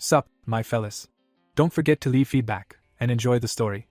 Sup, my fellas. Don't forget to leave feedback, and enjoy the story.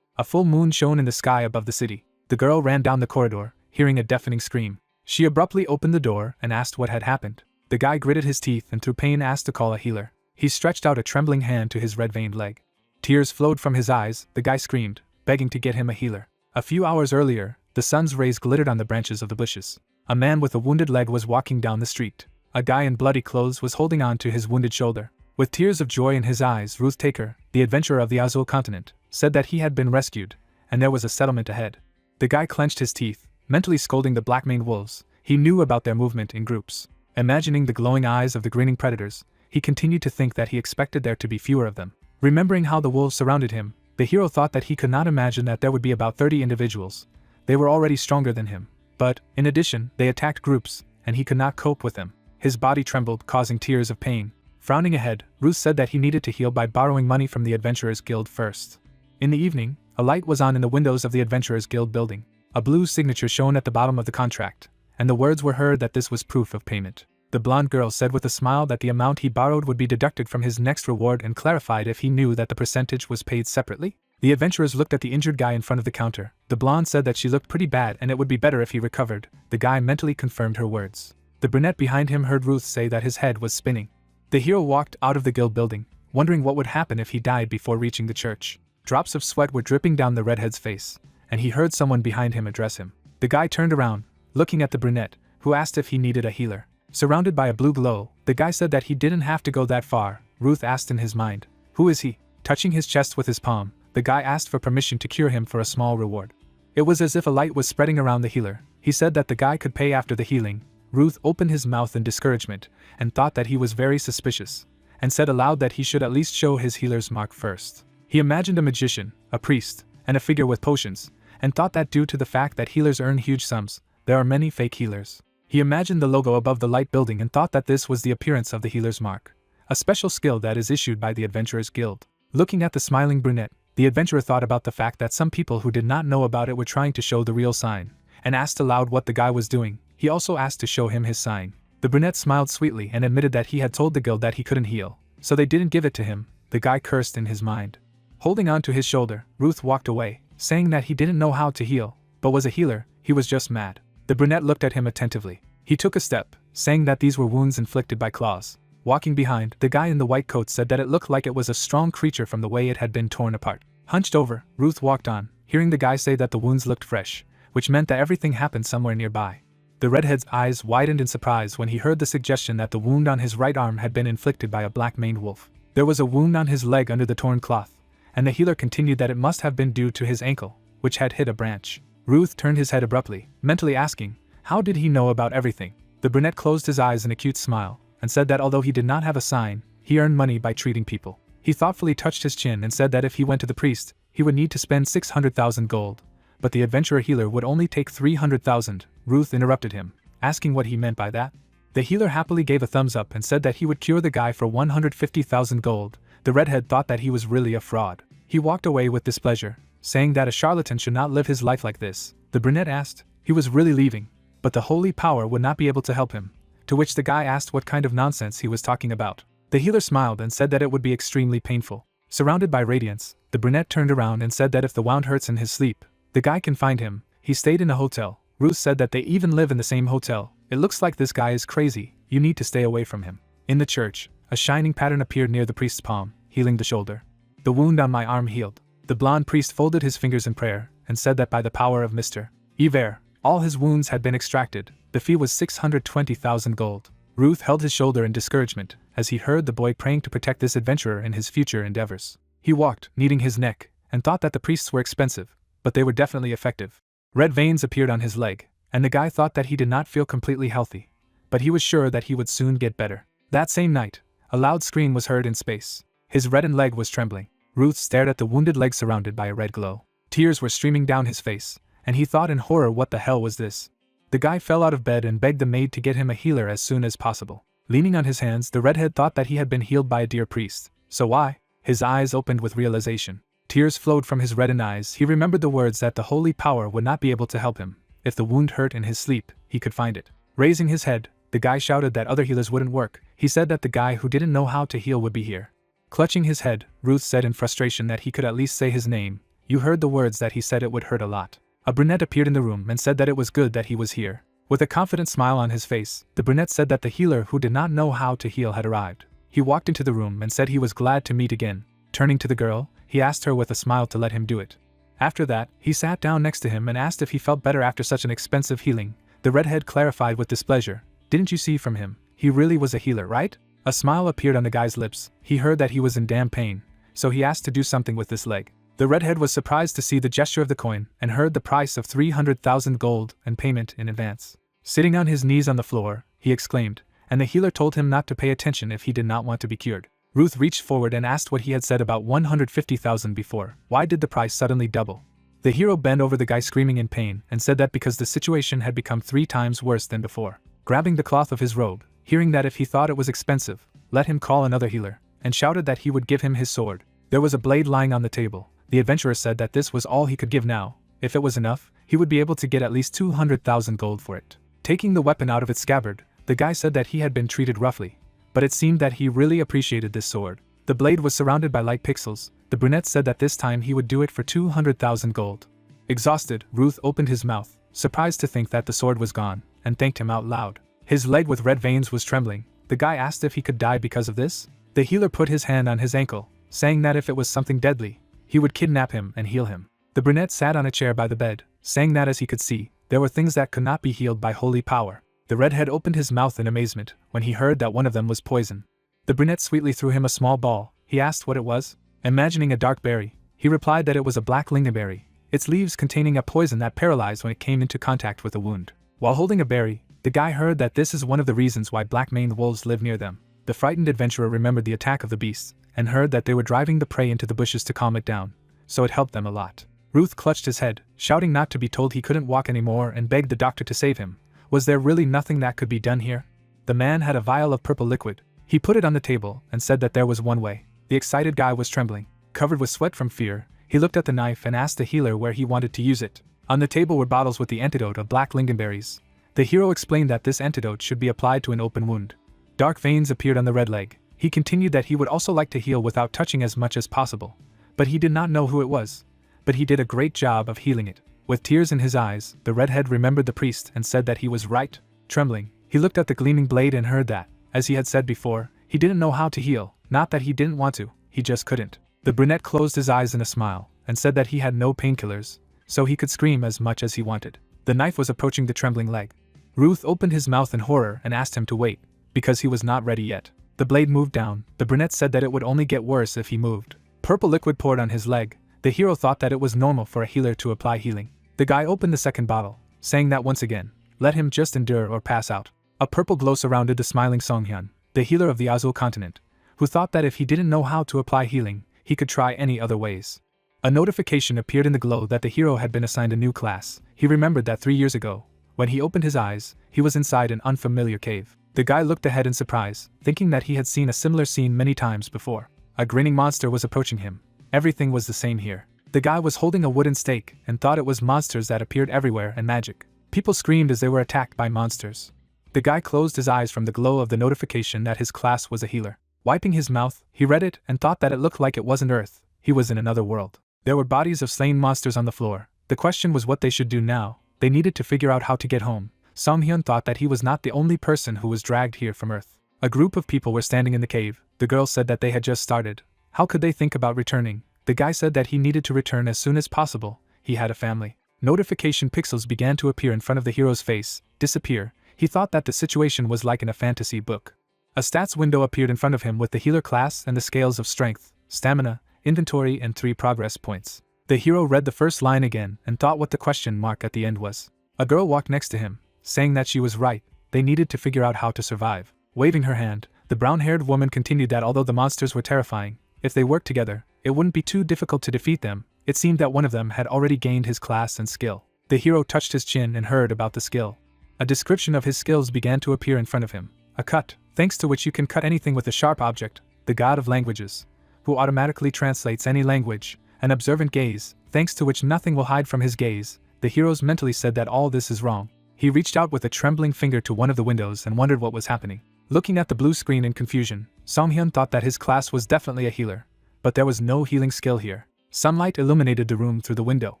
A full moon shone in the sky above the city. The girl ran down the corridor, hearing a deafening scream. She abruptly opened the door and asked what had happened. The guy gritted his teeth and through pain asked to call a healer. He stretched out a trembling hand to his red-veined leg. Tears flowed from his eyes. The guy screamed, begging to get him a healer. A few hours earlier, the sun's rays glittered on the branches of the bushes. A man with a wounded leg was walking down the street. A guy in bloody clothes was holding on to his wounded shoulder. With tears of joy in his eyes, Ruth Taker, the adventurer of the Azul continent, said that he had been rescued, and there was a settlement ahead. The guy clenched his teeth, mentally scolding the black-maned wolves. He knew about their movement in groups. Imagining the glowing eyes of the grinning predators, he continued to think that he expected there to be fewer of them. Remembering how the wolves surrounded him, the hero thought that he could not imagine that there would be about 30 individuals. They were already stronger than him. But, in addition, they attacked groups, and he could not cope with them. His body trembled, causing tears of pain. Frowning ahead, Ruth said that he needed to heal by borrowing money from the Adventurers Guild first. In the evening, a light was on in the windows of the Adventurers Guild building. A blue signature shone at the bottom of the contract, and the words were heard that this was proof of payment. The blonde girl said with a smile that the amount he borrowed would be deducted from his next reward and clarified if he knew that the percentage was paid separately. The adventurers looked at the injured guy in front of the counter. The blonde said that she looked pretty bad and it would be better if he recovered. The guy mentally confirmed her words. The brunette behind him heard Ruth say that his head was spinning. The hero walked out of the guild building, wondering what would happen if he died before reaching the church. Drops of sweat were dripping down the redhead's face, and he heard someone behind him address him. The guy turned around, looking at the brunette, who asked if he needed a healer. Surrounded by a blue glow, the guy said that he didn't have to go that far. Ruth asked in his mind, "Who is he?" Touching his chest with his palm, the guy asked for permission to cure him for a small reward. It was as if a light was spreading around the healer. He said that the guy could pay after the healing. Ruth opened his mouth in discouragement, and thought that he was very suspicious, and said aloud that he should at least show his healer's mark first. He imagined a magician, a priest, and a figure with potions, and thought that due to the fact that healers earn huge sums, there are many fake healers. He imagined the logo above the light building and thought that this was the appearance of the healer's mark, a special skill that is issued by the Adventurers Guild. Looking at the smiling brunette, the adventurer thought about the fact that some people who did not know about it were trying to show the real sign, and asked aloud what the guy was doing. He also asked to show him his sign. The brunette smiled sweetly and admitted that he had told the guild that he couldn't heal, so they didn't give it to him. The guy cursed in his mind. Holding on to his shoulder, Ruth walked away, saying that he didn't know how to heal, but was a healer. He was just mad. The brunette looked at him attentively. He took a step, saying that these were wounds inflicted by claws. Walking behind, the guy in the white coat said that it looked like it was a strong creature from the way it had been torn apart. Hunched over, Ruth walked on, hearing the guy say that the wounds looked fresh, which meant that everything happened somewhere nearby. The redhead's eyes widened in surprise when he heard the suggestion that the wound on his right arm had been inflicted by a black-maned wolf. There was a wound on his leg under the torn cloth, and the healer continued that it must have been due to his ankle, which had hit a branch. Ruth turned his head abruptly, mentally asking, how did he know about everything? The brunette closed his eyes in a cute smile, and said that although he did not have a sign, he earned money by treating people. He thoughtfully touched his chin and said that if he went to the priest, he would need to spend 600,000 gold. But the adventurer healer would only take 300,000. Ruth interrupted him, asking what he meant by that. The healer happily gave a thumbs up and said that he would cure the guy for 150,000 gold. The redhead thought that he was really a fraud. He walked away with displeasure, saying that a charlatan should not live his life like this. The brunette asked, he was really leaving, but the holy power would not be able to help him, to which the guy asked what kind of nonsense he was talking about. The healer smiled and said that it would be extremely painful. Surrounded by radiance, the brunette turned around and said that if the wound hurts in his sleep, the guy can find him. He stayed in a hotel. Ruth said that they even live in the same hotel. It looks like this guy is crazy. You need to stay away from him. In the church, a shining pattern appeared near the priest's palm, healing the shoulder. The wound on my arm healed. The blonde priest folded his fingers in prayer and said that by the power of Mr. Iver, all his wounds had been extracted. The fee was 620,000 gold. Ruth held his shoulder in discouragement as he heard the boy praying to protect this adventurer in his future endeavors. He walked, kneading his neck, and thought that the priests were expensive, but they were definitely effective. Red veins appeared on his leg, and the guy thought that he did not feel completely healthy, but he was sure that he would soon get better. That same night, a loud scream was heard in space. His reddened leg was trembling. Ruth stared at the wounded leg surrounded by a red glow. Tears were streaming down his face, and he thought in horror, what the hell was this? The guy fell out of bed and begged the maid to get him a healer as soon as possible. Leaning on his hands, the redhead thought that he had been healed by a dear priest. So why? His eyes opened with realization. Tears flowed from his reddened eyes. He remembered the words that the holy power would not be able to help him. If the wound hurt in his sleep, he could find it. Raising his head, the guy shouted that other healers wouldn't work. He said that the guy who didn't know how to heal would be here. Clutching his head, Ruth said in frustration that he could at least say his name. You heard the words that he said. It would hurt a lot. A brunette appeared in the room and said that it was good that he was here. With a confident smile on his face, the brunette said that the healer who did not know how to heal had arrived. He walked into the room and said he was glad to meet again. Turning to the girl, he asked her with a smile to let him do it. After that, he sat down next to him and asked if he felt better after such an expensive healing. The redhead clarified with displeasure. Didn't you see from him? He really was a healer, right? A smile appeared on the guy's lips. He heard that he was in damn pain, so he asked to do something with this leg. The redhead was surprised to see the gesture of the coin and heard the price of 300,000 gold and payment in advance. Sitting on his knees on the floor, he exclaimed, and the healer told him not to pay attention if he did not want to be cured. Ruth reached forward and asked what he had said about 150,000 before. Why did the price suddenly double? The hero bent over the guy screaming in pain and said that because the situation had become 3 times worse than before. Grabbing the cloth of his robe, hearing that if he thought it was expensive, let him call another healer, and shouted that he would give him his sword. There was a blade lying on the table. The adventurer said that this was all he could give now. If it was enough, he would be able to get at least 200,000 gold for it. Taking the weapon out of its scabbard, the guy said that he had been treated roughly, but it seemed that he really appreciated this sword. The blade was surrounded by light pixels. The brunette said that this time he would do it for 200,000 gold. Exhausted, Ruth opened his mouth, surprised to think that the sword was gone, and thanked him out loud. His leg with red veins was trembling. The guy asked if he could die because of this. The healer put his hand on his ankle, saying that if it was something deadly, he would kidnap him and heal him. The brunette sat on a chair by the bed, saying that as he could see, there were things that could not be healed by holy power. The redhead opened his mouth in amazement when he heard that one of them was poison. The brunette sweetly threw him a small ball. He asked what it was. Imagining a dark berry, he replied that it was a black lingonberry, its leaves containing a poison that paralyzed when it came into contact with a wound. While holding a berry, the guy heard that this is one of the reasons why black-maned wolves live near them. The frightened adventurer remembered the attack of the beasts, and heard that they were driving the prey into the bushes to calm it down, so it helped them a lot. Ruth clutched his head, shouting not to be told he couldn't walk anymore, and begged the doctor to save him. Was there really nothing that could be done here? The man had a vial of purple liquid. He put it on the table and said that there was one way. The excited guy was trembling. Covered with sweat from fear, he looked at the knife and asked the healer where he wanted to use it. On the table were bottles with the antidote of black lingonberries. The hero explained that this antidote should be applied to an open wound. Dark veins appeared on the red leg. He continued that he would also like to heal without touching as much as possible. But he did not know who it was. But he did a great job of healing it. With tears in his eyes, the redhead remembered the priest and said that he was right. Trembling, he looked at the gleaming blade and heard that, as he had said before, he didn't know how to heal. Not that he didn't want to, he just couldn't. The brunette closed his eyes in a smile and said that he had no painkillers, so he could scream as much as he wanted. The knife was approaching the trembling leg. Ruth opened his mouth in horror and asked him to wait, because he was not ready yet. The blade moved down. The brunette said that it would only get worse if he moved. Purple liquid poured on his leg. The hero thought that it was normal for a healer to apply healing. The guy opened the second bottle, saying that once again, let him just endure or pass out. A purple glow surrounded the smiling Songhyun, the healer of the Azul continent, who thought that if he didn't know how to apply healing, he could try any other ways. A notification appeared in the glow that the hero had been assigned a new class. He remembered that 3 years ago, when he opened his eyes, he was inside an unfamiliar cave. The guy looked ahead in surprise, thinking that he had seen a similar scene many times before. A grinning monster was approaching him. Everything was the same here. The guy was holding a wooden stake and thought it was monsters that appeared everywhere and magic. People screamed as they were attacked by monsters. The guy closed his eyes from the glow of the notification that his class was a healer. Wiping his mouth, he read it and thought that it looked like it wasn't Earth. He was in another world. There were bodies of slain monsters on the floor. The question was what they should do now. They needed to figure out how to get home. Songhyun thought that he was not the only person who was dragged here from Earth. A group of people were standing in the cave. The girl said that they had just started. How could they think about returning? The guy said that he needed to return as soon as possible. He had a family. Notification pixels began to appear in front of the hero's face. Disappear. He thought that the situation was like in a fantasy book. A stats window appeared in front of him with the healer class and the scales of strength, stamina, inventory and 3 progress points. The hero read the first line again and thought what the question mark at the end was. A girl walked next to him, saying that she was right. They needed to figure out how to survive. Waving her hand, the brown-haired woman continued that although the monsters were terrifying, if they worked together, it wouldn't be too difficult to defeat them. It seemed that one of them had already gained his class and skill. The hero touched his chin and heard about the skill. A description of his skills began to appear in front of him. A cut, thanks to which you can cut anything with a sharp object. The god of languages, who automatically translates any language. An observant gaze, thanks to which nothing will hide from his gaze. The heroes mentally said that all this is wrong. He reached out with a trembling finger to one of the windows and wondered what was happening. Looking at the blue screen in confusion, Song-hyun thought that his class was definitely a healer, but there was no healing skill here. Sunlight illuminated the room through the window.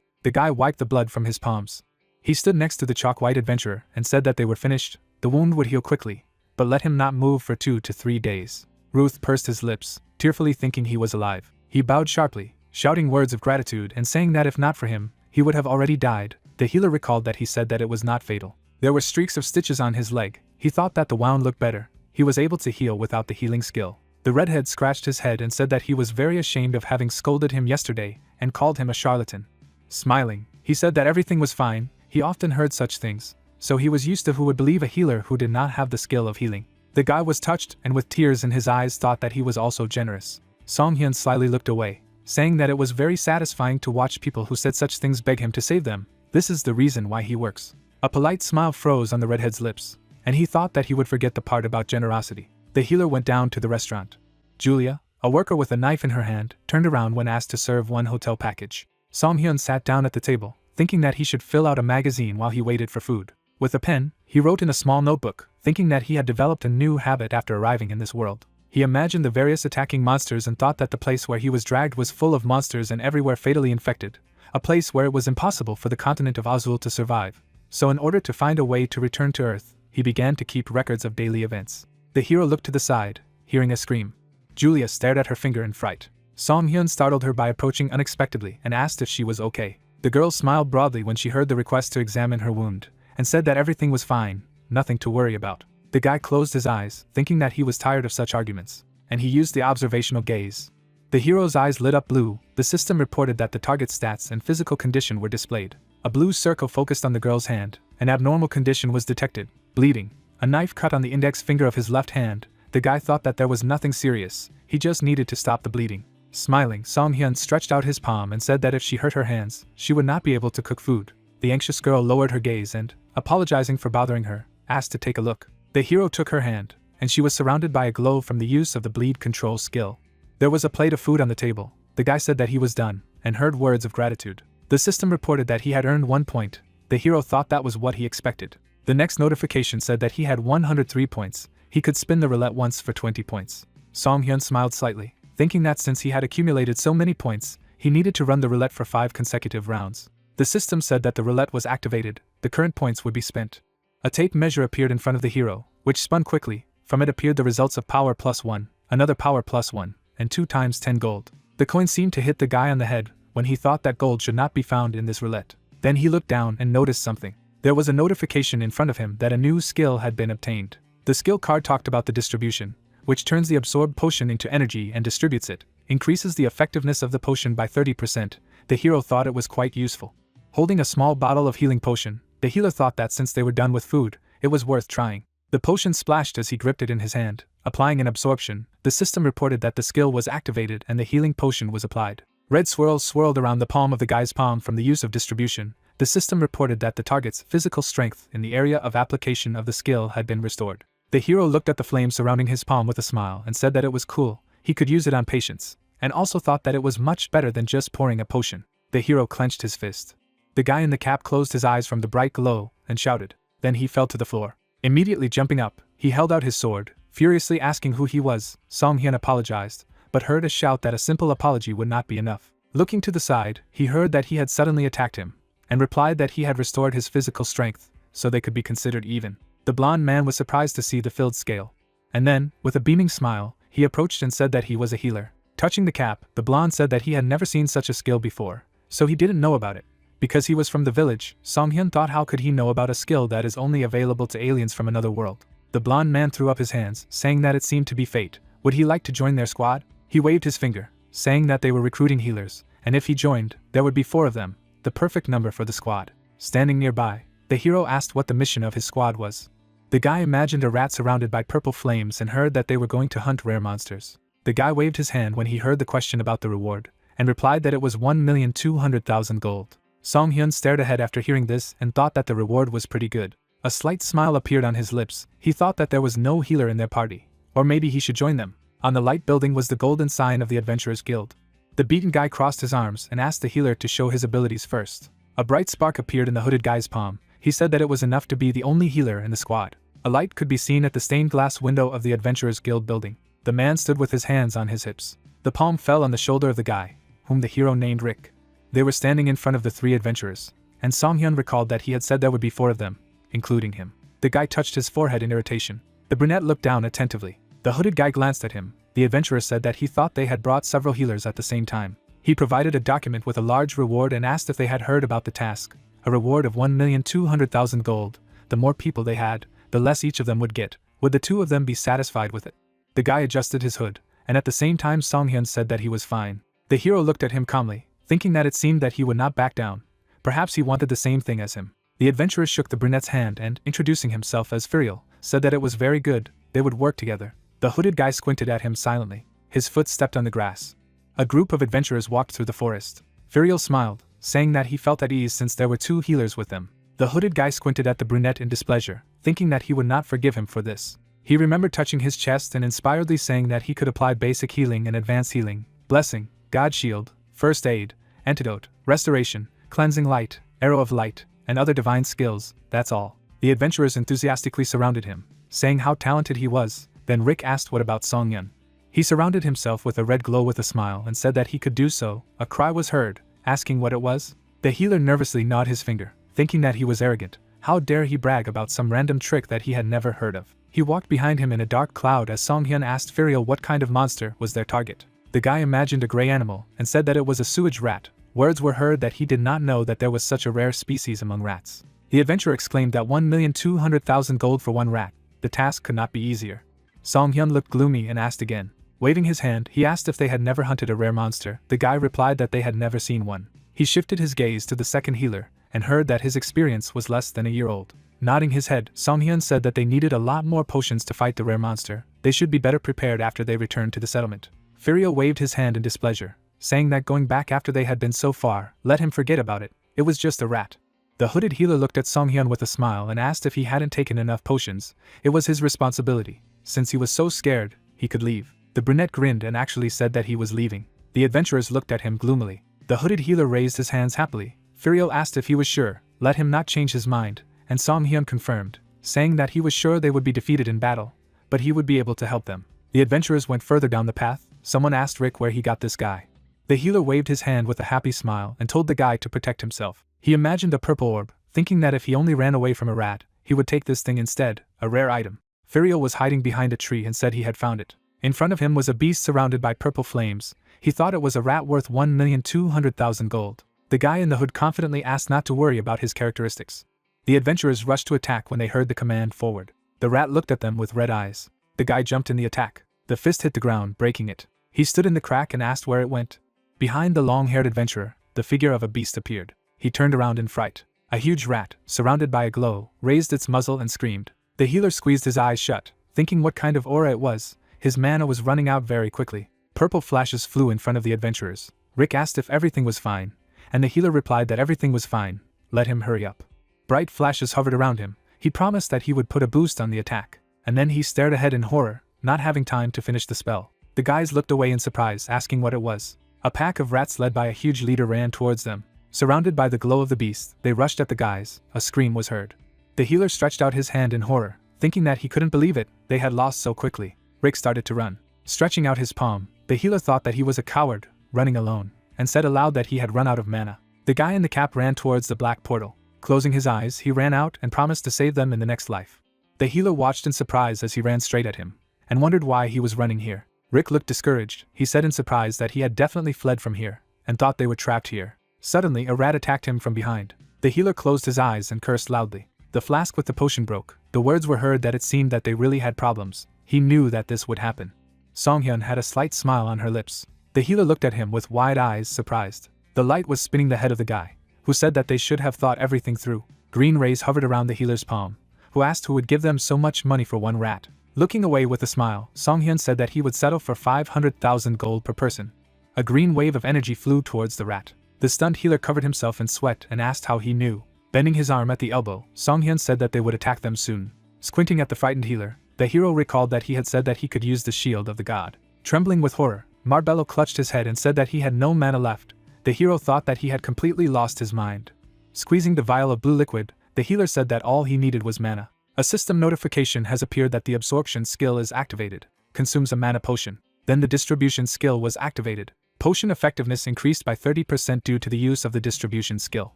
The guy wiped the blood from his palms. He stood next to the chalk-white adventurer and said that they were finished. The wound would heal quickly, but let him not move for 2 to 3 days. Ruth pursed his lips, tearfully thinking he was alive. He bowed sharply, shouting words of gratitude and saying that if not for him, he would have already died. The healer recalled that he said that it was not fatal. There were streaks of stitches on his leg. He thought that the wound looked better. He was able to heal without the healing skill. The redhead scratched his head and said that he was very ashamed of having scolded him yesterday and called him a charlatan. Smiling, he said that everything was fine. He often heard such things, so he was used to who would believe a healer who did not have the skill of healing. The guy was touched and with tears in his eyes thought that he was also generous. Song-hyun slyly looked away, saying that it was very satisfying to watch people who said such things beg him to save them. This is the reason why he works. A polite smile froze on the redhead's lips, and he thought that he would forget the part about generosity. The healer went down to the restaurant. Julia, a worker with a knife in her hand, turned around when asked to serve one hotel package. Song-hyun sat down at the table, thinking that he should fill out a magazine while he waited for food. With a pen, he wrote in a small notebook, thinking that he had developed a new habit after arriving in this world. He imagined the various attacking monsters and thought that the place where he was dragged was full of monsters and everywhere fatally infected, a place where it was impossible for the continent of Azul to survive. So in order to find a way to return to Earth, he began to keep records of daily events. The hero looked to the side, hearing a scream. Julia stared at her finger in fright. Song-hyun startled her by approaching unexpectedly and asked if she was okay. The girl smiled broadly when she heard the request to examine her wound, and said that everything was fine, nothing to worry about. The guy closed his eyes, thinking that he was tired of such arguments, and he used the observational gaze. The hero's eyes lit up blue. The system reported that the target's stats and physical condition were displayed. A blue circle focused on the girl's hand. An abnormal condition was detected, bleeding. A knife cut on the index finger of his left hand. The guy thought that there was nothing serious, he just needed to stop the bleeding. Smiling, Song-hyun stretched out his palm and said that if she hurt her hands, she would not be able to cook food. The anxious girl lowered her gaze and, apologizing for bothering her, asked to take a look. The hero took her hand, and she was surrounded by a glow from the use of the bleed control skill. There was a plate of food on the table. The guy said that he was done, and heard words of gratitude. The system reported that he had earned 1 point. The hero thought that was what he expected. The next notification said that he had 103 points. He could spin the roulette once for 20 points. Song-hyun smiled slightly, thinking that since he had accumulated so many points, he needed to run the roulette for 5 consecutive rounds. The system said that the roulette was activated. The current points would be spent. A tape measure appeared in front of the hero, which spun quickly. From it appeared the results of power +1, another power +1, and 2 times 10 gold. The coin seemed to hit the guy on the head when he thought that gold should not be found in this roulette. Then he looked down and noticed something. There was a notification in front of him that a new skill had been obtained. The skill card talked about the distribution, which turns the absorbed potion into energy and distributes it, increases the effectiveness of the potion by 30%. The hero thought it was quite useful. Holding a small bottle of healing potion, the healer thought that since they were done with food, it was worth trying. The potion splashed as he gripped it in his hand, applying an absorption. The system reported that the skill was activated and the healing potion was applied. Red swirls swirled around the palm of the guy's palm from the use of distribution. The system reported that the target's physical strength in the area of application of the skill had been restored. The hero looked at the flame surrounding his palm with a smile and said that it was cool. He could use it on patients, and also thought that it was much better than just pouring a potion. The hero clenched his fist. The guy in the cap closed his eyes from the bright glow and shouted. Then he fell to the floor. Immediately jumping up, he held out his sword, furiously asking who he was. Song-hyun apologized, but heard a shout that a simple apology would not be enough. Looking to the side, he heard that he had suddenly attacked him, and replied that he had restored his physical strength, so they could be considered even. The blonde man was surprised to see the filled scale. And then, with a beaming smile, he approached and said that he was a healer. Touching the cap, the blonde said that he had never seen such a skill before, so he didn't know about it. Because he was from the village, Song-hyun thought how could he know about a skill that is only available to aliens from another world. The blonde man threw up his hands, saying that it seemed to be fate. Would he like to join their squad? He waved his finger, saying that they were recruiting healers, and if he joined, there would be 4 of them, the perfect number for the squad. Standing nearby, the hero asked what the mission of his squad was. The guy imagined a rat surrounded by purple flames and heard that they were going to hunt rare monsters. The guy waved his hand when he heard the question about the reward, and replied that it was 1,200,000 gold. Song-hyun stared ahead after hearing this and thought that the reward was pretty good. A slight smile appeared on his lips. He thought that there was no healer in their party, or maybe he should join them. On the light building was the golden sign of the Adventurers Guild. The beaten guy crossed his arms and asked the healer to show his abilities first. A bright spark appeared in the hooded guy's palm. He said that it was enough to be the only healer in the squad. A light could be seen at the stained glass window of the Adventurers Guild building. The man stood with his hands on his hips. The palm fell on the shoulder of the guy, whom the hero named Rick. They were standing in front of the 3 adventurers, and Songhyun recalled that he had said there would be 4 of them, including him. The guy touched his forehead in irritation. The brunette looked down attentively. The hooded guy glanced at him. The adventurer said that he thought they had brought several healers at the same time. He provided a document with a large reward and asked if they had heard about the task. A reward of 1,200,000 gold. The more people they had, the less each of them would get. Would the 2 of them be satisfied with it? The guy adjusted his hood, and at the same time Songhyun said that he was fine. The hero looked at him calmly, thinking that it seemed that he would not back down. Perhaps he wanted the same thing as him. The adventurer shook the brunette's hand and, introducing himself as Furiel, said that it was very good, they would work together. The hooded guy squinted at him silently. His foot stepped on the grass. A group of adventurers walked through the forest. Furiel smiled, saying that he felt at ease since there were 2 healers with them. The hooded guy squinted at the brunette in displeasure, thinking that he would not forgive him for this. He remembered touching his chest and inspiredly saying that he could apply basic healing and advanced healing, blessing, God shield, first aid, antidote, restoration, cleansing light, arrow of light, and other divine skills, that's all. The adventurers enthusiastically surrounded him, saying how talented he was. Then Rick asked what about Songhyun. He surrounded himself with a red glow with a smile and said that he could do so. A cry was heard, asking what it was. The healer nervously gnawed his finger, thinking that he was arrogant. How dare he brag about some random trick that he had never heard of. He walked behind him in a dark cloud as Songhyun asked Furiel what kind of monster was their target. The guy imagined a gray animal and said that it was a sewage rat. Words were heard that he did not know that there was such a rare species among rats. The adventurer exclaimed that 1,200,000 gold for 1 rat. The task could not be easier. Songhyun looked gloomy and asked again. Waving his hand, he asked if they had never hunted a rare monster. The guy replied that they had never seen one. He shifted his gaze to the second healer, and heard that his experience was less than a year old. Nodding his head, Songhyun said that they needed a lot more potions to fight the rare monster. They should be better prepared after they returned to the settlement. Furiel waved his hand in displeasure, saying that going back after they had been so far, let him forget about it. It was just a rat. The hooded healer looked at Songhyun with a smile and asked if he hadn't taken enough potions. It was his responsibility. Since he was so scared, he could leave. The brunette grinned and actually said that he was leaving. The adventurers looked at him gloomily. The hooded healer raised his hands happily. Furiel asked if he was sure, let him not change his mind, and Songhyun confirmed, saying that he was sure they would be defeated in battle, but he would be able to help them. The adventurers went further down the path. Someone asked Rick where he got this guy. The healer waved his hand with a happy smile and told the guy to protect himself. He imagined a purple orb, thinking that if he only ran away from a rat, he would take this thing instead, a rare item. Furiel was hiding behind a tree and said he had found it. In front of him was a beast surrounded by purple flames. He thought it was a rat worth 1,200,000 gold. The guy in the hood confidently asked not to worry about his characteristics. The adventurers rushed to attack when they heard the command forward. The rat looked at them with red eyes. The guy jumped in the attack. The fist hit the ground, breaking it. He stood in the crack and asked where it went. Behind the long-haired adventurer, the figure of a beast appeared. He turned around in fright. A huge rat, surrounded by a glow, raised its muzzle and screamed. The healer squeezed his eyes shut, thinking what kind of aura it was. His mana was running out very quickly. Purple flashes flew in front of the adventurers. Rick asked if everything was fine, and the healer replied that everything was fine. Let him hurry up. Bright flashes hovered around him. He promised that he would put a boost on the attack, and then he stared ahead in horror, not having time to finish the spell. The guys looked away in surprise, asking what it was. A pack of rats led by a huge leader ran towards them. Surrounded by the glow of the beast, they rushed at the guys. A scream was heard. The healer stretched out his hand in horror, thinking that he couldn't believe it, they had lost so quickly. Rick started to run. Stretching out his palm, the healer thought that he was a coward, running alone, and said aloud that he had run out of mana. The guy in the cap ran towards the black portal. Closing his eyes, he ran out and promised to save them in the next life. The healer watched in surprise as he ran straight at him, and wondered why he was running here. Rick looked discouraged. He said in surprise that he had definitely fled from here, and thought they were trapped here. Suddenly, a rat attacked him from behind. The healer closed his eyes and cursed loudly. The flask with the potion broke. The words were heard that it seemed that they really had problems. He knew that this would happen. Songhyun had a slight smile on her lips. The healer looked at him with wide eyes, surprised. The light was spinning the head of the guy, who said that they should have thought everything through. Green rays hovered around the healer's palm, who asked who would give them so much money for one rat. Looking away with a smile, Songhyun said that he would settle for 500,000 gold per person. A green wave of energy flew towards the rat. The stunned healer covered himself in sweat and asked how he knew. Bending his arm at the elbow, Songhyun said that they would attack them soon. Squinting at the frightened healer, the hero recalled that he had said that he could use the shield of the god. Trembling with horror, Marbello clutched his head and said that he had no mana left. The hero thought that he had completely lost his mind. Squeezing the vial of blue liquid, the healer said that all he needed was mana. A system notification has appeared that the absorption skill is activated. Consumes a mana potion. Then the distribution skill was activated. Potion effectiveness increased by 30% due to the use of the distribution skill.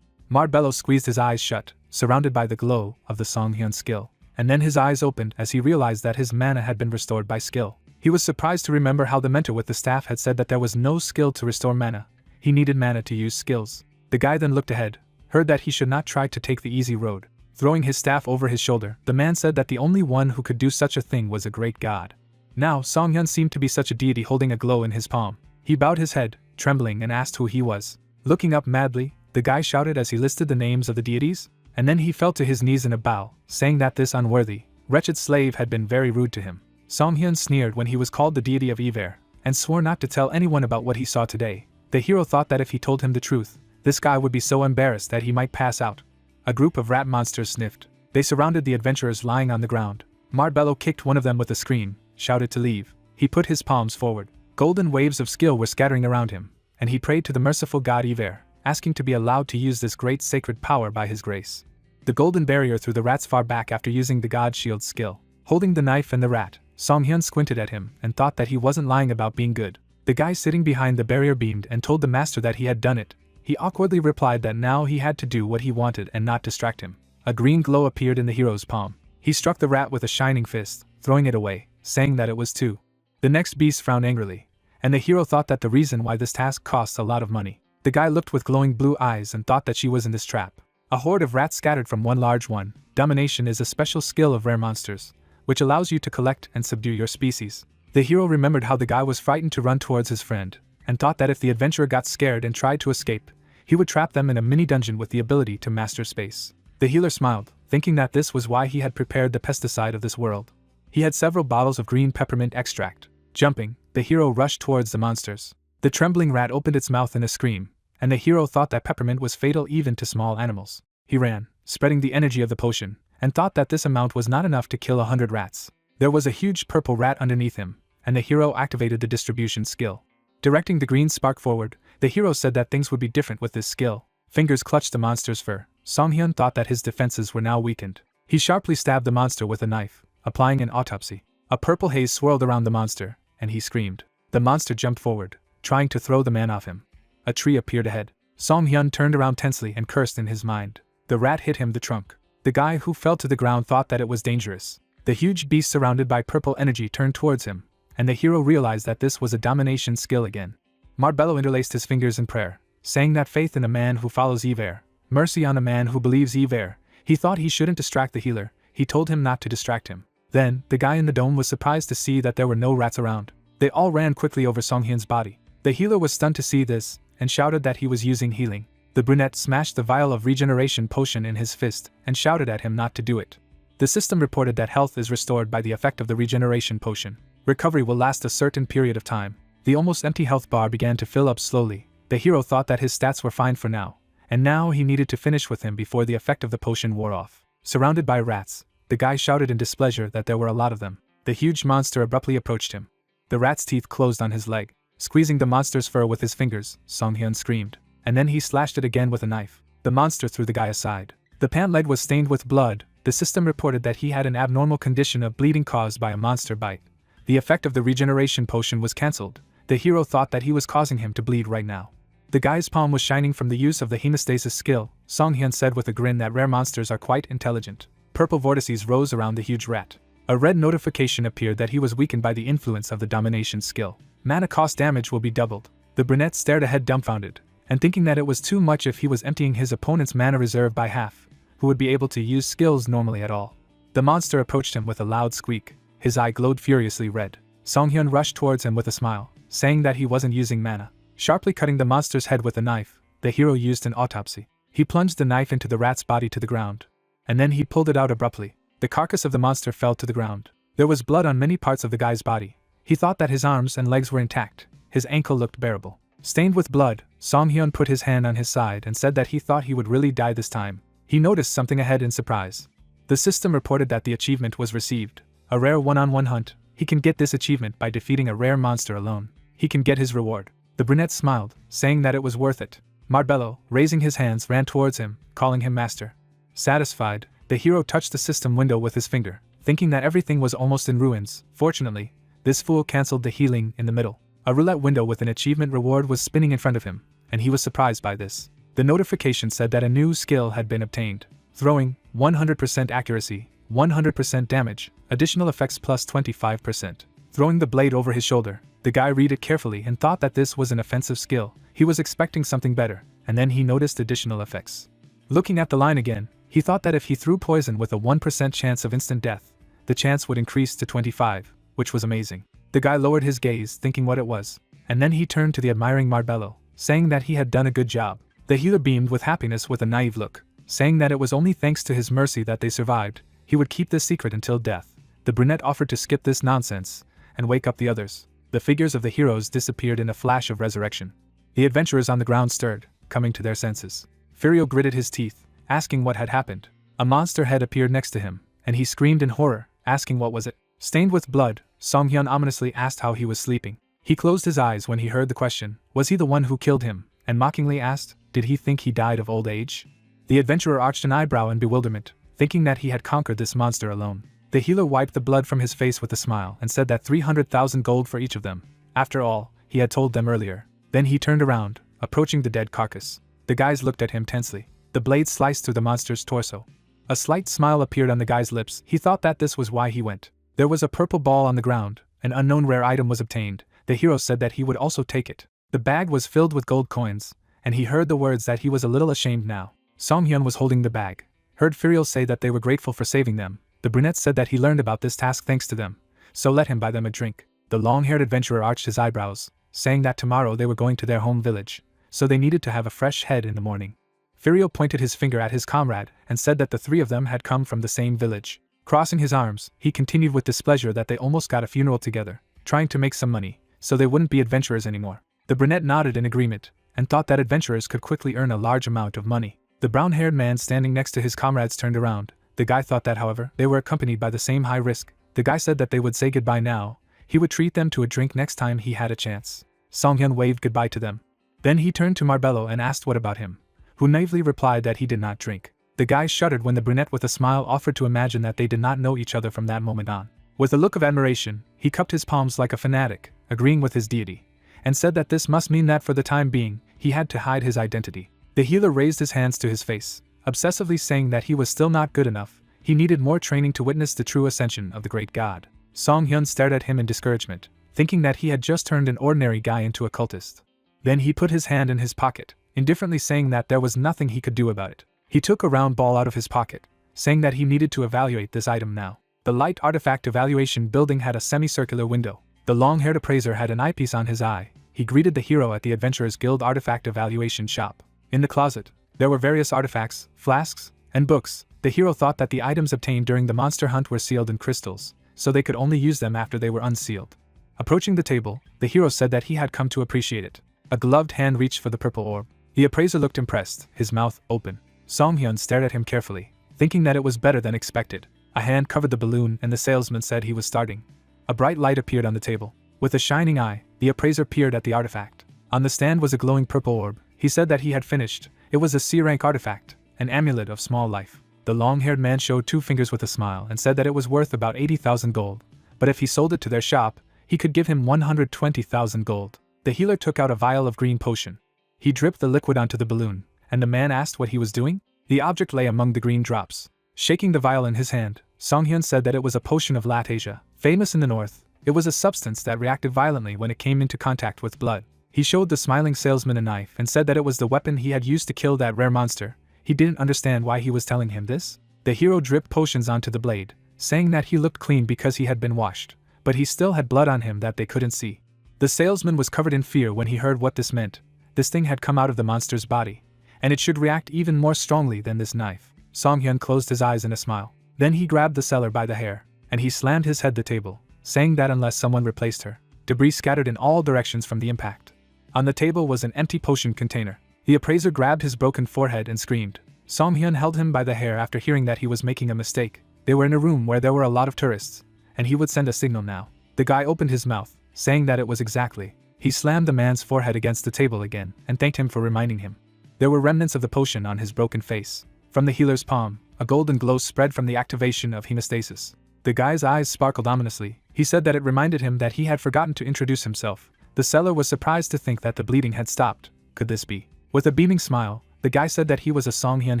Marbello squeezed his eyes shut, surrounded by the glow of the Songhyun skill. And then his eyes opened as he realized that his mana had been restored by skill. He was surprised to remember how the mentor with the staff had said that there was no skill to restore mana. He needed mana to use skills. The guy then looked ahead, heard that he should not try to take the easy road. Throwing his staff over his shoulder, the man said that the only one who could do such a thing was a great god. Now, Songhyun seemed to be such a deity holding a glow in his palm. He bowed his head, trembling, and asked who he was. Looking up madly, the guy shouted as he listed the names of the deities, and then he fell to his knees in a bow, saying that this unworthy, wretched slave had been very rude to him. Songhyun sneered when he was called the deity of Ever, and swore not to tell anyone about what he saw today. The hero thought that if he told him the truth, this guy would be so embarrassed that he might pass out. A group of rat monsters sniffed. They surrounded the adventurers lying on the ground. Marbello kicked one of them with a scream, shouted to leave. He put his palms forward. Golden waves of skill were scattering around him, and he prayed to the merciful god Ever, asking to be allowed to use this great sacred power by his grace. The golden barrier threw the rats far back after using the god shield skill. Holding the knife and the rat, Songhyun squinted at him and thought that he wasn't lying about being good. The guy sitting behind the barrier beamed and told the master that he had done it. He awkwardly replied that now he had to do what he wanted and not distract him. A green glow appeared in the hero's palm. He struck the rat with a shining fist, throwing it away, saying that it was too. The next beast frowned angrily, and the hero thought that the reason why this task costs a lot of money. The guy looked with glowing blue eyes and thought that she was in this trap. A horde of rats scattered from one large one. Domination is a special skill of rare monsters, which allows you to collect and subdue your species. The hero remembered how the guy was frightened to run towards his friend, and thought that if the adventurer got scared and tried to escape, he would trap them in a mini dungeon with the ability to master space. The healer smiled, thinking that this was why he had prepared the pesticide of this world. He had several bottles of green peppermint extract. Jumping, the hero rushed towards the monsters. The trembling rat opened its mouth in a scream, and the hero thought that peppermint was fatal even to small animals. He ran, spreading the energy of the potion, and thought that this amount was not enough to kill 100 rats. There was a huge purple rat underneath him, and the hero activated the distribution skill. Directing the green spark forward, the hero said that things would be different with this skill. Fingers clutched the monster's fur. Songhyun thought that his defenses were now weakened. He sharply stabbed the monster with a knife, applying an autopsy. A purple haze swirled around the monster, and he screamed. The monster jumped forward, trying to throw the man off him. A tree appeared ahead. Songhyun turned around tensely and cursed in his mind. The rat hit him the trunk. The guy who fell to the ground thought that it was dangerous. The huge beast surrounded by purple energy turned towards him, and the hero realized that this was a domination skill again. Marbello interlaced his fingers in prayer, saying that faith in a man who follows Ever, mercy on a man who believes Ever. He thought he shouldn't distract the healer. He told him not to distract him. Then, the guy in the dome was surprised to see that there were no rats around. They all ran quickly over Songhyun's body. The healer was stunned to see this, and shouted that he was using healing. The brunette smashed the vial of regeneration potion in his fist, and shouted at him not to do it. The system reported that health is restored by the effect of the regeneration potion. Recovery will last a certain period of time. The almost empty health bar began to fill up slowly. The hero thought that his stats were fine for now, and now he needed to finish with him before the effect of the potion wore off. Surrounded by rats, the guy shouted in displeasure that there were a lot of them. The huge monster abruptly approached him. The rat's teeth closed on his leg. Squeezing the monster's fur with his fingers, Songhyun screamed, and then he slashed it again with a knife. The monster threw the guy aside. The pant leg was stained with blood. The system reported that he had an abnormal condition of bleeding caused by a monster bite. The effect of the regeneration potion was cancelled. The hero thought that he was causing him to bleed right now. The guy's palm was shining from the use of the hemostasis skill. Songhyun said with a grin that rare monsters are quite intelligent. Purple vortices rose around the huge rat. A red notification appeared that he was weakened by the influence of the domination skill. Mana cost damage will be doubled. The brunette stared ahead dumbfounded, and thinking that it was too much if he was emptying his opponent's mana reserve by half, who would be able to use skills normally at all. The monster approached him with a loud squeak. His eye glowed furiously red. Songhyun rushed towards him with a smile, saying that he wasn't using mana. Sharply cutting the monster's head with a knife, the hero used an autopsy. He plunged the knife into the rat's body to the ground, and then he pulled it out abruptly. The carcass of the monster fell to the ground. There was blood on many parts of the guy's body. He thought that his arms and legs were intact. His ankle looked bearable. Stained with blood, Songhyun put his hand on his side and said that he thought he would really die this time. He noticed something ahead in surprise. The system reported that the achievement was received. A rare one-on-one hunt. He can get this achievement by defeating a rare monster alone. He can get his reward. The brunette smiled, saying that it was worth it. Marbello, raising his hands, ran towards him, calling him master. Satisfied, The hero touched the system window with his finger, thinking that everything was almost in ruins. Fortunately, this fool cancelled the healing in the middle. A roulette window with an achievement reward was spinning in front of him, and he was surprised by this. The notification said that a new skill had been obtained. Throwing, 100% accuracy, 100% damage, additional effects plus 25%. Throwing the blade over his shoulder, the guy read it carefully and thought that this was an offensive skill. He was expecting something better, and then he noticed additional effects. Looking at the line again, he thought that if he threw poison with a 1% chance of instant death, the chance would increase to 25, which was amazing. The guy lowered his gaze, thinking what it was, and then he turned to the admiring Marbello, saying that he had done a good job. The healer beamed with happiness with a naive look, saying that it was only thanks to his mercy that they survived. He would keep this secret until death. The brunette offered to skip this nonsense and wake up the others. The figures of the heroes disappeared in a flash of resurrection. The adventurers on the ground stirred, coming to their senses. Furio gritted his teeth, asking what had happened. A monster head appeared next to him, and he screamed in horror, asking what was it. Stained with blood, Songhyun ominously asked how he was sleeping. He closed his eyes when he heard the question, was he the one who killed him, and mockingly asked, did he think he died of old age? The adventurer arched an eyebrow in bewilderment, thinking that he had conquered this monster alone. The healer wiped the blood from his face with a smile and said that 300,000 gold for each of them. After all, he had told them earlier. Then he turned around, approaching the dead carcass. The guys looked at him tensely. The blade sliced through the monster's torso. A slight smile appeared on the guy's lips. He thought that this was why he went. There was a purple ball on the ground. An unknown rare item was obtained. The hero said that he would also take it. The bag was filled with gold coins, and he heard the words that he was a little ashamed now. Songhyun was holding the bag. Heard Furiel say that they were grateful for saving them. The brunette said that he learned about this task thanks to them, so let him buy them a drink. The long-haired adventurer arched his eyebrows, saying that tomorrow they were going to their home village, so they needed to have a fresh head in the morning. Furiel pointed his finger at his comrade and said that the three of them had come from the same village. Crossing his arms, he continued with displeasure that they almost got a funeral together, trying to make some money, so they wouldn't be adventurers anymore. The brunette nodded in agreement, and thought that adventurers could quickly earn a large amount of money. The brown-haired man standing next to his comrades turned around. The guy thought that, however, they were accompanied by the same high risk. The guy said that they would say goodbye now. He would treat them to a drink next time he had a chance. Songhyun waved goodbye to them. Then he turned to Marbello and asked what about him, who naively replied that he did not drink. The guy shuddered when the brunette with a smile offered to imagine that they did not know each other from that moment on. With a look of admiration, he cupped his palms like a fanatic, agreeing with his deity, and said that this must mean that for the time being, he had to hide his identity. The healer raised his hands to his face, obsessively saying that he was still not good enough. He needed more training to witness the true ascension of the great god. Songhyun stared at him in discouragement, thinking that he had just turned an ordinary guy into a cultist. Then he put his hand in his pocket, indifferently saying that there was nothing he could do about it. He took a round ball out of his pocket, saying that he needed to evaluate this item now. The light artifact evaluation building had a semicircular window. The long-haired appraiser had an eyepiece on his eye. He greeted the hero at the Adventurers Guild artifact evaluation shop. In the closet, there were various artifacts, flasks, and books. The hero thought that the items obtained during the monster hunt were sealed in crystals, so they could only use them after they were unsealed. Approaching the table, the hero said that he had come to appreciate it. A gloved hand reached for the purple orb. The appraiser looked impressed, his mouth open. Songhyun stared at him carefully, thinking that it was better than expected. A hand covered the balloon and the salesman said he was starting. A bright light appeared on the table. With a shining eye, the appraiser peered at the artifact. On the stand was a glowing purple orb. He said that he had finished. It was a C-rank artifact, an amulet of small life. The long-haired man showed 2 fingers with a smile and said that it was worth about 80,000 gold, but if he sold it to their shop, he could give him 120,000 gold. The healer took out a vial of green potion. He dripped the liquid onto the balloon, and the man asked what he was doing. The object lay among the green drops. Shaking the vial in his hand, Songhyun said that it was a potion of Latasia, famous in the north. It was a substance that reacted violently when it came into contact with blood. He showed the smiling salesman a knife and said that it was the weapon he had used to kill that rare monster. He didn't understand why he was telling him this. The hero dripped potions onto the blade, saying that he looked clean because he had been washed, but he still had blood on him that they couldn't see. The salesman was covered in fear when he heard what this meant. This thing had come out of the monster's body, and it should react even more strongly than this knife. Songhyun closed his eyes in a smile. Then he grabbed the seller by the hair, and he slammed his head the table, saying that unless someone replaced her. Debris scattered in all directions from the impact. On the table was an empty potion container. The appraiser grabbed his broken forehead and screamed. Songhyun held him by the hair after hearing that he was making a mistake. They were in a room where there were a lot of tourists, and he would send a signal now. The guy opened his mouth, saying that it was exactly. He slammed the man's forehead against the table again and thanked him for reminding him. There were remnants of the potion on his broken face. From the healer's palm, a golden glow spread from the activation of hemostasis. The guy's eyes sparkled ominously. He said that it reminded him that he had forgotten to introduce himself. The seller was surprised to think that the bleeding had stopped. Could this be? With a beaming smile, the guy said that he was a Songhyun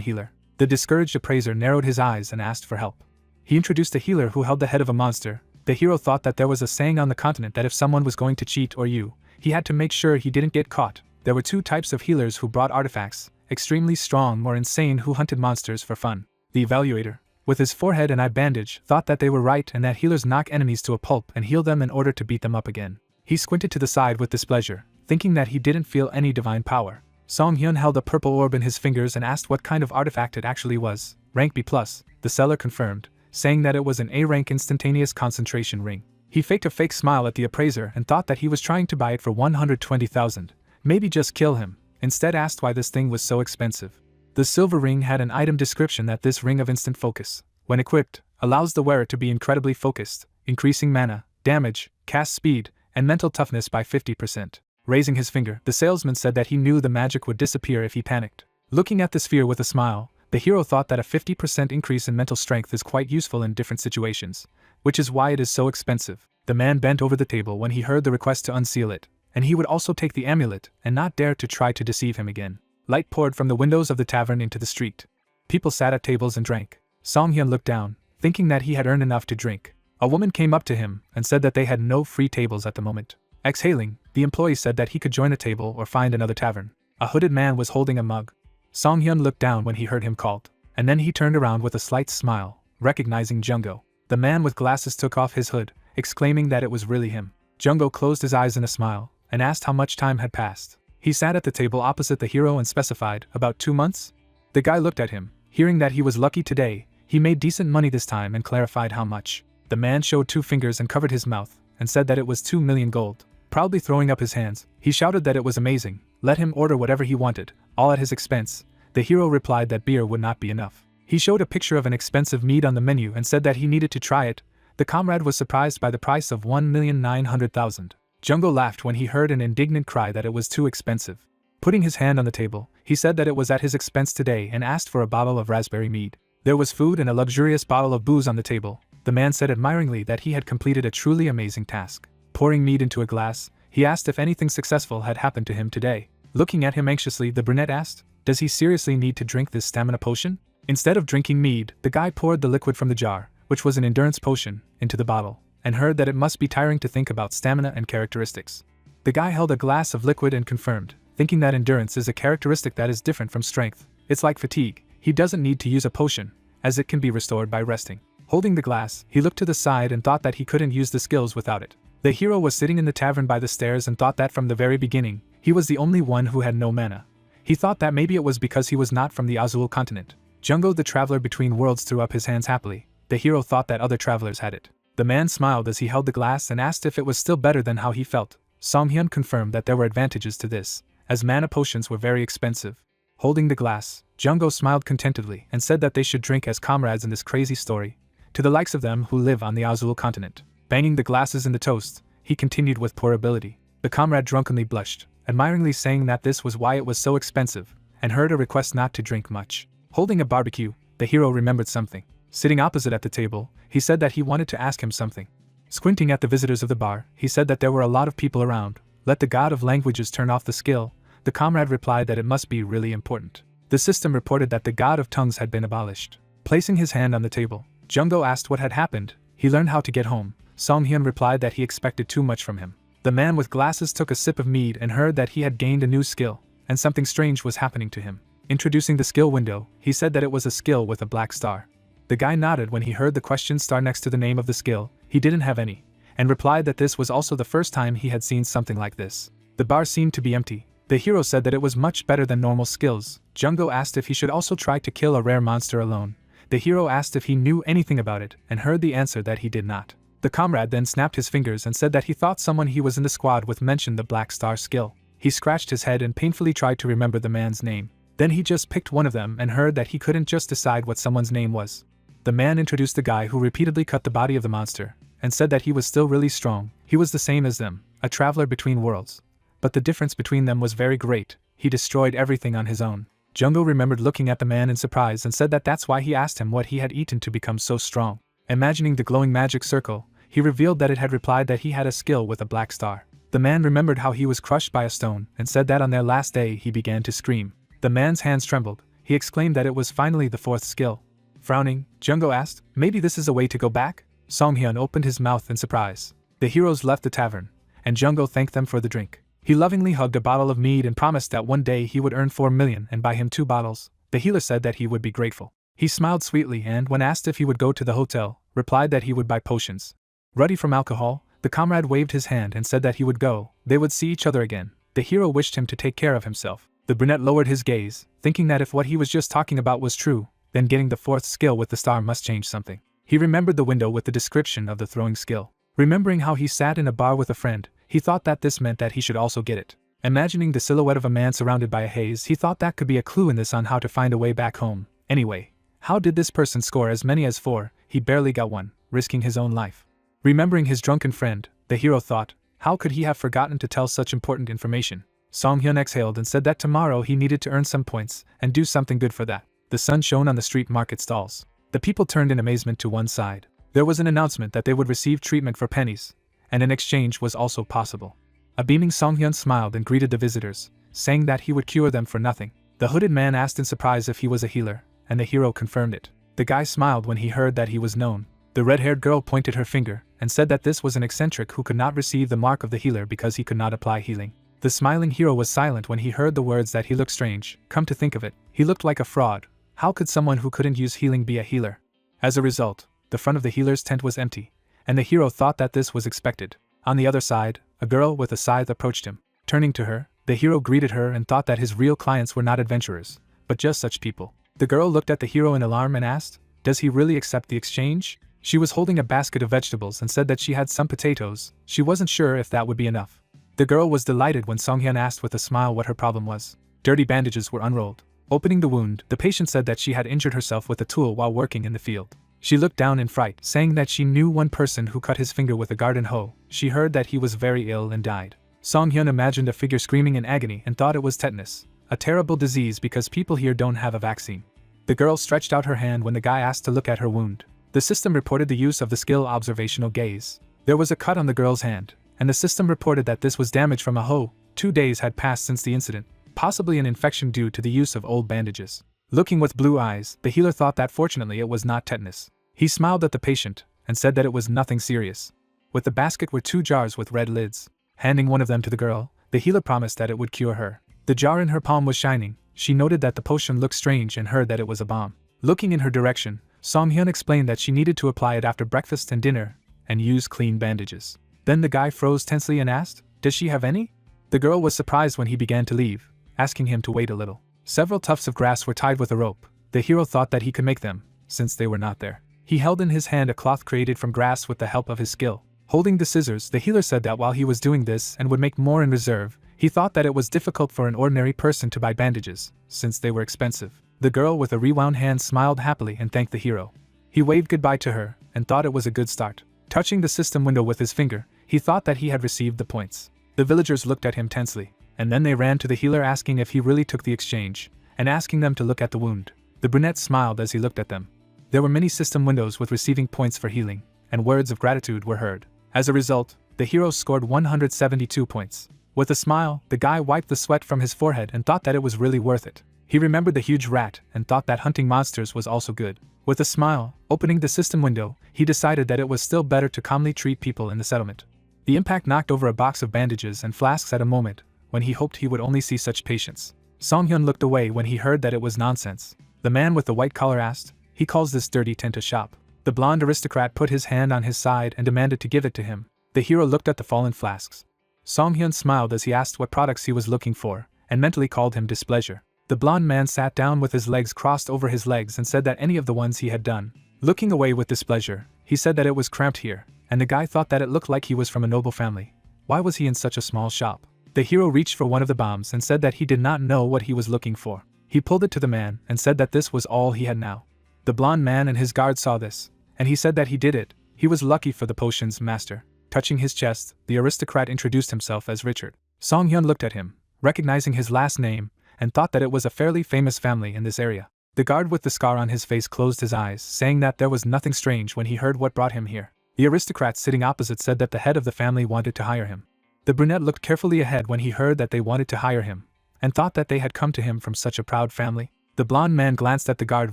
healer. The discouraged appraiser narrowed his eyes and asked for help. He introduced a healer who held the head of a monster. The hero thought that there was a saying on the continent that if someone was going to cheat or he had to make sure he didn't get caught. There were two types of healers who brought artifacts, extremely strong or insane who hunted monsters for fun. The evaluator, with his forehead and eye bandage, thought that they were right and that healers knock enemies to a pulp and heal them in order to beat them up again. He squinted to the side with displeasure, thinking that he didn't feel any divine power. Songhyun held a purple orb in his fingers and asked what kind of artifact it actually was. Rank B+, the seller confirmed, saying that it was an A-rank instantaneous concentration ring. He faked a fake smile at the appraiser and thought that he was trying to buy it for 120,000. Maybe just kill him. Instead asked why this thing was so expensive. The silver ring had an item description that this ring of instant focus, when equipped, allows the wearer to be incredibly focused, increasing mana, damage, cast speed, and mental toughness by 50%. Raising his finger, the salesman said that he knew the magic would disappear if he panicked. Looking at the sphere with a smile, the hero thought that a 50% increase in mental strength is quite useful in different situations, which is why it is so expensive. The man bent over the table when he heard the request to unseal it, and he would also take the amulet and not dare to try to deceive him again. Light poured from the windows of the tavern into the street. People sat at tables and drank. Songhyun looked down, thinking that he had earned enough to drink. A woman came up to him and said that they had no free tables at the moment. Exhaling, the employee said that he could join a table or find another tavern. A hooded man was holding a mug. Songhyun looked down when he heard him called, and then he turned around with a slight smile, recognizing Jungo. The man with glasses took off his hood, exclaiming that it was really him. Jungo closed his eyes in a smile, and asked how much time had passed. He sat at the table opposite the hero and specified, about 2 months? The guy looked at him, hearing that he was lucky today, he made decent money this time and clarified how much. The man showed 2 fingers and covered his mouth, and said that it was 2 million gold. Proudly throwing up his hands, he shouted that it was amazing, let him order whatever he wanted, all at his expense. The hero replied that beer would not be enough. He showed a picture of an expensive mead on the menu and said that he needed to try it. The comrade was surprised by the price of 1,900,000. Jungo laughed when he heard an indignant cry that it was too expensive. Putting his hand on the table, he said that it was at his expense today and asked for a bottle of raspberry mead. There was food and a luxurious bottle of booze on the table. The man said admiringly that he had completed a truly amazing task. Pouring mead into a glass, he asked if anything successful had happened to him today. Looking at him anxiously, the brunette asked, "Does he seriously need to drink this stamina potion?" Instead of drinking mead, the guy poured the liquid from the jar, which was an endurance potion, into the bottle, and heard that it must be tiring to think about stamina and characteristics. The guy held a glass of liquid and confirmed, thinking that endurance is a characteristic that is different from strength. It's like fatigue, he doesn't need to use a potion, as it can be restored by resting. Holding the glass, he looked to the side and thought that he couldn't use the skills without it. The hero was sitting in the tavern by the stairs and thought that from the very beginning, he was the only one who had no mana. He thought that maybe it was because he was not from the Azul continent. Jungo the traveler between worlds threw up his hands happily. The hero thought that other travelers had it. The man smiled as he held the glass and asked if it was still better than how he felt. Songhyun confirmed that there were advantages to this, as mana potions were very expensive. Holding the glass, Jungo smiled contentedly and said that they should drink as comrades in this crazy story, to the likes of them who live on the Azul continent. Banging the glasses in the toast, he continued with poor ability. The comrade drunkenly blushed, admiringly saying that this was why it was so expensive, and heard a request not to drink much. Holding a barbecue, the hero remembered something. Sitting opposite at the table, he said that he wanted to ask him something. Squinting at the visitors of the bar, he said that there were a lot of people around. Let the god of languages turn off the skill. The comrade replied that it must be really important. The system reported that the god of tongues had been abolished. Placing his hand on the table, Jungo asked what had happened. He learned how to get home. Songhyun replied that he expected too much from him. The man with glasses took a sip of mead and heard that he had gained a new skill, and something strange was happening to him. Introducing the skill window, he said that it was a skill with a black star. The guy nodded when he heard the question star next to the name of the skill. He didn't have any, and replied that this was also the first time he had seen something like this. The bar seemed to be empty. The hero said that it was much better than normal skills. Jungo asked if he should also try to kill a rare monster alone. The hero asked if he knew anything about it, and heard the answer that he did not. The comrade then snapped his fingers and said that he thought someone he was in the squad with mentioned the black star skill. He scratched his head and painfully tried to remember the man's name. Then he just picked one of them and heard that he couldn't just decide what someone's name was. The man introduced the guy who repeatedly cut the body of the monster, and said that he was still really strong. He was the same as them, a traveler between worlds. But the difference between them was very great. He destroyed everything on his own. Jungo remembered looking at the man in surprise and said that that's why he asked him what he had eaten to become so strong. Imagining the glowing magic circle, he revealed that it had replied that he had a skill with a black star. The man remembered how he was crushed by a stone and said that on their last day he began to scream. The man's hands trembled. He exclaimed that it was finally the fourth skill. Frowning, Jungo asked, "Maybe this is a way to go back?" Songhyun opened his mouth in surprise. The heroes left the tavern, and Jungo thanked them for the drink. He lovingly hugged a bottle of mead and promised that one day he would earn 4 million and buy him 2 bottles. The healer said that he would be grateful. He smiled sweetly and, when asked if he would go to the hotel, replied that he would buy potions. Ruddy from alcohol, the comrade waved his hand and said that he would go. They would see each other again. The hero wished him to take care of himself. The brunette lowered his gaze, thinking that if what he was just talking about was true, then getting the 4th skill with the star must change something. He remembered the window with the description of the throwing skill. Remembering how he sat in a bar with a friend, he thought that this meant that he should also get it. Imagining the silhouette of a man surrounded by a haze, he thought that could be a clue in this on how to find a way back home. Anyway, how did this person score as many as 4? He barely got 1, risking his own life. Remembering his drunken friend, the hero thought, how could he have forgotten to tell such important information? Songhyun exhaled and said that tomorrow he needed to earn some points and do something good for that. The sun shone on the street market stalls. The people turned in amazement to one side. There was an announcement that they would receive treatment for pennies, and an exchange was also possible. A beaming Songhyun smiled and greeted the visitors, saying that he would cure them for nothing. The hooded man asked in surprise if he was a healer, and the hero confirmed it. The guy smiled when he heard that he was known. The red-haired girl pointed her finger and said that this was an eccentric who could not receive the mark of the healer because he could not apply healing. The smiling hero was silent when he heard the words that he looked strange. Come to think of it, he looked like a fraud. How could someone who couldn't use healing be a healer? As a result, the front of the healer's tent was empty, and the hero thought that this was expected. On the other side, a girl with a scythe approached him. Turning to her, the hero greeted her and thought that his real clients were not adventurers, but just such people. The girl looked at the hero in alarm and asked, "Does he really accept the exchange?" She was holding a basket of vegetables and said that she had some potatoes. She wasn't sure if that would be enough. The girl was delighted when Songhyun asked with a smile what her problem was. Dirty bandages were unrolled. Opening the wound, the patient said that she had injured herself with a tool while working in the field. She looked down in fright, saying that she knew one person who cut his finger with a garden hoe. She heard that he was very ill and died. Songhyun imagined a figure screaming in agony and thought it was tetanus, a terrible disease because people here don't have a vaccine. The girl stretched out her hand when the guy asked to look at her wound. The system reported the use of the skill observational gaze. There was a cut on the girl's hand, and the system reported that this was damage from a hoe. 2 days had passed since the incident, possibly an infection due to the use of old bandages. Looking with blue eyes, the healer thought that fortunately it was not tetanus. He smiled at the patient and said that it was nothing serious. With the basket were 2 jars with red lids. Handing one of them to the girl, the healer promised that it would cure her. The jar in her palm was shining. She noted that the potion looked strange and heard that it was a bomb. Looking in her direction, Songhyun explained that she needed to apply it after breakfast and dinner and use clean bandages. Then the guy froze tensely and asked, "Does she have any?" The girl was surprised when he began to leave, asking him to wait a little. Several tufts of grass were tied with a rope. The hero thought that he could make them, since they were not there. He held in his hand a cloth created from grass with the help of his skill. Holding the scissors, the healer said that while he was doing this and would make more in reserve, he thought that it was difficult for an ordinary person to buy bandages, since they were expensive. The girl with a rewound hand smiled happily and thanked the hero. He waved goodbye to her and thought it was a good start. Touching the system window with his finger, he thought that he had received the points. The villagers looked at him tensely, and then they ran to the healer asking if he really took the exchange, and asking them to look at the wound. The brunette smiled as he looked at them. There were many system windows with receiving points for healing, and words of gratitude were heard. As a result, the hero scored 172 points. With a smile, the guy wiped the sweat from his forehead and thought that it was really worth it. He remembered the huge rat and thought that hunting monsters was also good. With a smile, opening the system window, he decided that it was still better to calmly treat people in the settlement. The impact knocked over a box of bandages and flasks at a moment when he hoped he would only see such patients. Songhyun looked away when he heard that it was nonsense. The man with the white collar asked, "He calls this dirty tent a shop." The blonde aristocrat put his hand on his side and demanded to give it to him. The hero looked at the fallen flasks. Songhyun smiled as he asked what products he was looking for, and mentally called him displeasure. The blonde man sat down with his legs crossed over his legs and said that any of the ones he had done. Looking away with displeasure, he said that it was cramped here, and the guy thought that it looked like he was from a noble family. Why was he in such a small shop? The hero reached for one of the bombs and said that he did not know what he was looking for. He pulled it to the man and said that this was all he had now. The blonde man and his guard saw this, and he said that he did it. He was lucky for the potion's master. Touching his chest, the aristocrat introduced himself as Richard. Songhyun looked at him, recognizing his last name, and thought that it was a fairly famous family in this area. The guard with the scar on his face closed his eyes, saying that there was nothing strange when he heard what brought him here. The aristocrat sitting opposite said that the head of the family wanted to hire him. The brunette looked carefully ahead when he heard that they wanted to hire him, and thought that they had come to him from such a proud family. The blonde man glanced at the guard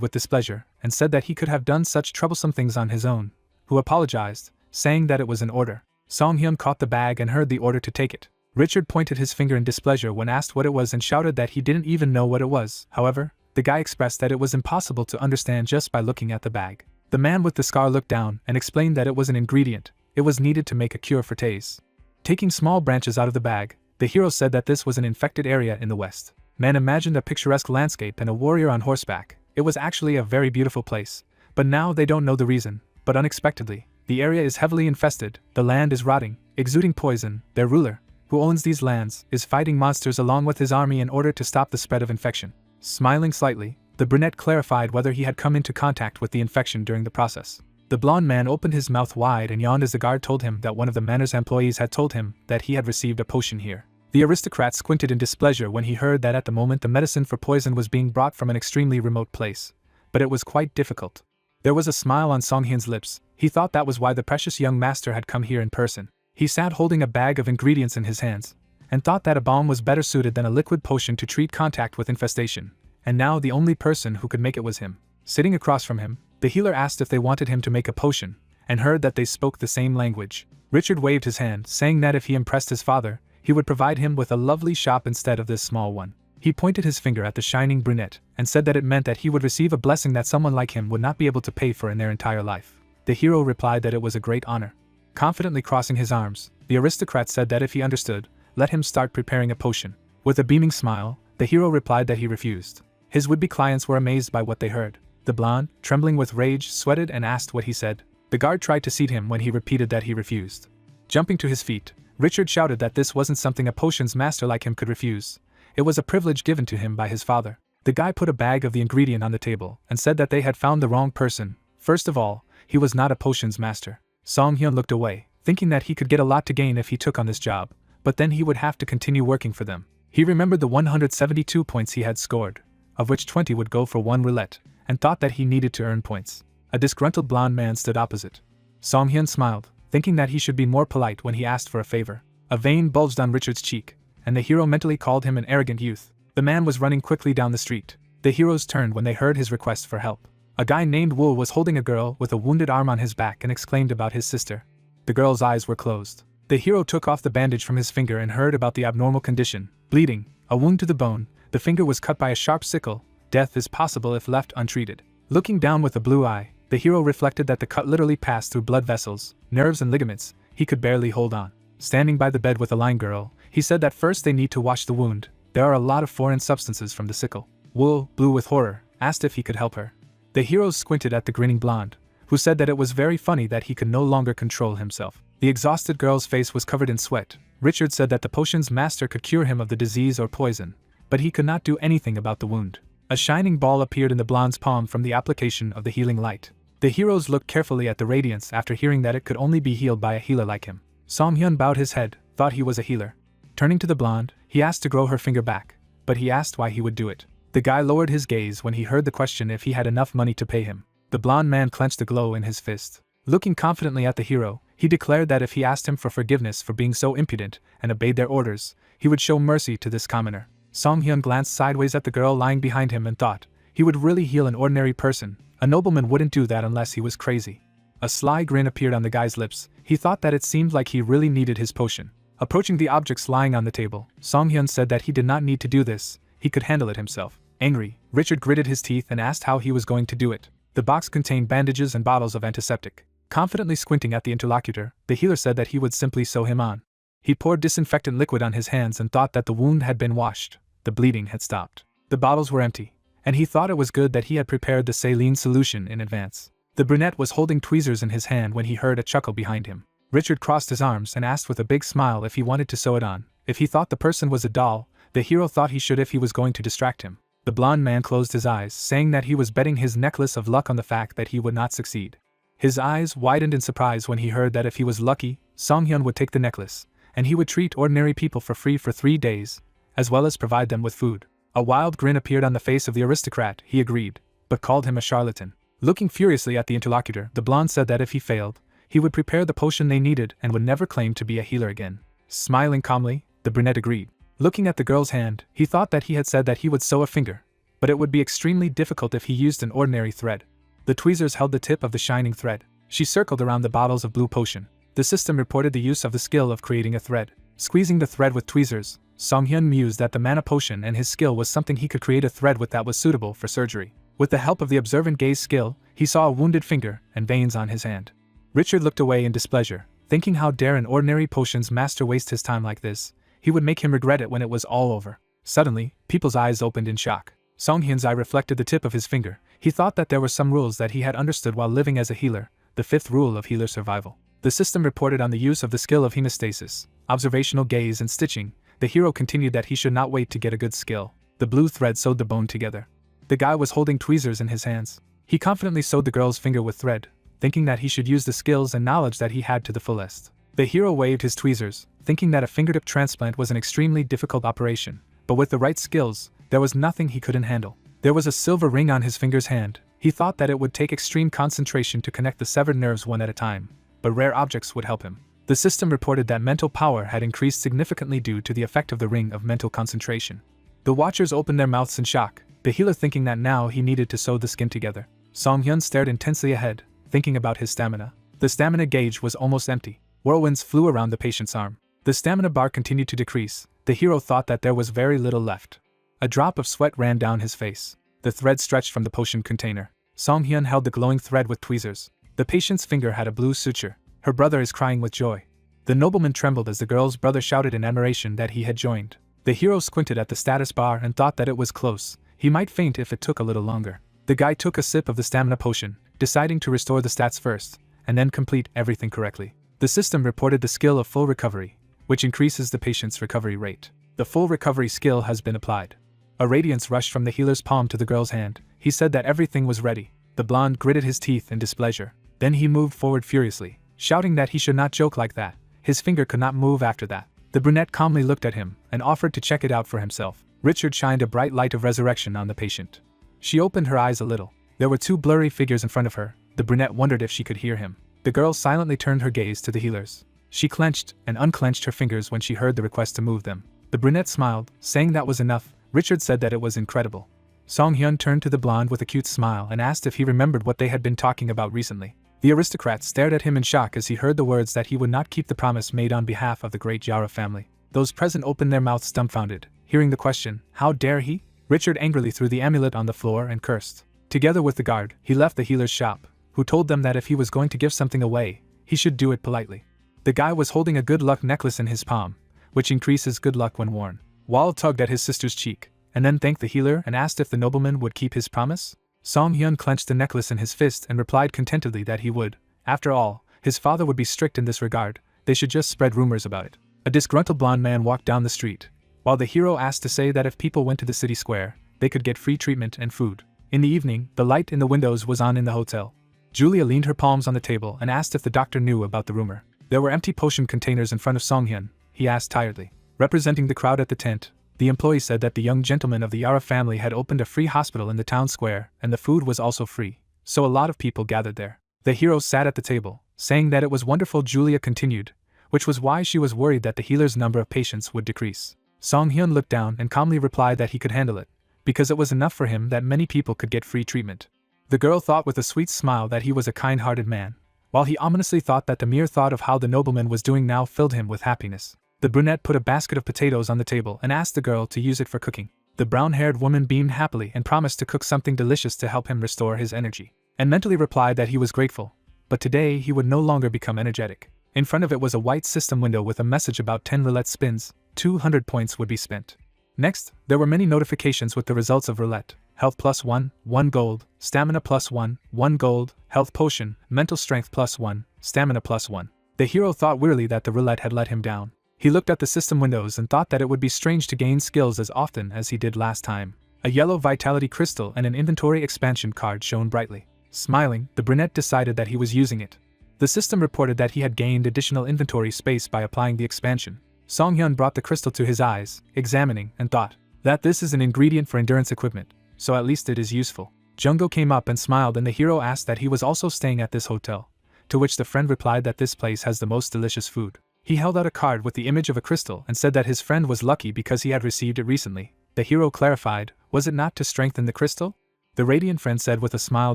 with displeasure, and said that he could have done such troublesome things on his own, who apologized, saying that it was an order. Song-hyun caught the bag and heard the order to take it. Richard pointed his finger in displeasure when asked what it was and shouted that he didn't even know what it was. However, the guy expressed that it was impossible to understand just by looking at the bag. The man with the scar looked down and explained that it was an ingredient. It was needed to make a cure for Taze. Taking small branches out of the bag, the hero said that this was an infected area in the west. Man imagined a picturesque landscape and a warrior on horseback. It was actually a very beautiful place, but now they don't know the reason. But unexpectedly, the area is heavily infested, the land is rotting, exuding poison. Their ruler, who owns these lands, is fighting monsters along with his army in order to stop the spread of infection. Smiling slightly, the brunette clarified whether he had come into contact with the infection during the process. The blonde man opened his mouth wide and yawned as the guard told him that one of the manor's employees had told him that he had received a potion here. The aristocrat squinted in displeasure when he heard that at the moment the medicine for poison was being brought from an extremely remote place, but it was quite difficult. There was a smile on Song-hyun's lips. He thought that was why the precious young master had come here in person. He sat holding a bag of ingredients in his hands, and thought that a balm was better suited than a liquid potion to treat contact with infestation, and now the only person who could make it was him. Sitting across from him, the healer asked if they wanted him to make a potion, and heard that they spoke the same language. Richard waved his hand, saying that if he impressed his father, he would provide him with a lovely shop instead of this small one. He pointed his finger at the shining brunette, and said that it meant that he would receive a blessing that someone like him would not be able to pay for in their entire life. The hero replied that it was a great honor. Confidently crossing his arms, the aristocrat said that if he understood, let him start preparing a potion. With a beaming smile, the hero replied that he refused. His would-be clients were amazed by what they heard. The blonde, trembling with rage, sweated and asked what he said. The guard tried to seat him when he repeated that he refused. Jumping to his feet, Richard shouted that this wasn't something a potions master like him could refuse. It was a privilege given to him by his father. The guy put a bag of the ingredient on the table and said that they had found the wrong person. First of all, he was not a potions master. Song-hyun looked away, thinking that he could get a lot to gain if he took on this job, but then he would have to continue working for them. He remembered the 172 points he had scored, of which 20 would go for one roulette, and thought that he needed to earn points. A disgruntled blonde man stood opposite. Song-hyun smiled, thinking that he should be more polite when he asked for a favor. A vein bulged on Richard's cheek, and the hero mentally called him an arrogant youth. The man was running quickly down the street. The heroes turned when they heard his request for help. A guy named Wool was holding a girl with a wounded arm on his back and exclaimed about his sister. The girl's eyes were closed. The hero took off the bandage from his finger and heard about the abnormal condition. Bleeding, a wound to the bone, the finger was cut by a sharp sickle. Death is possible if left untreated. Looking down with a blue eye, the hero reflected that the cut literally passed through blood vessels, nerves and ligaments. He could barely hold on. Standing by the bed with a lying girl, he said that first they need to wash the wound. There are a lot of foreign substances from the sickle. Wool, blue with horror, asked if he could help her. The hero squinted at the grinning blonde, who said that it was very funny that he could no longer control himself. The exhausted girl's face was covered in sweat. Richard said that the potion's master could cure him of the disease or poison, but he could not do anything about the wound. A shining ball appeared in the blonde's palm from the application of the healing light. The heroes looked carefully at the radiance after hearing that it could only be healed by a healer like him. Song-hyun bowed his head, thought he was a healer. Turning to the blonde, he asked to grow her finger back, but he asked why he would do it. The guy lowered his gaze when he heard the question if he had enough money to pay him. The blonde man clenched the glow in his fist. Looking confidently at the hero, he declared that if he asked him for forgiveness for being so impudent and obeyed their orders, he would show mercy to this commoner. Song-hyun glanced sideways at the girl lying behind him and thought, he would really heal an ordinary person. A nobleman wouldn't do that unless he was crazy. A sly grin appeared on the guy's lips. He thought that it seemed like he really needed his potion. Approaching the objects lying on the table, Song-hyun said that he did not need to do this, he could handle it himself. Angry, Richard gritted his teeth and asked how he was going to do it. The box contained bandages and bottles of antiseptic. Confidently squinting at the interlocutor, the healer said that he would simply sew him on. He poured disinfectant liquid on his hands and thought that the wound had been washed. The bleeding had stopped. The bottles were empty, and he thought it was good that he had prepared the saline solution in advance. The brunette was holding tweezers in his hand when he heard a chuckle behind him. Richard crossed his arms and asked with a big smile if he wanted to sew it on. If he thought the person was a doll, the hero thought he should if he was going to distract him. The blonde man closed his eyes, saying that he was betting his necklace of luck on the fact that he would not succeed. His eyes widened in surprise when he heard that if he was lucky, Song-hyun would take the necklace, and he would treat ordinary people for free for 3 days, as well as provide them with food. A wild grin appeared on the face of the aristocrat. He agreed, but called him a charlatan. Looking furiously at the interlocutor, the blonde said that if he failed, he would prepare the potion they needed and would never claim to be a healer again. Smiling calmly, the brunette agreed. Looking at the girl's hand, he thought that he had said that he would sew a finger, but it would be extremely difficult if he used an ordinary thread. The tweezers held the tip of the shining thread. She circled around the bottles of blue potion. The system reported the use of the skill of creating a thread. Squeezing the thread with tweezers, Songhyun mused that the mana potion and his skill was something he could create a thread with that was suitable for surgery. With the help of the observant gaze skill, he saw a wounded finger and veins on his hand. Richard looked away in displeasure, thinking how dare an ordinary potions master waste his time like this. He would make him regret it when it was all over. Suddenly, people's eyes opened in shock. Songhyun's eye reflected the tip of his finger. He thought that there were some rules that he had understood while living as a healer, the 5th rule of healer survival. The system reported on the use of the skill of hemostasis, observational gaze and stitching. The hero continued that he should not wait to get a good skill. The blue thread sewed the bone together. The guy was holding tweezers in his hands. He confidently sewed the girl's finger with thread, thinking that he should use the skills and knowledge that he had to the fullest. The hero waved his tweezers, thinking that a fingertip transplant was an extremely difficult operation, but with the right skills, there was nothing he couldn't handle. There was a silver ring on his finger's hand. He thought that it would take extreme concentration to connect the severed nerves one at a time, but rare objects would help him. The system reported that mental power had increased significantly due to the effect of the ring of mental concentration. The watchers opened their mouths in shock, the healer thinking that now he needed to sew the skin together. Songhyun stared intensely ahead, thinking about his stamina. The stamina gauge was almost empty. Whirlwinds flew around the patient's arm. The stamina bar continued to decrease. The hero thought that there was very little left. A drop of sweat ran down his face. The thread stretched from the potion container. Songhyun held the glowing thread with tweezers. The patient's finger had a blue suture. Her brother is crying with joy. The nobleman trembled as the girl's brother shouted in admiration that he had joined. The hero squinted at the status bar and thought that it was close. He might faint if it took a little longer. The guy took a sip of the stamina potion, deciding to restore the stats first, and then complete everything correctly. The system reported the skill of full recovery, which increases the patient's recovery rate. The full recovery skill has been applied. A radiance rushed from the healer's palm to the girl's hand. He said that everything was ready. The blonde gritted his teeth in displeasure. Then he moved forward furiously, shouting that he should not joke like that. His finger could not move after that. The brunette calmly looked at him and offered to check it out for himself. Richard shined a bright light of resurrection on the patient. She opened her eyes a little. There were two blurry figures in front of her. The brunette wondered if she could hear him. The girl silently turned her gaze to the healers. She clenched and unclenched her fingers when she heard the request to move them. The brunette smiled, saying that was enough. Richard said that it was incredible. Songhyun turned to the blonde with a cute smile and asked if he remembered what they had been talking about recently. The aristocrat stared at him in shock as he heard the words that he would not keep the promise made on behalf of the great Yara family. Those present opened their mouths dumbfounded, hearing the question, "How dare he?" Richard angrily threw the amulet on the floor and cursed. Together with the guard, he left the healer's shop, who told them that if he was going to give something away, he should do it politely. The guy was holding a good luck necklace in his palm, which increases good luck when worn. Wall tugged at his sister's cheek, and then thanked the healer and asked if the nobleman would keep his promise. Songhyun clenched the necklace in his fist and replied contentedly that he would. After all, his father would be strict in this regard. They should just spread rumors about it. A disgruntled blonde man walked down the street, while the hero asked to say that if people went to the city square, they could get free treatment and food. In the evening, the light in the windows was on in the hotel. Julia leaned her palms on the table and asked if the doctor knew about the rumor. There were empty potion containers in front of Songhyun, he asked tiredly. Representing the crowd at the tent, the employee said that the young gentleman of the Yara family had opened a free hospital in the town square, and the food was also free, so a lot of people gathered there. The hero sat at the table, saying that it was wonderful. Julia continued, which was why she was worried that the healer's number of patients would decrease. Songhyun looked down and calmly replied that he could handle it, because it was enough for him that many people could get free treatment. The girl thought with a sweet smile that he was a kind-hearted man, while he ominously thought that the mere thought of how the nobleman was doing now filled him with happiness. The brunette put a basket of potatoes on the table and asked the girl to use it for cooking. The brown-haired woman beamed happily and promised to cook something delicious to help him restore his energy, and mentally replied that he was grateful, but today he would no longer become energetic. In front of it was a white system window with a message about 10 roulette spins, 200 points would be spent. Next, there were many notifications with the results of roulette. Health +1, 1 gold, stamina +1, 1 gold, health potion, mental strength +1, stamina +1. The hero thought wearily that the roulette had let him down. He looked at the system windows and thought that it would be strange to gain skills as often as he did last time. A yellow vitality crystal and an inventory expansion card shone brightly. Smiling, the brunette decided that he was using it. The system reported that he had gained additional inventory space by applying the expansion. Songhyun brought the crystal to his eyes, examining, and thought, That this is an ingredient for endurance equipment, so at least it is useful. Jungo came up and smiled, and the hero asked that he was also staying at this hotel, to which the friend replied that this place has the most delicious food. He held out a card with the image of a crystal and said that his friend was lucky because he had received it recently. The hero clarified, was it not to strengthen the crystal? The radiant friend said with a smile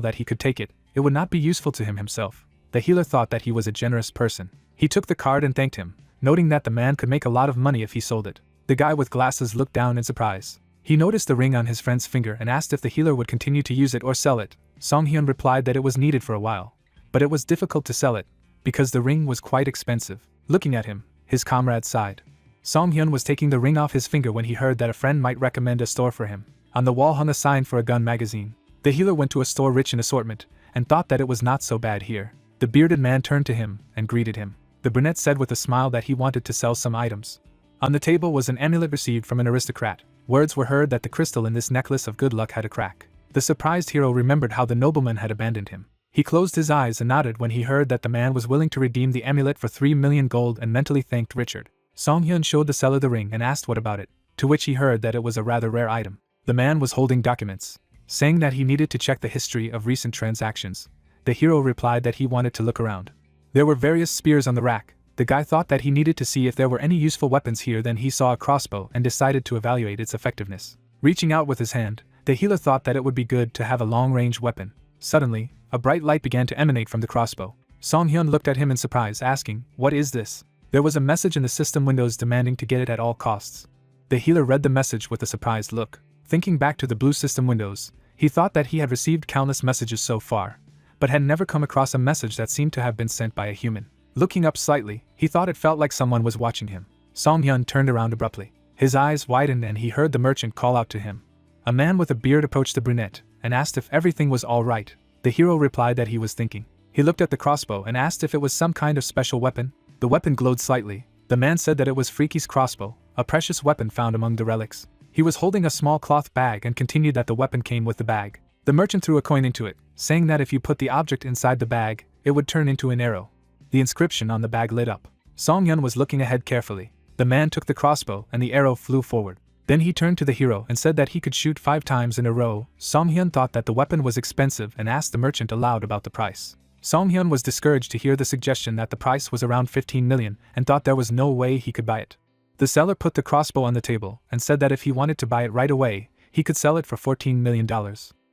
that he could take it, it would not be useful to him himself. The healer thought that he was a generous person. He took the card and thanked him, noting that the man could make a lot of money if he sold it. The guy with glasses looked down in surprise. He noticed the ring on his friend's finger and asked if the healer would continue to use it or sell it. Songhyun replied that it was needed for a while, but it was difficult to sell it, because the ring was quite expensive. Looking at him, his comrade sighed. Songhyun was taking the ring off his finger when he heard that a friend might recommend a store for him. On the wall hung a sign for a gun magazine. The healer went to a store rich in assortment, and thought that it was not so bad here. The bearded man turned to him and greeted him. The brunette said with a smile that he wanted to sell some items. On the table was an amulet received from an aristocrat. Words were heard that the crystal in this necklace of good luck had a crack. The surprised hero remembered how the nobleman had abandoned him. He closed his eyes and nodded when he heard that the man was willing to redeem the amulet for 3 million gold and mentally thanked Richard. Songhyun showed the seller the ring and asked what about it, to which he heard that it was a rather rare item. The man was holding documents, saying that he needed to check the history of recent transactions. The hero replied that he wanted to look around. There were various spears on the rack. The guy thought that he needed to see if there were any useful weapons here. Then he saw a crossbow and decided to evaluate its effectiveness. Reaching out with his hand, the healer thought that it would be good to have a long-range weapon. Suddenly, a bright light began to emanate from the crossbow. Songhyun looked at him in surprise, asking, "What is this?" There was a message in the system windows demanding to get it at all costs. The healer read the message with a surprised look. Thinking back to the blue system windows, he thought that he had received countless messages so far, but had never come across a message that seemed to have been sent by a human. Looking up slightly, he thought it felt like someone was watching him. Songhyun turned around abruptly. His eyes widened and he heard the merchant call out to him. A man with a beard approached the brunette and asked if everything was all right. The hero replied that he was thinking. He looked at the crossbow and asked if it was some kind of special weapon. The weapon glowed slightly. The man said that it was Freaky's crossbow, a precious weapon found among the relics. He was holding a small cloth bag and continued that the weapon came with the bag. The merchant threw a coin into it, saying that if you put the object inside the bag, it would turn into an arrow. The inscription on the bag lit up. Songhyun was looking ahead carefully. The man took the crossbow and the arrow flew forward. Then he turned to the hero and said that he could shoot 5 times in a row. Songhyun thought that the weapon was expensive and asked the merchant aloud about the price. Songhyun was discouraged to hear the suggestion that the price was around 15 million and thought there was no way he could buy it. The seller put the crossbow on the table and said that if he wanted to buy it right away, he could sell it for $14 million.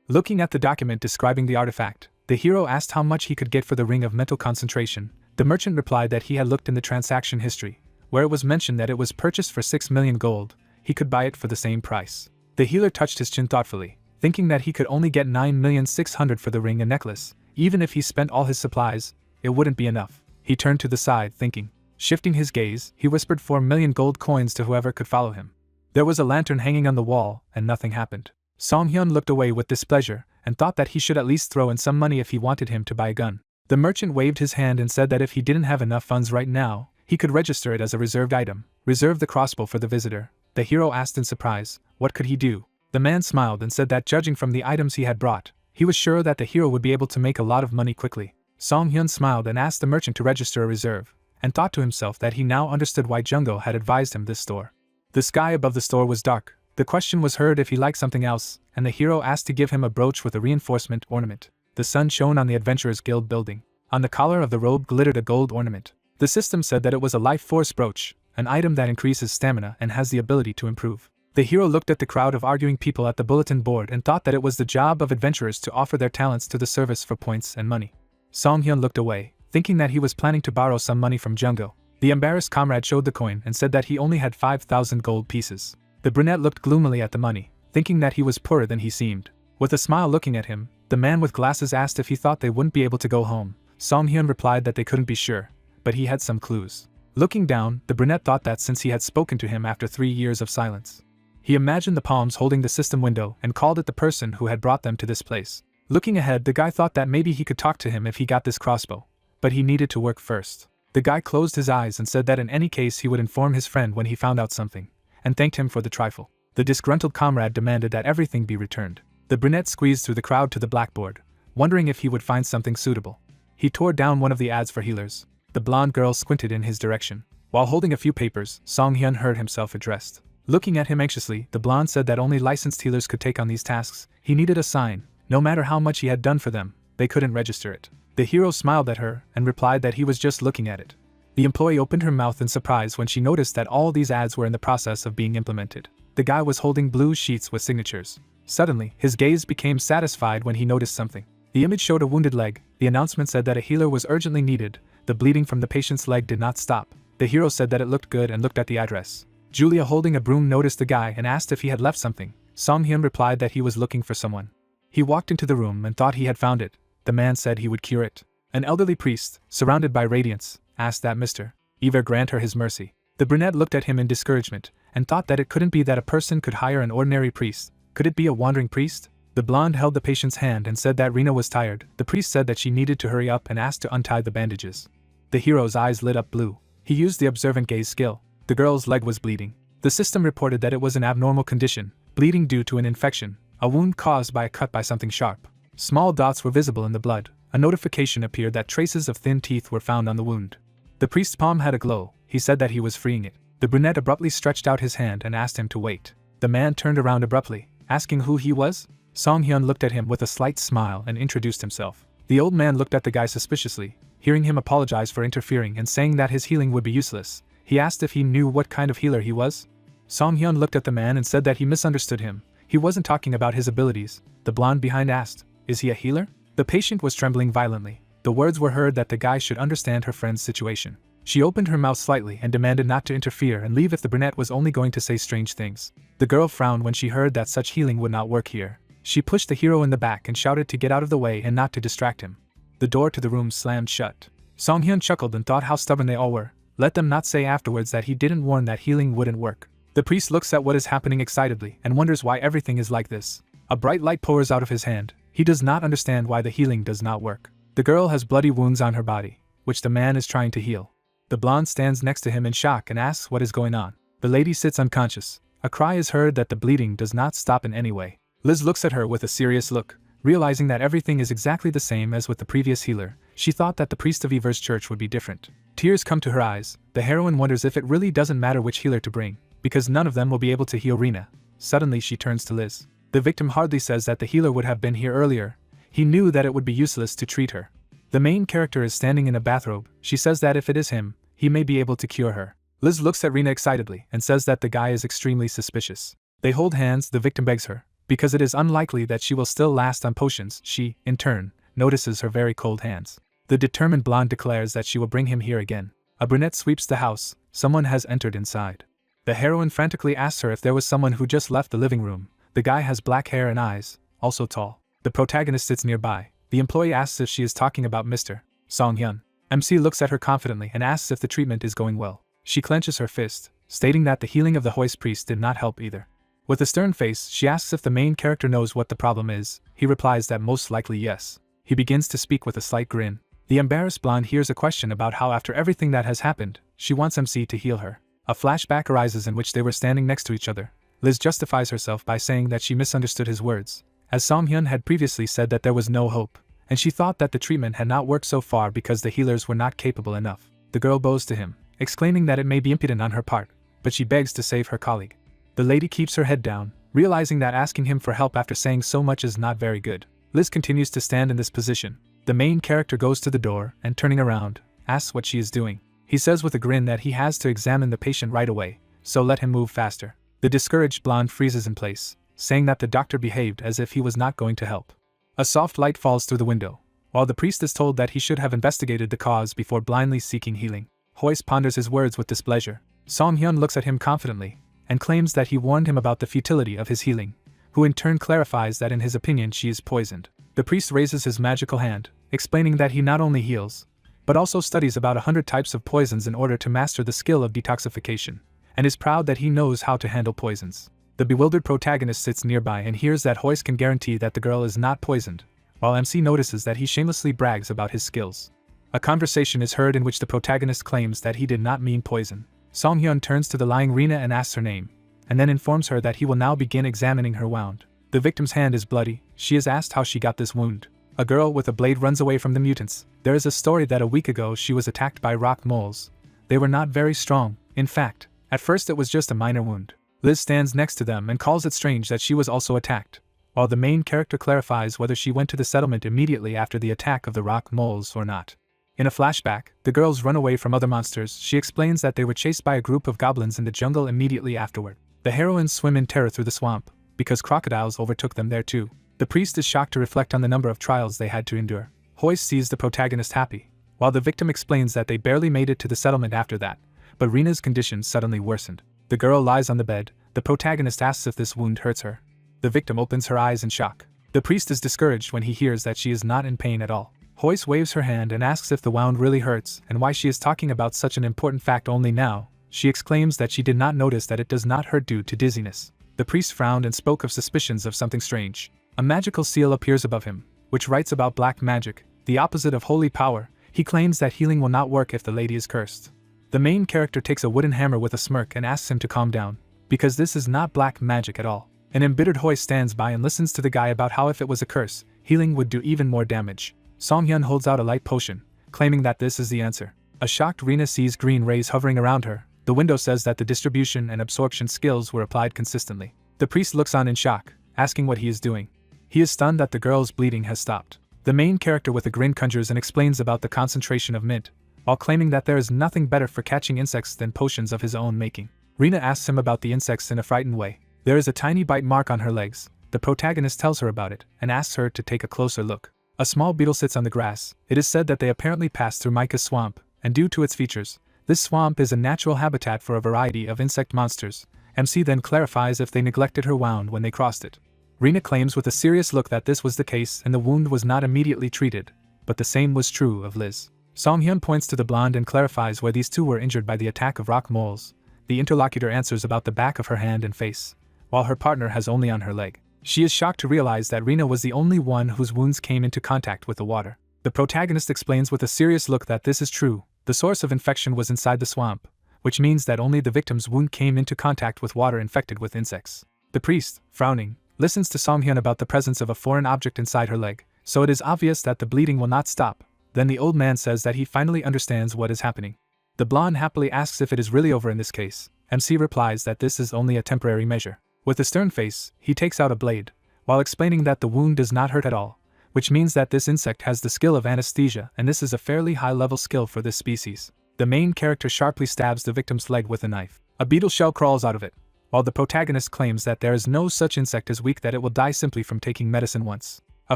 Looking at the document describing the artifact, the hero asked how much he could get for the ring of mental concentration. The merchant replied that he had looked in the transaction history, where it was mentioned that it was purchased for 6 million gold. He could buy it for the same price. The healer touched his chin thoughtfully, thinking that he could only get 9,600,000 for the ring and necklace. Even if he spent all his supplies, it wouldn't be enough. He turned to the side, thinking. Shifting his gaze, he whispered 4 million gold coins to whoever could follow him. There was a lantern hanging on the wall, and nothing happened. Songhyun looked away with displeasure, and thought that he should at least throw in some money if he wanted him to buy a gun. The merchant waved his hand and said that if he didn't have enough funds right now, he could register it as a reserved item. Reserve the crossbow for the visitor. The hero asked in surprise, what could he do? The man smiled and said that judging from the items he had brought, he was sure that the hero would be able to make a lot of money quickly. Songhyun smiled and asked the merchant to register a reserve, and thought to himself that he now understood why Jungo had advised him this store. The sky above the store was dark. The question was heard if he liked something else, and the hero asked to give him a brooch with a reinforcement ornament. The sun shone on the Adventurers Guild building. On the collar of the robe glittered a gold ornament. The system said that it was a life force brooch, an item that increases stamina and has the ability to improve. The hero looked at the crowd of arguing people at the bulletin board and thought that it was the job of adventurers to offer their talents to the service for points and money. Songhyun looked away, thinking that he was planning to borrow some money from Jungo. The embarrassed comrade showed the coin and said that he only had 5,000 gold pieces. The brunette looked gloomily at the money, thinking that he was poorer than he seemed. With a smile looking at him, the man with glasses asked if he thought they wouldn't be able to go home. Songhyun replied that they couldn't be sure, but he had some clues. Looking down, the brunette thought that since he had spoken to him after 3 years of silence, he imagined the palms holding the system window and called it the person who had brought them to this place. Looking ahead, the guy thought that maybe he could talk to him if he got this crossbow, but he needed to work first. The guy closed his eyes and said that in any case he would inform his friend when he found out something, and thanked him for the trifle. The disgruntled comrade demanded that everything be returned. The brunette squeezed through the crowd to the blackboard, wondering if he would find something suitable. He tore down one of the ads for healers. The blonde girl squinted in his direction. While holding a few papers, Songhyun heard himself addressed. Looking at him anxiously, the blonde said that only licensed healers could take on these tasks. He needed a sign. No matter how much he had done for them, they couldn't register it. The hero smiled at her and replied that he was just looking at it. The employee opened her mouth in surprise when she noticed that all these ads were in the process of being implemented. The guy was holding blue sheets with signatures. Suddenly, his gaze became satisfied when he noticed something. The image showed a wounded leg. The announcement said that a healer was urgently needed. The bleeding from the patient's leg did not stop. The hero said that it looked good and looked at the address. Julia, holding a broom, noticed the guy and asked if he had left something. Song-hyun replied that he was looking for someone. He walked into the room and thought he had found it. The man said he would cure it. An elderly priest, surrounded by radiance, asked that Mr. Ever grant her his mercy. The brunette looked at him in discouragement and thought that it couldn't be that a person could hire an ordinary priest. Could it be a wandering priest? The blonde held the patient's hand and said that Rina was tired. The priest said that she needed to hurry up and asked to untie the bandages. The hero's eyes lit up blue. He used the observant gaze skill. The girl's leg was bleeding. The system reported that it was an abnormal condition, bleeding due to an infection, a wound caused by a cut by something sharp. Small dots were visible in the blood. A notification appeared that traces of thin teeth were found on the wound. The priest's palm had a glow. He said that he was freeing it. The brunette abruptly stretched out his hand and asked him to wait. The man turned around abruptly, asking who he was. Song-hyun looked at him with a slight smile and introduced himself. The old man looked at the guy suspiciously, hearing him apologize for interfering and saying that his healing would be useless. He asked if he knew what kind of healer he was. Song-hyun looked at the man and said that he misunderstood him. He wasn't talking about his abilities. The blonde behind asked, "Is he a healer?" The patient was trembling violently. The words were heard that the guy should understand her friend's situation. She opened her mouth slightly and demanded not to interfere and leave if the brunette was only going to say strange things. The girl frowned when she heard that such healing would not work here. She pushed the hero in the back and shouted to get out of the way and not to distract him. The door to the room slammed shut. Song-hyun chuckled and thought how stubborn they all were. Let them not say afterwards that he didn't warn that healing wouldn't work. The priest looks at what is happening excitedly and wonders why everything is like this. A bright light pours out of his hand. He does not understand why the healing does not work. The girl has bloody wounds on her body, which the man is trying to heal. The blonde stands next to him in shock and asks what is going on. The lady sits unconscious. A cry is heard that the bleeding does not stop in any way. Liz looks at her with a serious look. Realizing that everything is exactly the same as with the previous healer, she thought that the priest of Ever's church would be different. Tears come to her eyes. The heroine wonders if it really doesn't matter which healer to bring, because none of them will be able to heal Rina. Suddenly she turns to Liz. The victim hardly says that the healer would have been here earlier. He knew that it would be useless to treat her. The main character is standing in a bathrobe. She says that if it is him, he may be able to cure her. Liz looks at Rina excitedly and says that the guy is extremely suspicious. They hold hands. The victim begs her, because it is unlikely that she will still last on potions. She, in turn, notices her very cold hands. The determined blonde declares that she will bring him here again. A brunette sweeps the house. Someone has entered inside. The heroine frantically asks her if there was someone who just left the living room. The guy has black hair and eyes, also tall. The protagonist sits nearby. The employee asks if she is talking about Mr. Song-hyun. MC looks at her confidently and asks if the treatment is going well. She clenches her fist, stating that the healing of the Hoist priest did not help either. With a stern face, she asks if the main character knows what the problem is. He replies that most likely yes. He begins to speak with a slight grin. The embarrassed blonde hears a question about how after everything that has happened, she wants MC to heal her. A flashback arises in which they were standing next to each other. Liz justifies herself by saying that she misunderstood his words, as Song-hyun had previously said that there was no hope, and she thought that the treatment had not worked so far because the healers were not capable enough. The girl bows to him, exclaiming that it may be impudent on her part, but she begs to save her colleague. The lady keeps her head down, realizing that asking him for help after saying so much is not very good. Liz continues to stand in this position. The main character goes to the door and, turning around, asks what she is doing. He says with a grin that he has to examine the patient right away, so let him move faster. The discouraged blonde freezes in place, saying that the doctor behaved as if he was not going to help. A soft light falls through the window, while the priest is told that he should have investigated the cause before blindly seeking healing. Hoist ponders his words with displeasure. Song-hyun looks at him confidently, and claims that he warned him about the futility of his healing, who in turn clarifies that in his opinion she is poisoned. The priest raises his magical hand, explaining that he not only heals, but also studies about 100 types of poisons in order to master the skill of detoxification, and is proud that he knows how to handle poisons. The bewildered protagonist sits nearby and hears that Hoist can guarantee that the girl is not poisoned, while MC notices that he shamelessly brags about his skills. A conversation is heard in which the protagonist claims that he did not mean poison. Song-hyun turns to the lying Rina and asks her name, and then informs her that he will now begin examining her wound. The victim's hand is bloody. She is asked how she got this wound. A girl with a blade runs away from the mutants. There is a story that a week ago she was attacked by rock moles. They were not very strong. In fact, at first it was just a minor wound. Liz stands next to them and calls it strange that she was also attacked, while the main character clarifies whether she went to the settlement immediately after the attack of the rock moles or not. In a flashback, the girls run away from other monsters. She explains that they were chased by a group of goblins in the jungle immediately afterward. The heroines swim in terror through the swamp, because crocodiles overtook them there too. The priest is shocked to reflect on the number of trials they had to endure. Hoist sees the protagonist happy, while the victim explains that they barely made it to the settlement after that, but Rina's condition suddenly worsened. The girl lies on the bed. The protagonist asks if this wound hurts her. The victim opens her eyes in shock. The priest is discouraged when he hears that she is not in pain at all. Hoist waves her hand and asks if the wound really hurts and why she is talking about such an important fact only now. She exclaims that she did not notice that it does not hurt due to dizziness. The priest frowned and spoke of suspicions of something strange. A magical seal appears above him, which writes about black magic, the opposite of holy power. He claims that healing will not work if the lady is cursed. The main character takes a wooden hammer with a smirk and asks him to calm down, because this is not black magic at all. An embittered Hoist stands by and listens to the guy about how if it was a curse, healing would do even more damage. Songhyun holds out a light potion, claiming that this is the answer. A shocked Rina sees green rays hovering around her. The window says that the distribution and absorption skills were applied consistently. The priest looks on in shock, asking what he is doing. He is stunned that the girl's bleeding has stopped. The main character with a grin conjures and explains about the concentration of mint, while claiming that there is nothing better for catching insects than potions of his own making. Rina asks him about the insects in a frightened way. There is a tiny bite mark on her legs. The protagonist tells her about it and asks her to take a closer look. A small beetle sits on the grass. It is said that they apparently passed through Micah's swamp, and due to its features, this swamp is a natural habitat for a variety of insect monsters. MC then clarifies if they neglected her wound when they crossed it. Rina claims with a serious look that this was the case and the wound was not immediately treated, but the same was true of Liz. Songhyun points to the blonde and clarifies where these two were injured by the attack of rock moles. The interlocutor answers about the back of her hand and face, while her partner has only on her leg. She is shocked to realize that Rina was the only one whose wounds came into contact with the water. The protagonist explains with a serious look that this is true. The source of infection was inside the swamp, which means that only the victim's wound came into contact with water infected with insects. The priest, frowning, listens to Songhyun about the presence of a foreign object inside her leg, so it is obvious that the bleeding will not stop. Then the old man says that he finally understands what is happening. The blonde happily asks if it is really over in this case. MC replies that this is only a temporary measure. With a stern face, he takes out a blade, while explaining that the wound does not hurt at all, which means that this insect has the skill of anesthesia, and this is a fairly high-level skill for this species. The main character sharply stabs the victim's leg with a knife. A beetle shell crawls out of it, while the protagonist claims that there is no such insect as weak that it will die simply from taking medicine once. A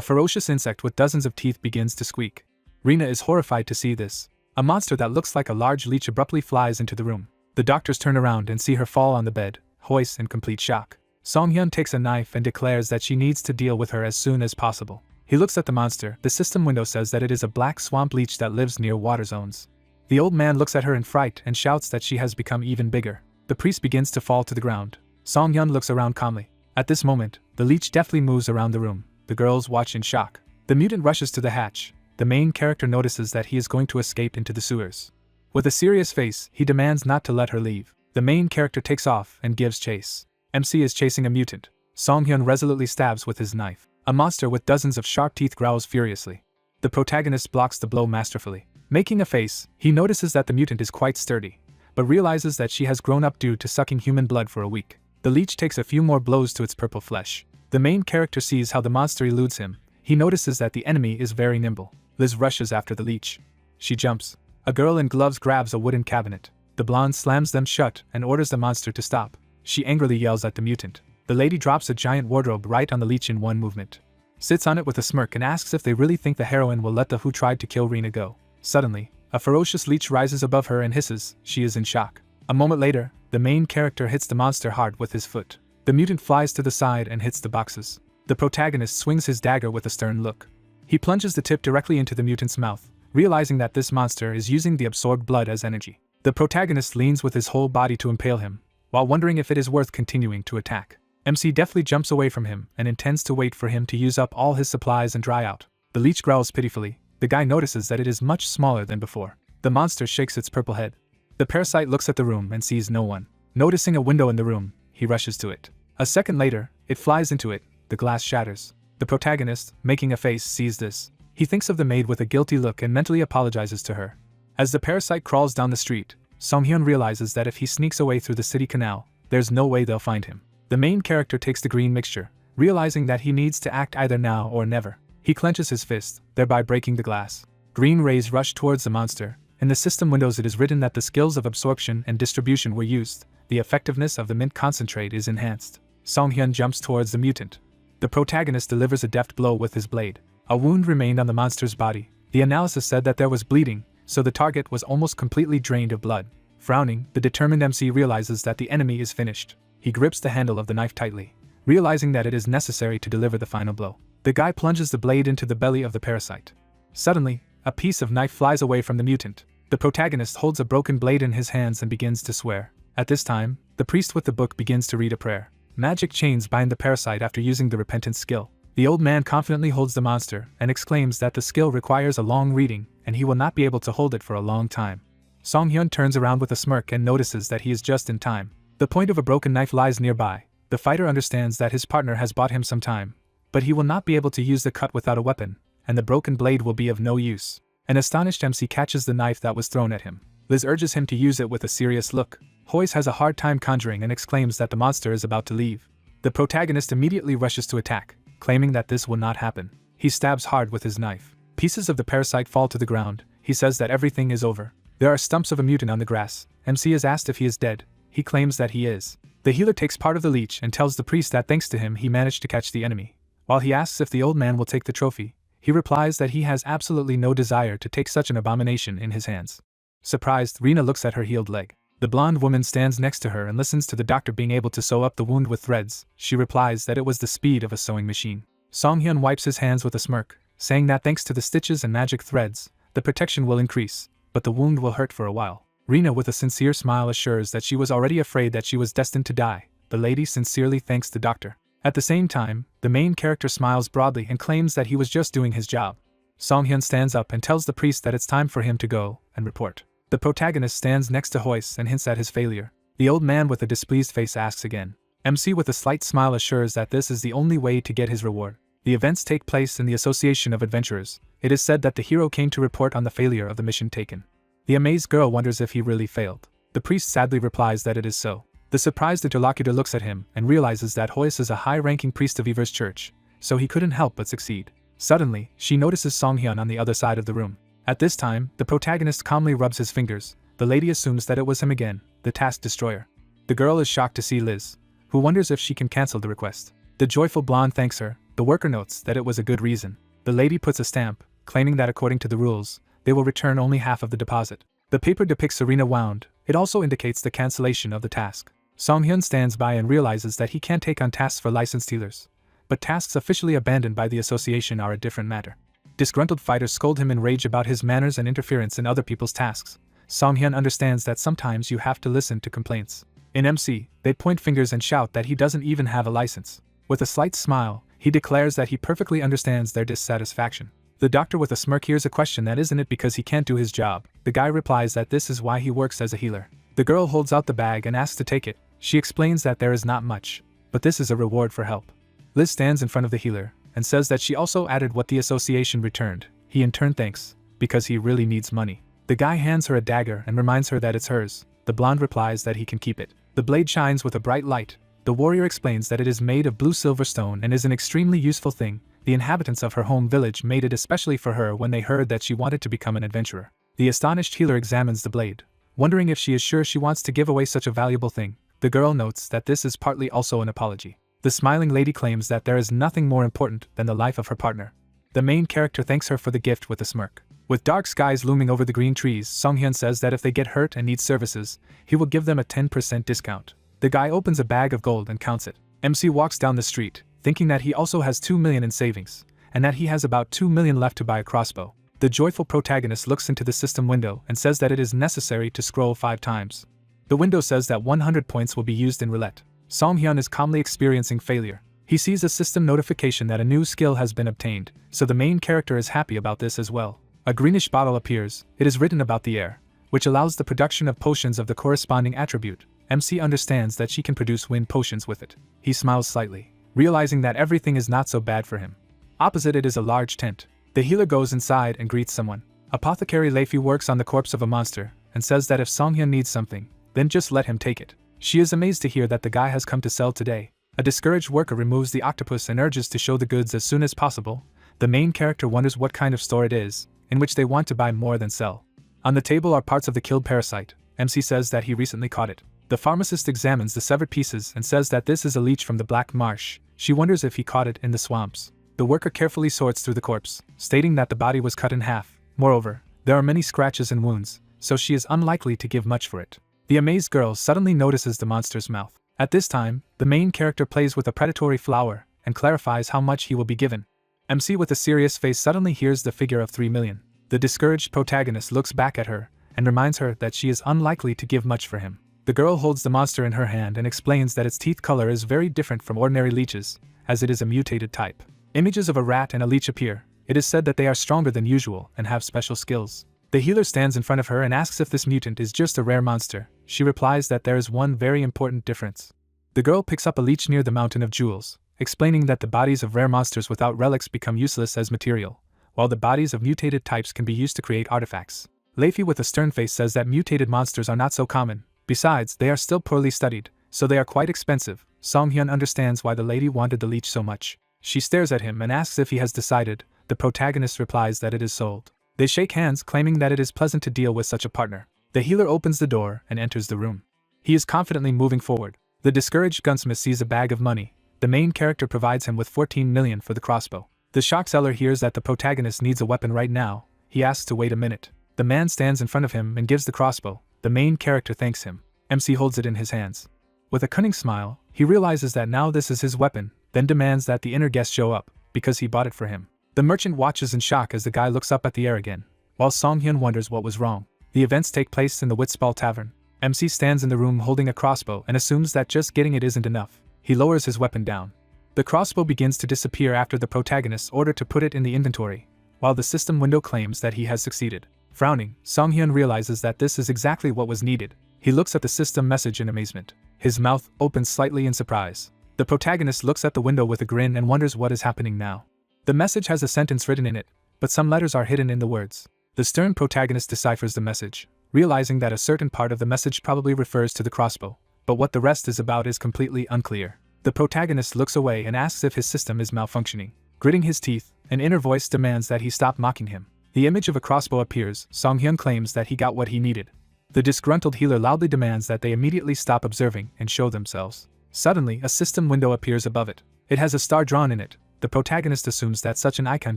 ferocious insect with dozens of teeth begins to squeak. Rina is horrified to see this. A monster that looks like a large leech abruptly flies into the room. The doctors turn around and see her fall on the bed, Hoist in complete shock. Songhyun takes a knife and declares that she needs to deal with her as soon as possible. He looks at the monster. The system window says that it is a black swamp leech that lives near water zones. The old man looks at her in fright and shouts that she has become even bigger. The priest begins to fall to the ground. Songhyun looks around calmly. At this moment, the leech deftly moves around the room. The girls watch in shock. The mutant rushes to the hatch. The main character notices that he is going to escape into the sewers. With a serious face, he demands not to let her leave. The main character takes off and gives chase. MC is chasing a mutant. Songhyun resolutely stabs with his knife. A monster with dozens of sharp teeth growls furiously. The protagonist blocks the blow masterfully. Making a face, he notices that the mutant is quite sturdy, but realizes that she has grown up due to sucking human blood for a week. The leech takes a few more blows to its purple flesh. The main character sees how the monster eludes him. He notices that the enemy is very nimble. Liz rushes after the leech. She jumps. A girl in gloves grabs a wooden cabinet. The blonde slams them shut and orders the monster to stop. She angrily yells at the mutant. The lady drops a giant wardrobe right on the leech in one movement, sits on it with a smirk and asks if they really think the heroine will let the who tried to kill Rina go. Suddenly, a ferocious leech rises above her and hisses. She is in shock. A moment later, the main character hits the monster hard with his foot. The mutant flies to the side and hits the boxes. The protagonist swings his dagger with a stern look. He plunges the tip directly into the mutant's mouth, realizing that this monster is using the absorbed blood as energy. The protagonist leans with his whole body to impale him, while wondering if it is worth continuing to attack. MC deftly jumps away from him and intends to wait for him to use up all his supplies and dry out. The leech growls pitifully. The guy notices that it is much smaller than before. The monster shakes its purple head. The parasite looks at the room and sees no one. Noticing a window in the room, he rushes to it. A second later, it flies into it. The glass shatters. The protagonist, making a face, sees this. He thinks of the maid with a guilty look and mentally apologizes to her. As the parasite crawls down the street, Songhyun realizes that if he sneaks away through the city canal, there's no way they'll find him. The main character takes the green mixture, realizing that he needs to act either now or never. He clenches his fist, thereby breaking the glass. Green rays rush towards the monster. In the system windows it is written that the skills of absorption and distribution were used. The effectiveness of the mint concentrate is enhanced. Songhyun jumps towards the mutant. The protagonist delivers a deft blow with his blade. A wound remained on the monster's body. The analysis said that there was bleeding, so the target was almost completely drained of blood. Frowning, the determined MC realizes that the enemy is finished. He grips the handle of the knife tightly, realizing that it is necessary to deliver the final blow. The guy plunges the blade into the belly of the parasite. Suddenly, a piece of knife flies away from the mutant. The protagonist holds a broken blade in his hands and begins to swear. At this time, the priest with the book begins to read a prayer. Magic chains bind the parasite after using the repentance skill. The old man confidently holds the monster and exclaims that the skill requires a long reading and he will not be able to hold it for a long time. Songhyun turns around with a smirk and notices that he is just in time. The point of a broken knife lies nearby. The fighter understands that his partner has bought him some time, but he will not be able to use the cut without a weapon, and the broken blade will be of no use. An astonished MC catches the knife that was thrown at him. Liz urges him to use it with a serious look. Hoyce has a hard time conjuring and exclaims that the monster is about to leave. The protagonist immediately rushes to attack, claiming that this will not happen. He stabs hard with his knife. Pieces of the parasite fall to the ground. He says that everything is over. There are stumps of a mutant on the grass. MC is asked if he is dead. He claims that he is. The healer takes part of the leech and tells the priest that thanks to him he managed to catch the enemy. While he asks if the old man will take the trophy, he replies that he has absolutely no desire to take such an abomination in his hands. Surprised, Rina looks at her healed leg. The blonde woman stands next to her and listens to the doctor being able to sew up the wound with threads. She replies that it was the speed of a sewing machine. Songhyun wipes his hands with a smirk, saying that thanks to the stitches and magic threads, the protection will increase, but the wound will hurt for a while. Rina with a sincere smile assures that she was already afraid that she was destined to die. The lady sincerely thanks the doctor. At the same time, the main character smiles broadly and claims that he was just doing his job. Songhyun stands up and tells the priest that it's time for him to go and report. The protagonist stands next to Hoyce and hints at his failure. The old man with a displeased face asks again. MC with a slight smile assures that this is the only way to get his reward. The events take place in the Association of Adventurers. It is said that the hero came to report on the failure of the mission taken. The amazed girl wonders if he really failed. The priest sadly replies that it is so. The surprised interlocutor looks at him and realizes that Hoyce is a high-ranking priest of Ever's church, so he couldn't help but succeed. Suddenly, she notices Songhyun on the other side of the room. At this time, the protagonist calmly rubs his fingers. The lady assumes that it was him again, the task destroyer. The girl is shocked to see Liz, who wonders if she can cancel the request. The joyful blonde thanks her. The worker notes that it was a good reason. The lady puts a stamp, claiming that according to the rules, they will return only half of the deposit. The paper depicts Serena wound. It also indicates the cancellation of the task. Songhyun stands by and realizes that he can't take on tasks for licensed dealers. But tasks officially abandoned by the association are a different matter. Disgruntled fighters scold him in rage about his manners and interference in other people's tasks. Songhyun understands that sometimes you have to listen to complaints. In MC, they point fingers and shout that he doesn't even have a license. With a slight smile, he declares that he perfectly understands their dissatisfaction. The doctor with a smirk hears a question that isn't it because he can't do his job. The guy replies that this is why he works as a healer. The girl holds out the bag and asks to take it. She explains that there is not much, but this is a reward for help. Liz stands in front of the healer and says that she also added what the association returned. He in turn thanks, because he really needs money. The guy hands her a dagger and reminds her that it's hers. The blonde replies that he can keep it. The blade shines with a bright light. The warrior explains that it is made of blue silver stone and is an extremely useful thing. The inhabitants of her home village made it especially for her when they heard that she wanted to become an adventurer. The astonished healer examines the blade, wondering if she is sure she wants to give away such a valuable thing. The girl notes that this is partly also an apology. The smiling lady claims that there is nothing more important than the life of her partner. The main character thanks her for the gift with a smirk. With dark skies looming over the green trees, Songhyun says that if they get hurt and need services, he will give them a 10% discount. The guy opens a bag of gold and counts it. MC walks down the street, thinking that he also has 2 million in savings, and that he has about 2 million left to buy a crossbow. The joyful protagonist looks into the system window and says that it is necessary to scroll 5 times. The window says that 100 points will be used in roulette. Songhyun is calmly experiencing failure. He sees a system notification that a new skill has been obtained, so the main character is happy about this as well. A greenish bottle appears. It is written about the air, which allows the production of potions of the corresponding attribute. MC understands that she can produce wind potions with it. He smiles slightly, realizing that everything is not so bad for him. Opposite it is a large tent. The healer goes inside and greets someone. Apothecary Leifi works on the corpse of a monster, and says that if Songhyun needs something, then just let him take it. She is amazed to hear that the guy has come to sell today. A discouraged worker removes the octopus and urges to show the goods as soon as possible. The main character wonders what kind of store it is, in which they want to buy more than sell. On the table are parts of the killed parasite. MC says that he recently caught it. The pharmacist examines the severed pieces and says that this is a leech from the Black Marsh. She wonders if he caught it in the swamps. The worker carefully sorts through the corpse, stating that the body was cut in half. Moreover, there are many scratches and wounds, so she is unlikely to give much for it. The amazed girl suddenly notices the monster's mouth. At this time, the main character plays with a predatory flower and clarifies how much he will be given. MC with a serious face suddenly hears the figure of 3 million. The discouraged protagonist looks back at her and reminds her that she is unlikely to give much for him. The girl holds the monster in her hand and explains that its teeth color is very different from ordinary leeches, as it is a mutated type. Images of a rat and a leech appear. It is said that they are stronger than usual and have special skills. The healer stands in front of her and asks if this mutant is just a rare monster. She replies that there is one very important difference. The girl picks up a leech near the mountain of jewels, explaining that the bodies of rare monsters without relics become useless as material, while the bodies of mutated types can be used to create artifacts. Leify with a stern face says that mutated monsters are not so common. Besides, they are still poorly studied, so they are quite expensive. Songhyun understands why the lady wanted the leech so much. She stares at him and asks if he has decided. The protagonist replies that it is sold. They shake hands, claiming that it is pleasant to deal with such a partner. The healer opens the door and enters the room. He is confidently moving forward. The discouraged gunsmith sees a bag of money. The main character provides him with 14 million for the crossbow. The shock seller hears that the protagonist needs a weapon right now. He asks to wait a minute. The man stands in front of him and gives the crossbow. The main character thanks him. MC holds it in his hands. With a cunning smile, he realizes that now this is his weapon, then demands that the inner guest show up, because he bought it for him. The merchant watches in shock as the guy looks up at the air again, while Songhyun wonders what was wrong. The events take place in the Witsball Tavern. MC stands in the room holding a crossbow and assumes that just getting it isn't enough. He lowers his weapon down. The crossbow begins to disappear after the protagonist's order to put it in the inventory, while the system window claims that he has succeeded. Frowning, Songhyun realizes that this is exactly what was needed. He looks at the system message in amazement. His mouth opens slightly in surprise. The protagonist looks at the window with a grin and wonders what is happening now. The message has a sentence written in it, but some letters are hidden in the words. The stern protagonist deciphers the message, realizing that a certain part of the message probably refers to the crossbow, but what the rest is about is completely unclear. The protagonist looks away and asks if his system is malfunctioning. Gritting his teeth, an inner voice demands that he stop mocking him. The image of a crossbow appears. Songhyun claims that he got what he needed. The disgruntled healer loudly demands that they immediately stop observing and show themselves. Suddenly, a system window appears above it. It has a star drawn in it. The protagonist assumes that such an icon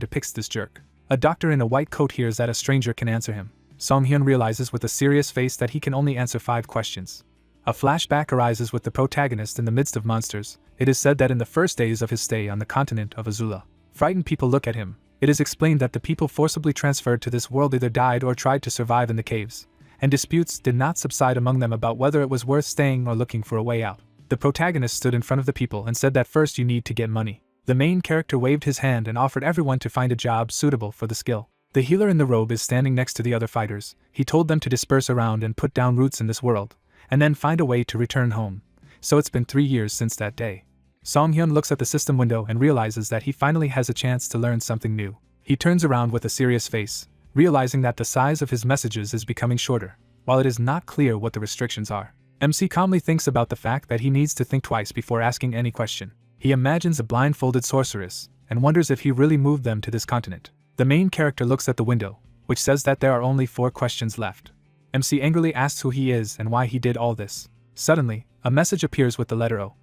depicts this jerk. A doctor in a white coat hears that a stranger can answer him. Songhyun realizes with a serious face that he can only answer 5 questions. A flashback arises with the protagonist in the midst of monsters. It is said that in the first days of his stay on the continent of Azula, frightened people look at him. It is explained that the people forcibly transferred to this world either died or tried to survive in the caves, and disputes did not subside among them about whether it was worth staying or looking for a way out. The protagonist stood in front of the people and said that first you need to get money. The main character waved his hand and offered everyone to find a job suitable for the skill. The healer in the robe is standing next to the other fighters. He told them to disperse around and put down roots in this world, and then find a way to return home. So it's been 3 years since that day. Songhyun looks at the system window and realizes that he finally has a chance to learn something new. He turns around with a serious face, realizing that the size of his messages is becoming shorter, while it is not clear what the restrictions are. MC calmly thinks about the fact that he needs to think twice before asking any question. He imagines a blindfolded sorceress, and wonders if he really moved them to this continent. The main character looks at the window, which says that there are only 4 questions left. MC angrily asks who he is and why he did all this. Suddenly, a message appears with the letter O.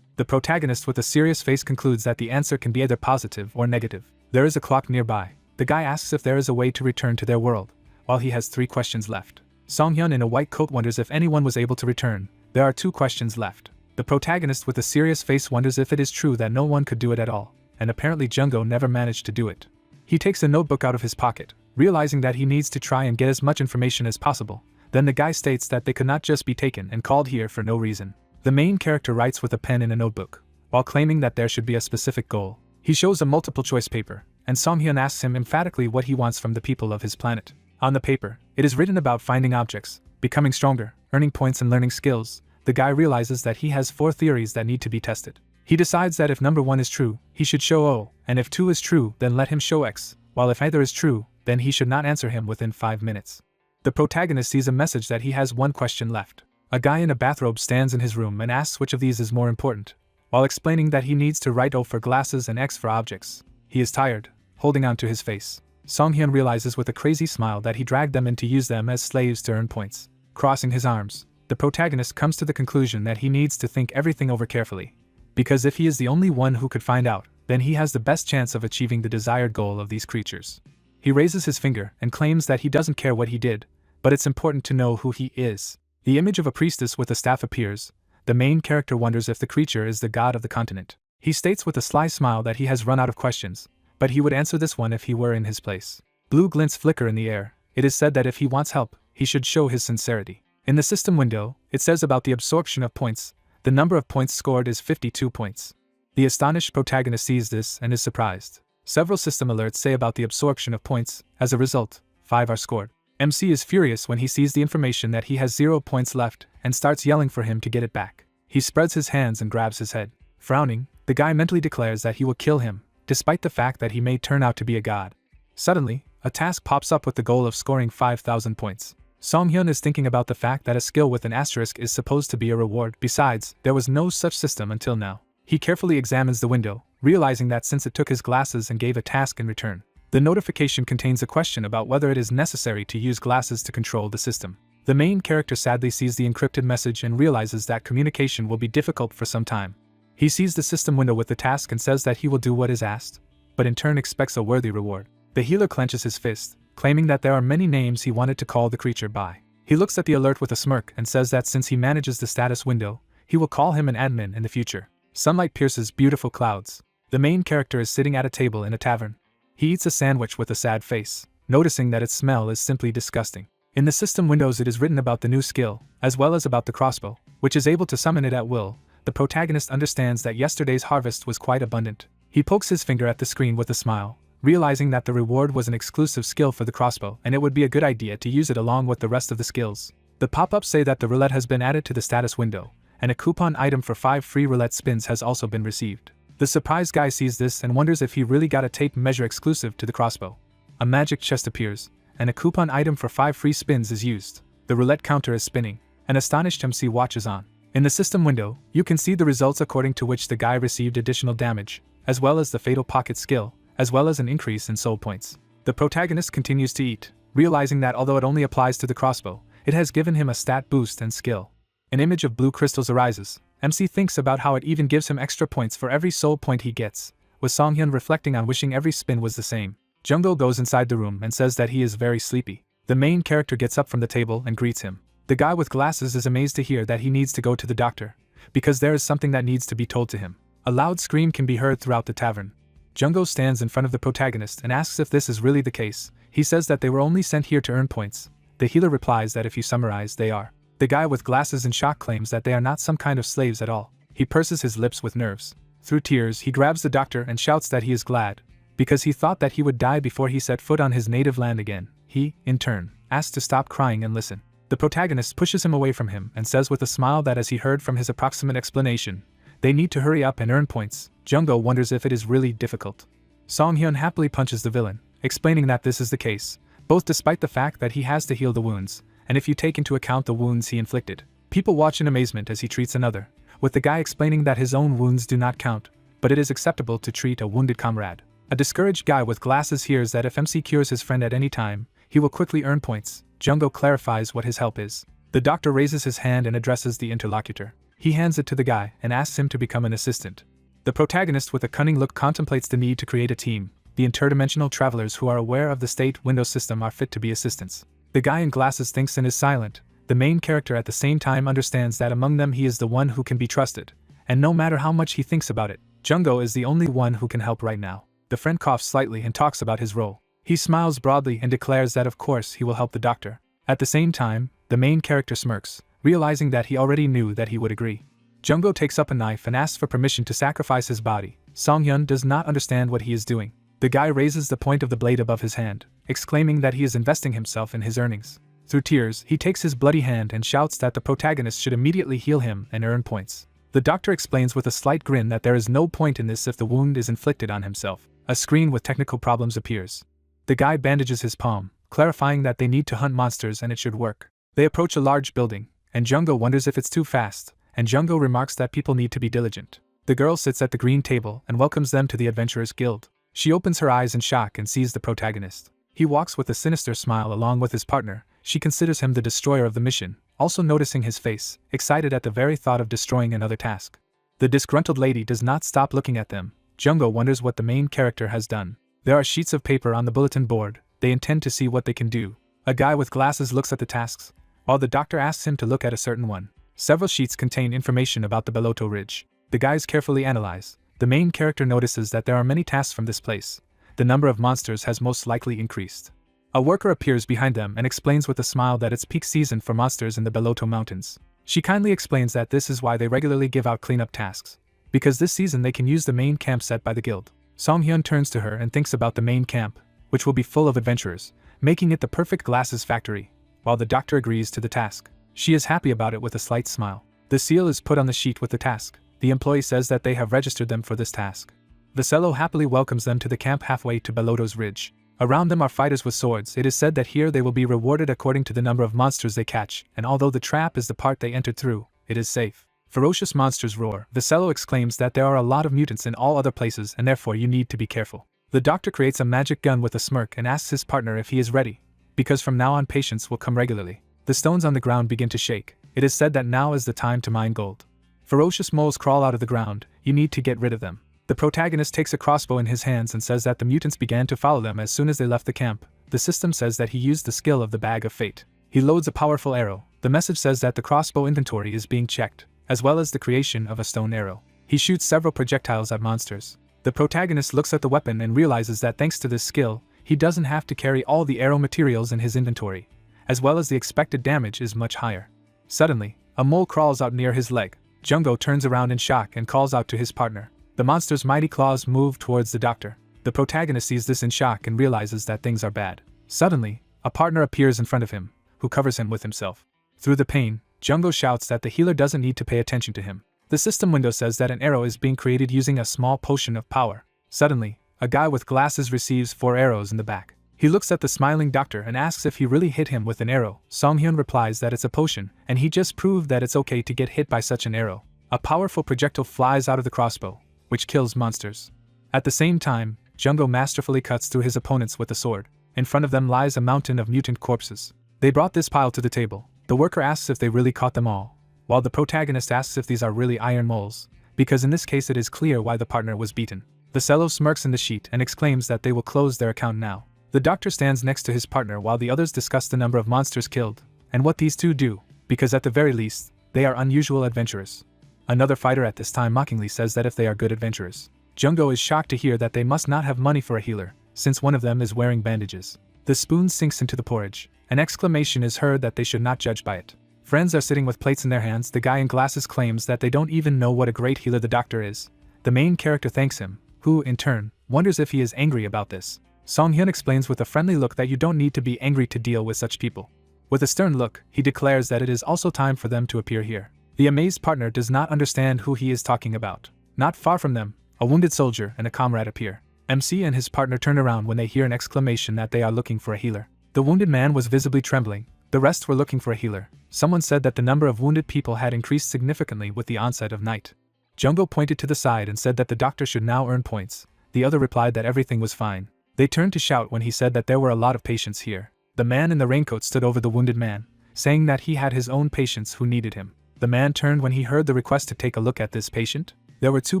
The protagonist with a serious face concludes that the answer can be either positive or negative. There is a clock nearby. The guy asks if there is a way to return to their world, while he has 3 questions left. Songhyun in a white coat wonders if anyone was able to return. There are 2 questions left. The protagonist with a serious face wonders if it is true that no one could do it at all, and apparently Jungo never managed to do it. He takes a notebook out of his pocket, realizing that he needs to try and get as much information as possible. Then the guy states that they could not just be taken and called here for no reason. The main character writes with a pen in a notebook, while claiming that there should be a specific goal. He shows a multiple choice paper, and Songhyun asks him emphatically what he wants from the people of his planet. On the paper, it is written about finding objects, becoming stronger, earning points and learning skills. The guy realizes that he has 4 theories that need to be tested. He decides that if number 1 is true, he should show O, and if 2 is true, then let him show X, while if either is true, then he should not answer him within 5 minutes. The protagonist sees a message that he has 1 question left. A guy in a bathrobe stands in his room and asks which of these is more important, while explaining that he needs to write O for glasses and X for objects. He is tired, holding on to his face. Songhyun realizes with a crazy smile that he dragged them in to use them as slaves to earn points. Crossing his arms, the protagonist comes to the conclusion that he needs to think everything over carefully, because if he is the only one who could find out, then he has the best chance of achieving the desired goal of these creatures. He raises his finger and claims that he doesn't care what he did, but it's important to know who he is. The image of a priestess with a staff appears. The main character wonders if the creature is the god of the continent. He states with a sly smile that he has run out of questions, but he would answer this one if he were in his place. Blue glints flicker in the air. It is said that if he wants help, he should show his sincerity. In the system window, it says about the absorption of points. The number of points scored is 52 points. The astonished protagonist sees this and is surprised. Several system alerts say about the absorption of points. As a result, 5 are scored. MC is furious when he sees the information that he has 0 points left and starts yelling for him to get it back. He spreads his hands and grabs his head. Frowning, the guy mentally declares that he will kill him, despite the fact that he may turn out to be a god. Suddenly, a task pops up with the goal of scoring 5,000 points. Songhyun is thinking about the fact that a skill with an asterisk is supposed to be a reward. Besides, there was no such system until now. He carefully examines the window, realizing that since it took his glasses and gave a task in return, the notification contains a question about whether it is necessary to use glasses to control the system. The main character sadly sees the encrypted message and realizes that communication will be difficult for some time. He sees the system window with the task and says that he will do what is asked, but in turn expects a worthy reward. The healer clenches his fist, claiming that there are many names he wanted to call the creature by. He looks at the alert with a smirk and says that since he manages the status window, he will call him an admin in the future. Sunlight pierces beautiful clouds. The main character is sitting at a table in a tavern. He eats a sandwich with a sad face, noticing that its smell is simply disgusting. In the system windows it is written about the new skill, as well as about the crossbow, which is able to summon it at will. The protagonist understands that yesterday's harvest was quite abundant. He pokes his finger at the screen with a smile, realizing that the reward was an exclusive skill for the crossbow and it would be a good idea to use it along with the rest of the skills. The pop-ups say that the roulette has been added to the status window, and a coupon item for 5 free roulette spins has also been received. The surprised guy sees this and wonders if he really got a tape measure exclusive to the crossbow. A magic chest appears, and a coupon item for 5 free spins is used. The roulette counter is spinning. An astonished MC watches on. In the system window, you can see the results according to which the guy received additional damage, as well as the fatal pocket skill, as well as an increase in soul points. The protagonist continues to eat, realizing that although it only applies to the crossbow, it has given him a stat boost and skill. An image of blue crystals arises. MC thinks about how it even gives him extra points for every soul point he gets, with Songhyun reflecting on wishing every spin was the same. Jungho goes inside the room and says that he is very sleepy. The main character gets up from the table and greets him. The guy with glasses is amazed to hear that he needs to go to the doctor, because there is something that needs to be told to him. A loud scream can be heard throughout the tavern. Jungho stands in front of the protagonist and asks if this is really the case. He says that they were only sent here to earn points. The healer replies that if you summarize, they are. The guy with glasses in shock claims that they are not some kind of slaves at all. He purses his lips with nerves. Through tears, he grabs the doctor and shouts that he is glad, because he thought that he would die before he set foot on his native land again. He, in turn, asks to stop crying and listen. The protagonist pushes him away from him and says with a smile that as he heard from his approximate explanation, they need to hurry up and earn points. Jungho wonders if it is really difficult. Songhyun happily punches the villain, explaining that this is the case, both despite the fact that he has to heal the wounds, and if you take into account the wounds he inflicted. People watch in amazement as he treats another, with the guy explaining that his own wounds do not count, but it is acceptable to treat a wounded comrade. A discouraged guy with glasses hears that if MC cures his friend at any time, he will quickly earn points. Jungho clarifies what his help is. The doctor raises his hand and addresses the interlocutor. He hands it to the guy and asks him to become an assistant. The protagonist with a cunning look contemplates the need to create a team. The interdimensional travelers who are aware of the state window system are fit to be assistants. The guy in glasses thinks and is silent. The main character at the same time understands that among them he is the one who can be trusted, and no matter how much he thinks about it, Jungho is the only one who can help right now. The friend coughs slightly and talks about his role. He smiles broadly and declares that of course he will help the doctor. At the same time, the main character smirks, realizing that he already knew that he would agree. Jungho takes up a knife and asks for permission to sacrifice his body. Songhyun does not understand what he is doing. The guy raises the point of the blade above his hand, exclaiming that he is investing himself in his earnings. Through tears, he takes his bloody hand and shouts that the protagonist should immediately heal him and earn points. The doctor explains with a slight grin that there is no point in this if the wound is inflicted on himself. A screen with technical problems appears. The guy bandages his palm, clarifying that they need to hunt monsters and it should work. They approach a large building, and Jungo wonders if it's too fast, and Jungo remarks that people need to be diligent. The girl sits at the green table and welcomes them to the Adventurers Guild. She opens her eyes in shock and sees the protagonist. He walks with a sinister smile along with his partner. She considers him the destroyer of the mission, also noticing his face, excited at the very thought of destroying another task. The disgruntled lady does not stop looking at them. Jungo wonders what the main character has done. There are sheets of paper on the bulletin board. They intend to see what they can do. A guy with glasses looks at the tasks, while the doctor asks him to look at a certain one. Several sheets contain information about the Beloto Ridge. The guys carefully analyze. The main character notices that there are many tasks from this place. The number of monsters has most likely increased. A worker appears behind them and explains with a smile that it's peak season for monsters in the Beloto Mountains. She kindly explains that this is why they regularly give out cleanup tasks, because this season they can use the main camp set by the guild. Song-hyun turns to her and thinks about the main camp, which will be full of adventurers, making it the perfect glasses factory, while the doctor agrees to the task. She is happy about it with a slight smile. The seal is put on the sheet with the task. The employee says that they have registered them for this task. Vasello happily welcomes them to the camp halfway to Beloto's Ridge. Around them are fighters with swords. It is said that here they will be rewarded according to the number of monsters they catch, and although the trap is the part they entered through, it is safe. Ferocious monsters roar. Vasello exclaims that there are a lot of mutants in all other places and therefore you need to be careful. The doctor creates a magic gun with a smirk and asks his partner if he is ready, because from now on patients will come regularly. The stones on the ground begin to shake. It is said that now is the time to mine gold. Ferocious moles crawl out of the ground. You need to get rid of them. The protagonist takes a crossbow in his hands and says that the mutants began to follow them as soon as they left the camp. The system says that he used the skill of the Bag of Fate. He loads a powerful arrow. The message says that the crossbow inventory is being checked, as well as the creation of a stone arrow. He shoots several projectiles at monsters. The protagonist looks at the weapon and realizes that thanks to this skill, he doesn't have to carry all the arrow materials in his inventory, as well as the expected damage is much higher. Suddenly, a mole crawls out near his leg. Jungo turns around in shock and calls out to his partner. The monster's mighty claws move towards the doctor. The protagonist sees this in shock and realizes that things are bad. Suddenly, a partner appears in front of him, who covers him with himself. Through the pain, Jungo shouts that the healer doesn't need to pay attention to him. The system window says that an arrow is being created using a small potion of power. Suddenly, a guy with glasses receives 4 arrows in the back. He looks at the smiling doctor and asks if he really hit him with an arrow. Song-hyun replies that it's a potion, and he just proved that it's okay to get hit by such an arrow. A powerful projectile flies out of the crossbow, which kills monsters. At the same time, Jungo masterfully cuts through his opponents with a sword. In front of them lies a mountain of mutant corpses. They brought this pile to the table. The worker asks if they really caught them all, while the protagonist asks if these are really iron moles, because in this case it is clear why the partner was beaten. Vasello smirks in the sheet and exclaims that they will close their account now. The doctor stands next to his partner while the others discuss the number of monsters killed, and what these two do, because at the very least, they are unusual adventurers. Another fighter at this time mockingly says that if they are good adventurers. Jungo is shocked to hear that they must not have money for a healer, since one of them is wearing bandages. The spoon sinks into the porridge. An exclamation is heard that they should not judge by it. Friends are sitting with plates in their hands. The guy in glasses claims that they don't even know what a great healer the doctor is. The main character thanks him, who, in turn, wonders if he is angry about this. Song-hyun explains with a friendly look that you don't need to be angry to deal with such people. With a stern look, he declares that it is also time for them to appear here. The amazed partner does not understand who he is talking about. Not far from them, a wounded soldier and a comrade appear. MC and his partner turn around when they hear an exclamation that they are looking for a healer. The wounded man was visibly trembling. The rest were looking for a healer. Someone said that the number of wounded people had increased significantly with the onset of night. Jungo pointed to the side and said that the doctor should now earn points. The other replied that everything was fine. They turned to shout when he said that there were a lot of patients here. The man in the raincoat stood over the wounded man, saying that he had his own patients who needed him. The man turned when he heard the request to take a look at this patient. There were 2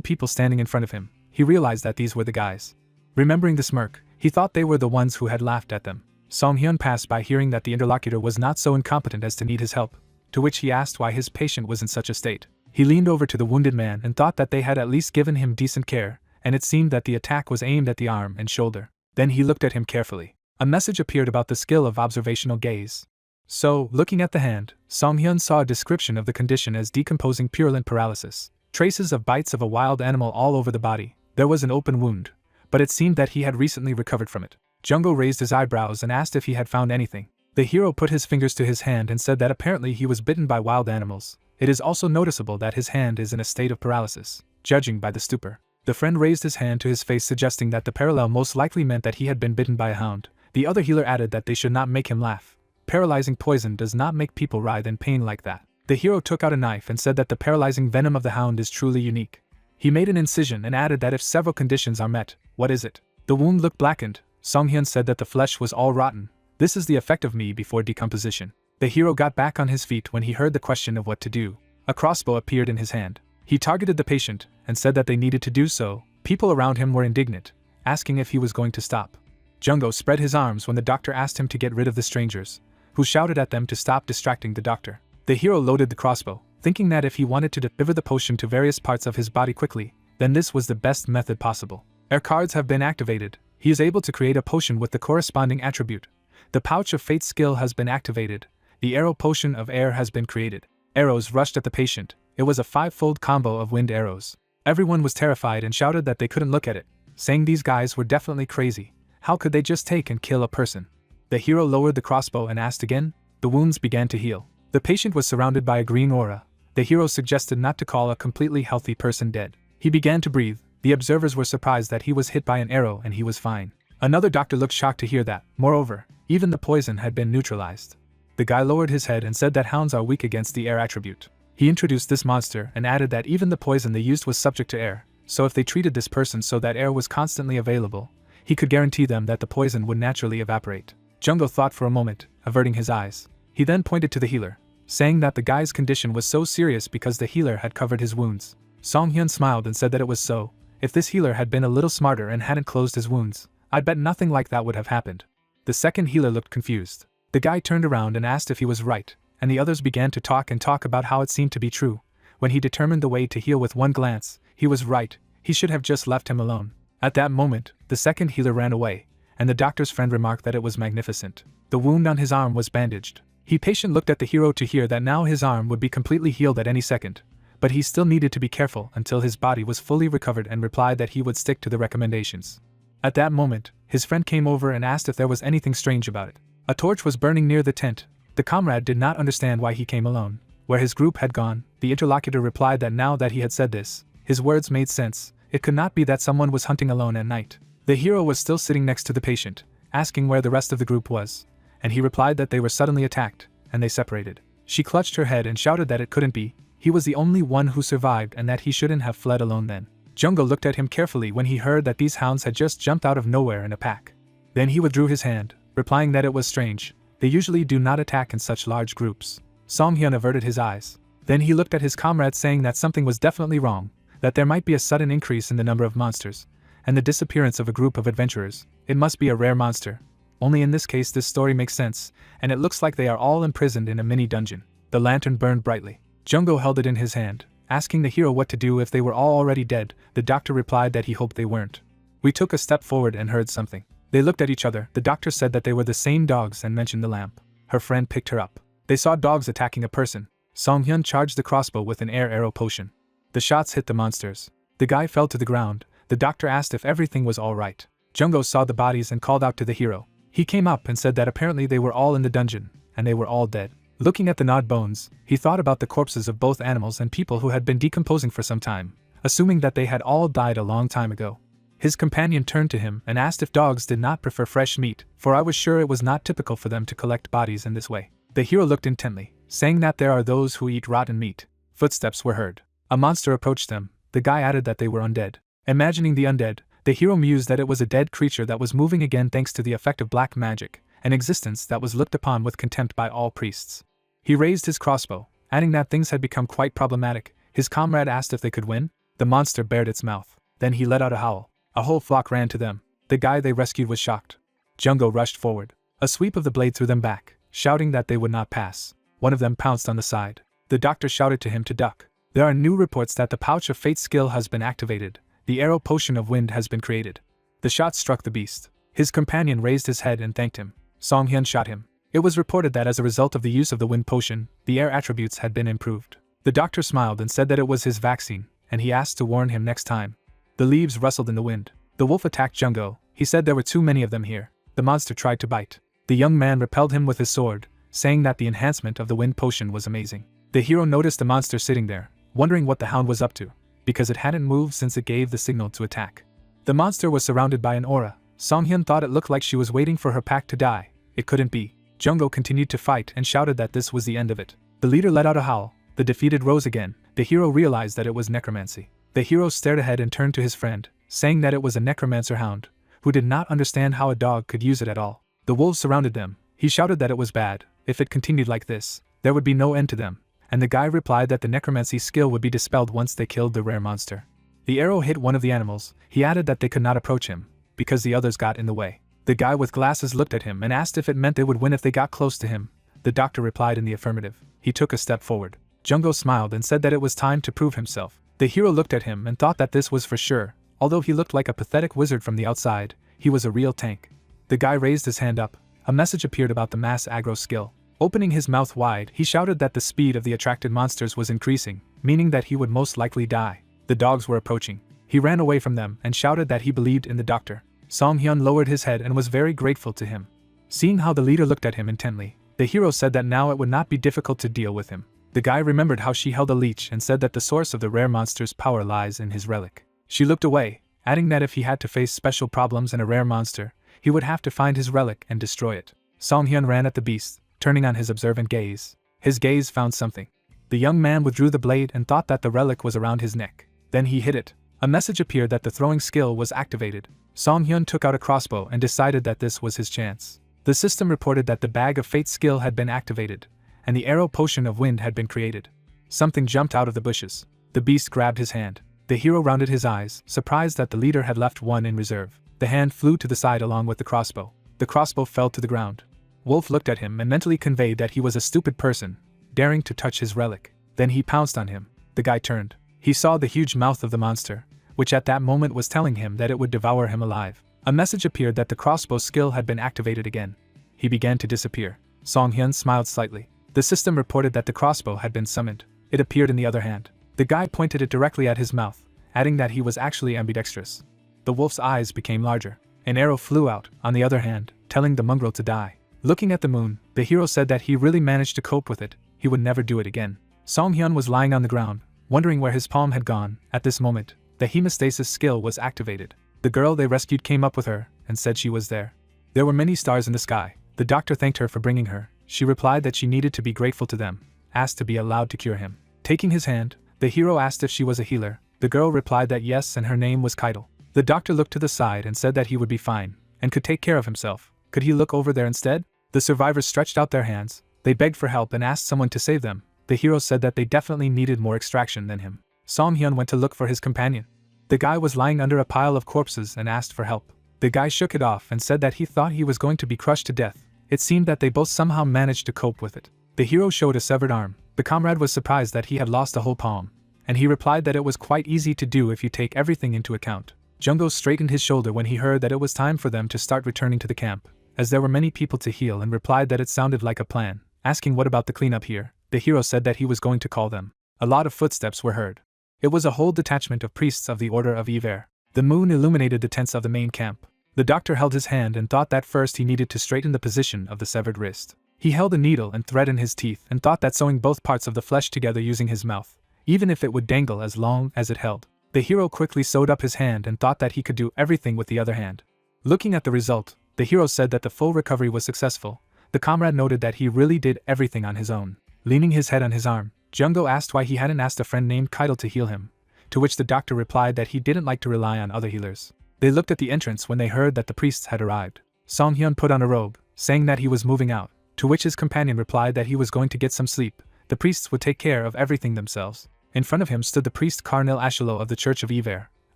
people standing in front of him. He realized that these were the guys. Remembering the smirk, he thought they were the ones who had laughed at them. Song-hyun passed by hearing that the interlocutor was not so incompetent as to need his help, to which he asked why his patient was in such a state. He leaned over to the wounded man and thought that they had at least given him decent care, and it seemed that the attack was aimed at the arm and shoulder. Then he looked at him carefully. A message appeared about the skill of observational gaze. So, looking at the hand, Song-hyun saw a description of the condition as decomposing purulent paralysis. Traces of bites of a wild animal all over the body. There was an open wound, but it seemed that he had recently recovered from it. Jungo raised his eyebrows and asked if he had found anything. The hero put his fingers to his hand and said that apparently he was bitten by wild animals. It is also noticeable that his hand is in a state of paralysis, judging by the stupor. The friend raised his hand to his face, suggesting that the parallel most likely meant that he had been bitten by a hound. The other healer added that they should not make him laugh. Paralyzing poison does not make people writhe in pain like that. The hero took out a knife and said that the paralyzing venom of the hound is truly unique. He made an incision and added that if several conditions are met, what is it? The wound looked blackened. Songhyun said that the flesh was all rotten. This is the effect of me before decomposition. The hero got back on his feet when he heard the question of what to do. A crossbow appeared in his hand. He targeted the patient and said that they needed to do so. People around him were indignant, asking if he was going to stop. Jungo spread his arms when the doctor asked him to get rid of the strangers, who shouted at them to stop distracting the doctor. The hero loaded the crossbow, thinking that if he wanted to deliver the potion to various parts of his body quickly, then this was the best method possible. Air cards have been activated. He is able to create a potion with the corresponding attribute. The pouch of fate skill has been activated. The arrow potion of air has been created. Arrows rushed at the patient. It was a 5-fold combo of wind arrows. Everyone was terrified and shouted that they couldn't look at it, saying these guys were definitely crazy. How could they just take and kill a person? The hero lowered the crossbow and asked again. The wounds began to heal. The patient was surrounded by a green aura. The hero suggested not to call a completely healthy person dead. He began to breathe. The observers were surprised that he was hit by an arrow and he was fine. Another doctor looked shocked to hear that. Moreover, even the poison had been neutralized. The guy lowered his head and said that hounds are weak against the air attribute. He introduced this monster and added that even the poison they used was subject to air, so if they treated this person so that air was constantly available, he could guarantee them that the poison would naturally evaporate. Jungo thought for a moment, averting his eyes. He then pointed to the healer, saying that the guy's condition was so serious because the healer had covered his wounds. Songhyun smiled and said that it was so. If this healer had been a little smarter and hadn't closed his wounds, I'd bet nothing like that would have happened. The second healer looked confused. The guy turned around and asked if he was right, and the others began to talk about how it seemed to be true. When he determined the way to heal with one glance, he was right. He should have just left him alone. At that moment, the second healer ran away, and the doctor's friend remarked that it was magnificent. The wound on his arm was bandaged. He patient looked at the hero to hear that now his arm would be completely healed at any second, but he still needed to be careful until his body was fully recovered and replied that he would stick to the recommendations. At that moment, his friend came over and asked if there was anything strange about it. A torch was burning near the tent. The comrade did not understand why he came alone. Where his group had gone, the interlocutor replied that now that he had said this, his words made sense. It could not be that someone was hunting alone at night. The hero was still sitting next to the patient, asking where the rest of the group was, and he replied that they were suddenly attacked, and they separated. She clutched her head and shouted that it couldn't be. He was the only one who survived and that he shouldn't have fled alone then. Jungo looked at him carefully when he heard that these hounds had just jumped out of nowhere in a pack. Then he withdrew his hand, replying that it was strange. They usually do not attack in such large groups. Songhyun averted his eyes. Then he looked at his comrade saying that something was definitely wrong, that there might be a sudden increase in the number of monsters, and the disappearance of a group of adventurers. It must be a rare monster. Only in this case this story makes sense, and it looks like they are all imprisoned in a mini dungeon. The lantern burned brightly. Jungo held it in his hand, asking the hero what to do if they were all already dead. The doctor replied that he hoped they weren't. We took a step forward and heard something. They looked at each other. The doctor said that they were the same dogs and mentioned the lamp. Her friend picked her up. They saw dogs attacking a person. Songhyun charged the crossbow with an air arrow potion. The shots hit the monsters. The guy fell to the ground. The doctor asked if everything was all right. Jungo saw the bodies and called out to the hero. He came up and said that apparently they were all in the dungeon, and they were all dead. Looking at the gnawed bones, he thought about the corpses of both animals and people who had been decomposing for some time, assuming that they had all died a long time ago. His companion turned to him and asked if dogs did not prefer fresh meat, for I was sure it was not typical for them to collect bodies in this way. The hero looked intently, saying that there are those who eat rotten meat. Footsteps were heard. A monster approached them. The guy added that they were undead. Imagining the undead, the hero mused that it was a dead creature that was moving again thanks to the effect of black magic, an existence that was looked upon with contempt by all priests. He raised his crossbow, adding that things had become quite problematic. His comrade asked if they could win. The monster bared its mouth. Then he let out a howl. A whole flock ran to them. The guy they rescued was shocked. Jungo rushed forward. A sweep of the blade threw them back, shouting that they would not pass. One of them pounced on the side. The doctor shouted to him to duck. There are new reports that the pouch of fate skill has been activated. The arrow potion of wind has been created. The shot struck the beast. His companion raised his head and thanked him. Songhyun shot him. It was reported that as a result of the use of the wind potion, the air attributes had been improved. The doctor smiled and said that it was his vaccine, and he asked to warn him next time. The leaves rustled in the wind. The wolf attacked Jungo. He said there were too many of them here. The monster tried to bite. The young man repelled him with his sword, saying that the enhancement of the wind potion was amazing. The hero noticed the monster sitting there, wondering what the hound was up to, because it hadn't moved since it gave the signal to attack. The monster was surrounded by an aura. Songhyun thought it looked like she was waiting for her pack to die. It couldn't be. Jungo continued to fight and shouted that this was the end of it. The leader let out a howl. The defeated rose again. The hero realized that it was necromancy. The hero stared ahead and turned to his friend, saying that it was a necromancer hound, who did not understand how a dog could use it at all. The wolves surrounded them. He shouted that it was bad. If it continued like this, there would be no end to them. And the guy replied that the necromancy skill would be dispelled once they killed the rare monster. The arrow hit one of the animals. He added that they could not approach him, because the others got in the way. The guy with glasses looked at him and asked if it meant they would win if they got close to him. The doctor replied in the affirmative. He took a step forward. Jungo smiled and said that it was time to prove himself. The hero looked at him and thought that this was for sure. Although he looked like a pathetic wizard from the outside, he was a real tank. The guy raised his hand up. A message appeared about the mass aggro skill. Opening his mouth wide, he shouted that the speed of the attracted monsters was increasing, meaning that he would most likely die. The dogs were approaching. He ran away from them and shouted that he believed in the doctor. Song Hyun lowered his head and was very grateful to him. Seeing how the leader looked at him intently, the hero said that now it would not be difficult to deal with him. The guy remembered how she held a leech and said that the source of the rare monster's power lies in his relic. She looked away, adding that if he had to face special problems and a rare monster, he would have to find his relic and destroy it. Song Hyun ran at the beast, turning on his observant gaze. His gaze found something. The young man withdrew the blade and thought that the relic was around his neck. Then he hit it. A message appeared that the throwing skill was activated. Song Hyun took out a crossbow and decided that this was his chance. The system reported that the Bag of Fate skill had been activated, and the arrow potion of wind had been created. Something jumped out of the bushes. The beast grabbed his hand. The hero rounded his eyes, surprised that the leader had left one in reserve. The hand flew to the side along with the crossbow. The crossbow fell to the ground. Wolf looked at him and mentally conveyed that he was a stupid person, daring to touch his relic. Then he pounced on him. The guy turned. He saw the huge mouth of the monster, which at that moment was telling him that it would devour him alive. A message appeared that the crossbow skill had been activated again. He began to disappear. Song Hyun smiled slightly. The system reported that the crossbow had been summoned. It appeared in the other hand. The guy pointed it directly at his mouth, adding that he was actually ambidextrous. The wolf's eyes became larger. An arrow flew out, on the other hand, telling the mongrel to die. Looking at the moon, the hero said that he really managed to cope with it. He would never do it again. Song Hyun was lying on the ground, wondering where his palm had gone. At this moment, the hemostasis skill was activated. The girl they rescued came up with her and said she was there. There were many stars in the sky. The doctor thanked her for bringing her. She replied that she needed to be grateful to them, asked to be allowed to cure him. Taking his hand, the hero asked if she was a healer. The girl replied that yes, and her name was Keitel. The doctor looked to the side and said that he would be fine, and could take care of himself. Could he look over there instead? The survivors stretched out their hands. They begged for help and asked someone to save them. The hero said that they definitely needed more extraction than him. Song Hyun went to look for his companion. The guy was lying under a pile of corpses and asked for help. The guy shook it off and said that he thought he was going to be crushed to death. It seemed that they both somehow managed to cope with it. The hero showed a severed arm. The comrade was surprised that he had lost a whole palm, and he replied that it was quite easy to do if you take everything into account. Jungo straightened his shoulder when he heard that it was time for them to start returning to the camp, as there were many people to heal, and replied that it sounded like a plan. Asking what about the cleanup here, the hero said that he was going to call them. A lot of footsteps were heard. It was a whole detachment of priests of the Order of Iver. The moon illuminated the tents of the main camp. The doctor held his hand and thought that first he needed to straighten the position of the severed wrist. He held a needle and thread in his teeth and thought that sewing both parts of the flesh together using his mouth, even if it would dangle as long as it held. The hero quickly sewed up his hand and thought that he could do everything with the other hand. Looking at the result, the hero said that the full recovery was successful. The comrade noted that he really did everything on his own. Leaning his head on his arm, Jungo asked why he hadn't asked a friend named Keitel to heal him, to which the doctor replied that he didn't like to rely on other healers. They looked at the entrance when they heard that the priests had arrived. Song Hyun put on a robe, saying that he was moving out, to which his companion replied that he was going to get some sleep. The priests would take care of everything themselves. In front of him stood the priest Cardinal Yahello of the Church of Iver,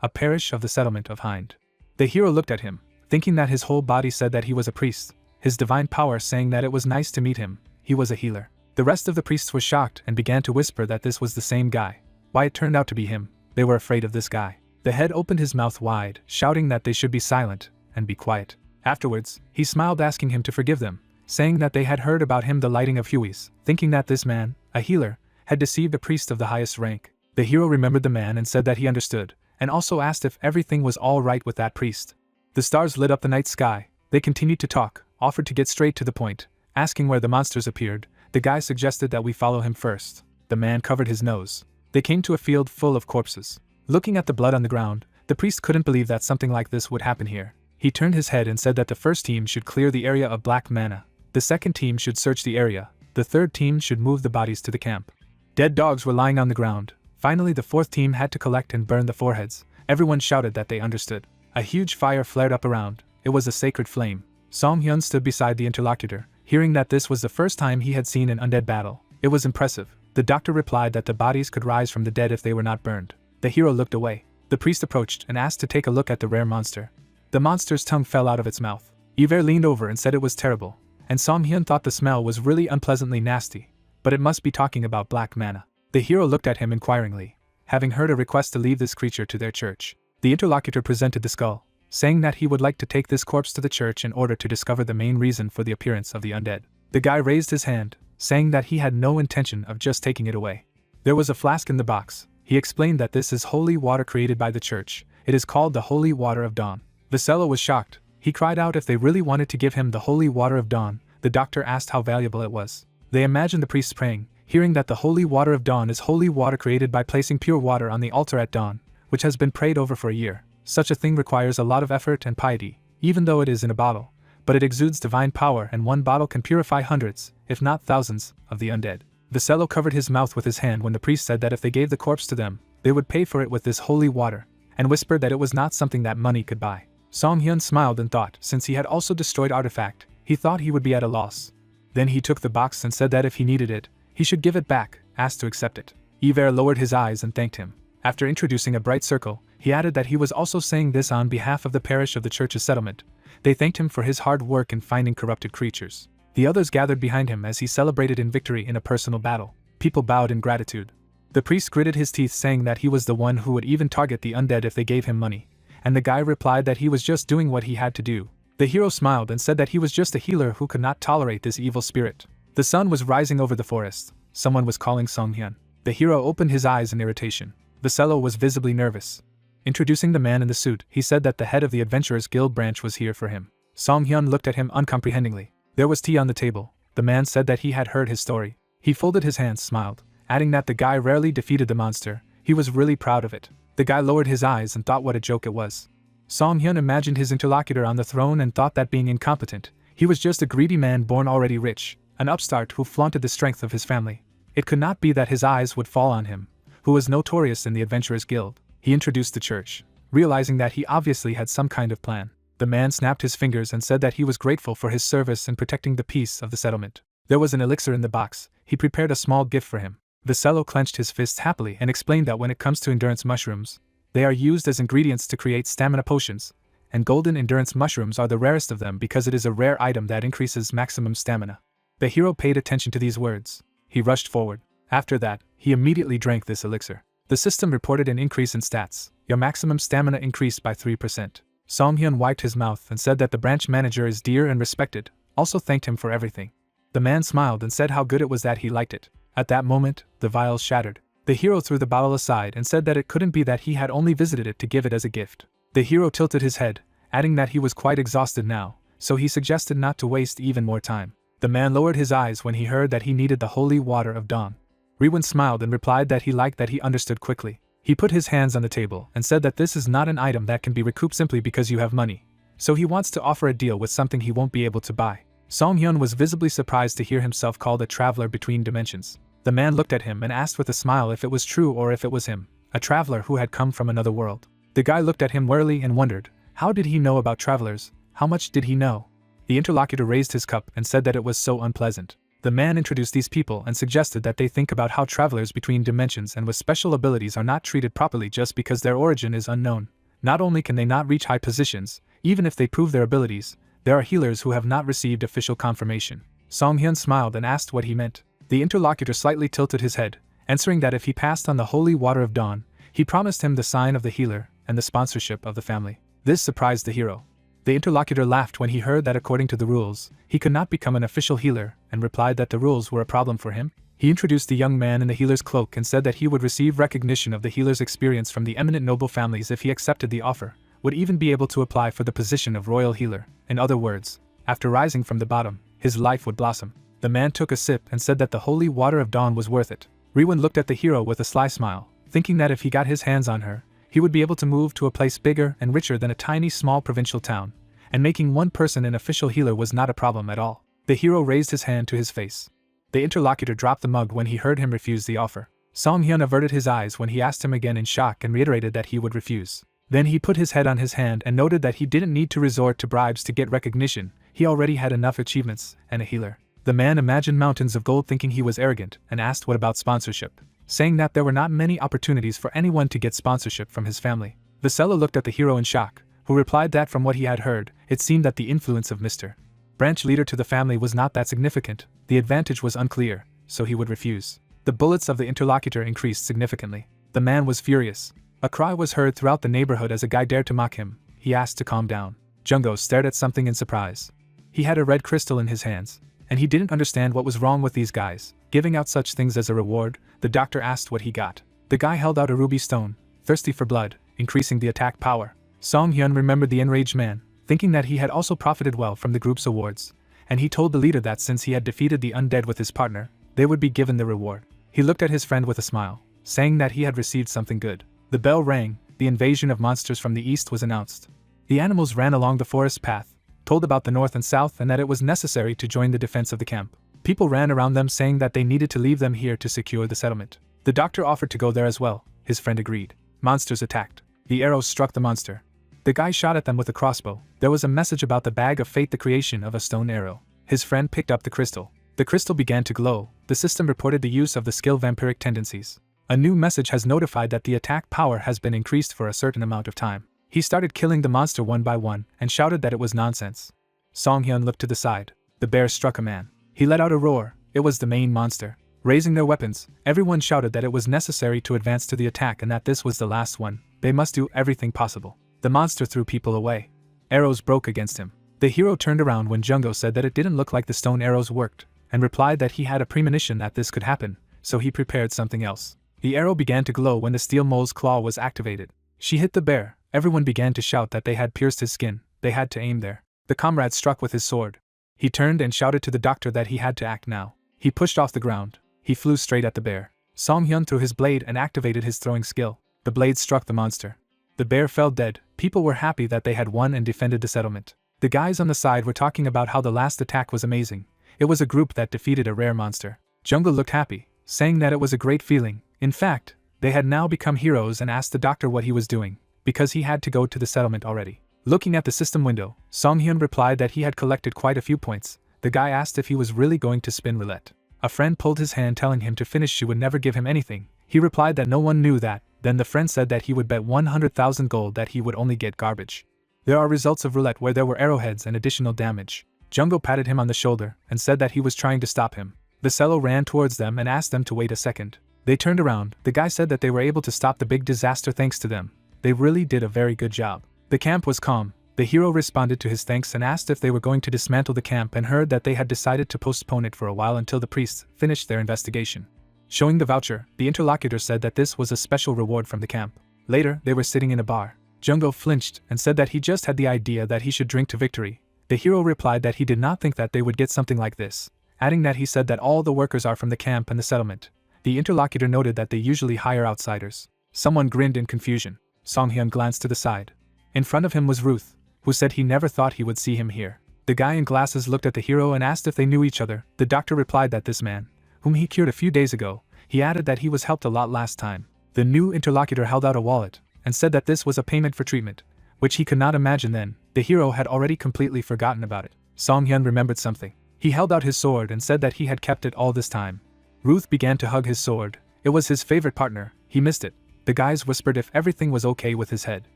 a parish of the settlement of Hind. The hero looked at him, thinking that his whole body said that he was a priest, his divine power saying that it was nice to meet him. He was a healer. The rest of the priests were shocked and began to whisper that this was the same guy. Why it turned out to be him. They were afraid of this guy. The head opened his mouth wide, shouting that they should be silent and be quiet. Afterwards, he smiled, asking him to forgive them, saying that they had heard about him the lighting of Huey's, thinking that this man, a healer, had deceived a priest of the highest rank. The hero remembered the man and said that he understood, and also asked if everything was all right with that priest. The stars lit up the night sky. They continued to talk, offered to get straight to the point, asking where the monsters appeared. The guy suggested that we follow him first. The man covered his nose. They came to a field full of corpses. Looking at the blood on the ground, the priest couldn't believe that something like this would happen here. He turned his head and said that the first team should clear the area of black mana. The second team should search the area, The third team should move the bodies to the camp. Dead dogs were lying on the ground. Finally, the fourth team had to collect and burn the foreheads. Everyone shouted that they understood. A huge fire flared up around. It was a sacred flame. Song Hyun stood beside the interlocutor, hearing that this was the first time he had seen an undead battle. It was impressive. The doctor replied that the bodies could rise from the dead if they were not burned. The hero looked away. The priest approached and asked to take a look at the rare monster. The monster's tongue fell out of its mouth. Yver leaned over and said it was terrible, and Song Hyun thought the smell was really unpleasantly nasty, but it must be talking about black mana. The hero looked at him inquiringly, having heard a request to leave this creature to their church. The interlocutor presented the skull, saying that he would like to take this corpse to the church in order to discover the main reason for the appearance of the undead. The guy raised his hand, saying that he had no intention of just taking it away. There was a flask in the box. He explained that this is holy water created by the church. It is called the holy water of dawn. Vasello was shocked. He cried out if they really wanted to give him the holy water of dawn. The doctor asked how valuable it was. They imagined the priests praying, hearing that the holy water of dawn is holy water created by placing pure water on the altar at dawn, which has been prayed over for a year. Such a thing requires a lot of effort and piety, even though it is in a bottle, but it exudes divine power, and one bottle can purify hundreds, if not thousands, of the undead. Vasello covered his mouth with his hand when the priest said that if they gave the corpse to them, they would pay for it with this holy water, and whispered that it was not something that money could buy. Song Hyun smiled and thought, since he had also destroyed artifact, he thought he would be at a loss. Then he took the box and said that if he needed it, he should give it back, asked to accept it. Yver lowered his eyes and thanked him. After introducing a bright circle, he added that he was also saying this on behalf of the parish of the church's settlement. They thanked him for his hard work in finding corrupted creatures. The others gathered behind him as he celebrated in victory in a personal battle. People bowed in gratitude. The priest gritted his teeth, saying that he was the one who would even target the undead if they gave him money, and the guy replied that he was just doing what he had to do. The hero smiled and said that he was just a healer who could not tolerate this evil spirit. The sun was rising over the forest. Someone was calling Song Hyun. The hero opened his eyes in irritation. Vasello was visibly nervous. Introducing the man in the suit, he said that the head of the Adventurers Guild branch was here for him. Song Hyun looked at him uncomprehendingly. There was tea on the table. The man said that he had heard his story. He folded his hands, smiled, adding that the guy rarely defeated the monster. He was really proud of it. The guy lowered his eyes and thought what a joke it was. Song Hyun imagined his interlocutor on the throne and thought that being incompetent, he was just a greedy man born already rich, an upstart who flaunted the strength of his family. It could not be that his eyes would fall on him, who was notorious in the Adventurers Guild. He introduced the church, realizing that he obviously had some kind of plan. The man snapped his fingers and said that he was grateful for his service in protecting the peace of the settlement. There was an elixir in the box. He prepared a small gift for him. Vasello clenched his fists happily and explained that when it comes to endurance mushrooms, they are used as ingredients to create stamina potions, and golden endurance mushrooms are the rarest of them because it is a rare item that increases maximum stamina. The hero paid attention to these words. He rushed forward. After that, he immediately drank this elixir. The system reported an increase in stats. Your maximum stamina increased by 3%. Song Hyun wiped his mouth and said that the branch manager is dear and respected, also thanked him for everything. The man smiled and said how good it was that he liked it. At that moment, the vials shattered. The hero threw the bottle aside and said that it couldn't be that he had only visited it to give it as a gift. The hero tilted his head, adding that he was quite exhausted now, so he suggested not to waste even more time. The man lowered his eyes when he heard that he needed the holy water of dawn. Riwon smiled and replied that he liked that he understood quickly. He put his hands on the table and said that this is not an item that can be recouped simply because you have money, so he wants to offer a deal with something he won't be able to buy. Song Hyun was visibly surprised to hear himself called a traveler between dimensions. The man looked at him and asked with a smile if it was true or if it was him, a traveler who had come from another world. The guy looked at him warily and wondered, how did he know about travelers? How much did he know? The interlocutor raised his cup and said that it was so unpleasant. The man introduced these people and suggested that they think about how travelers between dimensions and with special abilities are not treated properly just because their origin is unknown. Not only can they not reach high positions, even if they prove their abilities, there are healers who have not received official confirmation. Song Hyun smiled and asked what he meant. The interlocutor slightly tilted his head, answering that if he passed on the holy water of dawn, he promised him the sign of the healer and the sponsorship of the family. This surprised the hero. The interlocutor laughed when he heard that according to the rules, he could not become an official healer, and replied that the rules were a problem for him. He introduced the young man in the healer's cloak and said that he would receive recognition of the healer's experience from the eminent noble families if he accepted the offer, would even be able to apply for the position of royal healer. In other words, after rising from the bottom, his life would blossom. The man took a sip and said that the holy water of dawn was worth it. Riwon looked at the hero with a sly smile, thinking that if he got his hands on her, he would be able to move to a place bigger and richer than a tiny small provincial town, and making one person an official healer was not a problem at all. The hero raised his hand to his face. The interlocutor dropped the mug when he heard him refuse the offer. Song Hyun averted his eyes when he asked him again in shock and reiterated that he would refuse. Then he put his head on his hand and noted that he didn't need to resort to bribes to get recognition, he already had enough achievements, and a healer. The man imagined mountains of gold thinking he was arrogant, and asked what about sponsorship, saying that there were not many opportunities for anyone to get sponsorship from his family. Vasella looked at the hero in shock, who replied that from what he had heard, it seemed that the influence of Mr. Branch leader to the family was not that significant, the advantage was unclear, so he would refuse. The bullets of the interlocutor increased significantly. The man was furious. A cry was heard throughout the neighborhood as a guy dared to mock him. He asked to calm down. Jungo stared at something in surprise. He had a red crystal in his hands, and he didn't understand what was wrong with these guys, giving out such things as a reward. The doctor asked what he got. The guy held out a ruby stone, thirsty for blood, increasing the attack power. Song Hyun remembered the enraged man, thinking that he had also profited well from the group's awards, and he told the leader that since he had defeated the undead with his partner, they would be given the reward. He looked at his friend with a smile, saying that he had received something good. The bell rang, the invasion of monsters from the east was announced. The animals ran along the forest path, told about the north and south and that it was necessary to join the defense of the camp. People ran around them saying that they needed to leave them here to secure the settlement. The doctor offered to go there as well, his friend agreed. Monsters attacked. The arrows struck the monster. The guy shot at them with a crossbow. There was a message about the bag of fate, the creation of a stone arrow. His friend picked up the crystal. The crystal began to glow. The system reported the use of the skill vampiric tendencies. A new message has notified that the attack power has been increased for a certain amount of time. He started killing the monster one by one and shouted that it was nonsense. Song Hyun looked to the side. The bear struck a man. He let out a roar. It was the main monster. Raising their weapons, everyone shouted that it was necessary to advance to the attack and that this was the last one. They must do everything possible. The monster threw people away. Arrows broke against him. The hero turned around when Jungo said that it didn't look like the stone arrows worked, and replied that he had a premonition that this could happen, so he prepared something else. The arrow began to glow when the steel mole's claw was activated. She hit the bear. Everyone began to shout that they had pierced his skin. They had to aim there. The comrade struck with his sword. He turned and shouted to the doctor that he had to act now. He pushed off the ground. He flew straight at the bear. Song Hyun threw his blade and activated his throwing skill. The blade struck the monster. The bear fell dead. People were happy that they had won and defended the settlement. The guys on the side were talking about how the last attack was amazing. It was a group that defeated a rare monster. Jungle looked happy, saying that it was a great feeling. In fact, they had now become heroes and asked the doctor what he was doing, because he had to go to the settlement already. Looking at the system window, Song Hyun replied that he had collected quite a few points. The guy asked if he was really going to spin roulette. A friend pulled his hand telling him to finish. She would never give him anything. He replied that no one knew that. Then the friend said that he would bet 100,000 gold that he would only get garbage. There are results of roulette where there were arrowheads and additional damage. Jungo patted him on the shoulder and said that he was trying to stop him. The cello ran towards them and asked them to wait a second. They turned around. The guy said that they were able to stop the big disaster thanks to them. They really did a very good job. The camp was calm. The hero responded to his thanks and asked if they were going to dismantle the camp and heard that they had decided to postpone it for a while until the priests finished their investigation. Showing the voucher, the interlocutor said that this was a special reward from the camp. Later, they were sitting in a bar. Jungo flinched and said that he just had the idea that he should drink to victory. The hero replied that he did not think that they would get something like this, adding that he said that all the workers are from the camp and the settlement. The interlocutor noted that they usually hire outsiders. Someone grinned in confusion. Song Hyun glanced to the side. In front of him was Ruth, who said he never thought he would see him here. The guy in glasses looked at the hero and asked if they knew each other. The doctor replied that this man, whom he cured a few days ago, he added that he was helped a lot last time. The new interlocutor held out a wallet and said that this was a payment for treatment, which he could not imagine then. The hero had already completely forgotten about it. Song Hyun remembered something. He held out his sword and said that he had kept it all this time. Ruth began to hug his sword. It was his favorite partner. He missed it. The guys whispered if everything was okay with his head.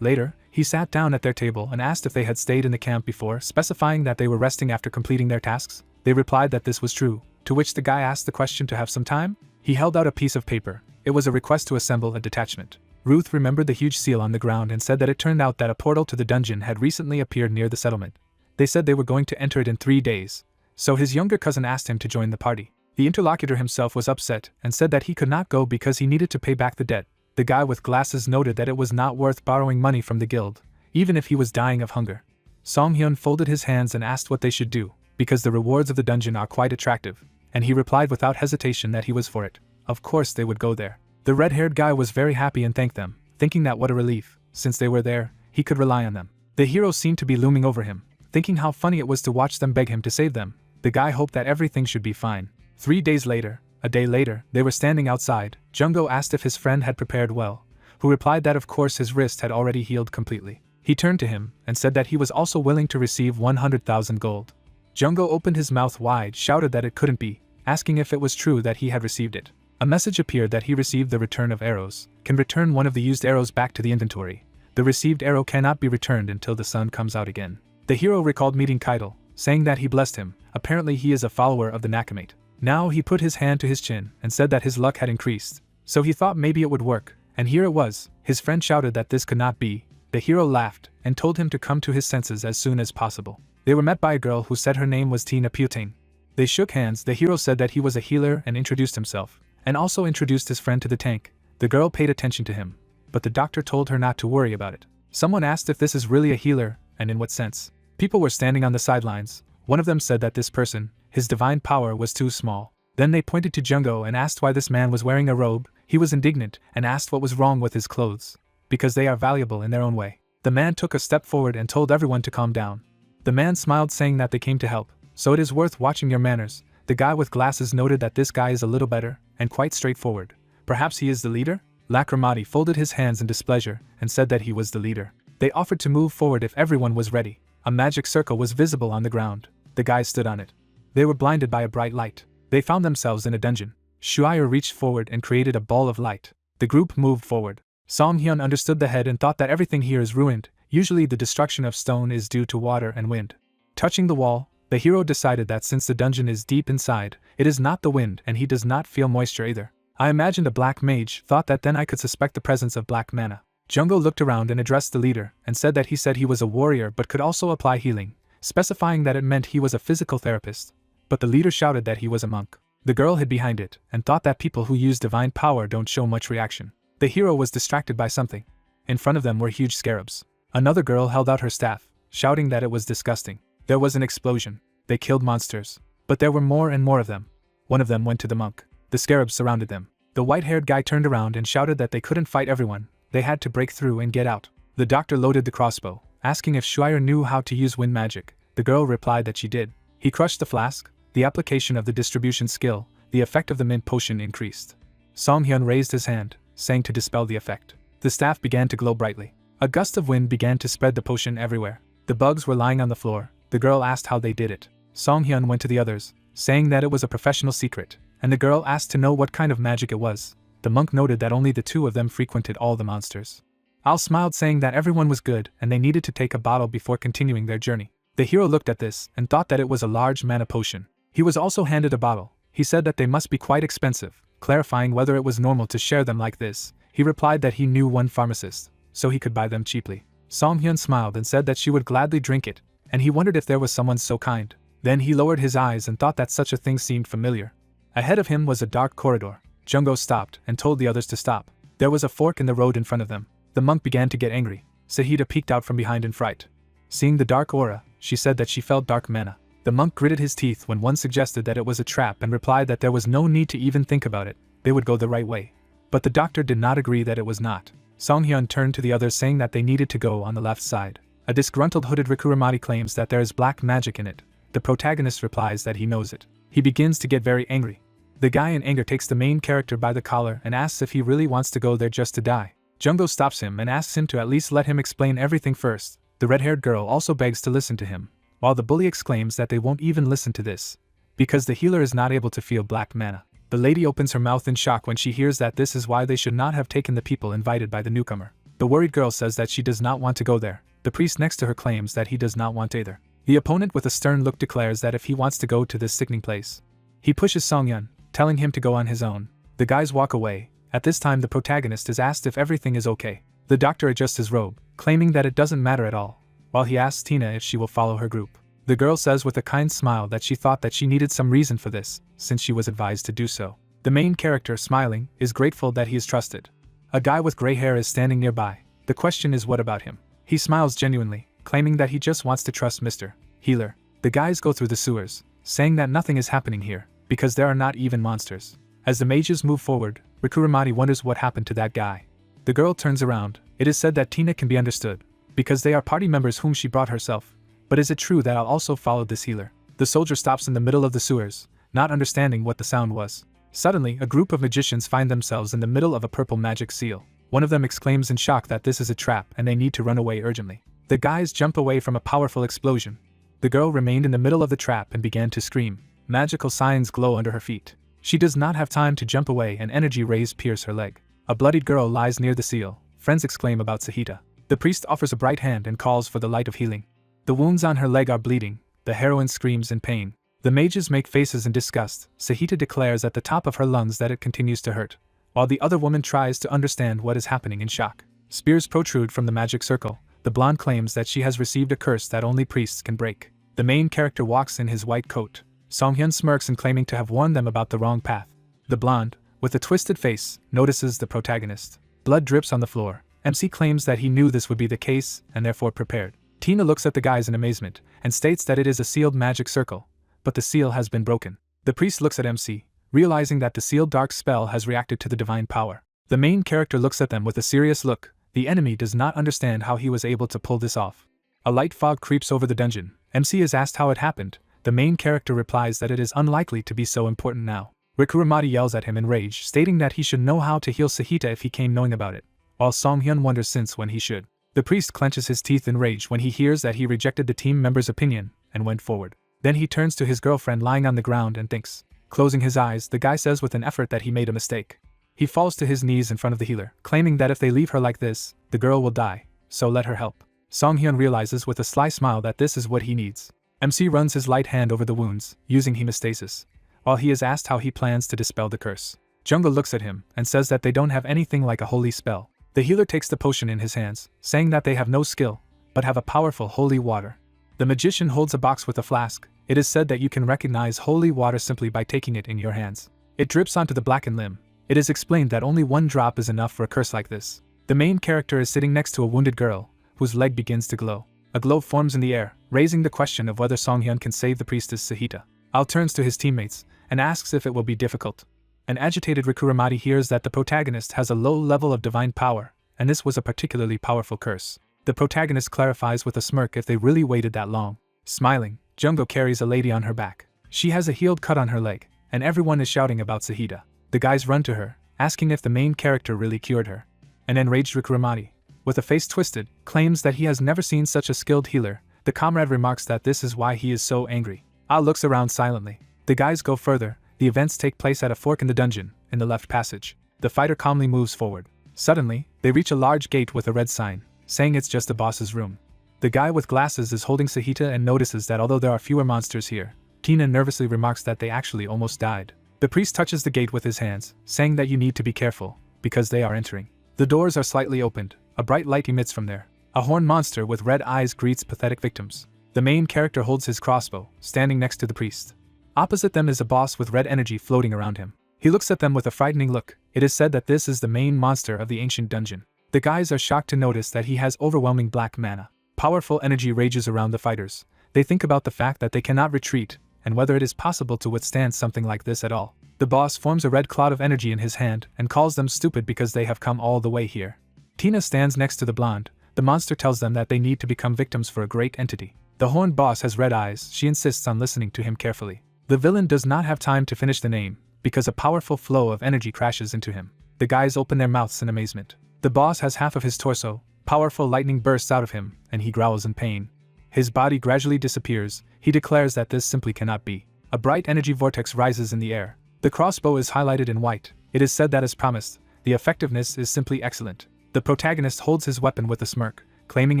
Later, he sat down at their table and asked if they had stayed in the camp before, specifying that they were resting after completing their tasks. They replied that this was true, to which the guy asked the question to have some time. He held out a piece of paper. It was a request to assemble a detachment. Ruth remembered the huge seal on the ground and said that it turned out that a portal to the dungeon had recently appeared near the settlement. They said they were going to enter it in 3 days, so his younger cousin asked him to join the party. The interlocutor himself was upset and said that he could not go because he needed to pay back the debt. The guy with glasses noted that it was not worth borrowing money from the guild, even if he was dying of hunger. Song Hyun folded his hands and asked what they should do, because the rewards of the dungeon are quite attractive, and he replied without hesitation that he was for it. Of course they would go there. The red-haired guy was very happy and thanked them, thinking that what a relief, since they were there, he could rely on them. The hero seemed to be looming over him, thinking how funny it was to watch them beg him to save them. The guy hoped that everything should be fine. 3 days later, a day later, they were standing outside. Jungo asked if his friend had prepared well, who replied that of course his wrist had already healed completely. He turned to him and said that he was also willing to receive 100,000 gold. Jungo opened his mouth wide, shouted that it couldn't be, asking if it was true that he had received it. A message appeared that he received the return of arrows, can return one of the used arrows back to the inventory. The received arrow cannot be returned until the sun comes out again. The hero recalled meeting Keitel, saying that he blessed him. Apparently he is a follower of the Nakamate. Now he put his hand to his chin and said that his luck had increased. So he thought maybe it would work, and here it was. His friend shouted that this could not be. The hero laughed and told him to come to his senses as soon as possible. They were met by a girl who said her name was Tina Putain. They shook hands. The hero said that he was a healer and introduced himself, and also introduced his friend to the tank. The girl paid attention to him, but the doctor told her not to worry about it. Someone asked if this is really a healer, and in what sense. People were standing on the sidelines. One of them said that this person, his divine power was too small. Then they pointed to Jungo and asked why this man was wearing a robe. He was indignant and asked what was wrong with his clothes. Because they are valuable in their own way. The man took a step forward and told everyone to calm down. The man smiled, saying that they came to help, so it is worth watching your manners. The guy with glasses noted that this guy is a little better, and quite straightforward. Perhaps he is the leader? Lacrimati folded his hands in displeasure and said that he was the leader. They offered to move forward if everyone was ready. A magic circle was visible on the ground. The guys stood on it. They were blinded by a bright light. They found themselves in a dungeon. Shuire reached forward and created a ball of light. The group moved forward. Song Hyun understood the head and thought that everything here is ruined. Usually the destruction of stone is due to water and wind. Touching the wall, the hero decided that since the dungeon is deep inside, it is not the wind and he does not feel moisture either. I imagined a black mage, thought that then I could suspect the presence of black mana. Jungo looked around and addressed the leader, and said that he was a warrior but could also apply healing, specifying that it meant he was a physical therapist. But the leader shouted that he was a monk. The girl hid behind it, and thought that people who use divine power don't show much reaction. The hero was distracted by something. In front of them were huge scarabs. Another girl held out her staff, shouting that it was disgusting. There was an explosion. They killed monsters. But there were more and more of them. One of them went to the monk. The scarabs surrounded them. The white-haired guy turned around and shouted that they couldn't fight everyone. They had to break through and get out. The doctor loaded the crossbow, asking if Shuire knew how to use wind magic. The girl replied that she did. He crushed the flask. The application of the distribution skill, the effect of the mint potion increased. Song Hyun raised his hand, saying to dispel the effect. The staff began to glow brightly. A gust of wind began to spread the potion everywhere. The bugs were lying on the floor. The girl asked how they did it. Song Hyun went to the others, saying that it was a professional secret, and the girl asked to know what kind of magic it was. The monk noted that only the two of them frequented all the monsters. Al smiled, saying that everyone was good and they needed to take a bottle before continuing their journey. The hero looked at this and thought that it was a large mana potion. He was also handed a bottle. He said that they must be quite expensive, clarifying whether it was normal to share them like this. He replied that he knew one pharmacist, so he could buy them cheaply. Song Hyun smiled and said that she would gladly drink it, and he wondered if there was someone so kind. Then he lowered his eyes and thought that such a thing seemed familiar. Ahead of him was a dark corridor. Jungo stopped and told the others to stop. There was a fork in the road in front of them. The monk began to get angry. Sahida peeked out from behind in fright. Seeing the dark aura, she said that she felt dark mana. The monk gritted his teeth when one suggested that it was a trap and replied that there was no need to even think about it. They would go the right way. But the doctor did not agree that it was not. Song Hyun turned to the others, saying that they needed to go on the left side. A disgruntled hooded Rikuramati claims that there is black magic in it. The protagonist replies that he knows it. He begins to get very angry. The guy in anger takes the main character by the collar and asks if he really wants to go there just to die. Jungo stops him and asks him to at least let him explain everything first. The red-haired girl also begs to listen to him, while the bully exclaims that they won't even listen to this, because the healer is not able to feel black mana. The lady opens her mouth in shock when she hears that this is why they should not have taken the people invited by the newcomer. The worried girl says that she does not want to go there. The priest next to her claims that he does not want either. The opponent with a stern look declares that if he wants to go to this sickening place. He pushes Song Hyun, telling him to go on his own. The guys walk away. At this time the protagonist is asked if everything is okay. The doctor adjusts his robe, claiming that it doesn't matter at all, while he asks Tina if she will follow her group. The girl says with a kind smile that she thought that she needed some reason for this, since she was advised to do so. The main character, smiling, is grateful that he is trusted. A guy with gray hair is standing nearby. The question is, what about him? He smiles genuinely, claiming that he just wants to trust Mr. Healer. The guys go through the sewers, saying that nothing is happening here, because there are not even monsters. As the mages move forward, Rikuramati wonders what happened to that guy. The girl turns around. It is said that Tina can be understood, because they are party members whom she brought herself. But is it true that I'll also follow this healer? The soldier stops in the middle of the sewers. not understanding what the sound was. Suddenly, a group of magicians find themselves in the middle of a purple magic seal. One of them exclaims in shock that this is a trap and they need to run away urgently. The guys jump away from a powerful explosion. The girl remained in the middle of the trap and began to scream. Magical signs glow under her feet. She does not have time to jump away and energy rays pierce her leg. A bloodied girl lies near the seal. Friends exclaim about Sahita. The priest offers a bright hand and calls for the light of healing. The wounds on her leg are bleeding. The heroine screams in pain. The mages make faces in disgust. Sahita declares at the top of her lungs that it continues to hurt, while the other woman tries to understand what is happening in shock. Spears protrude from the magic circle. The blonde claims that she has received a curse that only priests can break. The main character walks in his white coat. Songhyun smirks in claiming to have warned them about the wrong path. The blonde, with a twisted face, notices the protagonist. Blood drips on the floor. MC claims that he knew this would be the case and therefore prepared. Tina looks at the guys in amazement and states that it is a sealed magic circle, but the seal has been broken. The priest looks at MC, realizing that the sealed dark spell has reacted to the divine power. The main character looks at them with a serious look. The enemy does not understand how he was able to pull this off. A light fog creeps over the dungeon. MC is asked how it happened. The main character replies that it is unlikely to be so important now. Rikuramati yells at him in rage, stating that he should know how to heal Sahita if he came knowing about it, while Songhyun wonders since when he should. The priest clenches his teeth in rage when he hears that he rejected the team member's opinion and went forward. Then he turns to his girlfriend lying on the ground and thinks. Closing his eyes, the guy says with an effort that he made a mistake. He falls to his knees in front of the healer, claiming that if they leave her like this, the girl will die, so let her help. Songhyun realizes with a sly smile that this is what he needs. MC runs his light hand over the wounds, using hemostasis, while he is asked how he plans to dispel the curse. Jungle looks at him and says that they don't have anything like a holy spell. The healer takes the potion in his hands, saying that they have no skill, but have a powerful holy water. The magician holds a box with a flask. It is said that you can recognize holy water simply by taking it in your hands. It drips onto the blackened limb. It is explained that only one drop is enough for a curse like this. The main character is sitting next to a wounded girl, whose leg begins to glow. A glow forms in the air, raising the question of whether Songhyun can save the priestess Sahita. Al turns to his teammates and asks if it will be difficult. An agitated Rikuramati hears that the protagonist has a low level of divine power, and this was a particularly powerful curse. The protagonist clarifies with a smirk if they really waited that long. Smiling, Jungo carries a lady on her back. She has a healed cut on her leg, and everyone is shouting about Sahita. The guys run to her, asking if the main character really cured her. An enraged Rikuramati, with a face twisted, claims that he has never seen such a skilled healer. The comrade remarks that this is why he is so angry. Al looks around silently. The guys go further. The events take place at a fork in the dungeon, in the left passage. The fighter calmly moves forward. Suddenly, they reach a large gate with a red sign, saying it's just the boss's room. The guy with glasses is holding Sahita and notices that although there are fewer monsters here, Tina nervously remarks that they actually almost died. The priest touches the gate with his hands, saying that you need to be careful, because they are entering. The doors are slightly opened. A bright light emits from there. A horned monster with red eyes greets pathetic victims. The main character holds his crossbow, standing next to the priest. Opposite them is a boss with red energy floating around him. He looks at them with a frightening look. It is said that this is the main monster of the ancient dungeon. The guys are shocked to notice that he has overwhelming black mana. Powerful energy rages around the fighters. They think about the fact that they cannot retreat, and whether it is possible to withstand something like this at all. The boss forms a red cloud of energy in his hand and calls them stupid because they have come all the way here. Tina stands next to the blonde. The monster tells them that they need to become victims for a great entity. The horned boss has red eyes. She insists on listening to him carefully. The villain does not have time to finish the name, because a powerful flow of energy crashes into him. The guys open their mouths in amazement. The boss has half of his torso. Powerful lightning bursts out of him, and he growls in pain. His body gradually disappears. He declares that this simply cannot be. A bright energy vortex rises in the air. The crossbow is highlighted in white. It is said that as promised, the effectiveness is simply excellent. The protagonist holds his weapon with a smirk, claiming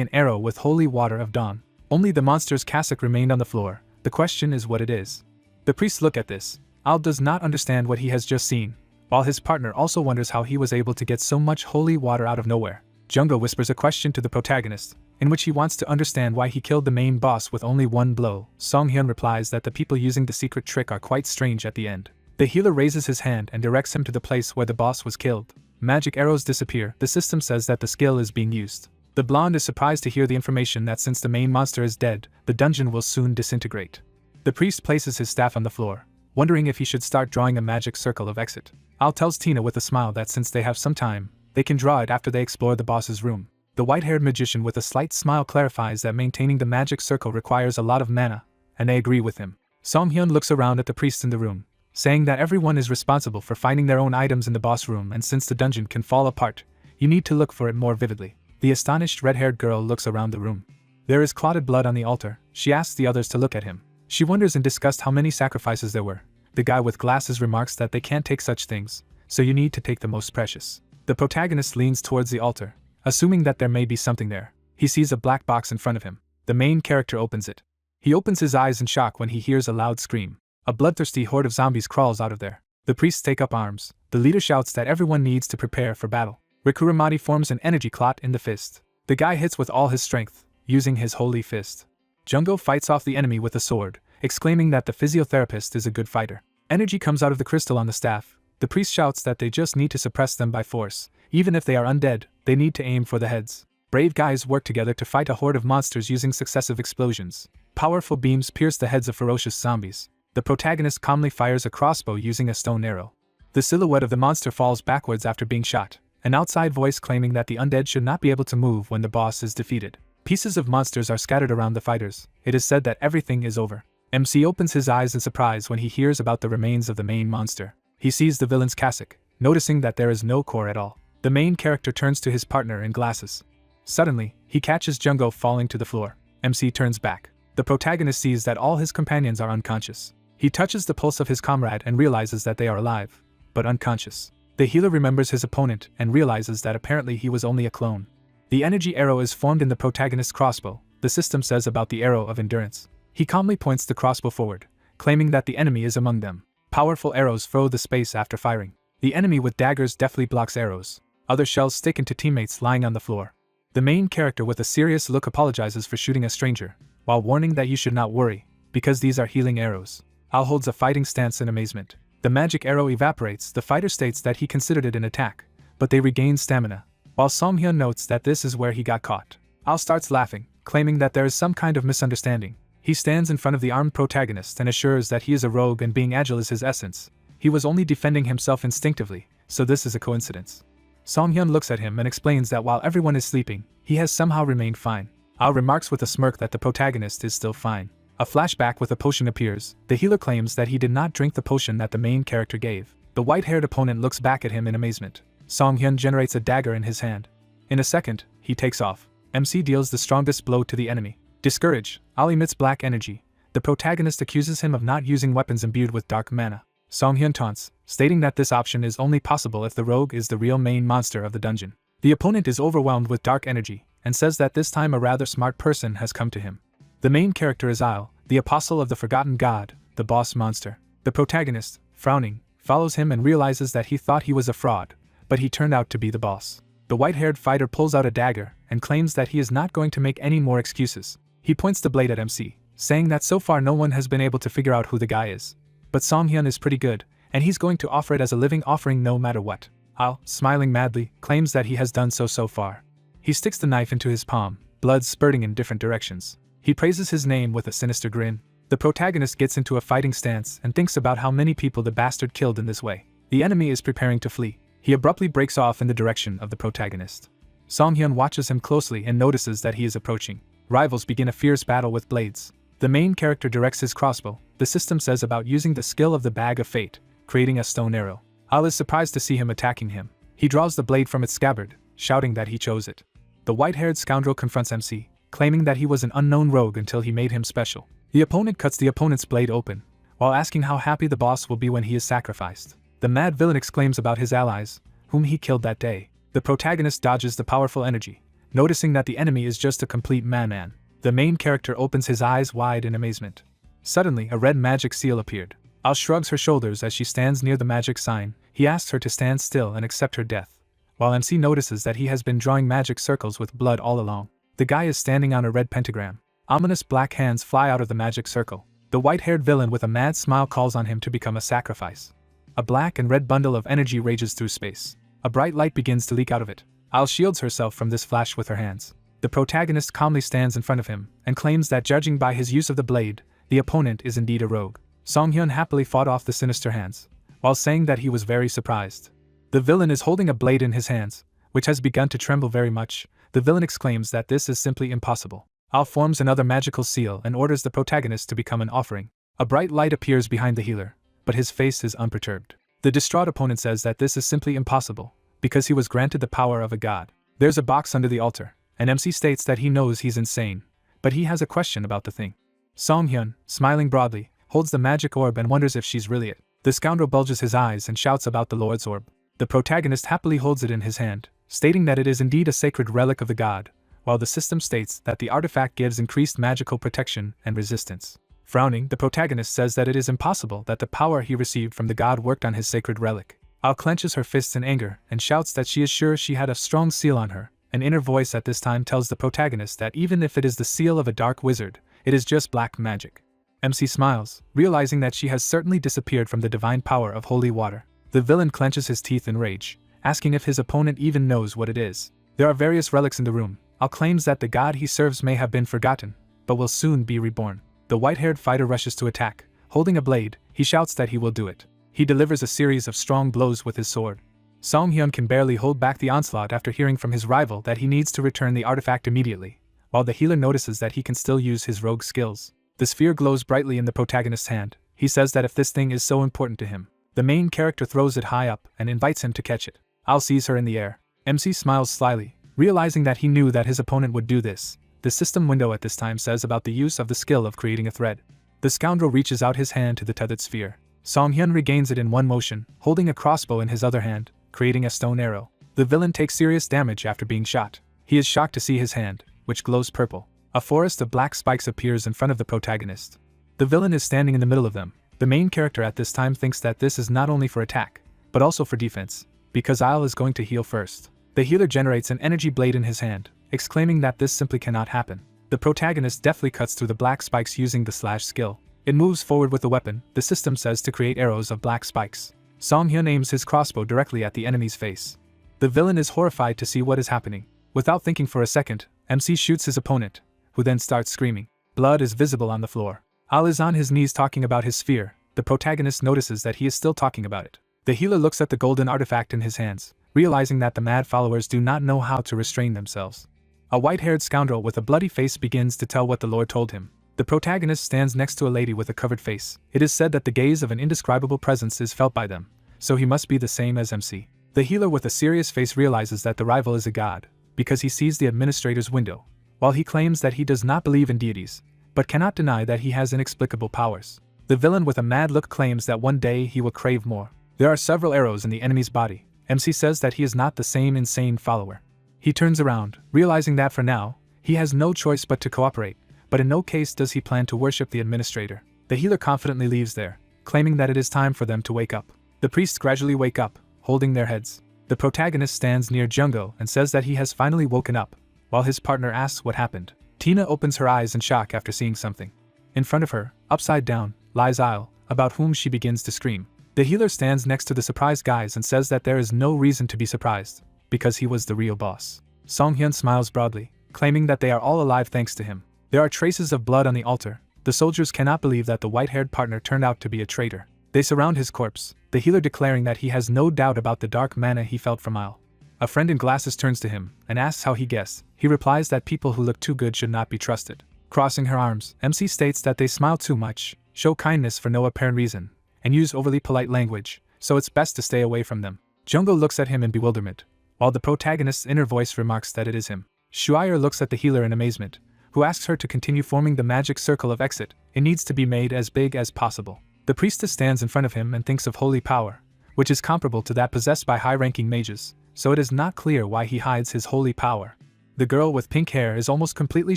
an arrow with holy water of dawn. Only the monster's cassock remained on the floor. The question is what it is. The priests look at this. Al does not understand what he has just seen, while his partner also wonders how he was able to get so much holy water out of nowhere. Jungo whispers a question to the protagonist, in which he wants to understand why he killed the main boss with only one blow. Songhyun replies that the people using the secret trick are quite strange at the end. The healer raises his hand and directs him to the place where the boss was killed. Magic arrows disappear. The system says that the skill is being used. The blonde is surprised to hear the information that since the main monster is dead, the dungeon will soon disintegrate. The priest places his staff on the floor, wondering if he should start drawing a magic circle of exit. Al tells Tina with a smile that since they have some time, they can draw it after they explore the boss's room. The white-haired magician with a slight smile clarifies that maintaining the magic circle requires a lot of mana, and they agree with him. Song Hyun looks around at the priests in the room, saying that everyone is responsible for finding their own items in the boss room, and since the dungeon can fall apart, you need to look for it more vividly. The astonished red-haired girl looks around the room. There is clotted blood on the altar. She asks the others to look at him. She wonders in disgust how many sacrifices there were. The guy with glasses remarks that they can't take such things, so you need to take the most precious. The protagonist leans towards the altar, assuming that there may be something there. He sees a black box in front of him. The main character opens it. He opens his eyes in shock when he hears a loud scream. A bloodthirsty horde of zombies crawls out of there. The priests take up arms. The leader shouts that everyone needs to prepare for battle. Rikuramati forms an energy clot in the fist. The guy hits with all his strength, using his holy fist. Jungo fights off the enemy with a sword, exclaiming that the physiotherapist is a good fighter. Energy comes out of the crystal on the staff. The priest shouts that they just need to suppress them by force. Even if they are undead, they need to aim for the heads. Brave guys work together to fight a horde of monsters using successive explosions. Powerful beams pierce the heads of ferocious zombies. The protagonist calmly fires a crossbow using a stone arrow. The silhouette of the monster falls backwards after being shot, an outside voice claiming that the undead should not be able to move when the boss is defeated. Pieces of monsters are scattered around the fighters. It is said that everything is over. MC opens his eyes in surprise when he hears about the remains of the main monster. He sees the villain's cassock, noticing that there is no core at all. The main character turns to his partner in glasses. Suddenly, he catches Jungo falling to the floor. MC turns back. The protagonist sees that all his companions are unconscious. He touches the pulse of his comrade and realizes that they are alive, but unconscious. The healer remembers his opponent and realizes that apparently he was only a clone. The energy arrow is formed in the protagonist's crossbow. The system says about the arrow of endurance. He calmly points the crossbow forward, claiming that the enemy is among them. Powerful arrows throw the space after firing. The enemy with daggers deftly blocks arrows. Other shells stick into teammates lying on the floor. The main character with a serious look apologizes for shooting a stranger, while warning that you should not worry, because these are healing arrows. Al holds a fighting stance in amazement. The magic arrow evaporates. The fighter states that he considered it an attack, but they regain stamina, while Song Hyun notes that this is where he got caught. Al starts laughing, claiming that there is some kind of misunderstanding. He stands in front of the armed protagonist and assures that he is a rogue and being agile is his essence. He was only defending himself instinctively, so this is a coincidence. Song Hyun looks at him and explains that while everyone is sleeping, he has somehow remained fine. Al remarks with a smirk that the protagonist is still fine. A flashback with a potion appears. The healer claims that he did not drink the potion that the main character gave. The white-haired opponent looks back at him in amazement. Song Hyun generates a dagger in his hand. In a second, he takes off. MC deals the strongest blow to the enemy. Discouraged, Al emits black energy. The protagonist accuses him of not using weapons imbued with dark mana. Song Hyun taunts, stating that this option is only possible if the rogue is the real main monster of the dungeon. The opponent is overwhelmed with dark energy, and says that this time a rather smart person has come to him. The main character is Isle, the apostle of the forgotten god, the boss monster. The protagonist, frowning, follows him and realizes that he thought he was a fraud, but he turned out to be the boss. The white-haired fighter pulls out a dagger and claims that he is not going to make any more excuses. He points the blade at MC, saying that so far no one has been able to figure out who the guy is. But Song Hyun is pretty good, and he's going to offer it as a living offering no matter what. Al, smiling madly, claims that he has done so far. He sticks the knife into his palm, blood spurting in different directions. He praises his name with a sinister grin. The protagonist gets into a fighting stance and thinks about how many people the bastard killed in this way. The enemy is preparing to flee. He abruptly breaks off in the direction of the protagonist. Song Hyun watches him closely and notices that he is approaching. Rivals begin a fierce battle with blades. The main character directs his crossbow. The system says about using the skill of the Bag of Fate, creating a stone arrow. Al is surprised to see him attacking him. He draws the blade from its scabbard, shouting that he chose it. The white-haired scoundrel confronts MC, claiming that he was an unknown rogue until he made him special. The opponent cuts the opponent's blade open, while asking how happy the boss will be when he is sacrificed. The mad villain exclaims about his allies, whom he killed that day. The protagonist dodges the powerful energy, noticing that the enemy is just a complete man. The main character opens his eyes wide in amazement. Suddenly, a red magic seal appeared. Al shrugs her shoulders as she stands near the magic sign. He asks her to stand still and accept her death, while MC notices that he has been drawing magic circles with blood all along. The guy is standing on a red pentagram. Ominous black hands fly out of the magic circle. The white-haired villain with a mad smile calls on him to become a sacrifice. A black and red bundle of energy rages through space. A bright light begins to leak out of it. Al shields herself from this flash with her hands. The protagonist calmly stands in front of him and claims that judging by his use of the blade, the opponent is indeed a rogue. Song Hyun happily fought off the sinister hands, while saying that he was very surprised. The villain is holding a blade in his hands, which has begun to tremble very much. The villain exclaims that this is simply impossible. Al forms another magical seal and orders the protagonist to become an offering. A bright light appears behind the healer, but his face is unperturbed. The distraught opponent says that this is simply impossible, because he was granted the power of a god. There's a box under the altar, and MC states that he knows he's insane, but he has a question about the thing. Song-hyun, smiling broadly, holds the magic orb and wonders if she's really it. The scoundrel bulges his eyes and shouts about the Lord's orb. The protagonist happily holds it in his hand, stating that it is indeed a sacred relic of the god, while the system states that the artifact gives increased magical protection and resistance. Frowning, the protagonist says that it is impossible that the power he received from the god worked on his sacred relic. Al clenches her fists in anger and shouts that she is sure she had a strong seal on her. An inner voice at this time tells the protagonist that even if it is the seal of a dark wizard, it is just black magic. MC smiles, realizing that she has certainly disappeared from the divine power of holy water. The villain clenches his teeth in rage, asking if his opponent even knows what it is. There are various relics in the room. Al claims that the god he serves may have been forgotten, but will soon be reborn. The white-haired fighter rushes to attack. Holding a blade, he shouts that he will do it. He delivers a series of strong blows with his sword. Song-hyun can barely hold back the onslaught after hearing from his rival that he needs to return the artifact immediately, while the healer notices that he can still use his rogue skills. The sphere glows brightly in the protagonist's hand. He says that if this thing is so important to him, the main character throws it high up and invites him to catch it. Al sees her in the air. MC smiles slyly, realizing that he knew that his opponent would do this. The system window at this time says about the use of the skill of creating a thread. The scoundrel reaches out his hand to the tethered sphere. Song-hyun regains it in one motion, holding a crossbow in his other hand, creating a stone arrow. The villain takes serious damage after being shot. He is shocked to see his hand, which glows purple. A forest of black spikes appears in front of the protagonist. The villain is standing in the middle of them. The main character at this time thinks that this is not only for attack, but also for defense, because Isle is going to heal first. The healer generates an energy blade in his hand, exclaiming that this simply cannot happen. The protagonist deftly cuts through the black spikes using the slash skill. It moves forward with the weapon. The system says to create arrows of black spikes. Song-hyun aims his crossbow directly at the enemy's face. The villain is horrified to see what is happening. Without thinking for a second, MC shoots his opponent, who then starts screaming. Blood is visible on the floor. Al is on his knees talking about his sphere. The protagonist notices that he is still talking about it. The healer looks at the golden artifact in his hands, realizing that the mad followers do not know how to restrain themselves. A white-haired scoundrel with a bloody face begins to tell what the Lord told him. The protagonist stands next to a lady with a covered face. It is said that the gaze of an indescribable presence is felt by them, so he must be the same as MC. The healer with a serious face realizes that the rival is a god, because he sees the administrator's window. While he claims that he does not believe in deities, but cannot deny that he has inexplicable powers. The villain with a mad look claims that one day he will crave more. There are several arrows in the enemy's body. MC says that he is not the same insane follower. He turns around, realizing that for now, he has no choice but to cooperate, but in no case does he plan to worship the administrator. The healer confidently leaves there, claiming that it is time for them to wake up. The priests gradually wake up, holding their heads. The protagonist stands near Jungo and says that he has finally woken up, while his partner asks what happened. Tina opens her eyes in shock after seeing something. In front of her, upside down, lies Isle, about whom she begins to scream. The healer stands next to the surprised guys and says that there is no reason to be surprised, because he was the real boss. Song-hyun smiles broadly, claiming that they are all alive thanks to him. There are traces of blood on the altar. The soldiers cannot believe that the white-haired partner turned out to be a traitor. They surround his corpse, the healer declaring that he has no doubt about the dark mana he felt from Isle. A friend in glasses turns to him and asks how he guessed. He replies that people who look too good should not be trusted. Crossing her arms, MC states that they smile too much, show kindness for no apparent reason, and use overly polite language, so it's best to stay away from them. Jungo looks at him in bewilderment, while the protagonist's inner voice remarks that it is him. Shuire looks at the healer in amazement, who asks her to continue forming the magic circle of exit. It needs to be made as big as possible. The priestess stands in front of him and thinks of holy power, which is comparable to that possessed by high-ranking mages, so it is not clear why he hides his holy power. The girl with pink hair is almost completely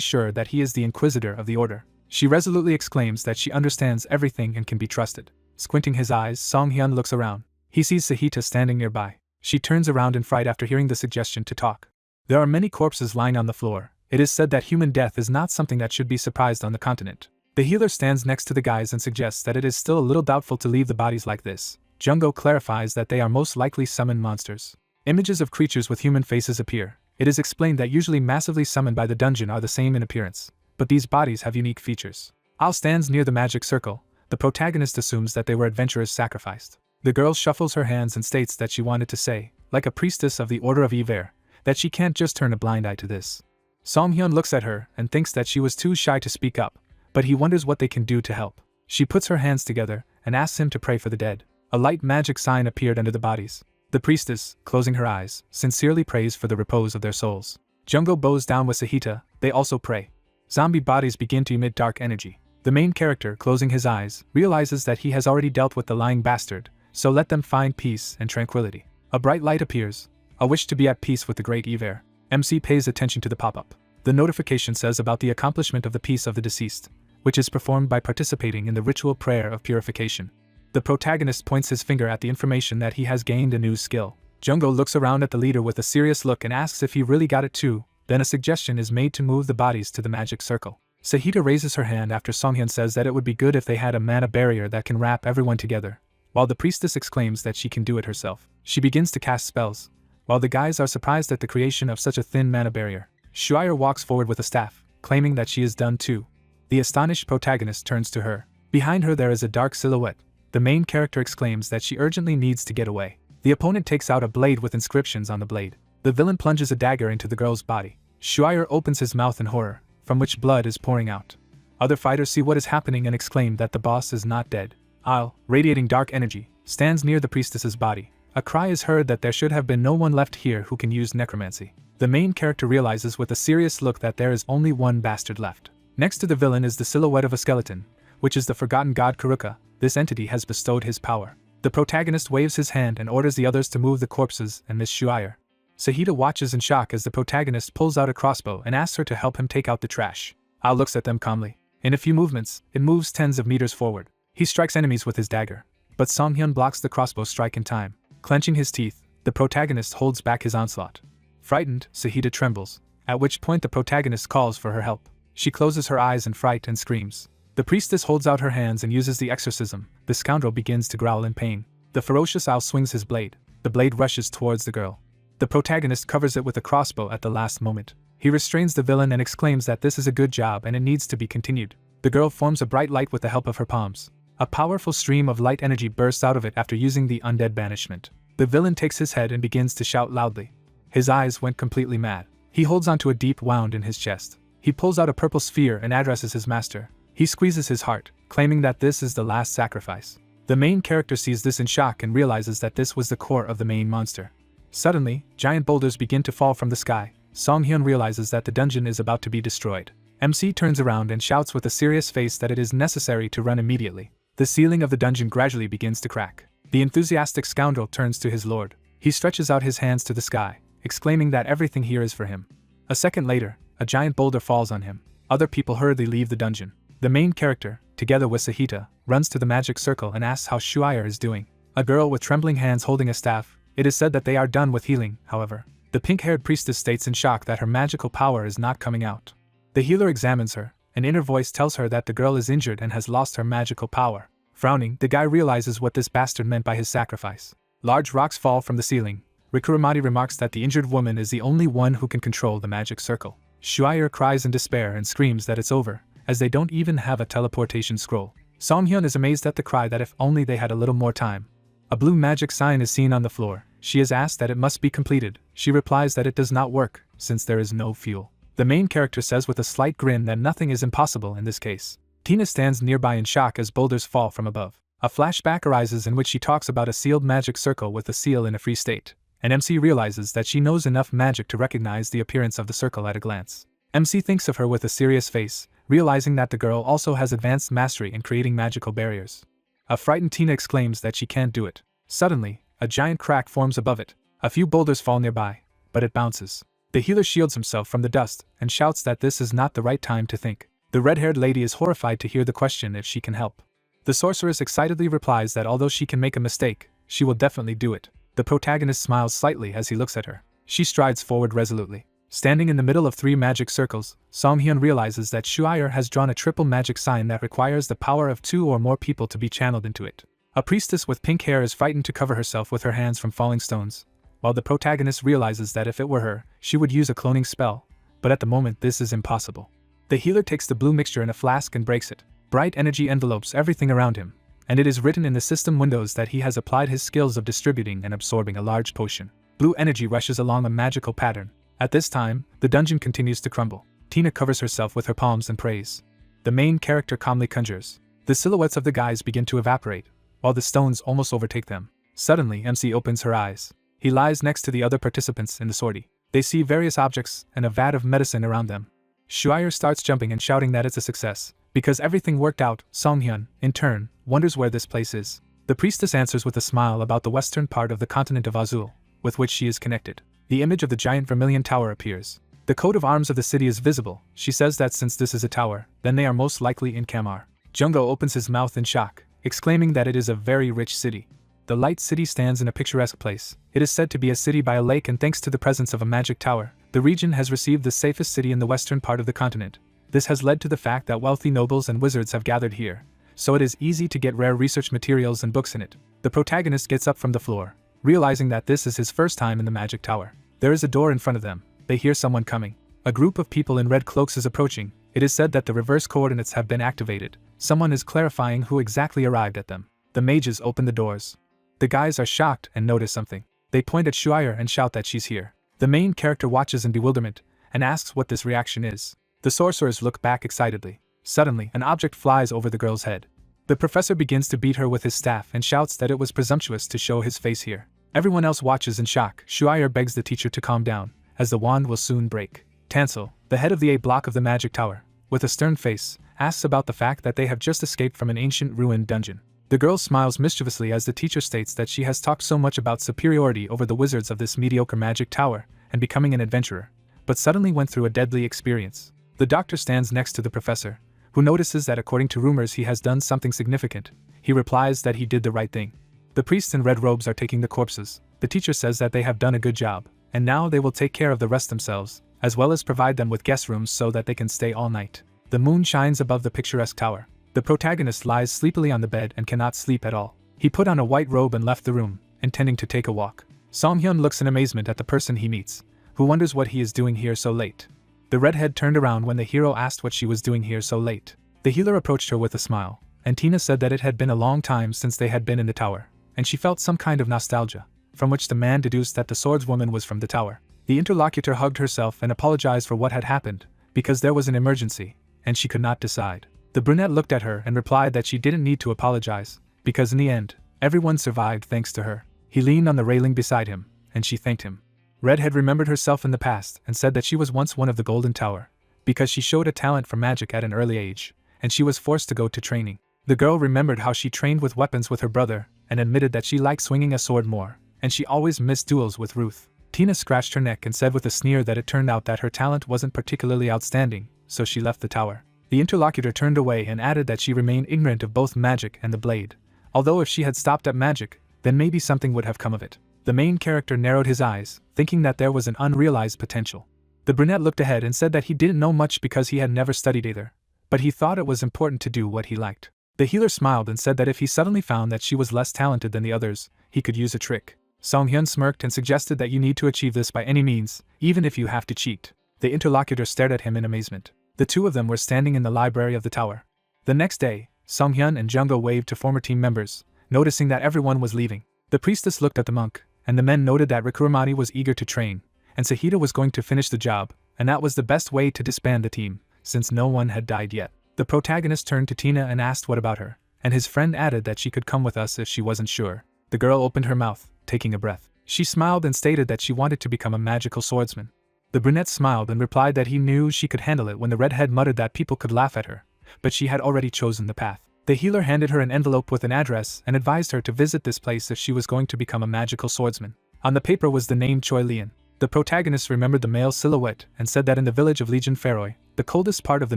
sure that he is the Inquisitor of the Order. She resolutely exclaims that she understands everything and can be trusted. Squinting his eyes, Song-hyun looks around. He sees Sahita standing nearby. She turns around in fright after hearing the suggestion to talk. There are many corpses lying on the floor. It is said that human death is not something that should be surprised on the continent. The healer stands next to the guys and suggests that it is still a little doubtful to leave the bodies like this. Jungo clarifies that they are most likely summoned monsters. Images of creatures with human faces appear. It is explained that usually massively summoned by the dungeon are the same in appearance, but these bodies have unique features. Al stands near the magic circle. The protagonist assumes that they were adventurers sacrificed. The girl shuffles her hands and states that she wanted to say, like a priestess of the Order of Yver, that she can't just turn a blind eye to this. Song-hyun looks at her and thinks that she was too shy to speak up, but he wonders what they can do to help. She puts her hands together and asks him to pray for the dead. A light magic sign appeared under the bodies. The priestess, closing her eyes, sincerely prays for the repose of their souls. Jungo bows down with Sahita, they also pray. Zombie bodies begin to emit dark energy. The main character, closing his eyes, realizes that he has already dealt with the lying bastard, so let them find peace and tranquility. A bright light appears, a wish to be at peace with the great Ever. MC pays attention to the pop-up. The notification says about the accomplishment of the peace of the deceased, which is performed by participating in the ritual prayer of purification. The protagonist points his finger at the information that he has gained a new skill. Jungo looks around at the leader with a serious look and asks if he really got it too, then a suggestion is made to move the bodies to the magic circle. Sahita raises her hand after Songhyun says that it would be good if they had a mana barrier that can wrap everyone together, while the priestess exclaims that she can do it herself. She begins to cast spells, while the guys are surprised at the creation of such a thin mana barrier. Shuire walks forward with a staff, claiming that she is done too. The astonished protagonist turns to her. Behind her there is a dark silhouette. The main character exclaims that she urgently needs to get away. The opponent takes out a blade with inscriptions on the blade. The villain plunges a dagger into the girl's body. Shuire opens his mouth in horror, from which blood is pouring out. Other fighters see what is happening and exclaim that the boss is not dead. Isle, radiating dark energy, stands near the priestess's body. A cry is heard that there should have been no one left here who can use necromancy. The main character realizes with a serious look that there is only one bastard left. Next to the villain is the silhouette of a skeleton, which is the forgotten god Kuruka. This entity has bestowed his power. The protagonist waves his hand and orders the others to move the corpses and Miss Shuire. Sahita watches in shock as the protagonist pulls out a crossbow and asks her to help him take out the trash. Al looks at them calmly. In a few movements, it moves tens of meters forward. He strikes enemies with his dagger, but Songhyun blocks the crossbow strike in time. Clenching his teeth, the protagonist holds back his onslaught. Frightened, Sahita trembles, at which point the protagonist calls for her help. She closes her eyes in fright and screams. The priestess holds out her hands and uses the exorcism. The scoundrel begins to growl in pain. The ferocious owl swings his blade. The blade rushes towards the girl. The protagonist covers it with a crossbow at the last moment. He restrains the villain and exclaims that this is a good job and it needs to be continued. The girl forms a bright light with the help of her palms. A powerful stream of light energy bursts out of it after using the undead banishment. The villain takes his head and begins to shout loudly. His eyes went completely mad. He holds onto a deep wound in his chest. He pulls out a purple sphere and addresses his master. He squeezes his heart, claiming that this is the last sacrifice. The main character sees this in shock and realizes that this was the core of the main monster. Suddenly, giant boulders begin to fall from the sky. Songhyun realizes that the dungeon is about to be destroyed. MC turns around and shouts with a serious face that it is necessary to run immediately. The ceiling of the dungeon gradually begins to crack. The enthusiastic scoundrel turns to his lord. He stretches out his hands to the sky, exclaiming that everything here is for him. A second later, a giant boulder falls on him. Other people hurriedly leave the dungeon. The main character, together with Sahita, runs to the magic circle and asks how Shuire is doing. A girl with trembling hands holding a staff. It is said that they are done with healing, however. The pink-haired priestess states in shock that her magical power is not coming out. The healer examines her. An inner voice tells her that the girl is injured and has lost her magical power. Frowning, the guy realizes what this bastard meant by his sacrifice. Large rocks fall from the ceiling. Rikuramati remarks that the injured woman is the only one who can control the magic circle. Shuire cries in despair and screams that it's over, as they don't even have a teleportation scroll. Songhyun is amazed at the cry that if only they had a little more time. A blue magic sign is seen on the floor. She is asked that it must be completed. She replies that it does not work, since there is no fuel. The main character says with a slight grin that nothing is impossible in this case. Tina stands nearby in shock as boulders fall from above. A flashback arises in which she talks about a sealed magic circle with a seal in a free state. And MC realizes that she knows enough magic to recognize the appearance of the circle at a glance. MC thinks of her with a serious face, realizing that the girl also has advanced mastery in creating magical barriers. A frightened Tina exclaims that she can't do it. Suddenly, a giant crack forms above it. A few boulders fall nearby, but it bounces. The healer shields himself from the dust and shouts that this is not the right time to think. The red-haired lady is horrified to hear the question if she can help. The sorceress excitedly replies that although she can make a mistake, she will definitely do it. The protagonist smiles slightly as he looks at her. She strides forward resolutely. Standing in the middle of 3 magic circles, Songhyun realizes that Shuire has drawn a triple magic sign that requires the power of 2 or more people to be channeled into it. A priestess with pink hair is frightened to cover herself with her hands from falling stones, while the protagonist realizes that if it were her, she would use a cloning spell, but at the moment this is impossible. The healer takes the blue mixture in a flask and breaks it. Bright energy envelopes everything around him, and it is written in the system windows that he has applied his skills of distributing and absorbing a large potion. Blue energy rushes along a magical pattern. At this time, the dungeon continues to crumble. Tina covers herself with her palms and prays. The main character calmly conjures. The silhouettes of the guys begin to evaporate, while the stones almost overtake them. Suddenly, MC opens her eyes. He lies next to the other participants in the sortie. They see various objects and a vat of medicine around them. Shuire starts jumping and shouting that it's a success, because everything worked out. Songhyun, in turn, wonders where this place is. The priestess answers with a smile about the western part of the continent of Azul, with which she is connected. The image of the giant vermilion tower appears. The coat of arms of the city is visible. She says that since this is a tower, then they are most likely in Kamar. Jungo opens his mouth in shock, exclaiming that it is a very rich city. The light city stands in a picturesque place. It is said to be a city by a lake, and thanks to the presence of a magic tower, the region has received the safest city in the western part of the continent. This has led to the fact that wealthy nobles and wizards have gathered here, so it is easy to get rare research materials and books in it. The protagonist gets up from the floor, realizing that this is his first time in the magic tower. There is a door in front of them. They hear someone coming. A group of people in red cloaks is approaching. It is said that the reverse coordinates have been activated. Someone is clarifying who exactly arrived at them. The mages open the doors. The guys are shocked and notice something. They point at Shuire and shout that she's here. The main character watches in bewilderment and asks what this reaction is. The sorcerers look back excitedly. Suddenly, an object flies over the girl's head. The professor begins to beat her with his staff and shouts that it was presumptuous to show his face here. Everyone else watches in shock. Shuire begs the teacher to calm down, as the wand will soon break. Tansel, the head of the A block of the magic tower, with a stern face, asks about the fact that they have just escaped from an ancient ruined dungeon. The girl smiles mischievously as the teacher states that she has talked so much about superiority over the wizards of this mediocre magic tower and becoming an adventurer, but suddenly went through a deadly experience. The doctor stands next to the professor, who notices that according to rumors he has done something significant. He replies that he did the right thing. The priests in red robes are taking the corpses. The teacher says that they have done a good job, and now they will take care of the rest themselves, as well as provide them with guest rooms so that they can stay all night. The moon shines above the picturesque tower. The protagonist lies sleepily on the bed and cannot sleep at all. He put on a white robe and left the room, intending to take a walk. Songhyun looks in amazement at the person he meets, who wonders what he is doing here so late. The redhead turned around when the hero asked what she was doing here so late. The healer approached her with a smile, and Tina said that it had been a long time since they had been in the tower, and she felt some kind of nostalgia, from which the man deduced that the swordswoman was from the tower. The interlocutor hugged herself and apologized for what had happened, because there was an emergency, and she could not decide. The brunette looked at her and replied that she didn't need to apologize, because in the end, everyone survived thanks to her. He leaned on the railing beside him, and she thanked him. Redhead remembered herself in the past and said that she was once one of the Golden Tower, because she showed a talent for magic at an early age, and she was forced to go to training. The girl remembered how she trained with weapons with her brother, and admitted that she liked swinging a sword more, and she always missed duels with Ruth. Tina scratched her neck and said with a sneer that it turned out that her talent wasn't particularly outstanding, so she left the tower. The interlocutor turned away and added that she remained ignorant of both magic and the blade, although if she had stopped at magic, then maybe something would have come of it. The main character narrowed his eyes, thinking that there was an unrealized potential. The brunette looked ahead and said that he didn't know much because he had never studied either, but he thought it was important to do what he liked. The healer smiled and said that if he suddenly found that she was less talented than the others, he could use a trick. Songhyun smirked and suggested that you need to achieve this by any means, even if you have to cheat. The interlocutor stared at him in amazement. The two of them were standing in the library of the tower. The next day, Songhyun and Jungo waved to former team members, noticing that everyone was leaving. The priestess looked at the monk, and the men noted that Rikuramati was eager to train, and Sahita was going to finish the job, and that was the best way to disband the team, since no one had died yet. The protagonist turned to Tina and asked what about her, and his friend added that she could come with us if she wasn't sure. The girl opened her mouth, taking a breath. She smiled and stated that she wanted to become a magical swordsman. The brunette smiled and replied that he knew she could handle it when the redhead muttered that people could laugh at her, but she had already chosen the path. The healer handed her an envelope with an address and advised her to visit this place if she was going to become a magical swordsman. On the paper was the name Choi Lian. The protagonist remembered the male silhouette and said that in the village of Legion Feroy, the coldest part of the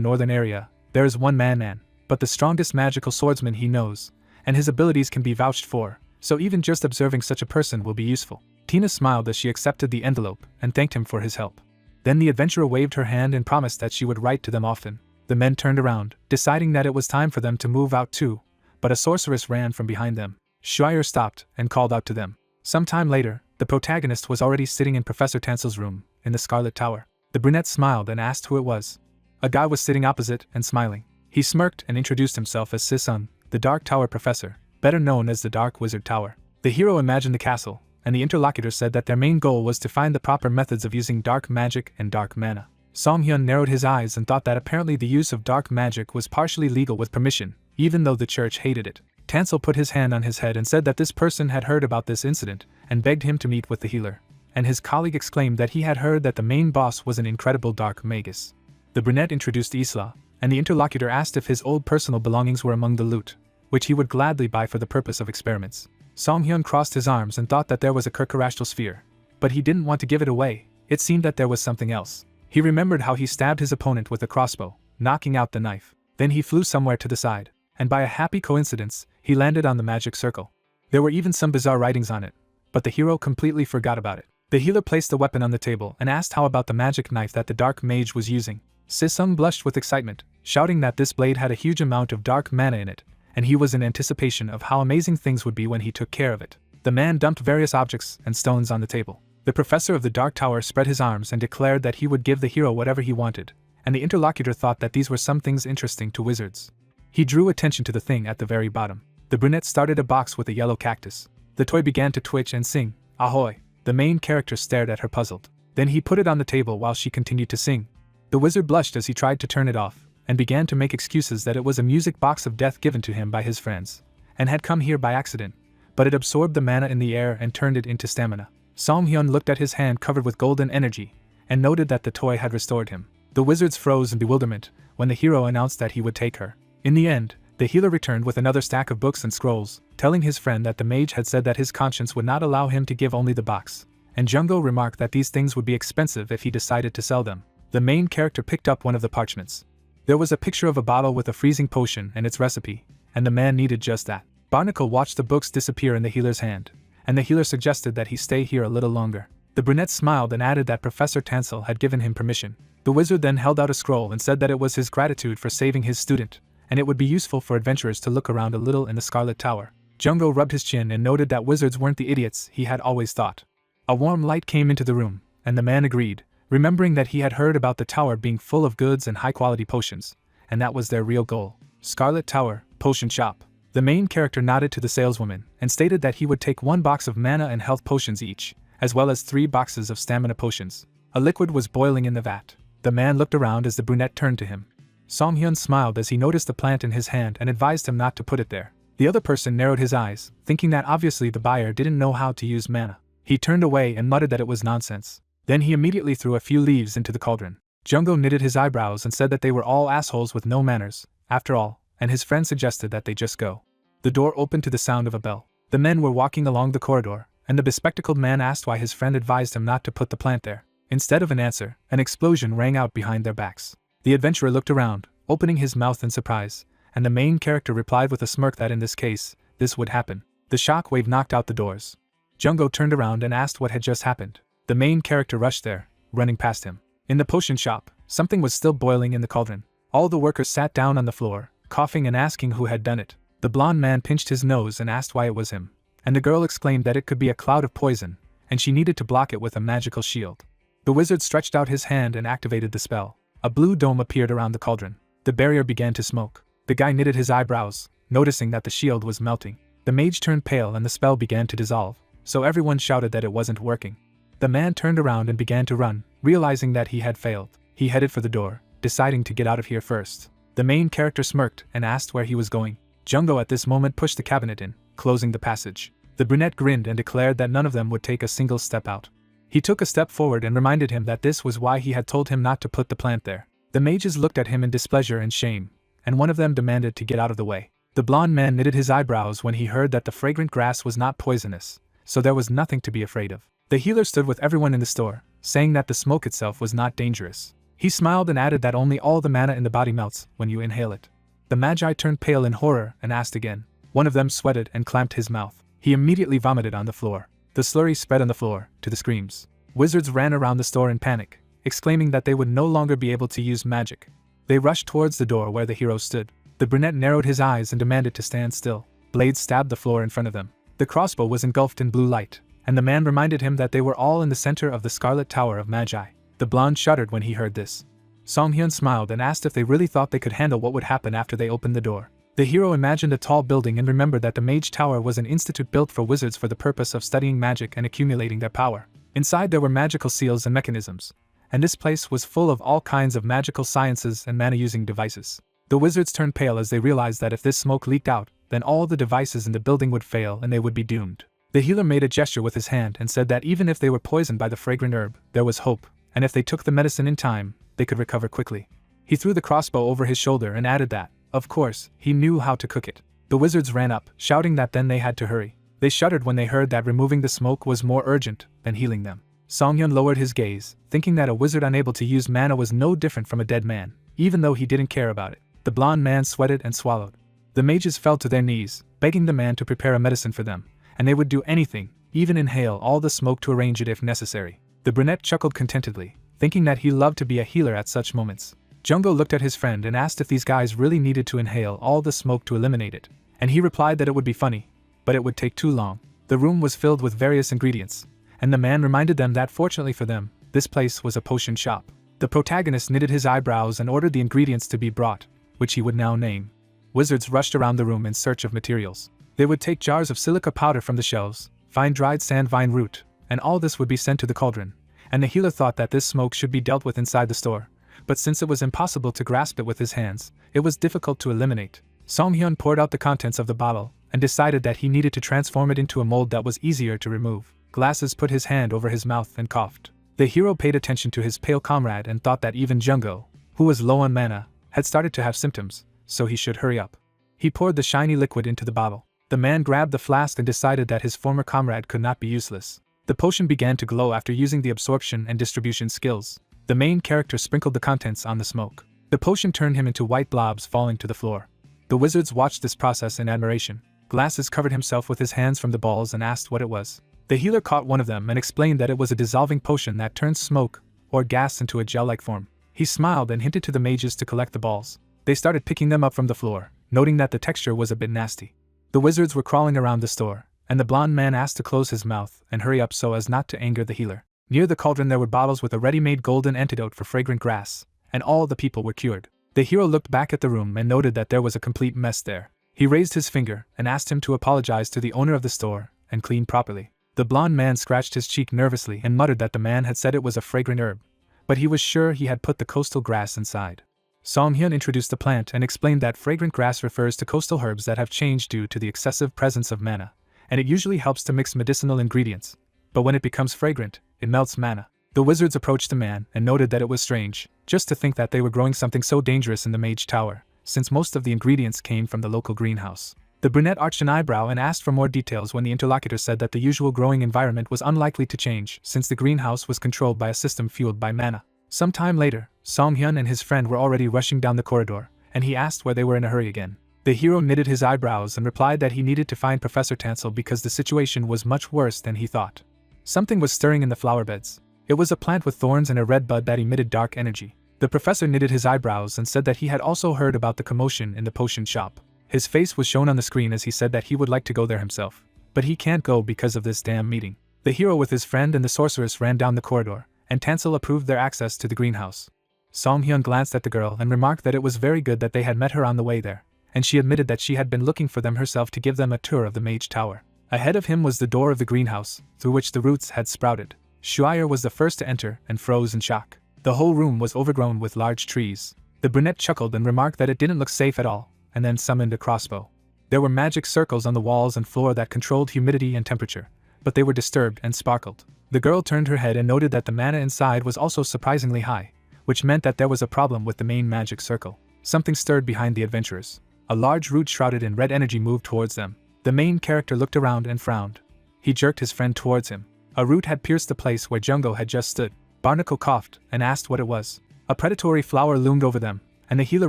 northern area, there is one man, but the strongest magical swordsman he knows, and his abilities can be vouched for, so even just observing such a person will be useful. Tina smiled as she accepted the envelope and thanked him for his help. Then the adventurer waved her hand and promised that she would write to them often. The men turned around, deciding that it was time for them to move out too, but a sorceress ran from behind them. Schreier stopped and called out to them. Some time later, the protagonist was already sitting in Professor Tansel's room, in the Scarlet Tower. The brunette smiled and asked who it was. A guy was sitting opposite and smiling. He smirked and introduced himself as Sisung, the Dark Tower Professor, better known as the Dark Wizard Tower. The hero imagined the castle, and the interlocutor said that their main goal was to find the proper methods of using dark magic and dark mana. Songhyun narrowed his eyes and thought that apparently the use of dark magic was partially legal with permission, even though the church hated it. Tansel put his hand on his head and said that this person had heard about this incident and begged him to meet with the healer. And his colleague exclaimed that he had heard that the main boss was an incredible dark magus. The brunette introduced Isla, and the interlocutor asked if his old personal belongings were among the loot, which he would gladly buy for the purpose of experiments. Song-hyun crossed his arms and thought that there was a Kirkarashtal sphere, but he didn't want to give it away. It seemed that there was something else. He remembered how he stabbed his opponent with a crossbow, knocking out the knife. Then he flew somewhere to the side, and by a happy coincidence, he landed on the magic circle. There were even some bizarre writings on it, but the hero completely forgot about it. The healer placed the weapon on the table and asked how about the magic knife that the dark mage was using. Sisung blushed with excitement, shouting that this blade had a huge amount of dark mana in it, and he was in anticipation of how amazing things would be when he took care of it. The man dumped various objects and stones on the table. The professor of the Dark Tower spread his arms and declared that he would give the hero whatever he wanted, and the interlocutor thought that these were some things interesting to wizards. He drew attention to the thing at the very bottom. The brunette started a box with a yellow cactus. The toy began to twitch and sing, "Ahoy!" The main character stared at her puzzled. Then he put it on the table while she continued to sing. The wizard blushed as he tried to turn it off, and began to make excuses that it was a music box of death given to him by his friends, and had come here by accident, but it absorbed the mana in the air and turned it into stamina. Song-hyun looked at his hand covered with golden energy, and noted that the toy had restored him. The wizards froze in bewilderment when the hero announced that he would take her. In the end, the healer returned with another stack of books and scrolls, telling his friend that the mage had said that his conscience would not allow him to give only the box, and Jungo remarked that these things would be expensive if he decided to sell them. The main character picked up one of the parchments. There was a picture of a bottle with a freezing potion and its recipe, and the man needed just that. Barnacle watched the books disappear in the healer's hand, and the healer suggested that he stay here a little longer. The brunette smiled and added that Professor Tansel had given him permission. The wizard then held out a scroll and said that it was his gratitude for saving his student, and it would be useful for adventurers to look around a little in the Scarlet Tower. Jungo rubbed his chin and noted that wizards weren't the idiots he had always thought. A warm light came into the room, and the man agreed, remembering that he had heard about the tower being full of goods and high-quality potions, and that was their real goal. Scarlet Tower, Potion Shop. The main character nodded to the saleswoman and stated that he would take 1 box of mana and health potions each, as well as 3 boxes of stamina potions. A liquid was boiling in the vat. The man looked around as the brunette turned to him. Song-hyun smiled as he noticed the plant in his hand and advised him not to put it there. The other person narrowed his eyes, thinking that obviously the buyer didn't know how to use mana. He turned away and muttered that it was nonsense. Then he immediately threw a few leaves into the cauldron. Jungo knitted his eyebrows and said that they were all assholes with no manners, after all, and his friend suggested that they just go. The door opened to the sound of a bell. The men were walking along the corridor, and the bespectacled man asked why his friend advised him not to put the plant there. Instead of an answer, an explosion rang out behind their backs. The adventurer looked around, opening his mouth in surprise, and the main character replied with a smirk that in this case, this would happen. The shockwave knocked out the doors. Jungo turned around and asked what had just happened. The main character rushed there, running past him. In the potion shop, something was still boiling in the cauldron. All the workers sat down on the floor, coughing and asking who had done it. The blonde man pinched his nose and asked why it was him, and the girl exclaimed that it could be a cloud of poison, and she needed to block it with a magical shield. The wizard stretched out his hand and activated the spell. A blue dome appeared around the cauldron. The barrier began to smoke. The guy knitted his eyebrows, noticing that the shield was melting. The mage turned pale and the spell began to dissolve, so everyone shouted that it wasn't working. The man turned around and began to run, realizing that he had failed. He headed for the door, deciding to get out of here first. The main character smirked and asked where he was going. Jungo at this moment pushed the cabinet in, closing the passage. The brunette grinned and declared that none of them would take a single step out. He took a step forward and reminded him that this was why he had told him not to put the plant there. The mages looked at him in displeasure and shame, and one of them demanded to get out of the way. The blonde man knitted his eyebrows when he heard that the fragrant grass was not poisonous, so there was nothing to be afraid of. The healer stood with everyone in the store, saying that the smoke itself was not dangerous. He smiled and added that only all the mana in the body melts when you inhale it. The magi turned pale in horror and asked again. One of them sweated and clamped his mouth. He immediately vomited on the floor. The slurry spread on the floor, to the screams. Wizards ran around the store in panic, exclaiming that they would no longer be able to use magic. They rushed towards the door where the hero stood. The brunette narrowed his eyes and demanded to stand still. Blades stabbed the floor in front of them. The crossbow was engulfed in blue light, and the man reminded him that they were all in the center of the Scarlet Tower of Magi. The blonde shuddered when he heard this. Song-hyun smiled and asked if they really thought they could handle what would happen after they opened the door. The hero imagined a tall building and remembered that the Mage Tower was an institute built for wizards for the purpose of studying magic and accumulating their power. Inside there were magical seals and mechanisms, and this place was full of all kinds of magical sciences and mana-using devices. The wizards turned pale as they realized that if this smoke leaked out, then all the devices in the building would fail and they would be doomed. The healer made a gesture with his hand and said that even if they were poisoned by the fragrant herb, there was hope, and if they took the medicine in time, they could recover quickly. He threw the crossbow over his shoulder and added that, of course, he knew how to cook it. The wizards ran up, shouting that then they had to hurry. They shuddered when they heard that removing the smoke was more urgent than healing them. Songhyun lowered his gaze, thinking that a wizard unable to use mana was no different from a dead man, even though he didn't care about it. The blonde man sweated and swallowed. The mages fell to their knees, begging the man to prepare a medicine for them, and they would do anything, even inhale all the smoke to arrange it if necessary. The brunette chuckled contentedly, thinking that he loved to be a healer at such moments. Jungo looked at his friend and asked if these guys really needed to inhale all the smoke to eliminate it, and he replied that it would be funny, but it would take too long. The room was filled with various ingredients, and the man reminded them that fortunately for them, this place was a potion shop. The protagonist knitted his eyebrows and ordered the ingredients to be brought, which he would now name. Wizards rushed around the room in search of materials. They would take jars of silica powder from the shelves, find dried sandvine root, and all this would be sent to the cauldron, and the healer thought that this smoke should be dealt with inside the store, but since it was impossible to grasp it with his hands, it was difficult to eliminate. Songhyun poured out the contents of the bottle, and decided that he needed to transform it into a mold that was easier to remove. Glasses put his hand over his mouth and coughed. The hero paid attention to his pale comrade and thought that even Jungo, who was low on mana, had started to have symptoms, so he should hurry up. He poured the shiny liquid into the bottle. The man grabbed the flask and decided that his former comrade could not be useless. The potion began to glow after using the absorption and distribution skills. The main character sprinkled the contents on the smoke. The potion turned him into white blobs falling to the floor. The wizards watched this process in admiration. Glasses covered himself with his hands from the balls and asked what it was. The healer caught one of them and explained that it was a dissolving potion that turns smoke or gas into a gel-like form. He smiled and hinted to the mages to collect the balls. They started picking them up from the floor, noting that the texture was a bit nasty. The wizards were crawling around the store, and the blonde man asked to close his mouth and hurry up so as not to anger the healer. Near the cauldron there were bottles with a ready-made golden antidote for fragrant grass, and all the people were cured. The hero looked back at the room and noted that there was a complete mess there. He raised his finger and asked him to apologize to the owner of the store and clean properly. The blonde man scratched his cheek nervously and muttered that the man had said it was a fragrant herb, but he was sure he had put the coastal grass inside. Songhyun introduced the plant and explained that fragrant grass refers to coastal herbs that have changed due to the excessive presence of mana, and it usually helps to mix medicinal ingredients, but when it becomes fragrant, it melts mana. The wizards approached the man and noted that it was strange, just to think that they were growing something so dangerous in the Mage Tower, since most of the ingredients came from the local greenhouse. The brunette arched an eyebrow and asked for more details when the interlocutor said that the usual growing environment was unlikely to change since the greenhouse was controlled by a system fueled by mana. Some time later, Songhyun and his friend were already rushing down the corridor, and he asked where they were in a hurry again. The hero knitted his eyebrows and replied that he needed to find Professor Tansel because the situation was much worse than he thought. Something was stirring in the flower beds. It was a plant with thorns and a red bud that emitted dark energy. The professor knitted his eyebrows and said that he had also heard about the commotion in the potion shop. His face was shown on the screen as he said that he would like to go there himself, but he can't go because of this damn meeting. The hero with his friend and the sorceress ran down the corridor, and Tansel approved their access to the greenhouse. Songhyun glanced at the girl and remarked that it was very good that they had met her on the way there, and she admitted that she had been looking for them herself to give them a tour of the Mage Tower. Ahead of him was the door of the greenhouse, through which the roots had sprouted. Shuire was the first to enter and froze in shock. The whole room was overgrown with large trees. The brunette chuckled and remarked that it didn't look safe at all, and then summoned a crossbow. There were magic circles on the walls and floor that controlled humidity and temperature, but they were disturbed and sparkled. The girl turned her head and noted that the mana inside was also surprisingly high, which meant that there was a problem with the main magic circle. Something stirred behind the adventurers. A large root shrouded in red energy moved towards them. The main character looked around and frowned. He jerked his friend towards him. A root had pierced the place where Jungo had just stood. Barnacle coughed and asked what it was. A predatory flower loomed over them, and the healer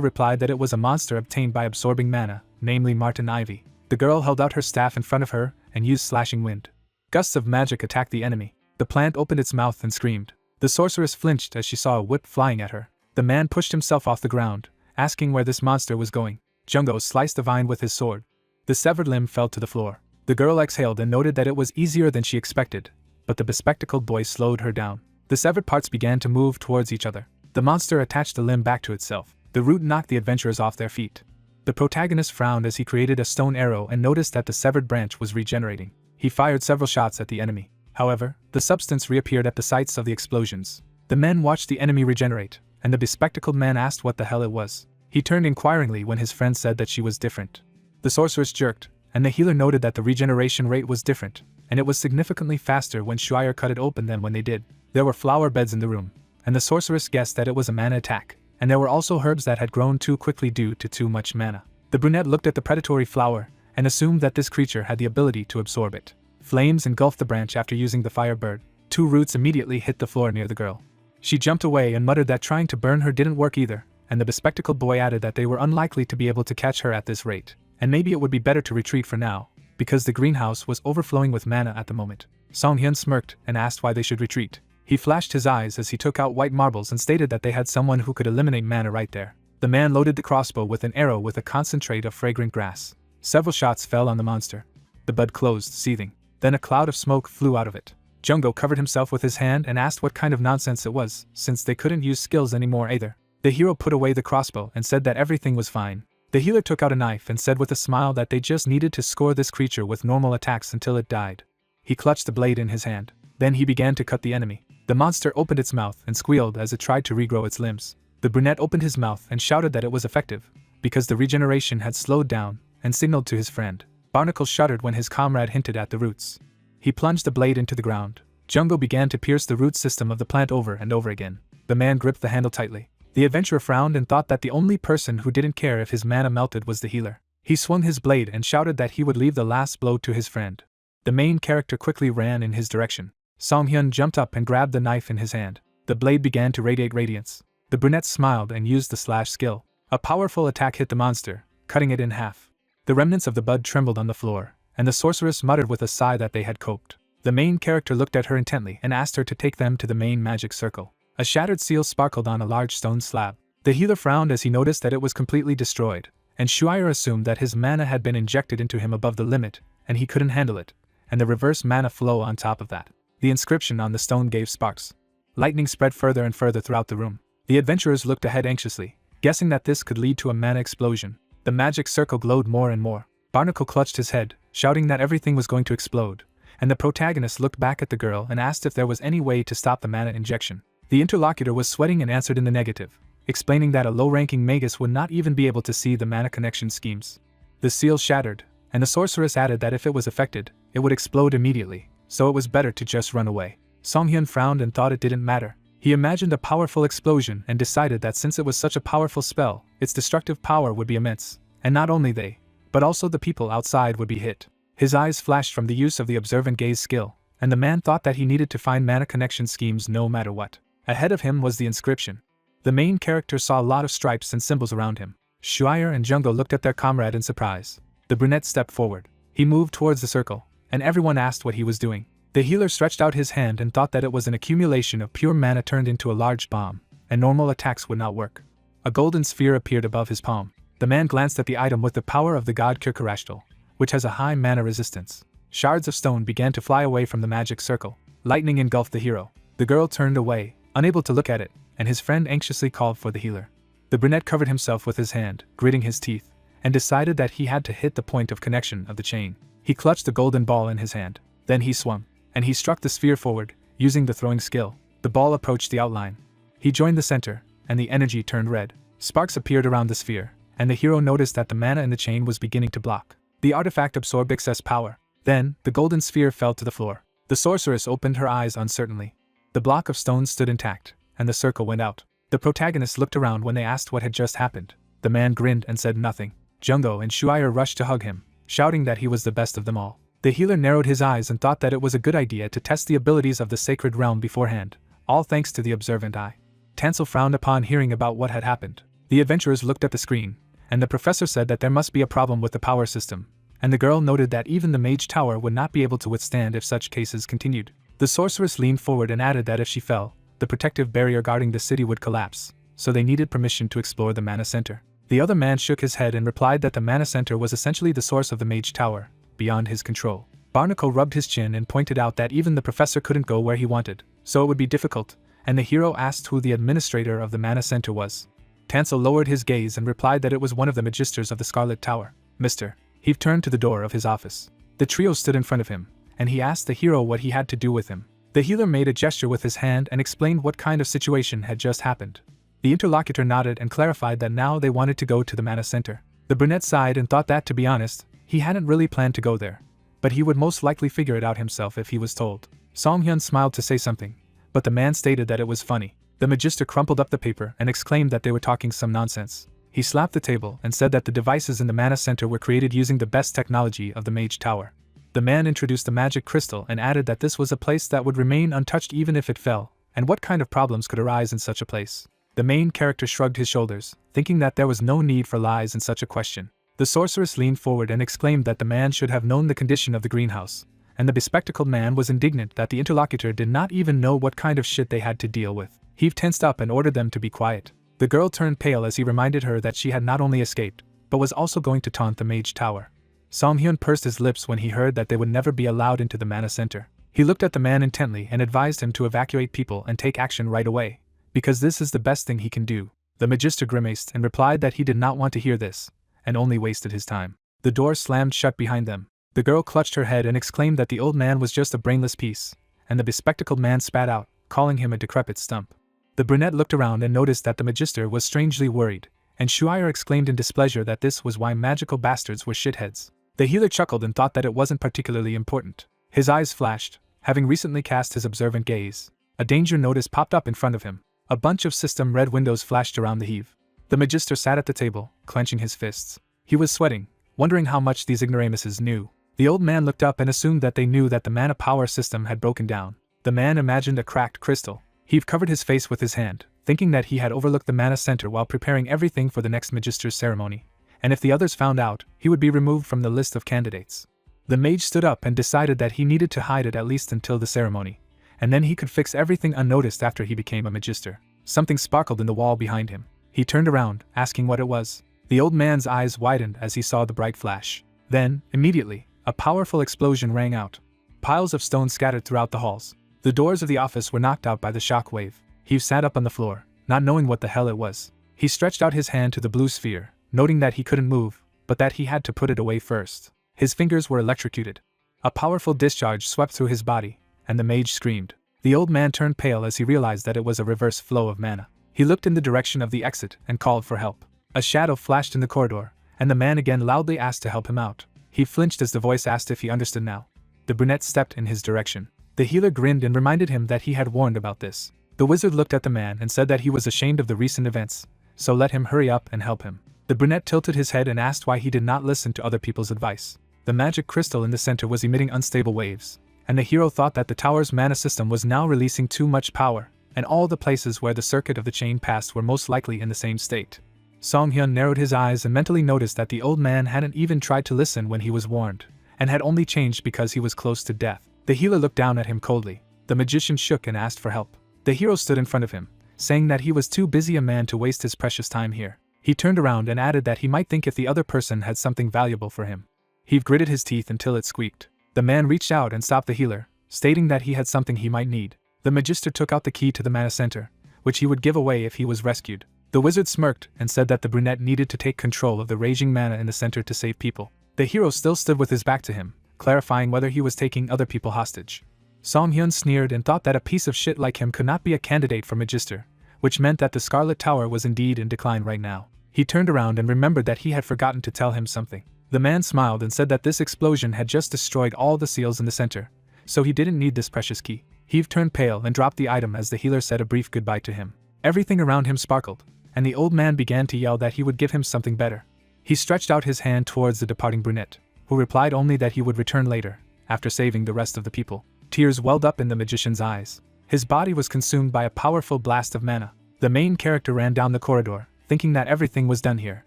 replied that it was a monster obtained by absorbing mana, namely Martin Ivy. The girl held out her staff in front of her and used slashing wind. Gusts of magic attacked the enemy. The plant opened its mouth and screamed. The sorceress flinched as she saw a whip flying at her. The man pushed himself off the ground, asking where this monster was going. Jungo sliced the vine with his sword. The severed limb fell to the floor. The girl exhaled and noted that it was easier than she expected, but the bespectacled boy slowed her down. The severed parts began to move towards each other. The monster attached the limb back to itself. The root knocked the adventurers off their feet. The protagonist frowned as he created a stone arrow and noticed that the severed branch was regenerating. He fired several shots at the enemy. However, the substance reappeared at the sites of the explosions. The men watched the enemy regenerate, and the bespectacled man asked what the hell it was. He turned inquiringly when his friend said that she was different. The sorceress jerked, and the healer noted that the regeneration rate was different, and it was significantly faster when Shuire cut it open than when they did. There were flower beds in the room, and the sorceress guessed that it was a mana attack, and there were also herbs that had grown too quickly due to too much mana. The brunette looked at the predatory flower, and assumed that this creature had the ability to absorb it. Flames engulfed the branch after using the fire bird. 2 roots immediately hit the floor near the girl. She jumped away and muttered that trying to burn her didn't work either, and the bespectacled boy added that they were unlikely to be able to catch her at this rate, and maybe it would be better to retreat for now, because the greenhouse was overflowing with mana at the moment. Song-hyun smirked and asked why they should retreat. He flashed his eyes as he took out white marbles and stated that they had someone who could eliminate mana right there. The man loaded the crossbow with an arrow with a concentrate of fragrant grass. Several shots fell on the monster. The bud closed, seething. Then a cloud of smoke flew out of it. Jungo covered himself with his hand and asked what kind of nonsense it was, since they couldn't use skills anymore either. The hero put away the crossbow and said that everything was fine. The healer took out a knife and said with a smile that they just needed to score this creature with normal attacks until it died. He clutched the blade in his hand. Then he began to cut the enemy. The monster opened its mouth and squealed as it tried to regrow its limbs. The brunette opened his mouth and shouted that it was effective, because the regeneration had slowed down, and signaled to his friend. Barnacle shuddered when his comrade hinted at the roots. He plunged the blade into the ground. Jungo began to pierce the root system of the plant over and over again. The man gripped the handle tightly. The adventurer frowned and thought that the only person who didn't care if his mana melted was the healer. He swung his blade and shouted that he would leave the last blow to his friend. The main character quickly ran in his direction. Song-hyun jumped up and grabbed the knife in his hand. The blade began to radiate radiance. The brunette smiled and used the slash skill. A powerful attack hit the monster, cutting it in half. The remnants of the bud trembled on the floor, and the sorceress muttered with a sigh that they had coped. The main character looked at her intently and asked her to take them to the main magic circle. A shattered seal sparkled on a large stone slab. The healer frowned as he noticed that it was completely destroyed, and Shuire assumed that his mana had been injected into him above the limit, and he couldn't handle it, and the reverse mana flow on top of that. The inscription on the stone gave sparks. Lightning spread further and further throughout the room. The adventurers looked ahead anxiously, guessing that this could lead to a mana explosion. The magic circle glowed more and more. Barnacle clutched his head, shouting that everything was going to explode, and the protagonist looked back at the girl and asked if there was any way to stop the mana injection. The interlocutor was sweating and answered in the negative, explaining that a low-ranking magus would not even be able to see the mana connection schemes. The seal shattered, and the sorceress added that if it was affected, it would explode immediately, so it was better to just run away. Song-hyun frowned and thought it didn't matter. He imagined a powerful explosion and decided that since it was such a powerful spell, its destructive power would be immense, and not only they, but also the people outside would be hit. His eyes flashed from the use of the observant gaze skill, and the man thought that he needed to find mana connection schemes no matter what. Ahead of him was the inscription. The main character saw a lot of stripes and symbols around him. Shuire and Jungo looked at their comrade in surprise. The brunette stepped forward. He moved towards the circle, and everyone asked what he was doing. The healer stretched out his hand and thought that it was an accumulation of pure mana turned into a large bomb, and normal attacks would not work. A golden sphere appeared above his palm. The man glanced at the item with the power of the god Kirkarashtal, which has a high mana resistance. Shards of stone began to fly away from the magic circle. Lightning engulfed the hero. The girl turned away, unable to look at it, and his friend anxiously called for the healer. The brunette covered himself with his hand, gritting his teeth, and decided that he had to hit the point of connection of the chain. He clutched the golden ball in his hand. Then he swung, and he struck the sphere forward, using the throwing skill. The ball approached the outline. He joined the center, and the energy turned red. Sparks appeared around the sphere, and the hero noticed that the mana in the chain was beginning to block. The artifact absorbed excess power. Then, the golden sphere fell to the floor. The sorceress opened her eyes uncertainly. The block of stone stood intact, and the circle went out. The protagonist looked around when they asked what had just happened. The man grinned and said nothing. Jungo and Shuire rushed to hug him, shouting that he was the best of them all. The healer narrowed his eyes and thought that it was a good idea to test the abilities of the sacred realm beforehand, all thanks to the observant eye. Tansel frowned upon hearing about what had happened. The adventurers looked at the screen, and the professor said that there must be a problem with the power system, and the girl noted that even the mage tower would not be able to withstand if such cases continued. The sorceress leaned forward and added that if she fell, the protective barrier guarding the city would collapse, so they needed permission to explore the mana center. The other man shook his head and replied that the mana center was essentially the source of the mage tower, beyond his control. Barnacle rubbed his chin and pointed out that even the professor couldn't go where he wanted, so it would be difficult, and the hero asked who the administrator of the mana center was. Tansel lowered his gaze and replied that it was one of the magisters of the Scarlet Tower. Mr. He turned to the door of his office. The trio stood in front of him, and he asked the hero what he had to do with him. The healer made a gesture with his hand and explained what kind of situation had just happened. The interlocutor nodded and clarified that now they wanted to go to the mana center. The brunette sighed and thought that, to be honest, he hadn't really planned to go there, but he would most likely figure it out himself if he was told. Song-hyun smiled to say something, but the man stated that it was funny. The magister crumpled up the paper and exclaimed that they were talking some nonsense. He slapped the table and said that the devices in the mana center were created using the best technology of the Mage Tower. The man introduced the magic crystal and added that this was a place that would remain untouched even if it fell, and what kind of problems could arise in such a place. The main character shrugged his shoulders, thinking that there was no need for lies in such a question. The sorceress leaned forward and exclaimed that the man should have known the condition of the greenhouse, and the bespectacled man was indignant that the interlocutor did not even know what kind of shit they had to deal with. He tensed up and ordered them to be quiet. The girl turned pale as he reminded her that she had not only escaped, but was also going to taunt the Mage Tower. Song-hyun pursed his lips when he heard that they would never be allowed into the mana center. He looked at the man intently and advised him to evacuate people and take action right away, because this is the best thing he can do. The magister grimaced and replied that he did not want to hear this, and only wasted his time. The door slammed shut behind them. The girl clutched her head and exclaimed that the old man was just a brainless piece, and the bespectacled man spat out, calling him a decrepit stump. The brunette looked around and noticed that the magister was strangely worried, and Shuire exclaimed in displeasure that this was why magical bastards were shitheads. The healer chuckled and thought that it wasn't particularly important. His eyes flashed, having recently cast his observant gaze. A danger notice popped up in front of him. A bunch of system red windows flashed around the heave. The magister sat at the table, clenching his fists. He was sweating, wondering how much these ignoramuses knew. The old man looked up and assumed that they knew that the mana power system had broken down. The man imagined a cracked crystal. He covered his face with his hand, thinking that he had overlooked the mana center while preparing everything for the next magister's ceremony, and if the others found out, he would be removed from the list of candidates. The mage stood up and decided that he needed to hide it at least until the ceremony, and then he could fix everything unnoticed after he became a magister. Something sparkled in the wall behind him. He turned around, asking what it was. The old man's eyes widened as he saw the bright flash. Then, immediately, a powerful explosion rang out. Piles of stone scattered throughout the halls. The doors of the office were knocked out by the shock wave. He sat up on the floor, not knowing what the hell it was. He stretched out his hand to the blue sphere, noting that he couldn't move, but that he had to put it away first. His fingers were electrocuted. A powerful discharge swept through his body, and the mage screamed. The old man turned pale as he realized that it was a reverse flow of mana. He looked in the direction of the exit and called for help. A shadow flashed in the corridor, and the man again loudly asked to help him out. He flinched as the voice asked if he understood now. The brunette stepped in his direction. The healer grinned and reminded him that he had warned about this. The wizard looked at the man and said that he was ashamed of the recent events, so let him hurry up and help him. The brunette tilted his head and asked why he did not listen to other people's advice. The magic crystal in the center was emitting unstable waves, and the hero thought that the tower's mana system was now releasing too much power, and all the places where the circuit of the chain passed were most likely in the same state. Song-hyun narrowed his eyes and mentally noticed that the old man hadn't even tried to listen when he was warned, and had only changed because he was close to death. The healer looked down at him coldly. The magician shook and asked for help. The hero stood in front of him, saying that he was too busy a man to waste his precious time here. He turned around and added that he might think if the other person had something valuable for him. He gritted his teeth until it squeaked. The man reached out and stopped the healer, stating that he had something he might need. The magister took out the key to the mana center, which he would give away if he was rescued. The wizard smirked and said that the brunette needed to take control of the raging mana in the center to save people. The hero still stood with his back to him, clarifying whether he was taking other people hostage. Song-hyun sneered and thought that a piece of shit like him could not be a candidate for magister, which meant that the Scarlet Tower was indeed in decline right now. He turned around and remembered that he had forgotten to tell him something. The man smiled and said that this explosion had just destroyed all the seals in the center, so he didn't need this precious key. He turned pale and dropped the item as the healer said a brief goodbye to him. Everything around him sparkled, and the old man began to yell that he would give him something better. He stretched out his hand towards the departing brunette, who replied only that he would return later, after saving the rest of the people. Tears welled up in the magician's eyes. His body was consumed by a powerful blast of mana. The main character ran down the corridor, thinking that everything was done here.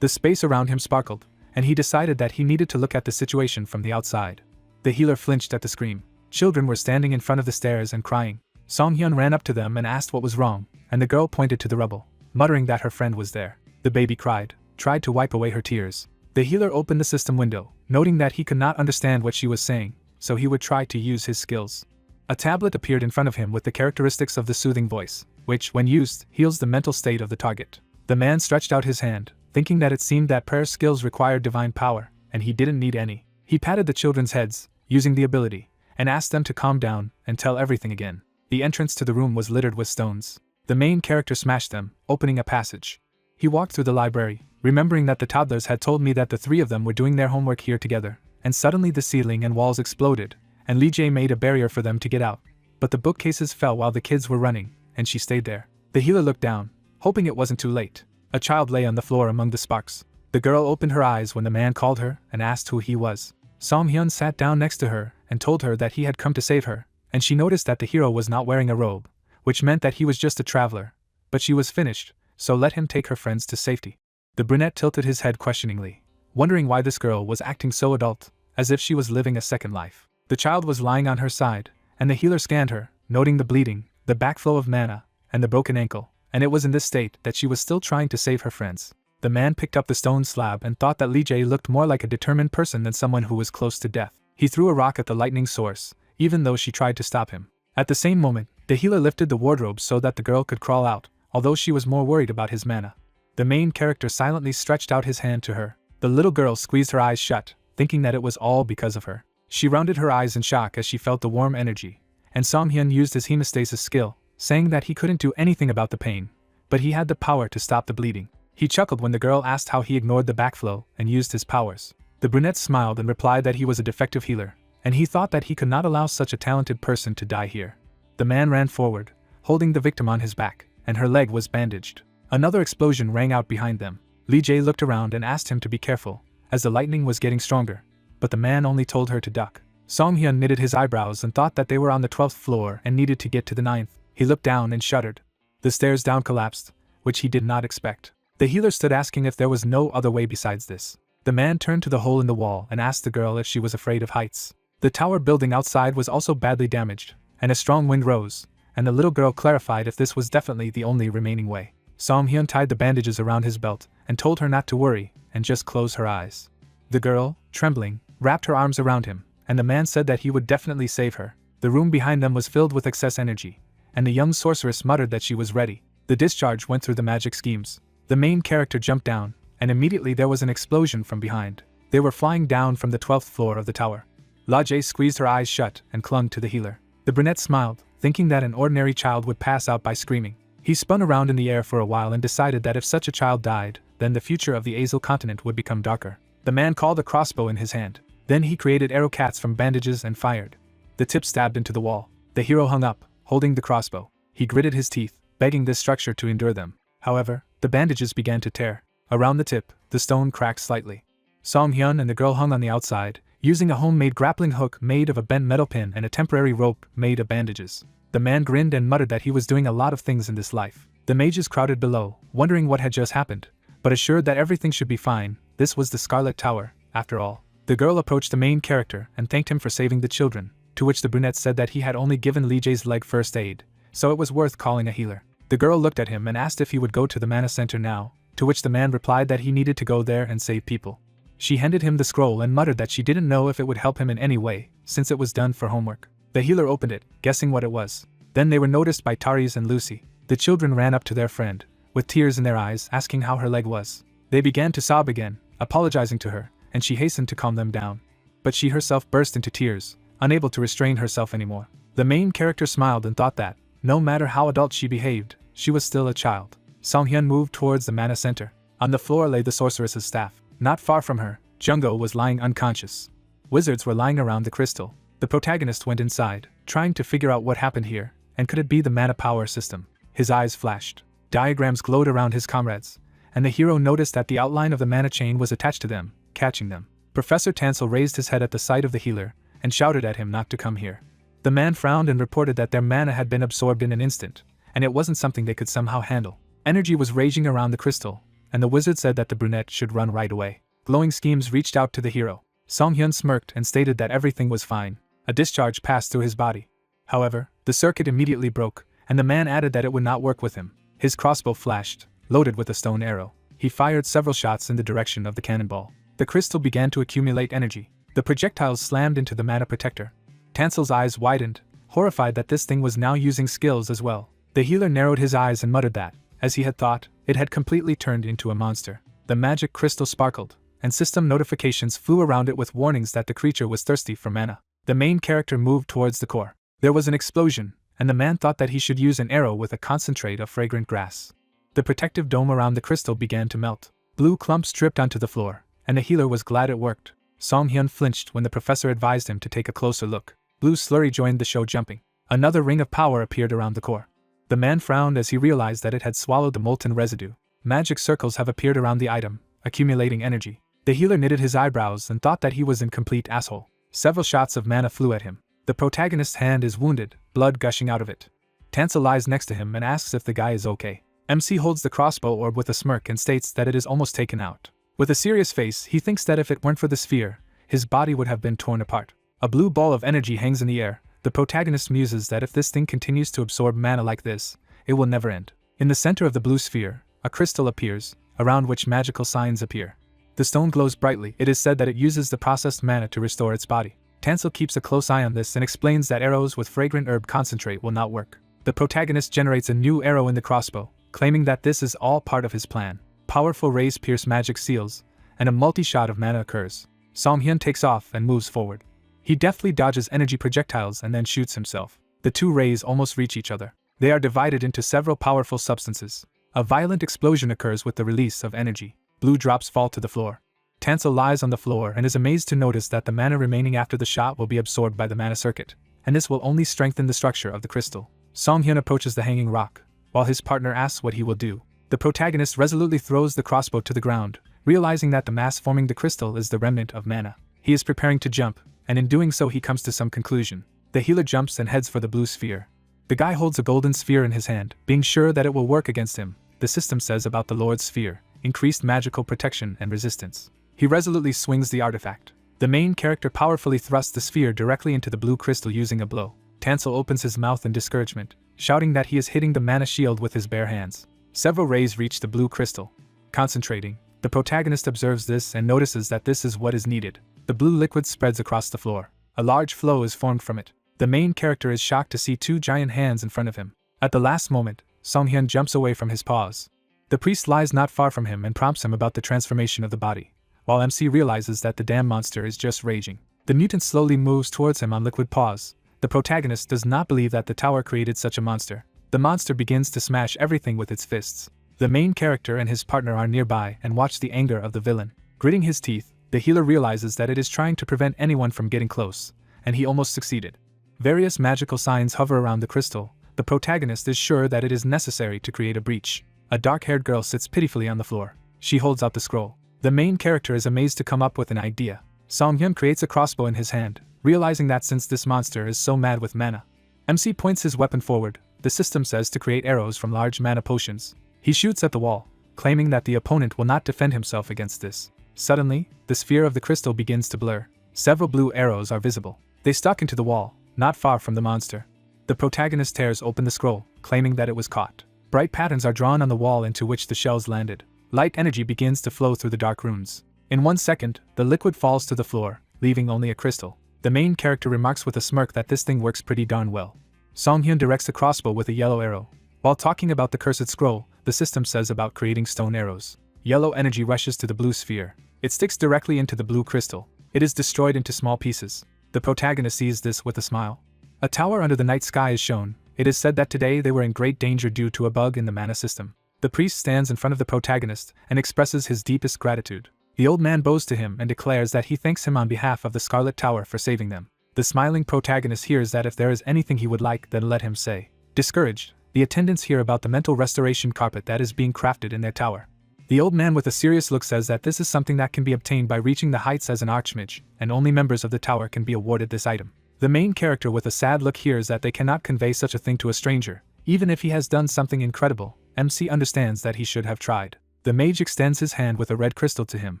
The space around him sparkled, and he decided that he needed to look at the situation from the outside. The healer flinched at the scream. Children were standing in front of the stairs and crying. Song-hyun ran up to them and asked what was wrong, and the girl pointed to the rubble, muttering that her friend was there. The baby cried, tried to wipe away her tears. The healer opened the system window, noting that he could not understand what she was saying, so he would try to use his skills. A tablet appeared in front of him with the characteristics of the soothing voice, which, when used, heals the mental state of the target. The man stretched out his hand, thinking that it seemed that prayer skills required divine power, and he didn't need any. He patted the children's heads, using the ability, and asked them to calm down and tell everything again. The entrance to the room was littered with stones. The main character smashed them, opening a passage. He walked through the library, remembering that the toddlers had told me that the three of them were doing their homework here together, and suddenly the ceiling and walls exploded, and Lee Jae made a barrier for them to get out. But the bookcases fell while the kids were running, and she stayed there. The healer looked down, hoping it wasn't too late. A child lay on the floor among the sparks. The girl opened her eyes when the man called her and asked who he was. Song Hyun sat down next to her and told her that he had come to save her, and she noticed that the hero was not wearing a robe, which meant that he was just a traveler. But she was finished, so let him take her friends to safety. The brunette tilted his head questioningly, wondering why this girl was acting so adult, as if she was living a second life. The child was lying on her side, and the healer scanned her, noting the bleeding, the backflow of mana, and the broken ankle, and it was in this state that she was still trying to save her friends. The man picked up the stone slab and thought that Lee Jae looked more like a determined person than someone who was close to death. He threw a rock at the lightning source, even though she tried to stop him. At the same moment, the healer lifted the wardrobe so that the girl could crawl out, although she was more worried about his mana. The main character silently stretched out his hand to her. The little girl squeezed her eyes shut, thinking that it was all because of her. She rounded her eyes in shock as she felt the warm energy, and Song Hyun used his hemostasis skill, saying that he couldn't do anything about the pain, but he had the power to stop the bleeding. He chuckled when the girl asked how he ignored the backflow and used his powers. The brunette smiled and replied that he was a defective healer, and he thought that he could not allow such a talented person to die here. The man ran forward, holding the victim on his back, and her leg was bandaged. Another explosion rang out behind them. Lee Jae looked around and asked him to be careful, as the lightning was getting stronger, but the man only told her to duck. Song Hyun knitted his eyebrows and thought that they were on the 12th floor and needed to get to the 9th. He looked down and shuddered. The stairs down collapsed, which he did not expect. The healer stood asking if there was no other way besides this. The man turned to the hole in the wall and asked the girl if she was afraid of heights. The tower building outside was also badly damaged, and a strong wind rose, and the little girl clarified if this was definitely the only remaining way. Song Hyun tied the bandages around his belt and told her not to worry and just close her eyes. The girl, trembling, wrapped her arms around him, and the man said that he would definitely save her. The room behind them was filled with excess energy, and the young sorceress muttered that she was ready. The discharge went through the magic schemes. The main character jumped down, and immediately there was an explosion from behind. They were flying down from the 12th floor of the tower. La Jae squeezed her eyes shut and clung to the healer. The brunette smiled, thinking that an ordinary child would pass out by screaming. He spun around in the air for a while and decided that if such a child died, then the future of the Azel continent would become darker. The man called a crossbow in his hand. Then he created arrow cats from bandages and fired. The tip stabbed into the wall. The hero hung up, holding the crossbow. He gritted his teeth, begging this structure to endure them. However, the bandages began to tear. Around the tip, the stone cracked slightly. Song Hyun and the girl hung on the outside, using a homemade grappling hook made of a bent metal pin and a temporary rope made of bandages. The man grinned and muttered that he was doing a lot of things in this life. The mages crowded below, wondering what had just happened, but assured that everything should be fine. This was the Scarlet Tower, after all. The girl approached the main character and thanked him for saving the children, to which the brunette said that he had only given Lee Jae's leg first aid, so it was worth calling a healer. The girl looked at him and asked if he would go to the mana center now, to which the man replied that he needed to go there and save people. She handed him the scroll and muttered that she didn't know if it would help him in any way, since it was done for homework. The healer opened it, guessing what it was. Then they were noticed by Taris and Lucy. The children ran up to their friend, with tears in their eyes, asking how her leg was. They began to sob again, apologizing to her, and she hastened to calm them down. But she herself burst into tears, unable to restrain herself anymore. The main character smiled and thought that, no matter how adult she behaved, she was still a child. Song Hyun moved towards the mana center. On the floor lay the sorceress's staff. Not far from her, Jungo was lying unconscious. Wizards were lying around the crystal. The protagonist went inside, trying to figure out what happened here, and could it be the mana power system? His eyes flashed. Diagrams glowed around his comrades, and the hero noticed that the outline of the mana chain was attached to them, catching them. Professor Tansel raised his head at the sight of the healer, and shouted at him not to come here. The man frowned and reported that their mana had been absorbed in an instant, and it wasn't something they could somehow handle. Energy was raging around the crystal, and the wizard said that the brunette should run right away. Glowing schemes reached out to the hero. Song Hyun smirked and stated that everything was fine. A discharge passed through his body. However, the circuit immediately broke, and the man added that it would not work with him. His crossbow flashed, loaded with a stone arrow. He fired several shots in the direction of the cannonball. The crystal began to accumulate energy. The projectiles slammed into the mana protector. Tansel's eyes widened, horrified that this thing was now using skills as well. The healer narrowed his eyes and muttered that, as he had thought, it had completely turned into a monster. The magic crystal sparkled, and system notifications flew around it with warnings that the creature was thirsty for mana. The main character moved towards the core. There was an explosion, and the man thought that he should use an arrow with a concentrate of fragrant grass. The protective dome around the crystal began to melt. Blue clumps dripped onto the floor, and the healer was glad it worked. Song Hyun flinched when the professor advised him to take a closer look. Blue slurry joined the show jumping. Another ring of power appeared around the core. The man frowned as he realized that it had swallowed the molten residue. Magic circles have appeared around the item, accumulating energy. The healer knitted his eyebrows and thought that he was in complete asshole. Several shots of mana flew at him. The protagonist's hand is wounded, blood gushing out of it. Tansel lies next to him and asks if the guy is okay. MC holds the crossbow orb with a smirk and states that it is almost taken out. With a serious face, he thinks that if it weren't for the sphere, his body would have been torn apart. A blue ball of energy hangs in the air. The protagonist muses that if this thing continues to absorb mana like this, it will never end. In the center of the blue sphere, a crystal appears, around which magical signs appear. The stone glows brightly. It is said that it uses the processed mana to restore its body. Tansel keeps a close eye on this and explains that arrows with fragrant herb concentrate will not work. The protagonist generates a new arrow in the crossbow, claiming that this is all part of his plan. Powerful rays pierce magic seals, and a multi-shot of mana occurs. Song Hyun takes off and moves forward. He deftly dodges energy projectiles and then shoots himself. The two rays almost reach each other. They are divided into several powerful substances. A violent explosion occurs with the release of energy. Blue drops fall to the floor. Tansel lies on the floor and is amazed to notice that the mana remaining after the shot will be absorbed by the mana circuit, and this will only strengthen the structure of the crystal. Song Hyun approaches the hanging rock, while his partner asks what he will do. The protagonist resolutely throws the crossbow to the ground, realizing that the mass forming the crystal is the remnant of mana. He is preparing to jump, and in doing so he comes to some conclusion. The healer jumps and heads for the blue sphere. The guy holds a golden sphere in his hand, being sure that it will work against him. The system says about the Lord's sphere: increased magical protection and resistance. He resolutely swings the artifact. The main character powerfully thrusts the sphere directly into the blue crystal using a blow. Tansel opens his mouth in discouragement, shouting that he is hitting the mana shield with his bare hands. Several rays reach the blue crystal. Concentrating, the protagonist observes this and notices that this is what is needed. The blue liquid spreads across the floor. A large flow is formed from it. The main character is shocked to see two giant hands in front of him. At the last moment, Song Hyun jumps away from his paws. The priest lies not far from him and prompts him about the transformation of the body, while MC realizes that the damn monster is just raging. The mutant slowly moves towards him on liquid paws. The protagonist does not believe that the tower created such a monster. The monster begins to smash everything with its fists. The main character and his partner are nearby and watch the anger of the villain. Gritting his teeth, the healer realizes that it is trying to prevent anyone from getting close, and he almost succeeded. Various magical signs hover around the crystal. The protagonist is sure that it is necessary to create a breach. A dark-haired girl sits pitifully on the floor. She holds out the scroll. The main character is amazed to come up with an idea. Song Hyun creates a crossbow in his hand, realizing that since this monster is so mad with mana. MC points his weapon forward. The system says to create arrows from large mana potions. He shoots at the wall, claiming that the opponent will not defend himself against this. Suddenly, the sphere of the crystal begins to blur. Several blue arrows are visible. They stuck into the wall, not far from the monster. The protagonist tears open the scroll, claiming that it was caught. Bright patterns are drawn on the wall into which the shells landed. Light energy begins to flow through the dark runes. In 1 second, the liquid falls to the floor, leaving only a crystal. The main character remarks with a smirk that this thing works pretty darn well. Song Hyun directs the crossbow with a yellow arrow. While talking about the cursed scroll, the system says about creating stone arrows. Yellow energy rushes to the blue sphere. It sticks directly into the blue crystal. It is destroyed into small pieces. The protagonist sees this with a smile. A tower under the night sky is shown. It is said that today they were in great danger due to a bug in the mana system. The priest stands in front of the protagonist and expresses his deepest gratitude. The old man bows to him and declares that he thanks him on behalf of the Scarlet Tower for saving them. The smiling protagonist hears that if there is anything he would like, then let him say. Discouraged, the attendants hear about the mental restoration carpet that is being crafted in their tower. The old man with a serious look says that this is something that can be obtained by reaching the heights as an archmage, and only members of the tower can be awarded this item. The main character with a sad look hears that they cannot convey such a thing to a stranger, even if he has done something incredible. MC understands that he should have tried. The mage extends his hand with a red crystal to him,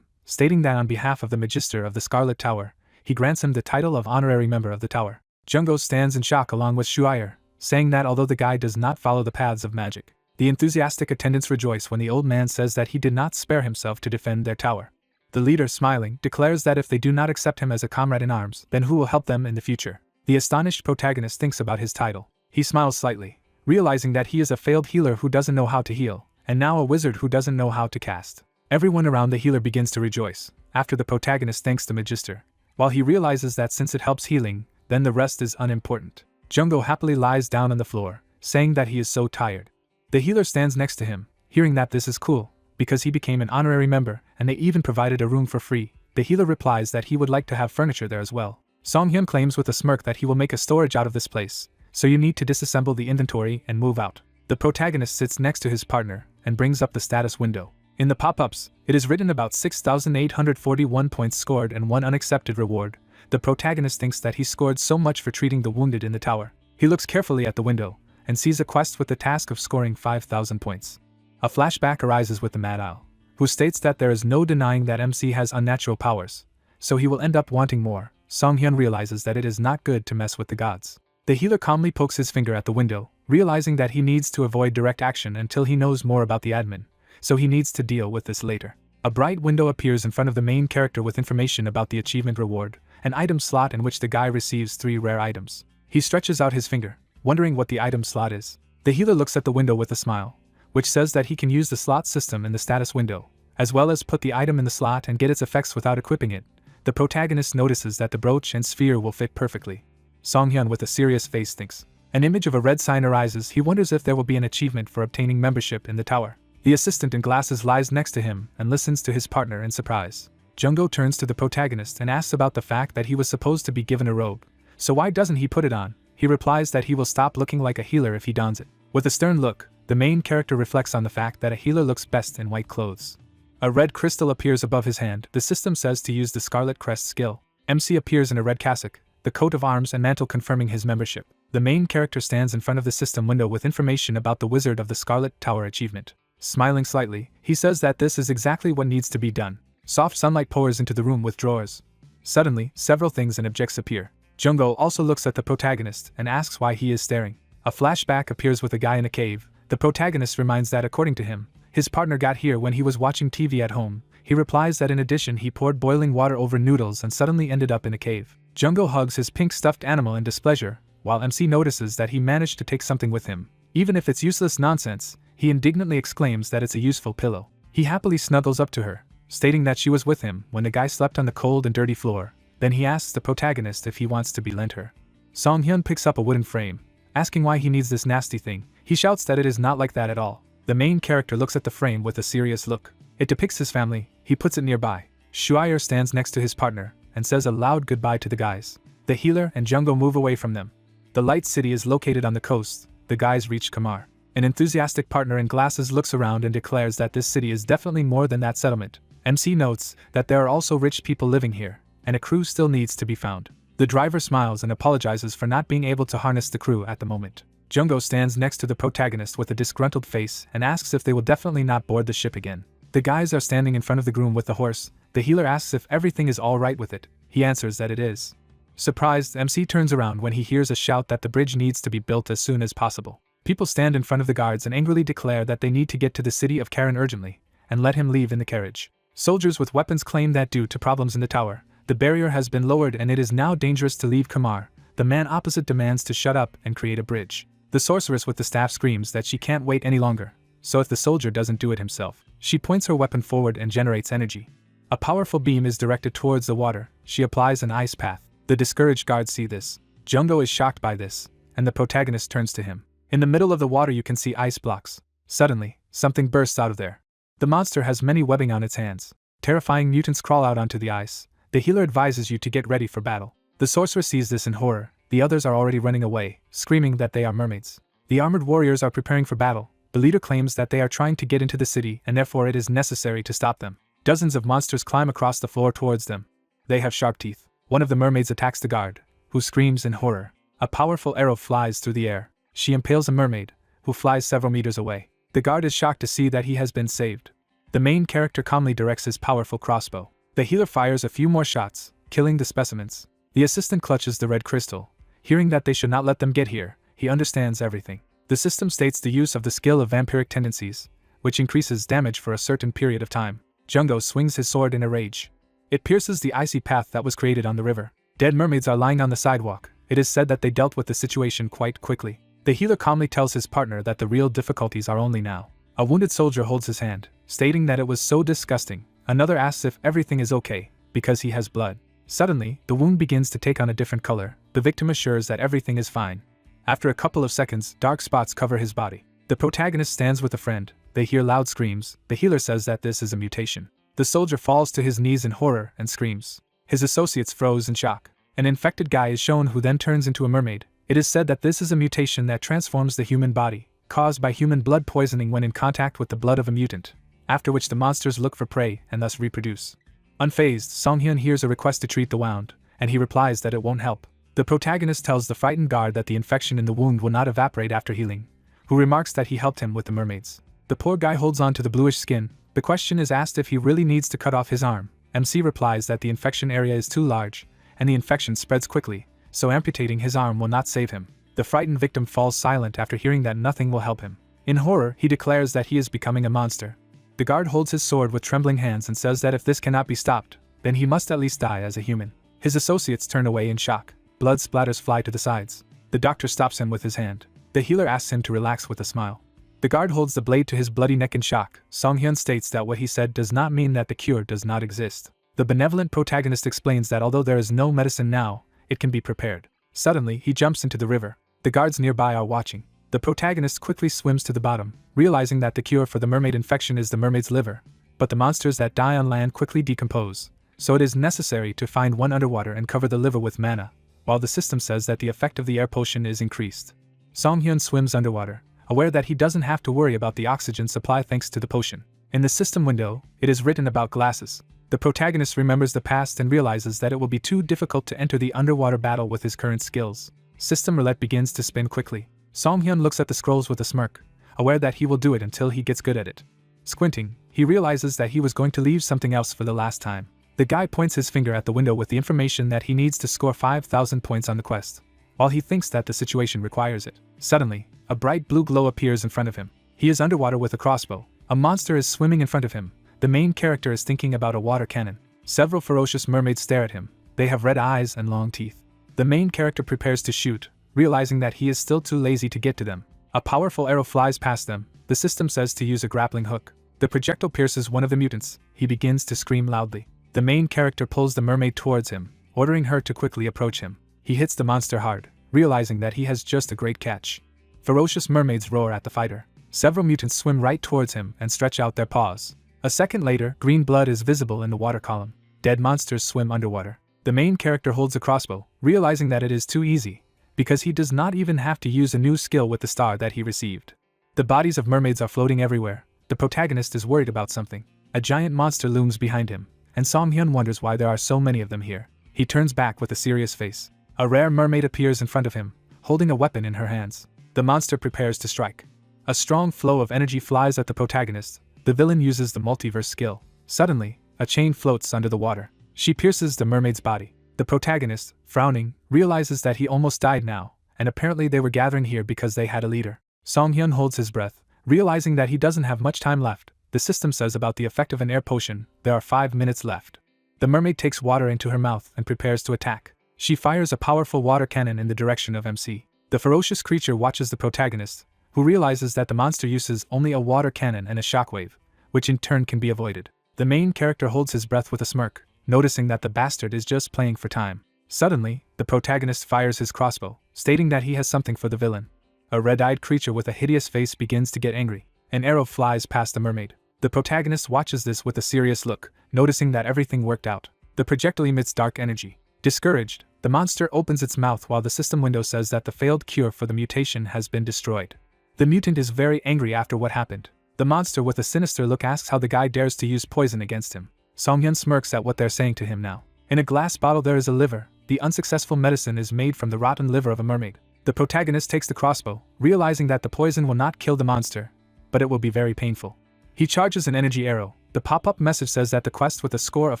stating that on behalf of the Magister of the Scarlet Tower, he grants him the title of honorary member of the tower. Jungo stands in shock along with Shuire, saying that although the guy does not follow the paths of magic, the enthusiastic attendants rejoice when the old man says that he did not spare himself to defend their tower. The leader, smiling, declares that if they do not accept him as a comrade in arms, then who will help them in the future? The astonished protagonist thinks about his title. He smiles slightly, realizing that he is a failed healer who doesn't know how to heal, and now a wizard who doesn't know how to cast. Everyone around the healer begins to rejoice, after the protagonist thanks the Magister, while he realizes that since it helps healing, then the rest is unimportant. Jungo happily lies down on the floor, saying that he is so tired. The healer stands next to him, hearing that this is cool, because he became an honorary member and they even provided a room for free. The healer replies that he would like to have furniture there as well. Songhyun claims with a smirk that he will make a storage out of this place, so you need to disassemble the inventory and move out. The protagonist sits next to his partner and brings up the status window. In the pop-ups, it is written about 6,841 points scored and 1 unaccepted reward. The protagonist thinks that he scored so much for treating the wounded in the tower. He looks carefully at the window and sees a quest with the task of scoring 5,000 points. A flashback arises with the Mad Owl, who states that there is no denying that MC has unnatural powers, so he will end up wanting more. Songhyun realizes that it is not good to mess with the gods. The healer calmly pokes his finger at the window, realizing that he needs to avoid direct action until he knows more about the admin, so he needs to deal with this later. A bright window appears in front of the main character with information about the achievement reward, an item slot in which the guy receives 3 rare items. He stretches out his finger, wondering what the item slot is. The healer looks at the window with a smile, which says that he can use the slot system in the status window, as well as put the item in the slot and get its effects without equipping it. The protagonist notices that the brooch and sphere will fit perfectly. Songhyun with a serious face thinks. An image of a red sign arises. He wonders if there will be an achievement for obtaining membership in the tower. The assistant in glasses lies next to him and listens to his partner in surprise. Jungo turns to the protagonist and asks about the fact that he was supposed to be given a robe. So why doesn't he put it on? He replies that he will stop looking like a healer if he dons it. With a stern look, the main character reflects on the fact that a healer looks best in white clothes. A red crystal appears above his hand. The system says to use the Scarlet Crest skill. MC appears in a red cassock, the coat of arms and mantle confirming his membership. The main character stands in front of the system window with information about the Wizard of the Scarlet Tower achievement. Smiling slightly, he says that this is exactly what needs to be done. Soft sunlight pours into the room with drawers. Suddenly, several things and objects appear. Jungo also looks at the protagonist and asks why he is staring. A flashback appears with a guy in a cave. The protagonist reminds that according to him, his partner got here when he was watching TV at home. He replies that in addition he poured boiling water over noodles and suddenly ended up in a cave. Jungo hugs his pink stuffed animal in displeasure, while MC notices that he managed to take something with him. Even if it's useless nonsense, he indignantly exclaims that it's a useful pillow. He happily snuggles up to her, stating that she was with him when the guy slept on the cold and dirty floor. Then he asks the protagonist if he wants to be lent her. Songhyun picks up a wooden frame, asking why he needs this nasty thing. He shouts that it is not like that at all. The main character looks at the frame with a serious look. It depicts his family. He puts it nearby. Shuair stands next to his partner and says a loud goodbye to the guys. The healer and Jungo move away from them. The light city is located on the coast. The guys reach Kamar. An enthusiastic partner in glasses looks around and declares that this city is definitely more than that settlement. MC notes that there are also rich people living here, and a crew still needs to be found. The driver smiles and apologizes for not being able to harness the crew at the moment. Jungo stands next to the protagonist with a disgruntled face and asks if they will definitely not board the ship again. The guys are standing in front of the groom with the horse. The healer asks if everything is all right with it. He answers that it is. Surprised, MC turns around when he hears a shout that the bridge needs to be built as soon as possible. People stand in front of the guards and angrily declare that they need to get to the city of Karen urgently, and let him leave in the carriage. Soldiers with weapons claim that due to problems in the tower, the barrier has been lowered and it is now dangerous to leave Kamar. The man opposite demands to shut up and create a bridge. The sorceress with the staff screams that she can't wait any longer, so if the soldier doesn't do it himself, she points her weapon forward and generates energy. A powerful beam is directed towards the water. She applies an ice path. The discouraged guards see this. Jungo is shocked by this, and the protagonist turns to him. In the middle of the water you can see ice blocks. Suddenly, something bursts out of there. The monster has many webbing on its hands. Terrifying mutants crawl out onto the ice. The healer advises you to get ready for battle. The sorceress sees this in horror. The others are already running away, screaming that they are mermaids. The armored warriors are preparing for battle. The leader claims that they are trying to get into the city and therefore it is necessary to stop them. Dozens of monsters climb across the floor towards them. They have sharp teeth. One of the mermaids attacks the guard, who screams in horror. A powerful arrow flies through the air. She impales a mermaid, who flies several meters away. The guard is shocked to see that he has been saved. The main character calmly directs his powerful crossbow. The healer fires a few more shots, killing the specimens. The assistant clutches the red crystal. Hearing that they should not let them get here, he understands everything. The system states the use of the skill of vampiric tendencies, which increases damage for a certain period of time. Jungo swings his sword in a rage. It pierces the icy path that was created on the river. Dead mermaids are lying on the sidewalk. It is said that they dealt with the situation quite quickly. The healer calmly tells his partner that the real difficulties are only now. A wounded soldier holds his hand, stating that it was so disgusting. Another asks if everything is okay, because he has blood. Suddenly, the wound begins to take on a different color. The victim assures that everything is fine. After a couple of seconds, dark spots cover his body. The protagonist stands with a friend. They hear loud screams. The healer says that this is a mutation. The soldier falls to his knees in horror and screams. His associates froze in shock. An infected guy is shown who then turns into a mermaid. It is said that this is a mutation that transforms the human body, caused by human blood poisoning when in contact with the blood of a mutant, after which the monsters look for prey and thus reproduce. Unfazed, Songhyun hears a request to treat the wound, and he replies that it won't help. The protagonist tells the frightened guard that the infection in the wound will not evaporate after healing, who remarks that he helped him with the mermaids. The poor guy holds on to the bluish skin. The question is asked if he really needs to cut off his arm. MC replies that the infection area is too large, and the infection spreads quickly, so amputating his arm will not save him. The frightened victim falls silent after hearing that nothing will help him. In horror, he declares that he is becoming a monster. The guard holds his sword with trembling hands and says that if this cannot be stopped, then he must at least die as a human. His associates turn away in shock. Blood splatters fly to the sides. The doctor stops him with his hand. The healer asks him to relax with a smile. The guard holds the blade to his bloody neck in shock. Songhyun states that what he said does not mean that the cure does not exist. The benevolent protagonist explains that although there is no medicine now, it can be prepared. Suddenly, he jumps into the river. The guards nearby are watching. The protagonist quickly swims to the bottom, realizing that the cure for the mermaid infection is the mermaid's liver. But the monsters that die on land quickly decompose, so it is necessary to find one underwater and cover the liver with mana, while the system says that the effect of the air potion is increased. Songhyun swims underwater, aware that he doesn't have to worry about the oxygen supply thanks to the potion. In the system window, it is written about glasses. The protagonist remembers the past and realizes that it will be too difficult to enter the underwater battle with his current skills. System roulette begins to spin quickly. Songhyun looks at the scrolls with a smirk, aware that he will do it until he gets good at it. Squinting, he realizes that he was going to leave something else for the last time. The guy points his finger at the window with the information that he needs to score 5,000 points on the quest, while he thinks that the situation requires it. Suddenly, a bright blue glow appears in front of him. He is underwater with a crossbow. A monster is swimming in front of him. The main character is thinking about a water cannon. Several ferocious mermaids stare at him. They have red eyes and long teeth. The main character prepares to shoot, realizing that he is still too lazy to get to them. A powerful arrow flies past them. The system says to use a grappling hook. The projectile pierces one of the mutants. He begins to scream loudly. The main character pulls the mermaid towards him, ordering her to quickly approach him. He hits the monster hard, realizing that he has just a great catch. Ferocious mermaids roar at the fighter. Several mutants swim right towards him and stretch out their paws. A second later, green blood is visible in the water column. Dead monsters swim underwater. The main character holds a crossbow, realizing that it is too easy, because he does not even have to use a new skill with the star that he received. The bodies of mermaids are floating everywhere. The protagonist is worried about something. A giant monster looms behind him, and Songhyun wonders why there are so many of them here. He turns back with a serious face. A rare mermaid appears in front of him, holding a weapon in her hands. The monster prepares to strike. A strong flow of energy flies at the protagonist. The villain uses the multiverse skill. Suddenly, a chain floats under the water. She pierces the mermaid's body. The protagonist, frowning, realizes that he almost died now, and apparently they were gathering here because they had a leader. Songhyun holds his breath, realizing that he doesn't have much time left. The system says about the effect of an air potion, there are 5 minutes left. The mermaid takes water into her mouth and prepares to attack. She fires a powerful water cannon in the direction of MC. The ferocious creature watches the protagonist, who realizes that the monster uses only a water cannon and a shockwave, which in turn can be avoided. The main character holds his breath with a smirk, noticing that the bastard is just playing for time. Suddenly, the protagonist fires his crossbow, stating that he has something for the villain. A red-eyed creature with a hideous face begins to get angry. An arrow flies past the mermaid. The protagonist watches this with a serious look, noticing that everything worked out. The projectile emits dark energy. Discouraged, the monster opens its mouth while the system window says that the failed cure for the mutation has been destroyed. The mutant is very angry after what happened. The monster with a sinister look asks how the guy dares to use poison against him. Songhyun smirks at what they're saying to him now. In a glass bottle there is a liver. The unsuccessful medicine is made from the rotten liver of a mermaid. The protagonist takes the crossbow, realizing that the poison will not kill the monster, but it will be very painful. He charges an energy arrow. The pop-up message says that the quest with a score of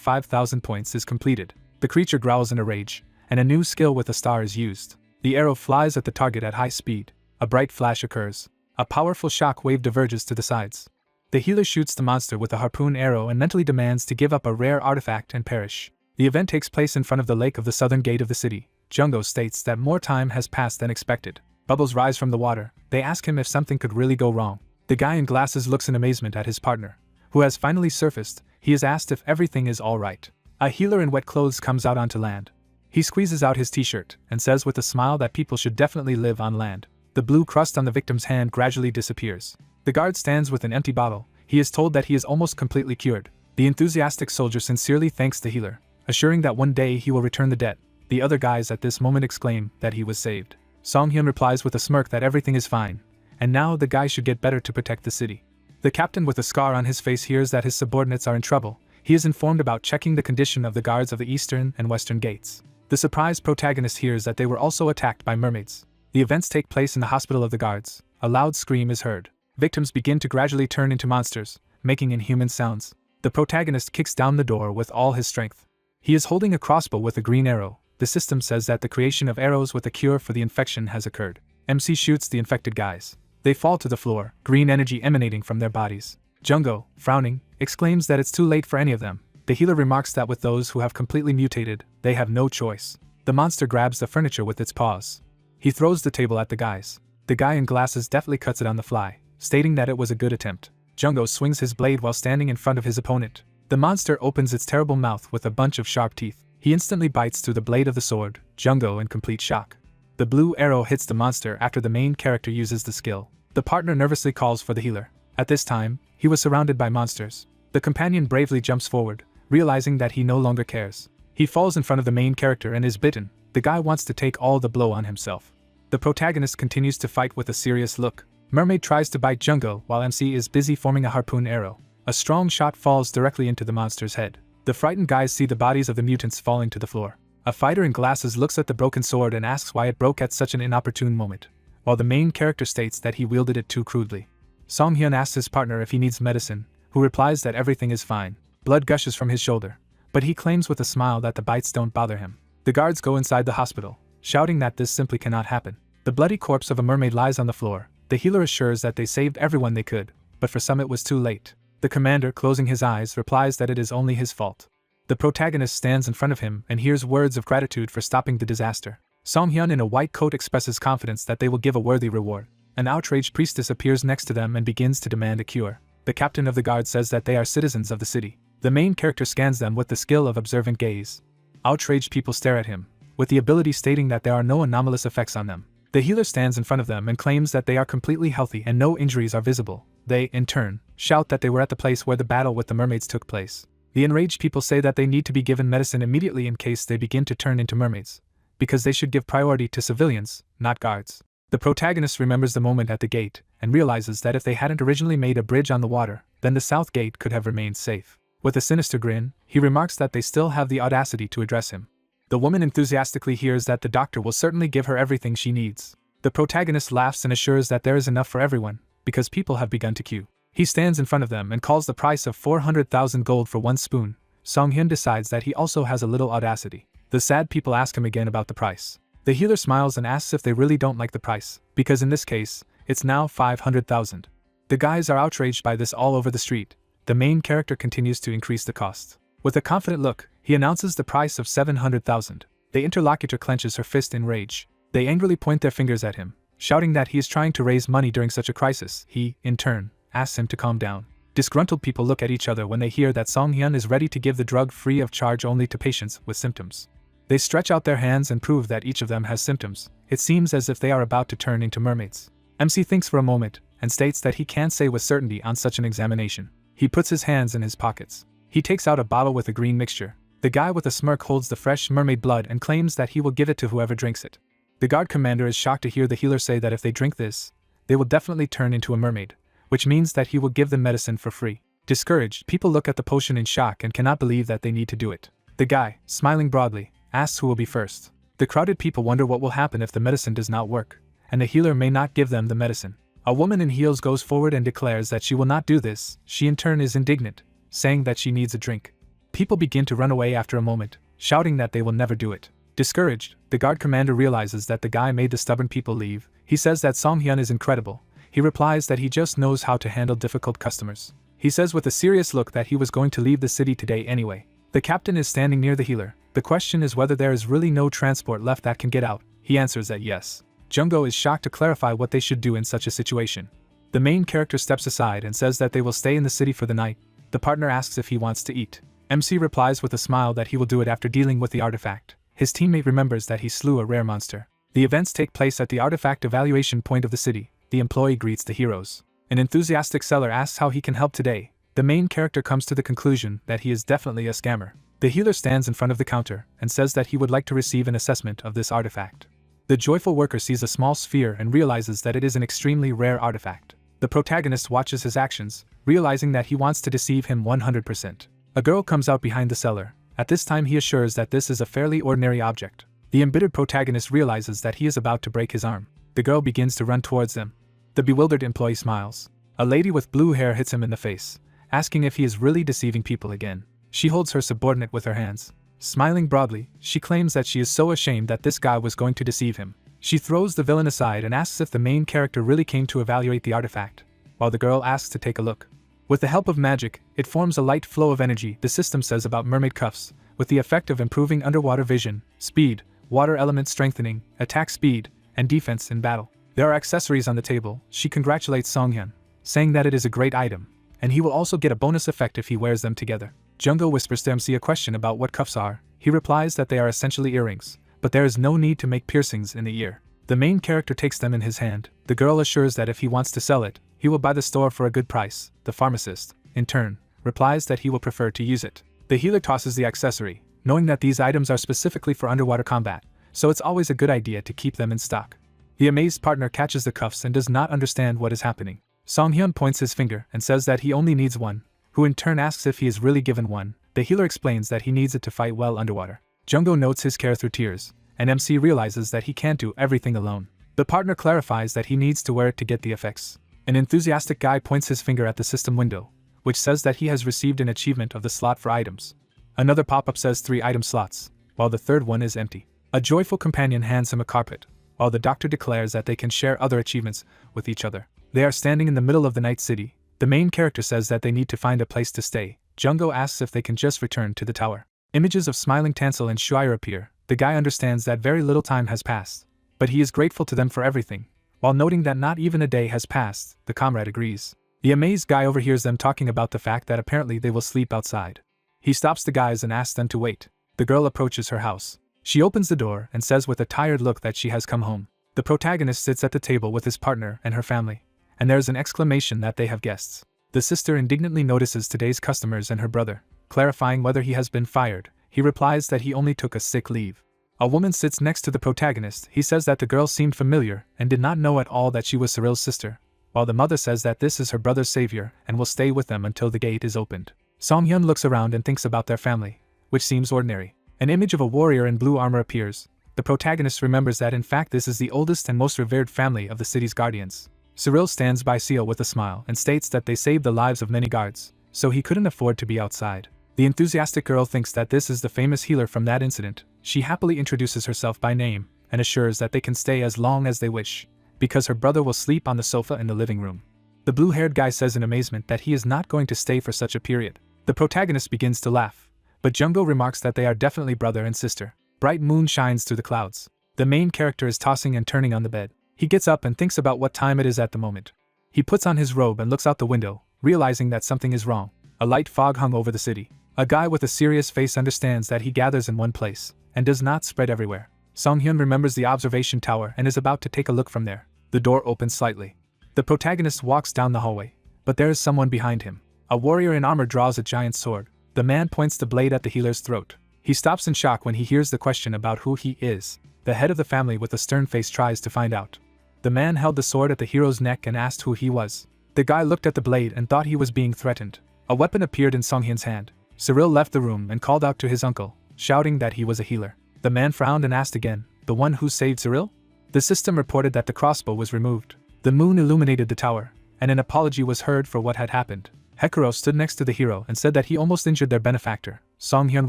5,000 points is completed. The creature growls in a rage, and a new skill with a star is used. The arrow flies at the target at high speed. A bright flash occurs. A powerful shock wave diverges to the sides. The healer shoots the monster with a harpoon arrow and mentally demands to give up a rare artifact and perish. The event takes place in front of the lake of the southern gate of the city. Jungo states that more time has passed than expected. Bubbles rise from the water. They ask him if something could really go wrong. The guy in glasses looks in amazement at his partner, who has finally surfaced. He is asked if everything is all right. A healer in wet clothes comes out onto land. He squeezes out his t-shirt and says with a smile that people should definitely live on land. The blue crust on the victim's hand gradually disappears. The guard stands with an empty bottle. He is told that he is almost completely cured. The enthusiastic soldier sincerely thanks the healer, assuring that one day he will return the debt. The other guys at this moment exclaim that he was saved. Song-hyun replies with a smirk that everything is fine, and now the guy should get better to protect the city. The captain with a scar on his face hears that his subordinates are in trouble. He is informed about checking the condition of the guards of the eastern and western gates. The surprised protagonist hears that they were also attacked by mermaids. The events take place in the hospital of the guards. A loud scream is heard. Victims begin to gradually turn into monsters, making inhuman sounds. The protagonist kicks down the door with all his strength. He is holding a crossbow with a green arrow. The system says that the creation of arrows with a cure for the infection has occurred. MC shoots the infected guys. They fall to the floor, green energy emanating from their bodies. Jungo, frowning, exclaims that it's too late for any of them. The healer remarks that with those who have completely mutated, they have no choice. The monster grabs the furniture with its paws. He throws the table at the guys. The guy in glasses deftly cuts it on the fly, stating that it was a good attempt. Jungo swings his blade while standing in front of his opponent. The monster opens its terrible mouth with a bunch of sharp teeth. He instantly bites through the blade of the sword, Jungo in complete shock. The blue arrow hits the monster after the main character uses the skill. The partner nervously calls for the healer. At this time, he was surrounded by monsters. The companion bravely jumps forward, realizing that he no longer cares. He falls in front of the main character and is bitten. The guy wants to take all the blow on himself. The protagonist continues to fight with a serious look. Mermaid tries to bite Jungo while MC is busy forming a harpoon arrow. A strong shot falls directly into the monster's head. The frightened guys see the bodies of the mutants falling to the floor. A fighter in glasses looks at the broken sword and asks why it broke at such an inopportune moment, while the main character states that he wielded it too crudely. Song-hyun asks his partner if he needs medicine, who replies that everything is fine. Blood gushes from his shoulder, but he claims with a smile that the bites don't bother him. The guards go inside the hospital, shouting that this simply cannot happen. The bloody corpse of a mermaid lies on the floor. The healer assures that they saved everyone they could, but for some it was too late. The commander, closing his eyes, replies that it is only his fault. The protagonist stands in front of him and hears words of gratitude for stopping the disaster. Song-hyun in a white coat expresses confidence that they will give a worthy reward. An outraged priestess appears next to them and begins to demand a cure. The captain of the guard says that they are citizens of the city. The main character scans them with the skill of observant gaze. Outraged people stare at him, with the ability stating that there are no anomalous effects on them. The healer stands in front of them and claims that they are completely healthy and no injuries are visible. They, in turn, shout that they were at the place where the battle with the mermaids took place. The enraged people say that they need to be given medicine immediately in case they begin to turn into mermaids, because they should give priority to civilians, not guards. The protagonist remembers the moment at the gate and realizes that if they hadn't originally made a bridge on the water, then the south gate could have remained safe. With a sinister grin, he remarks that they still have the audacity to address him. The woman enthusiastically hears that the doctor will certainly give her everything she needs. The protagonist laughs and assures that there is enough for everyone, because people have begun to queue. He stands in front of them and calls the price of 400,000 gold for one spoon. Song-hyun decides that he also has a little audacity. The sad people ask him again about the price. The healer smiles and asks if they really don't like the price, because in this case, it's now 500,000. The guys are outraged by this all over the street. The main character continues to increase the cost. With a confident look, he announces the price of 700,000. The interlocutor clenches her fist in rage. They angrily point their fingers at him, shouting that he is trying to raise money during such a crisis. He, in turn, asks him to calm down. Disgruntled people look at each other when they hear that Song-hyun is ready to give the drug free of charge only to patients with symptoms. They stretch out their hands and prove that each of them has symptoms. It seems as if they are about to turn into mermaids. MC thinks for a moment and states that he can't say with certainty on such an examination. He puts his hands in his pockets. He takes out a bottle with a green mixture. The guy with a smirk holds the fresh mermaid blood and claims that he will give it to whoever drinks it. The guard commander is shocked to hear the healer say that if they drink this, they will definitely turn into a mermaid, which means that he will give them medicine for free. Discouraged, people look at the potion in shock and cannot believe that they need to do it. The guy, smiling broadly, asks who will be first. The crowded people wonder what will happen if the medicine does not work, and the healer may not give them the medicine. A woman in heels goes forward and declares that she will not do this. She in turn is indignant, saying that she needs a drink. People begin to run away after a moment, shouting that they will never do it. Discouraged, the guard commander realizes that the guy made the stubborn people leave. He says that Song-hyun is incredible. He replies that he just knows how to handle difficult customers. He says with a serious look that he was going to leave the city today anyway. The captain is standing near the healer. The question is whether there is really no transport left that can get out. He answers that yes. Jungo is shocked to clarify what they should do in such a situation. The main character steps aside and says that they will stay in the city for the night. The partner asks if he wants to eat. MC replies with a smile that he will do it after dealing with the artifact. His teammate remembers that he slew a rare monster. The events take place at the artifact evaluation point of the city. The employee greets the heroes. An enthusiastic seller asks how he can help today. The main character comes to the conclusion that he is definitely a scammer. The healer stands in front of the counter and says that he would like to receive an assessment of this artifact. The joyful worker sees a small sphere and realizes that it is an extremely rare artifact. The protagonist watches his actions, realizing that he wants to deceive him 100%. A girl comes out behind the seller. At this time he assures that this is a fairly ordinary object. The embittered protagonist realizes that he is about to break his arm. The girl begins to run towards them. The bewildered employee smiles. A lady with blue hair hits him in the face, asking if he is really deceiving people again. She holds her subordinate with her hands. Smiling broadly, she claims that she is so ashamed that this guy was going to deceive him. She throws the villain aside and asks if the main character really came to evaluate the artifact, while the girl asks to take a look. With the help of magic, it forms a light flow of energy, the system says about mermaid cuffs, with the effect of improving underwater vision, speed, water element strengthening, attack speed, and defense in battle. There are accessories on the table. She congratulates Songhyun, saying that it is a great item, and he will also get a bonus effect if he wears them together. Jungko whispers to MC a question about what cuffs are. He replies that they are essentially earrings, but there is no need to make piercings in the ear. The main character takes them in his hand. The girl assures that if he wants to sell it, he will buy the store for a good price. The pharmacist, in turn, replies that he will prefer to use it. The healer tosses the accessory, knowing that these items are specifically for underwater combat, so it's always a good idea to keep them in stock. The amazed partner catches the cuffs and does not understand what is happening. Songhyun points his finger and says that he only needs one, who in turn asks if he is really given one. The healer explains that he needs it to fight well underwater. Jungko notes his care through tears, and MC realizes that he can't do everything alone. The partner clarifies that he needs to wear it to get the effects. An enthusiastic guy points his finger at the system window, which says that he has received an achievement of the slot for items. Another pop-up says 3 item slots, while the third one is empty. A joyful companion hands him a carpet, while the doctor declares that they can share other achievements with each other. They are standing in the middle of the night city. The main character says that they need to find a place to stay. Jungko asks if they can just return to the tower. Images of smiling Tansel and Shuire appear. The guy understands that very little time has passed, but he is grateful to them for everything. While noting that not even a day has passed, the comrade agrees. The amazed guy overhears them talking about the fact that apparently they will sleep outside. He stops the guys and asks them to wait. The girl approaches her house. She opens the door and says with a tired look that she has come home. The protagonist sits at the table with his partner and her family, and there is an exclamation that they have guests. The sister indignantly notices today's customers and her brother, clarifying whether he has been fired. He replies that he only took a sick leave. A woman sits next to the protagonist. He says that the girl seemed familiar and did not know at all that she was Cyril's sister, while the mother says that this is her brother's savior and will stay with them until the gate is opened. Songhyun looks around and thinks about their family, which seems ordinary. An image of a warrior in blue armor appears. The protagonist remembers that in fact this is the oldest and most revered family of the city's guardians. Cyril stands by Seal with a smile and states that they saved the lives of many guards, so he couldn't afford to be outside. The enthusiastic girl thinks that this is the famous healer from that incident. She happily introduces herself by name and assures that they can stay as long as they wish, because her brother will sleep on the sofa in the living room. The blue-haired guy says in amazement that he is not going to stay for such a period. The protagonist begins to laugh, but Jungko remarks that they are definitely brother and sister. Bright moon shines through the clouds. The main character is tossing and turning on the bed. He gets up and thinks about what time it is at the moment. He puts on his robe and looks out the window, realizing that something is wrong. A light fog hung over the city. A guy with a serious face understands that he gathers in one place and does not spread everywhere. Songhyun remembers the observation tower and is about to take a look from there. The door opens slightly. The protagonist walks down the hallway, but there is someone behind him. A warrior in armor draws a giant sword. The man points the blade at the healer's throat. He stops in shock when he hears the question about who he is. The head of the family with a stern face tries to find out. The man held the sword at the hero's neck and asked who he was. The guy looked at the blade and thought he was being threatened. A weapon appeared in Songhyun's hand. Cyril left the room and called out to his uncle, shouting that he was a healer. The man frowned and asked again, "The one who saved Cyril?" The system reported that the crossbow was removed. The moon illuminated the tower, and an apology was heard for what had happened. Hekuro stood next to the hero and said that he almost injured their benefactor. Songhyun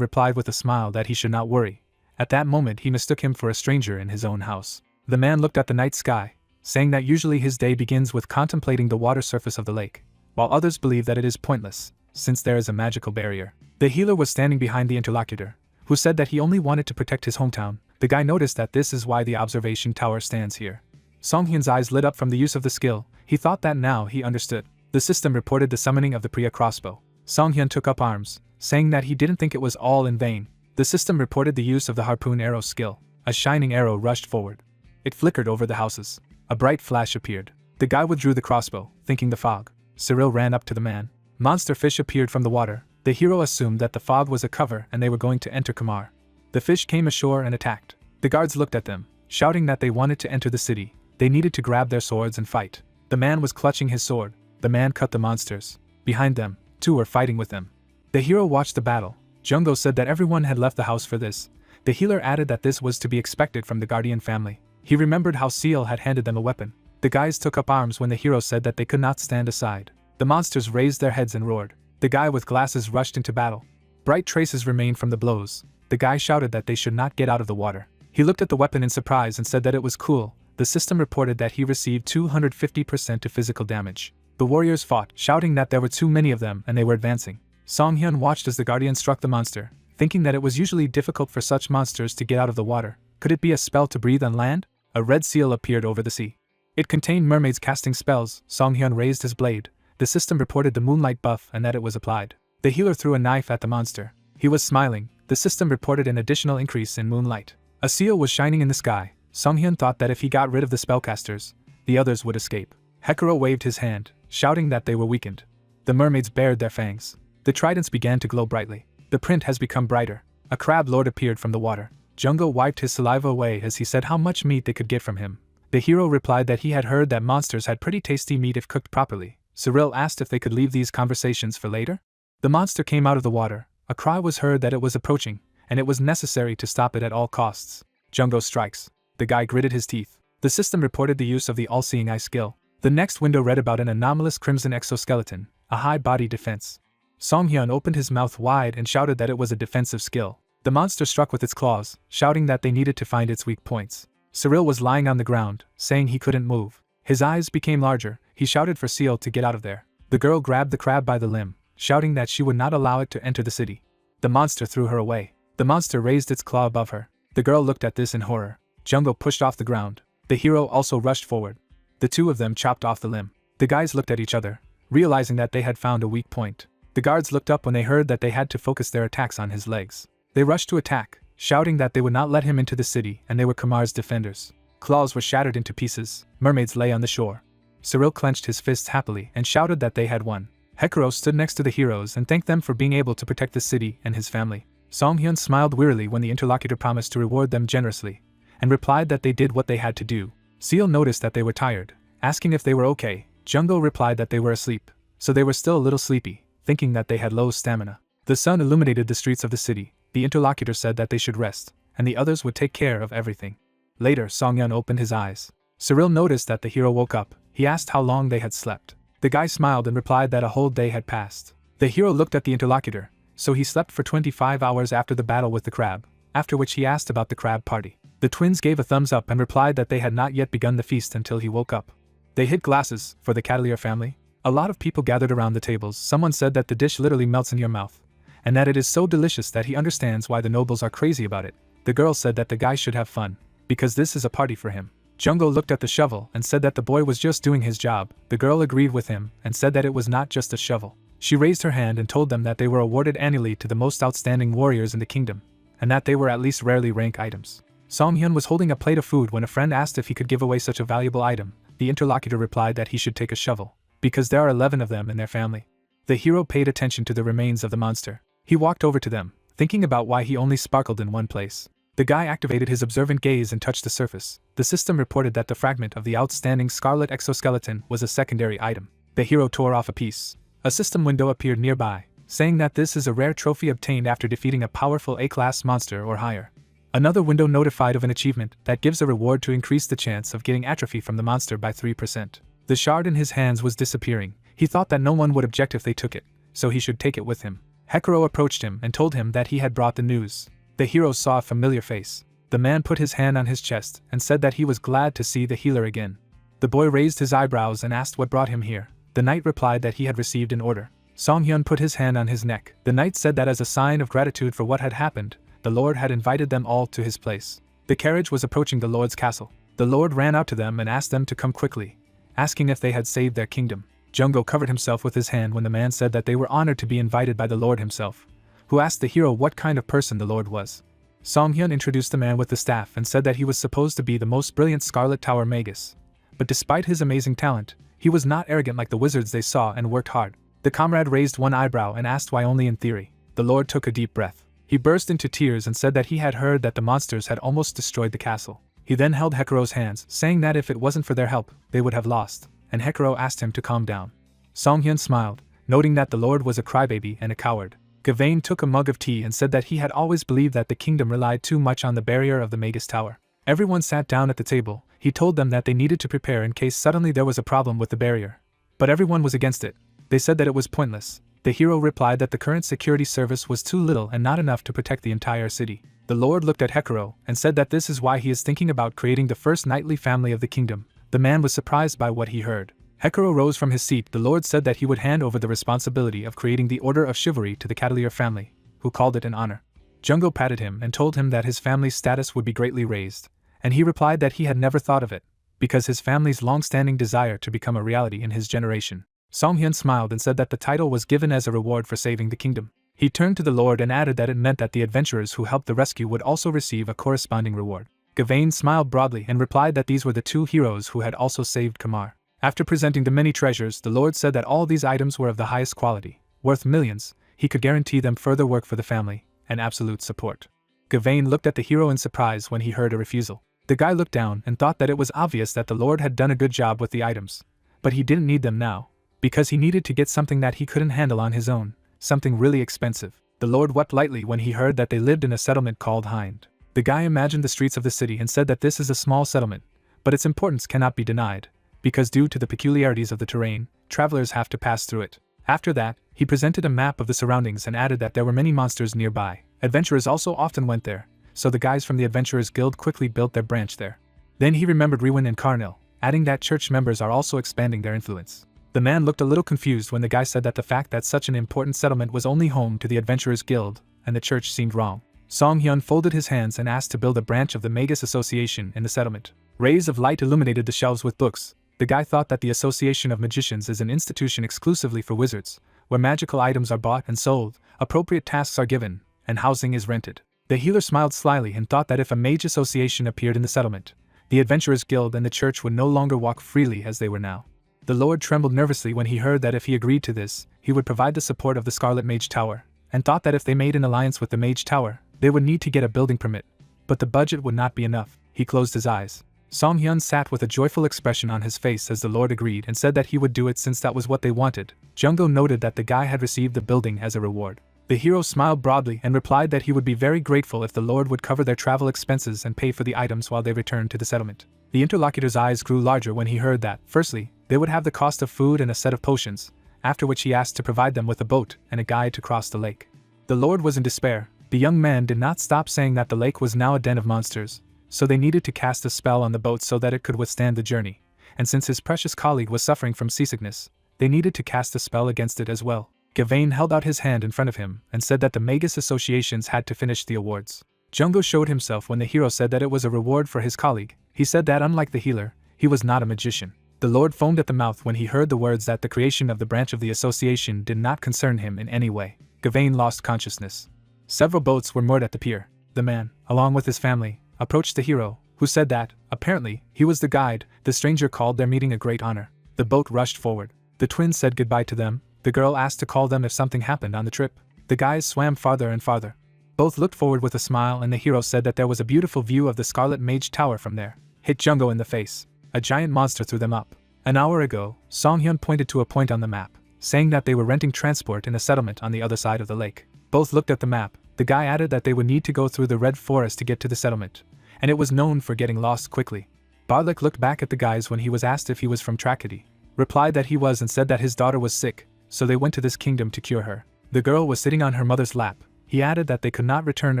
replied with a smile that he should not worry. At that moment he mistook him for a stranger in his own house. The man looked at the night sky, saying that usually his day begins with contemplating the water surface of the lake, while others believe that it is pointless, since there is a magical barrier. The healer was standing behind the interlocutor, who said that he only wanted to protect his hometown. The guy noticed that this is why the observation tower stands here. Songhyun's eyes lit up from the use of the skill. He thought that now he understood. The system reported the summoning of the Priya crossbow. Songhyun took up arms, saying that he didn't think it was all in vain. The system reported the use of the harpoon arrow skill. A shining arrow rushed forward. It flickered over the houses. A bright flash appeared. The guy withdrew the crossbow, thinking the fog. Cyril ran up to the man. Monster fish appeared from the water. The hero assumed that the fog was a cover and they were going to enter Kamar. The fish came ashore and attacked. The guards looked at them, shouting that they wanted to enter the city. They needed to grab their swords and fight. The man was clutching his sword. The man cut the monsters. Behind them, two were fighting with them. The hero watched the battle. Jungo said that everyone had left the house for this. The healer added that this was to be expected from the guardian family. He remembered how Seal had handed them a weapon. The guys took up arms when the hero said that they could not stand aside. The monsters raised their heads and roared. The guy with glasses rushed into battle. Bright traces remained from the blows. The guy shouted that they should not get out of the water. He looked at the weapon in surprise and said that it was cool. The system reported that he received 250% to physical damage. The warriors fought, shouting that there were too many of them and they were advancing. Song-hyun watched as the guardian struck the monster, thinking that it was usually difficult for such monsters to get out of the water. Could it be a spell to breathe on land? A red seal appeared over the sea. It contained mermaids casting spells. Song-hyun raised his blade. The system reported the moonlight buff and that it was applied. The healer threw a knife at the monster. He was smiling. The system reported an additional increase in moonlight. A seal was shining in the sky. Song-hyun thought that if he got rid of the spellcasters, the others would escape. Hekuro waved his hand, shouting that they were weakened. The mermaids bared their fangs. The tridents began to glow brightly. The print has become brighter. A crab lord appeared from the water. Jungo wiped his saliva away as he said how much meat they could get from him. The hero replied that he had heard that monsters had pretty tasty meat if cooked properly. Cyril asked if they could leave these conversations for later. The monster came out of the water. A cry was heard that it was approaching, and it was necessary to stop it at all costs. Jungo strikes. The guy gritted his teeth. The system reported the use of the all-seeing eye skill. The next window read about an anomalous crimson exoskeleton, a high-body defense. Song-hyun opened his mouth wide and shouted that it was a defensive skill. The monster struck with its claws, shouting that they needed to find its weak points. Cyril was lying on the ground, saying he couldn't move. His eyes became larger. He shouted for Seal to get out of there. The girl grabbed the crab by the limb, shouting that she would not allow it to enter the city. The monster threw her away. The monster raised its claw above her. The girl looked at this in horror. Jungo pushed off the ground. The hero also rushed forward. The two of them chopped off the limb. The guys looked at each other, realizing that they had found a weak point. The guards looked up when they heard that they had to focus their attacks on his legs. They rushed to attack, shouting that they would not let him into the city and they were Kamar's defenders. Claws were shattered into pieces. Mermaids lay on the shore. Cyril clenched his fists happily and shouted that they had won. Hekuro stood next to the heroes and thanked them for being able to protect the city and his family. Song-hyun smiled wearily when the interlocutor promised to reward them generously, and replied that they did what they had to do. Seal noticed that they were tired, asking if they were okay. Jungo replied that they were asleep, so they were still a little sleepy, thinking that they had low stamina. The sun illuminated the streets of the city. The interlocutor said that they should rest, and the others would take care of everything. Later, Song-hyun opened his eyes. Cyril noticed that the hero woke up. He asked how long they had slept. The guy smiled and replied that a whole day had passed. The hero looked at the interlocutor. So he slept for 25 hours after the battle with the crab, after which he asked about the crab party. The twins gave a thumbs up and replied that they had not yet begun the feast until he woke up. They hid glasses for the Catalier family. A lot of people gathered around the tables. Someone said that the dish literally melts in your mouth, and that it is so delicious that he understands why the nobles are crazy about it. The girl said that the guy should have fun, because this is a party for him. Jungo looked at the shovel and said that the boy was just doing his job. The girl agreed with him and said that it was not just a shovel. She raised her hand and told them that they were awarded annually to the most outstanding warriors in the kingdom, and that they were at least rarely rank items. Song-hyun was holding a plate of food when a friend asked if he could give away such a valuable item. The interlocutor replied that he should take a shovel, because there are 11 of them in their family. The hero paid attention to the remains of the monster. He walked over to them, thinking about why he only sparkled in one place. The guy activated his observant gaze and touched the surface. The system reported that the fragment of the outstanding scarlet exoskeleton was a secondary item. The hero tore off a piece. A system window appeared nearby, saying that this is a rare trophy obtained after defeating a powerful A-class monster or higher. Another window notified of an achievement that gives a reward to increase the chance of getting atrophy from the monster by 3%. The shard in his hands was disappearing. He thought that no one would object if they took it, so he should take it with him. Hekuro approached him and told him that he had brought the news. The hero saw a familiar face. The man put his hand on his chest and said that he was glad to see the healer again. The boy raised his eyebrows and asked what brought him here. The knight replied that he had received an order. Song-hyun put his hand on his neck. The knight said that as a sign of gratitude for what had happened, the lord had invited them all to his place. The carriage was approaching the lord's castle. The lord ran out to them and asked them to come quickly, asking if they had saved their kingdom. Jungo covered himself with his hand when the man said that they were honored to be invited by the lord himself, who asked the hero what kind of person the Lord was. Song-hyun introduced the man with the staff and said that he was supposed to be the most brilliant Scarlet Tower magus. But despite his amazing talent, he was not arrogant like the wizards they saw and worked hard. The comrade raised one eyebrow and asked why only in theory. The Lord took a deep breath. He burst into tears and said that he had heard that the monsters had almost destroyed the castle. He then held Hekero's hands, saying that if it wasn't for their help, they would have lost, and Hekero asked him to calm down. Song-hyun smiled, noting that the Lord was a crybaby and a coward. Gavain took a mug of tea and said that he had always believed that the kingdom relied too much on the barrier of the Magus Tower. Everyone sat down at the table. He told them that they needed to prepare in case suddenly there was a problem with the barrier. But everyone was against it. They said that it was pointless. The hero replied that the current security service was too little and not enough to protect the entire city. The Lord looked at Hekero and said that this is why he is thinking about creating the first knightly family of the kingdom. The man was surprised by what he heard. Hekero rose from his seat. The Lord said that he would hand over the responsibility of creating the Order of Chivalry to the Catalier family, who called it an honor. Jungo patted him and told him that his family's status would be greatly raised, and he replied that he had never thought of it, because his family's long-standing desire to become a reality in his generation. Song-hyun smiled and said that the title was given as a reward for saving the kingdom. He turned to the Lord and added that it meant that the adventurers who helped the rescue would also receive a corresponding reward. Gavain smiled broadly and replied that these were the two heroes who had also saved Kamar. After presenting the many treasures, the Lord said that all these items were of the highest quality, worth millions. He could guarantee them further work for the family, and absolute support. Gavain looked at the hero in surprise when he heard a refusal. The guy looked down and thought that it was obvious that the Lord had done a good job with the items, but he didn't need them now, because he needed to get something that he couldn't handle on his own, something really expensive. The Lord wept lightly when he heard that they lived in a settlement called Hind. The guy imagined the streets of the city and said that this is a small settlement, but its importance cannot be denied, because due to the peculiarities of the terrain, travelers have to pass through it. After that, he presented a map of the surroundings and added that there were many monsters nearby. Adventurers also often went there, so the guys from the Adventurers Guild quickly built their branch there. Then he remembered Rewin and Carnil, adding that church members are also expanding their influence. The man looked a little confused when the guy said that the fact that such an important settlement was only home to the Adventurers Guild, and the church seemed wrong. Song-hyun folded his hands and asked to build a branch of the Magus Association in the settlement. Rays of light illuminated the shelves with books. The guy thought that the Association of Magicians is an institution exclusively for wizards, where magical items are bought and sold, appropriate tasks are given, and housing is rented. The healer smiled slyly and thought that if a mage association appeared in the settlement, the Adventurers Guild and the church would no longer walk freely as they were now. The Lord trembled nervously when he heard that if he agreed to this, he would provide the support of the Scarlet Mage Tower, and thought that if they made an alliance with the Mage Tower, they would need to get a building permit. But the budget would not be enough. He closed his eyes. Song-hyun sat with a joyful expression on his face as the Lord agreed and said that he would do it since that was what they wanted. Jungo noted that the guy had received the building as a reward. The hero smiled broadly and replied that he would be very grateful if the Lord would cover their travel expenses and pay for the items while they returned to the settlement. The interlocutor's eyes grew larger when he heard that, firstly, they would have the cost of food and a set of potions, after which he asked to provide them with a boat and a guide to cross the lake. The Lord was in despair. The young man did not stop saying that the lake was now a den of monsters, so they needed to cast a spell on the boat so that it could withstand the journey, and since his precious colleague was suffering from seasickness, they needed to cast a spell against it as well. Gavain held out his hand in front of him and said that the Magus associations had to finish the awards. Jungo showed himself when the hero said that it was a reward for his colleague. He said that unlike the healer, he was not a magician. The Lord foamed at the mouth when he heard the words that the creation of the branch of the association did not concern him in any way. Gavain lost consciousness. Several boats were moored at the pier. The man, along with his family, approached the hero, who said that, apparently, he was the guide. The stranger called their meeting a great honor. The boat rushed forward. The twins said goodbye to them. The girl asked to call them if something happened on the trip. The guys swam farther and farther. Both looked forward with a smile, and the hero said that there was a beautiful view of the Scarlet Mage Tower from there. Hit Jungo in the face. A giant monster threw them up. An hour ago, Song-hyun pointed to a point on the map, saying that they were renting transport in a settlement on the other side of the lake. Both looked at the map. The guy added that they would need to go through the Red Forest to get to the settlement, and it was known for getting lost quickly. Barlik looked back at the guys when he was asked if he was from Tragedy, replied that he was and said that his daughter was sick, so they went to this kingdom to cure her. The girl was sitting on her mother's lap. He added that they could not return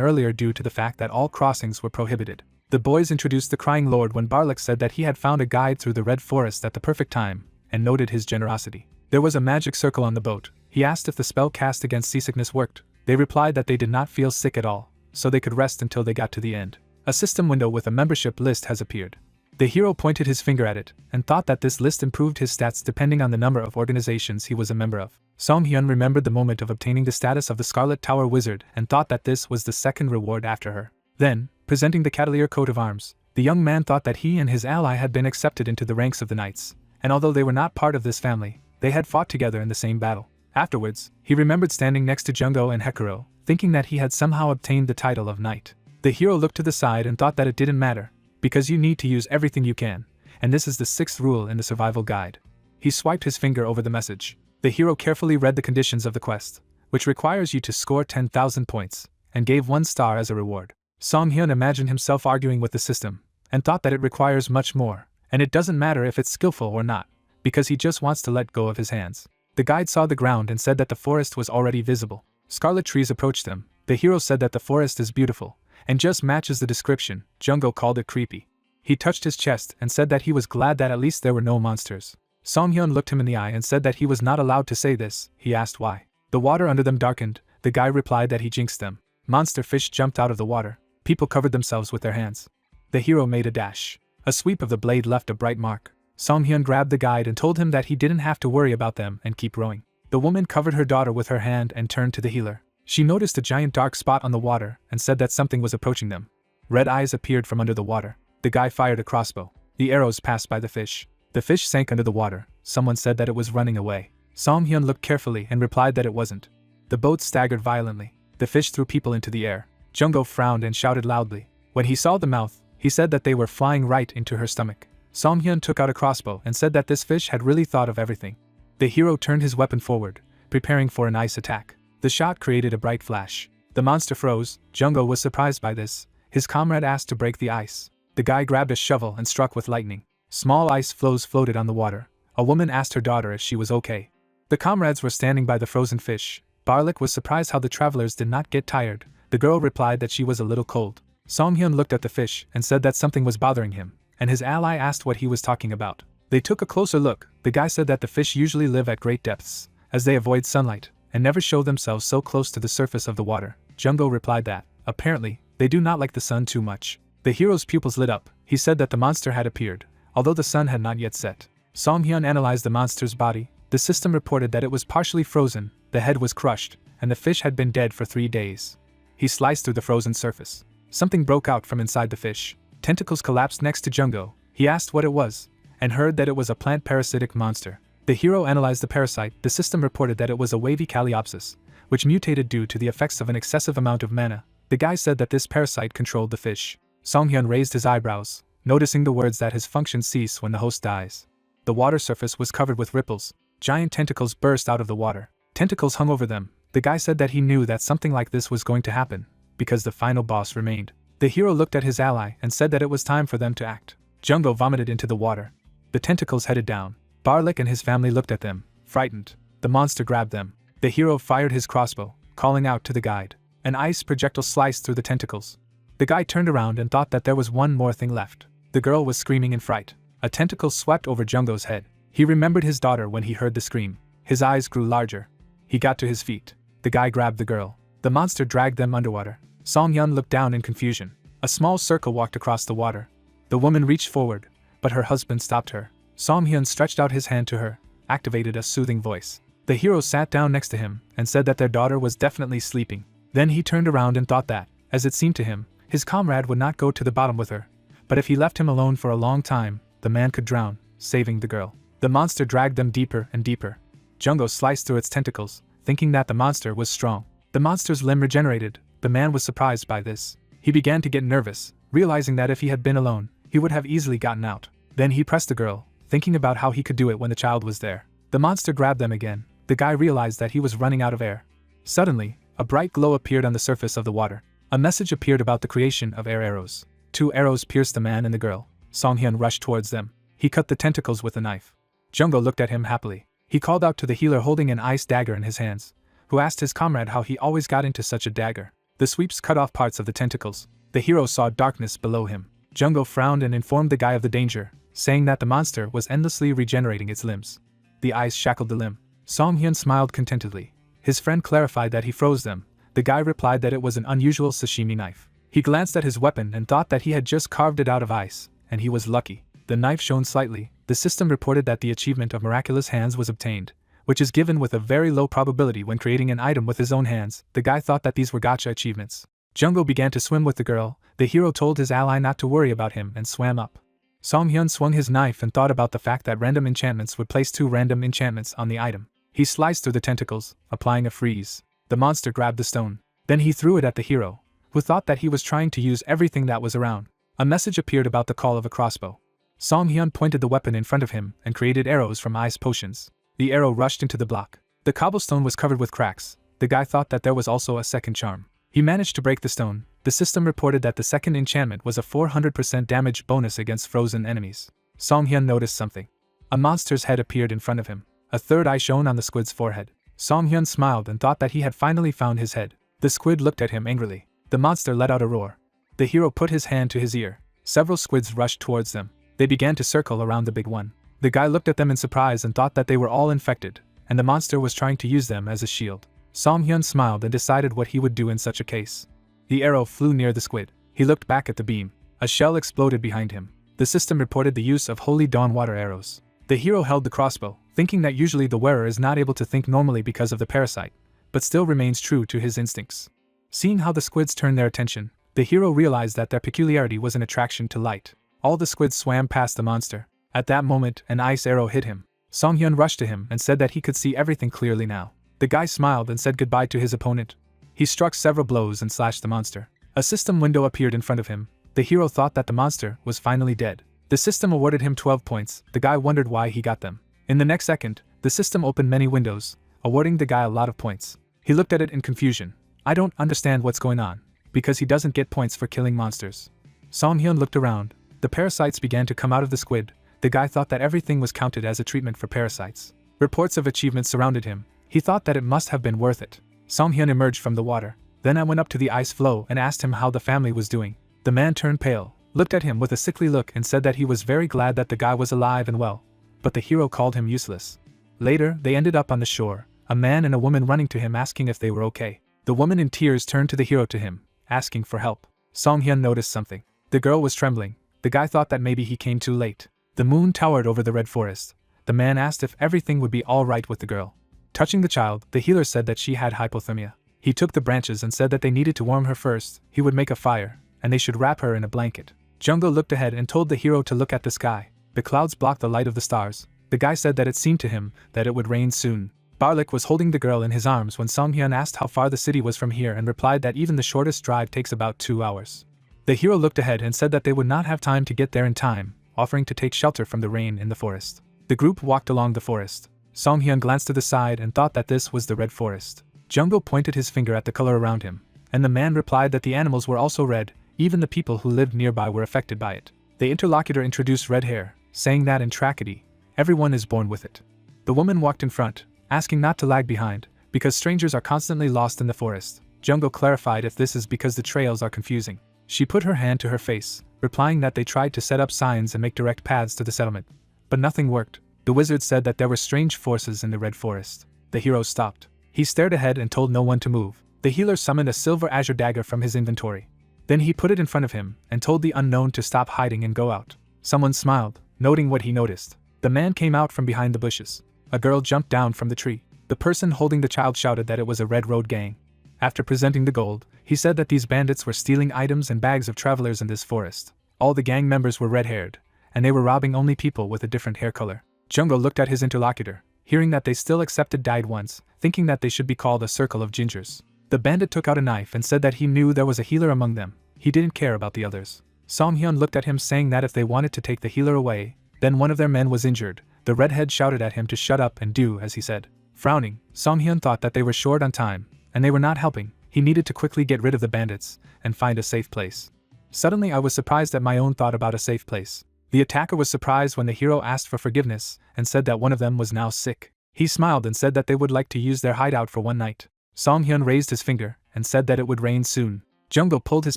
earlier due to the fact that all crossings were prohibited. The boys introduced the Crying Lord when Barlik said that he had found a guide through the Red Forest at the perfect time, and noted his generosity. There was a magic circle on the boat. He asked if the spell cast against seasickness worked. They replied that they did not feel sick at all, so they could rest until they got to the end. A system window with a membership list has appeared. The hero pointed his finger at it, and thought that this list improved his stats depending on the number of organizations he was a member of. Song Hyun remembered the moment of obtaining the status of the Scarlet Tower Wizard and thought that this was the second reward after her. Then, presenting the Cavalier coat of arms, the young man thought that he and his ally had been accepted into the ranks of the knights, and although they were not part of this family, they had fought together in the same battle. Afterwards, he remembered standing next to Jungo and Hekuro, thinking that he had somehow obtained the title of knight. The hero looked to the side and thought that it didn't matter, because you need to use everything you can, and this is the 6th rule in the survival guide. He swiped his finger over the message. The hero carefully read the conditions of the quest, which requires you to score 10,000 points, and gave 1 star as a reward. Song Hyun imagined himself arguing with the system, and thought that it requires much more, and it doesn't matter if it's skillful or not, because he just wants to let go of his hands. The guide saw the ground and said that the forest was already visible. Scarlet trees approached them. The hero said that the forest is beautiful, and just matches the description. Jungo called it creepy. He touched his chest and said that he was glad that at least there were no monsters. Song Hyun looked him in the eye and said that he was not allowed to say this. He asked why. The water under them darkened. The guy replied that he jinxed them. Monster fish jumped out of the water. People covered themselves with their hands. The hero made a dash. A sweep of the blade left a bright mark. Song Hyun grabbed the guide and told him that he didn't have to worry about them and keep rowing. The woman covered her daughter with her hand and turned to the healer. She noticed a giant dark spot on the water and said that something was approaching them. Red eyes appeared from under the water. The guy fired a crossbow. The arrows passed by the fish. The fish sank under the water. Someone said that it was running away. Song Hyun looked carefully and replied that it wasn't. The boat staggered violently. The fish threw people into the air. Jungo frowned and shouted loudly. When he saw the mouth, he said that they were flying right into her stomach. Song Hyun took out a crossbow and said that this fish had really thought of everything. The hero turned his weapon forward, preparing for an ice attack. The shot created a bright flash. The monster froze. Jungo was surprised by this. His comrade asked to break the ice. The guy grabbed a shovel and struck with lightning. Small ice floes floated on the water. A woman asked her daughter if she was okay. The comrades were standing by the frozen fish. Barlik was surprised how the travelers did not get tired. The girl replied that she was a little cold. Song Hyun looked at the fish and said that something was bothering him, and his ally asked what he was talking about. They took a closer look. The guy said that the fish usually live at great depths, as they avoid sunlight, and never show themselves so close to the surface of the water. Jungo replied that, apparently, they do not like the sun too much. The hero's pupils lit up. He said that the monster had appeared, although the sun had not yet set. Song Hyun analyzed the monster's body. The system reported that it was partially frozen, the head was crushed, and the fish had been dead for 3 days. He sliced through the frozen surface. Something broke out from inside the fish. Tentacles collapsed next to Jungo. He asked what it was, and heard that it was a plant parasitic monster. The hero analyzed the parasite. The system reported that it was a wavy Caliopsis, which mutated due to the effects of an excessive amount of mana. The guy said that this parasite controlled the fish. Song Hyun raised his eyebrows, noticing the words that his functions cease when the host dies. The water surface was covered with ripples. Giant tentacles burst out of the water. Tentacles hung over them. The guy said that he knew that something like this was going to happen, because the final boss remained. The hero looked at his ally and said that it was time for them to act. Jungo vomited into the water. The tentacles headed down. Barlik and his family looked at them, frightened. The monster grabbed them. The hero fired his crossbow, calling out to the guide. An ice projectile sliced through the tentacles. The guy turned around and thought that there was one more thing left. The girl was screaming in fright. A tentacle swept over Jungo's head. He remembered his daughter when he heard the scream. His eyes grew larger. He got to his feet. The guy grabbed the girl. The monster dragged them underwater. Song Hyun looked down in confusion. A small circle walked across the water. The woman reached forward, but her husband stopped her. Song Hyun stretched out his hand to her, activated a soothing voice. The hero sat down next to him and said that their daughter was definitely sleeping. Then he turned around and thought that, as it seemed to him, his comrade would not go to the bottom with her. But if he left him alone for a long time, the man could drown, saving the girl. The monster dragged them deeper and deeper. Jungo sliced through its tentacles, thinking that the monster was strong. The monster's limb regenerated. The man was surprised by this. He began to get nervous, realizing that if he had been alone, he would have easily gotten out. Then he pressed the girl, thinking about how he could do it when the child was there. The monster grabbed them again. The guy realized that he was running out of air. Suddenly, a bright glow appeared on the surface of the water. A message appeared about the creation of air arrows. 2 arrows pierced the man and the girl. Song Hyun rushed towards them. He cut the tentacles with a knife. Jungo looked at him happily. He called out to the healer holding an ice dagger in his hands, who asked his comrade how he always got into such a dagger. The sweeps cut off parts of the tentacles. The hero saw darkness below him. Jungo frowned and informed the guy of the danger, saying that the monster was endlessly regenerating its limbs. The ice shackled the limb. Song Hyun smiled contentedly. His friend clarified that he froze them. The guy replied that it was an unusual sashimi knife. He glanced at his weapon and thought that he had just carved it out of ice, and he was lucky. The knife shone slightly. The system reported that the achievement of miraculous hands was obtained, which is given with a very low probability when creating an item with his own hands. The guy thought that these were gacha achievements. Jungko began to swim with the girl. The hero told his ally not to worry about him and swam up. Songhyun swung his knife and thought about the fact that random enchantments would place 2 random enchantments on the item. He sliced through the tentacles, applying a freeze. The monster grabbed the stone. Then he threw it at the hero, who thought that he was trying to use everything that was around. A message appeared about the call of a crossbow. Songhyun pointed the weapon in front of him and created arrows from ice potions. The arrow rushed into the block. The cobblestone was covered with cracks. The guy thought that there was also a second charm. He managed to break the stone. The system reported that the second enchantment was a 400% damage bonus against frozen enemies. Songhyun noticed something. A monster's head appeared in front of him. A third eye shone on the squid's forehead. Songhyun smiled and thought that he had finally found his head. The squid looked at him angrily. The monster let out a roar. The hero put his hand to his ear. Several squids rushed towards them. They began to circle around the big one. The guy looked at them in surprise and thought that they were all infected, and the monster was trying to use them as a shield. Songhyun smiled and decided what he would do in such a case. The arrow flew near the squid. He looked back at the beam. A shell exploded behind him. The system reported the use of Holy Dawn water arrows. The hero held the crossbow, thinking that usually the wearer is not able to think normally because of the parasite, but still remains true to his instincts. Seeing how the squids turned their attention, the hero realized that their peculiarity was an attraction to light. All the squids swam past the monster. At that moment, an ice arrow hit him. Songhyun rushed to him and said that he could see everything clearly now. The guy smiled and said goodbye to his opponent. He struck several blows and slashed the monster. A system window appeared in front of him. The hero thought that the monster was finally dead. The system awarded him 12 points. The guy wondered why he got them. In the next second, the system opened many windows, awarding the guy a lot of points. He looked at it in confusion. I don't understand what's going on, because he doesn't get points for killing monsters. Songhyun looked around. The parasites began to come out of the squid. The guy thought that everything was counted as a treatment for parasites. Reports of achievements surrounded him. He thought that it must have been worth it. Songhyun emerged from the water. Then I went up to the ice floe and asked him how the family was doing. The man turned pale, looked at him with a sickly look and said that he was very glad that the guy was alive and well. But the hero called him useless. Later, they ended up on the shore, a man and a woman running to him asking if they were okay. The woman in tears turned to the hero to him, asking for help. Songhyun noticed something. The girl was trembling. The guy thought that maybe he came too late. The moon towered over the red forest. The man asked if everything would be all right with the girl. Touching the child, the healer said that she had hypothermia. He took the branches and said that they needed to warm her first. He would make a fire, and they should wrap her in a blanket. Jungko looked ahead and told the hero to look at the sky. The clouds blocked the light of the stars. The guy said that it seemed to him that it would rain soon. Barlik was holding the girl in his arms when Songhyun asked how far the city was from here and replied that even the shortest drive takes about 2 hours. The hero looked ahead and said that they would not have time to get there in time, offering to take shelter from the rain in the forest. The group walked along the forest. Songhyun glanced to the side and thought that this was the red forest. Jungko pointed his finger at the color around him, and the man replied that the animals were also red, even the people who lived nearby were affected by it. The interlocutor introduced red hair, saying that in Tragedy, everyone is born with it. The woman walked in front, asking not to lag behind, because strangers are constantly lost in the forest. Jungko clarified if this is because the trails are confusing. She put her hand to her face, replying that they tried to set up signs and make direct paths to the settlement. But nothing worked. The wizard said that there were strange forces in the red forest. The hero stopped. He stared ahead and told no one to move. The healer summoned a silver azure dagger from his inventory. Then he put it in front of him and told the unknown to stop hiding and go out. Someone smiled, noting what he noticed. The man came out from behind the bushes. A girl jumped down from the tree. The person holding the child shouted that it was a Red Road gang. After presenting the gold, he said that these bandits were stealing items and bags of travelers in this forest. All the gang members were red-haired, and they were robbing only people with a different hair color. Jungko looked at his interlocutor, hearing that they still accepted dyed ones, thinking that they should be called a circle of gingers. The bandit took out a knife and said that he knew there was a healer among them. He didn't care about the others. Songhyun looked at him saying that if they wanted to take the healer away, then one of their men was injured. The redhead shouted at him to shut up and do as he said. Frowning, Songhyun thought that they were short on time, and they were not helping. He needed to quickly get rid of the bandits and find a safe place. Suddenly I was surprised at my own thought about a safe place. The attacker was surprised when the hero asked for forgiveness and said that one of them was now sick. He smiled and said that they would like to use their hideout for one night. Songhyun raised his finger and said that it would rain soon. Jungko pulled his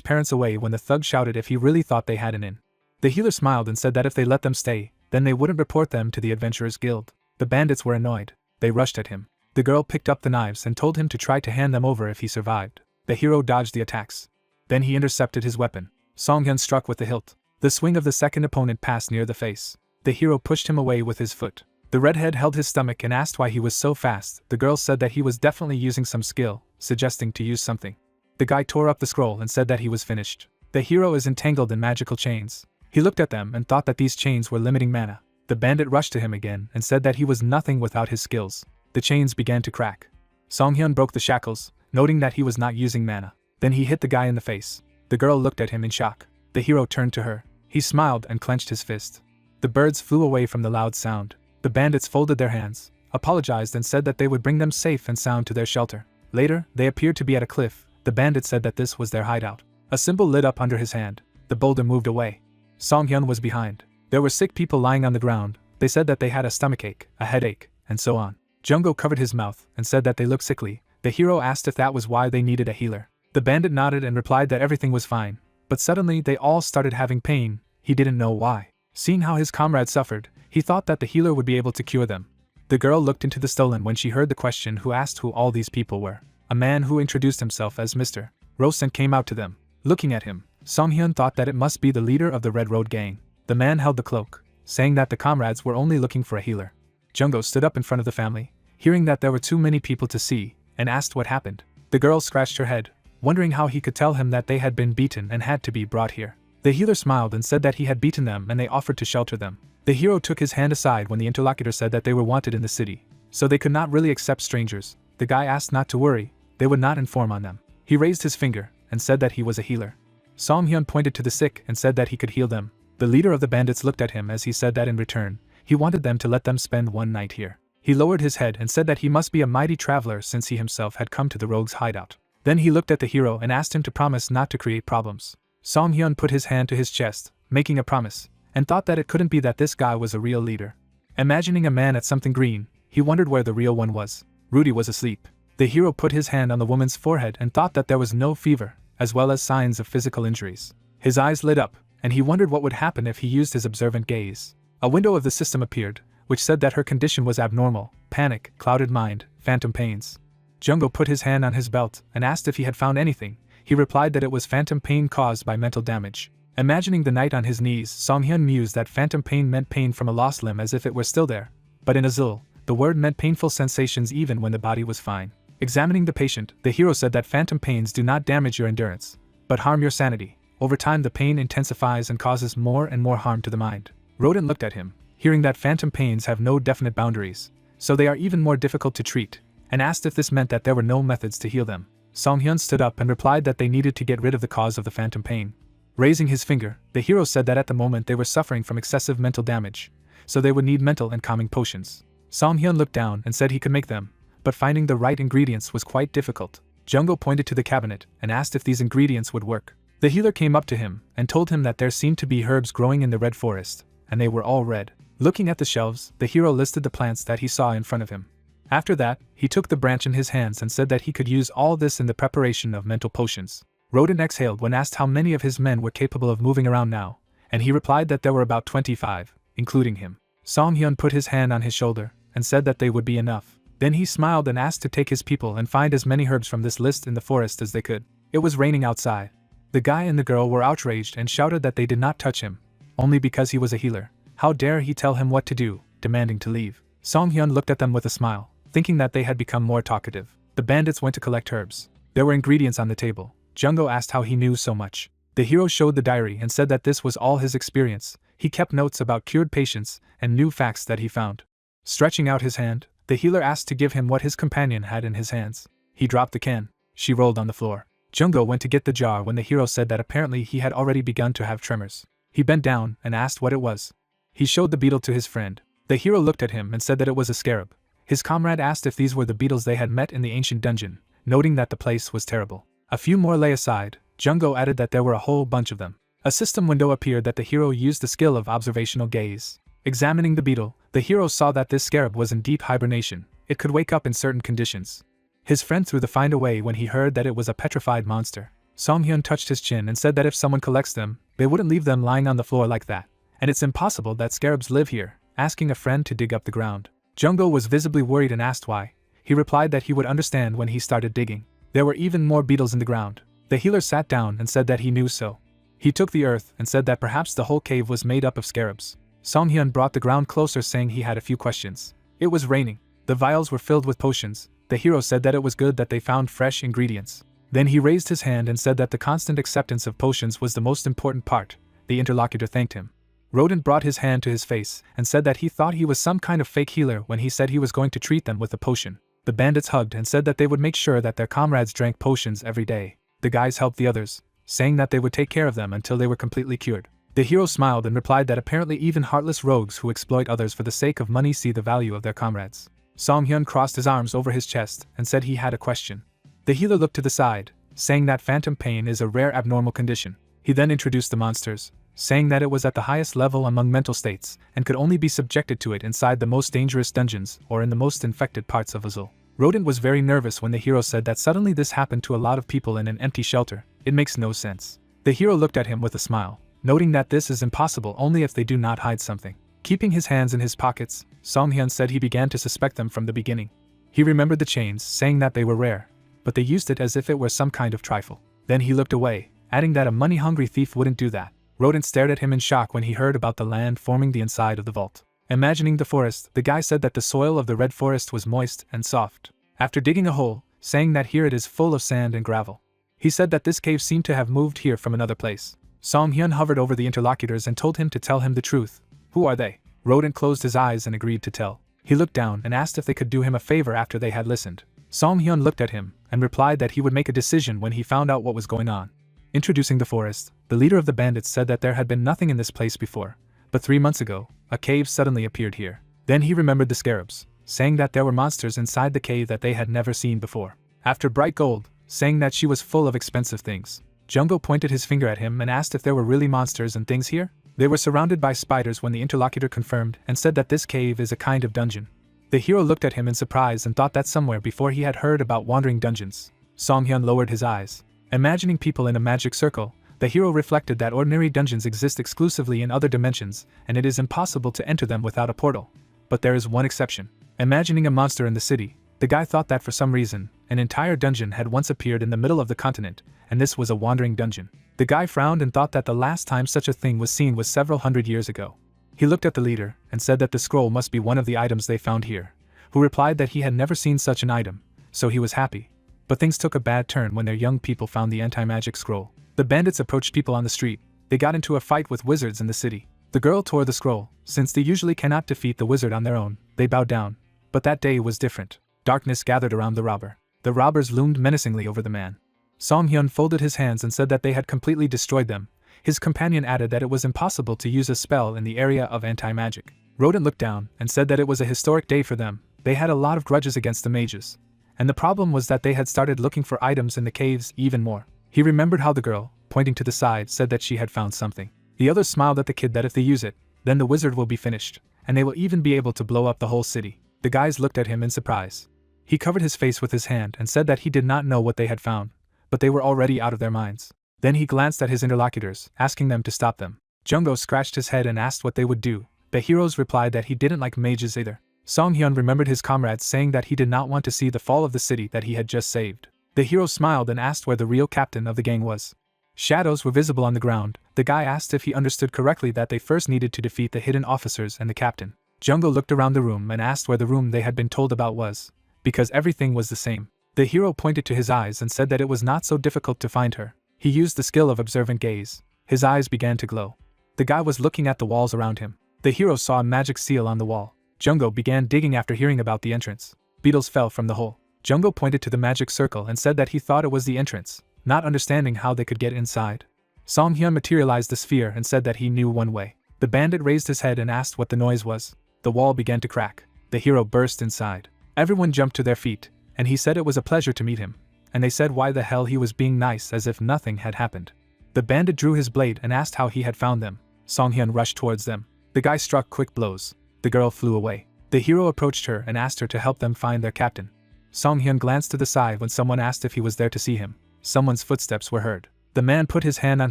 parents away when the thug shouted if he really thought they had an inn. The healer smiled and said that if they let them stay, then they wouldn't report them to the Adventurers Guild. The bandits were annoyed. They rushed at him. The girl picked up the knives and told him to try to hand them over if he survived. The hero dodged the attacks. Then he intercepted his weapon. Songhyun struck with the hilt. The swing of the second opponent passed near the face. The hero pushed him away with his foot. The redhead held his stomach and asked why he was so fast. The girl said that he was definitely using some skill, suggesting to use something. The guy tore up the scroll and said that he was finished. The hero is entangled in magical chains. He looked at them and thought that these chains were limiting mana. The bandit rushed to him again and said that he was nothing without his skills. The chains began to crack. Songhyun broke the shackles, noting that he was not using mana. Then he hit the guy in the face. The girl looked at him in shock. The hero turned to her. He smiled and clenched his fist. The birds flew away from the loud sound. The bandits folded their hands, apologized and said that they would bring them safe and sound to their shelter. Later, they appeared to be at a cliff. The bandit said that this was their hideout. A symbol lit up under his hand. The boulder moved away. Songhyun was behind. There were sick people lying on the ground. They said that they had a stomachache, a headache, and so on. Jungko covered his mouth and said that they looked sickly. The hero asked if that was why they needed a healer. The bandit nodded and replied that everything was fine. But suddenly they all started having pain. He didn't know why. Seeing how his comrades suffered, he thought that the healer would be able to cure them. The girl looked into the stolen when she heard the question who asked who all these people were. A man who introduced himself as Mr. Rosen came out to them. Looking at him, Songhyun thought that it must be the leader of the Red Road gang. The man held the cloak, saying that the comrades were only looking for a healer. Jungko stood up in front of the family, hearing that there were too many people to see, and asked what happened. The girl scratched her head, wondering how he could tell him that they had been beaten and had to be brought here. The healer smiled and said that he had beaten them and they offered to shelter them. The hero took his hand aside when the interlocutor said that they were wanted in the city, so they could not really accept strangers. The guy asked not to worry, they would not inform on them. He raised his finger and said that he was a healer. Songhyun pointed to the sick and said that he could heal them. The leader of the bandits looked at him as he said that in return, he wanted them to let them spend one night here. He lowered his head and said that he must be a mighty traveler since he himself had come to the rogue's hideout. Then he looked at the hero and asked him to promise not to create problems. Songhyun put his hand to his chest, making a promise, and thought that it couldn't be that this guy was a real leader. Imagining a man at something green, he wondered where the real one was. Rudy was asleep. The hero put his hand on the woman's forehead and thought that there was no fever, as well as signs of physical injuries. His eyes lit up, and he wondered what would happen if he used his observant gaze. A window of the system appeared, which said that her condition was abnormal, panic, clouded mind, phantom pains. Jungko put his hand on his belt and asked if he had found anything. He replied that it was phantom pain caused by mental damage. Imagining the knight on his knees, Songhyun mused that phantom pain meant pain from a lost limb as if it were still there. But in Azul, the word meant painful sensations even when the body was fine. Examining the patient, the hero said that phantom pains do not damage your endurance, but harm your sanity. Over time the pain intensifies and causes more and more harm to the mind. Rodent looked at him, hearing that phantom pains have no definite boundaries, so they are even more difficult to treat, and asked if this meant that there were no methods to heal them. Songhyun stood up and replied that they needed to get rid of the cause of the phantom pain. Raising his finger, the hero said that at the moment they were suffering from excessive mental damage, so they would need mental and calming potions. Songhyun looked down and said he could make them, but finding the right ingredients was quite difficult. Jungko pointed to the cabinet and asked if these ingredients would work. The healer came up to him and told him that there seemed to be herbs growing in the red forest, and they were all red. Looking at the shelves, the hero listed the plants that he saw in front of him. After that, he took the branch in his hands and said that he could use all this in the preparation of mental potions. Rodent exhaled when asked how many of his men were capable of moving around now, and he replied that there were about 25, including him. Songhyun put his hand on his shoulder and said that they would be enough. Then he smiled and asked to take his people and find as many herbs from this list in the forest as they could. It was raining outside. The guy and the girl were outraged and shouted that they did not touch him, only because he was a healer. How dare he tell him what to do, demanding to leave. Songhyun looked at them with a smile, thinking that they had become more talkative. The bandits went to collect herbs. There were ingredients on the table. Jungko asked how he knew so much. The hero showed the diary and said that this was all his experience. He kept notes about cured patients and new facts that he found. Stretching out his hand, the healer asked to give him what his companion had in his hands. He dropped the can. She rolled on the floor. Jungko went to get the jar when the hero said that apparently he had already begun to have tremors. He bent down and asked what it was. He showed the beetle to his friend. The hero looked at him and said that it was a scarab. His comrade asked if these were the beetles they had met in the ancient dungeon, noting that the place was terrible. A few more lay aside. Jungko added that there were a whole bunch of them. A system window appeared that the hero used the skill of observational gaze. Examining the beetle, the hero saw that this scarab was in deep hibernation. It could wake up in certain conditions. His friend threw the find away when he heard that it was a petrified monster. Songhyun touched his chin and said that if someone collects them, they wouldn't leave them lying on the floor like that. And it's impossible that scarabs live here, asking a friend to dig up the ground. Jungko was visibly worried and asked why. He replied that he would understand when he started digging. There were even more beetles in the ground. The healer sat down and said that he knew so. He took the earth and said that perhaps the whole cave was made up of scarabs. Song Hyun brought the ground closer, saying he had a few questions. It was raining. The vials were filled with potions. The hero said that it was good that they found fresh ingredients. Then he raised his hand and said that the constant acceptance of potions was the most important part. The interlocutor thanked him. Rodent brought his hand to his face and said that he thought he was some kind of fake healer when he said he was going to treat them with a potion. The bandits hugged and said that they would make sure that their comrades drank potions every day. The guys helped the others, saying that they would take care of them until they were completely cured. The hero smiled and replied that apparently even heartless rogues who exploit others for the sake of money see the value of their comrades. Song Hyun crossed his arms over his chest and said he had a question. The healer looked to the side, saying that phantom pain is a rare abnormal condition. He then introduced the monsters, saying that it was at the highest level among mental states and could only be subjected to it inside the most dangerous dungeons or in the most infected parts of Azul. Rodent was very nervous when the hero said that suddenly this happened to a lot of people in an empty shelter. It makes no sense. The hero looked at him with a smile, noting that this is impossible only if they do not hide something. Keeping his hands in his pockets, Song Hyun said he began to suspect them from the beginning. He remembered the chains, saying that they were rare, but they used it as if it were some kind of trifle. Then he looked away, adding that a money-hungry thief wouldn't do that. Rodent stared at him in shock when he heard about the land forming the inside of the vault. Imagining the forest, the guy said that the soil of the red forest was moist and soft. After digging a hole, saying that here it is full of sand and gravel. He said that this cave seemed to have moved here from another place. Song Hyun hovered over the interlocutors and told him to tell him the truth. Who are they? Rodent closed his eyes and agreed to tell. He looked down and asked if they could do him a favor after they had listened. Song Hyun looked at him and replied that he would make a decision when he found out what was going on. Introducing the forest, the leader of the bandits said that there had been nothing in this place before, but 3 months ago, a cave suddenly appeared here. Then he remembered the scarabs, saying that there were monsters inside the cave that they had never seen before. After Bright Gold, saying that she was full of expensive things, Jungo pointed his finger at him and asked if there were really monsters and things here. They were surrounded by spiders when the interlocutor confirmed and said that this cave is a kind of dungeon. The hero looked at him in surprise and thought that somewhere before he had heard about wandering dungeons. Song Hyun lowered his eyes. Imagining people in a magic circle, the hero reflected that ordinary dungeons exist exclusively in other dimensions, and it is impossible to enter them without a portal. But there is one exception. Imagining a monster in the city, the guy thought that for some reason, an entire dungeon had once appeared in the middle of the continent, and this was a wandering dungeon. The guy frowned and thought that the last time such a thing was seen was several hundred years ago. He looked at the leader and said that the scroll must be one of the items they found here, who replied that he had never seen such an item, so he was happy. But things took a bad turn when their young people found the anti-magic scroll. The bandits approached people on the street. They got into a fight with wizards in the city. The girl tore the scroll. Since they usually cannot defeat the wizard on their own, they bowed down. But that day was different. Darkness gathered around the robber. The robbers loomed menacingly over the man. Song Hyun folded his hands and said that they had completely destroyed them. His companion added that it was impossible to use a spell in the area of anti-magic. Rodent looked down and said that it was a historic day for them. They had a lot of grudges against the mages. And the problem was that they had started looking for items in the caves even more. He remembered how the girl, pointing to the side, said that she had found something. The others smiled at the kid that if they use it, then the wizard will be finished, and they will even be able to blow up the whole city. The guys looked at him in surprise. He covered his face with his hand and said that he did not know what they had found, but they were already out of their minds. Then he glanced at his interlocutors, asking them to stop them. Jungo scratched his head and asked what they would do. The heroes replied that he didn't like mages either. Song Hyun remembered his comrades saying that he did not want to see the fall of the city that he had just saved. The hero smiled and asked where the real captain of the gang was. Shadows were visible on the ground. The guy asked if he understood correctly that they first needed to defeat the hidden officers and the captain. Jungo looked around the room and asked where the room they had been told about was, because everything was the same. The hero pointed to his eyes and said that it was not so difficult to find her. He used the skill of observant gaze. His eyes began to glow. The guy was looking at the walls around him. The hero saw a magic seal on the wall. Jungo began digging after hearing about the entrance. Beetles fell from the hole. Jungo pointed to the magic circle and said that he thought it was the entrance, not understanding how they could get inside. Song Hyun materialized the sphere and said that he knew one way. The bandit raised his head and asked what the noise was. The wall began to crack. The hero burst inside. Everyone jumped to their feet, and he said it was a pleasure to meet him, and they said why the hell he was being nice as if nothing had happened. The bandit drew his blade and asked how he had found them. Song Hyun rushed towards them. The guy struck quick blows. The girl flew away. The hero approached her and asked her to help them find their captain. Song Hyun glanced to the side when someone asked if he was there to see him. Someone's footsteps were heard. The man put his hand on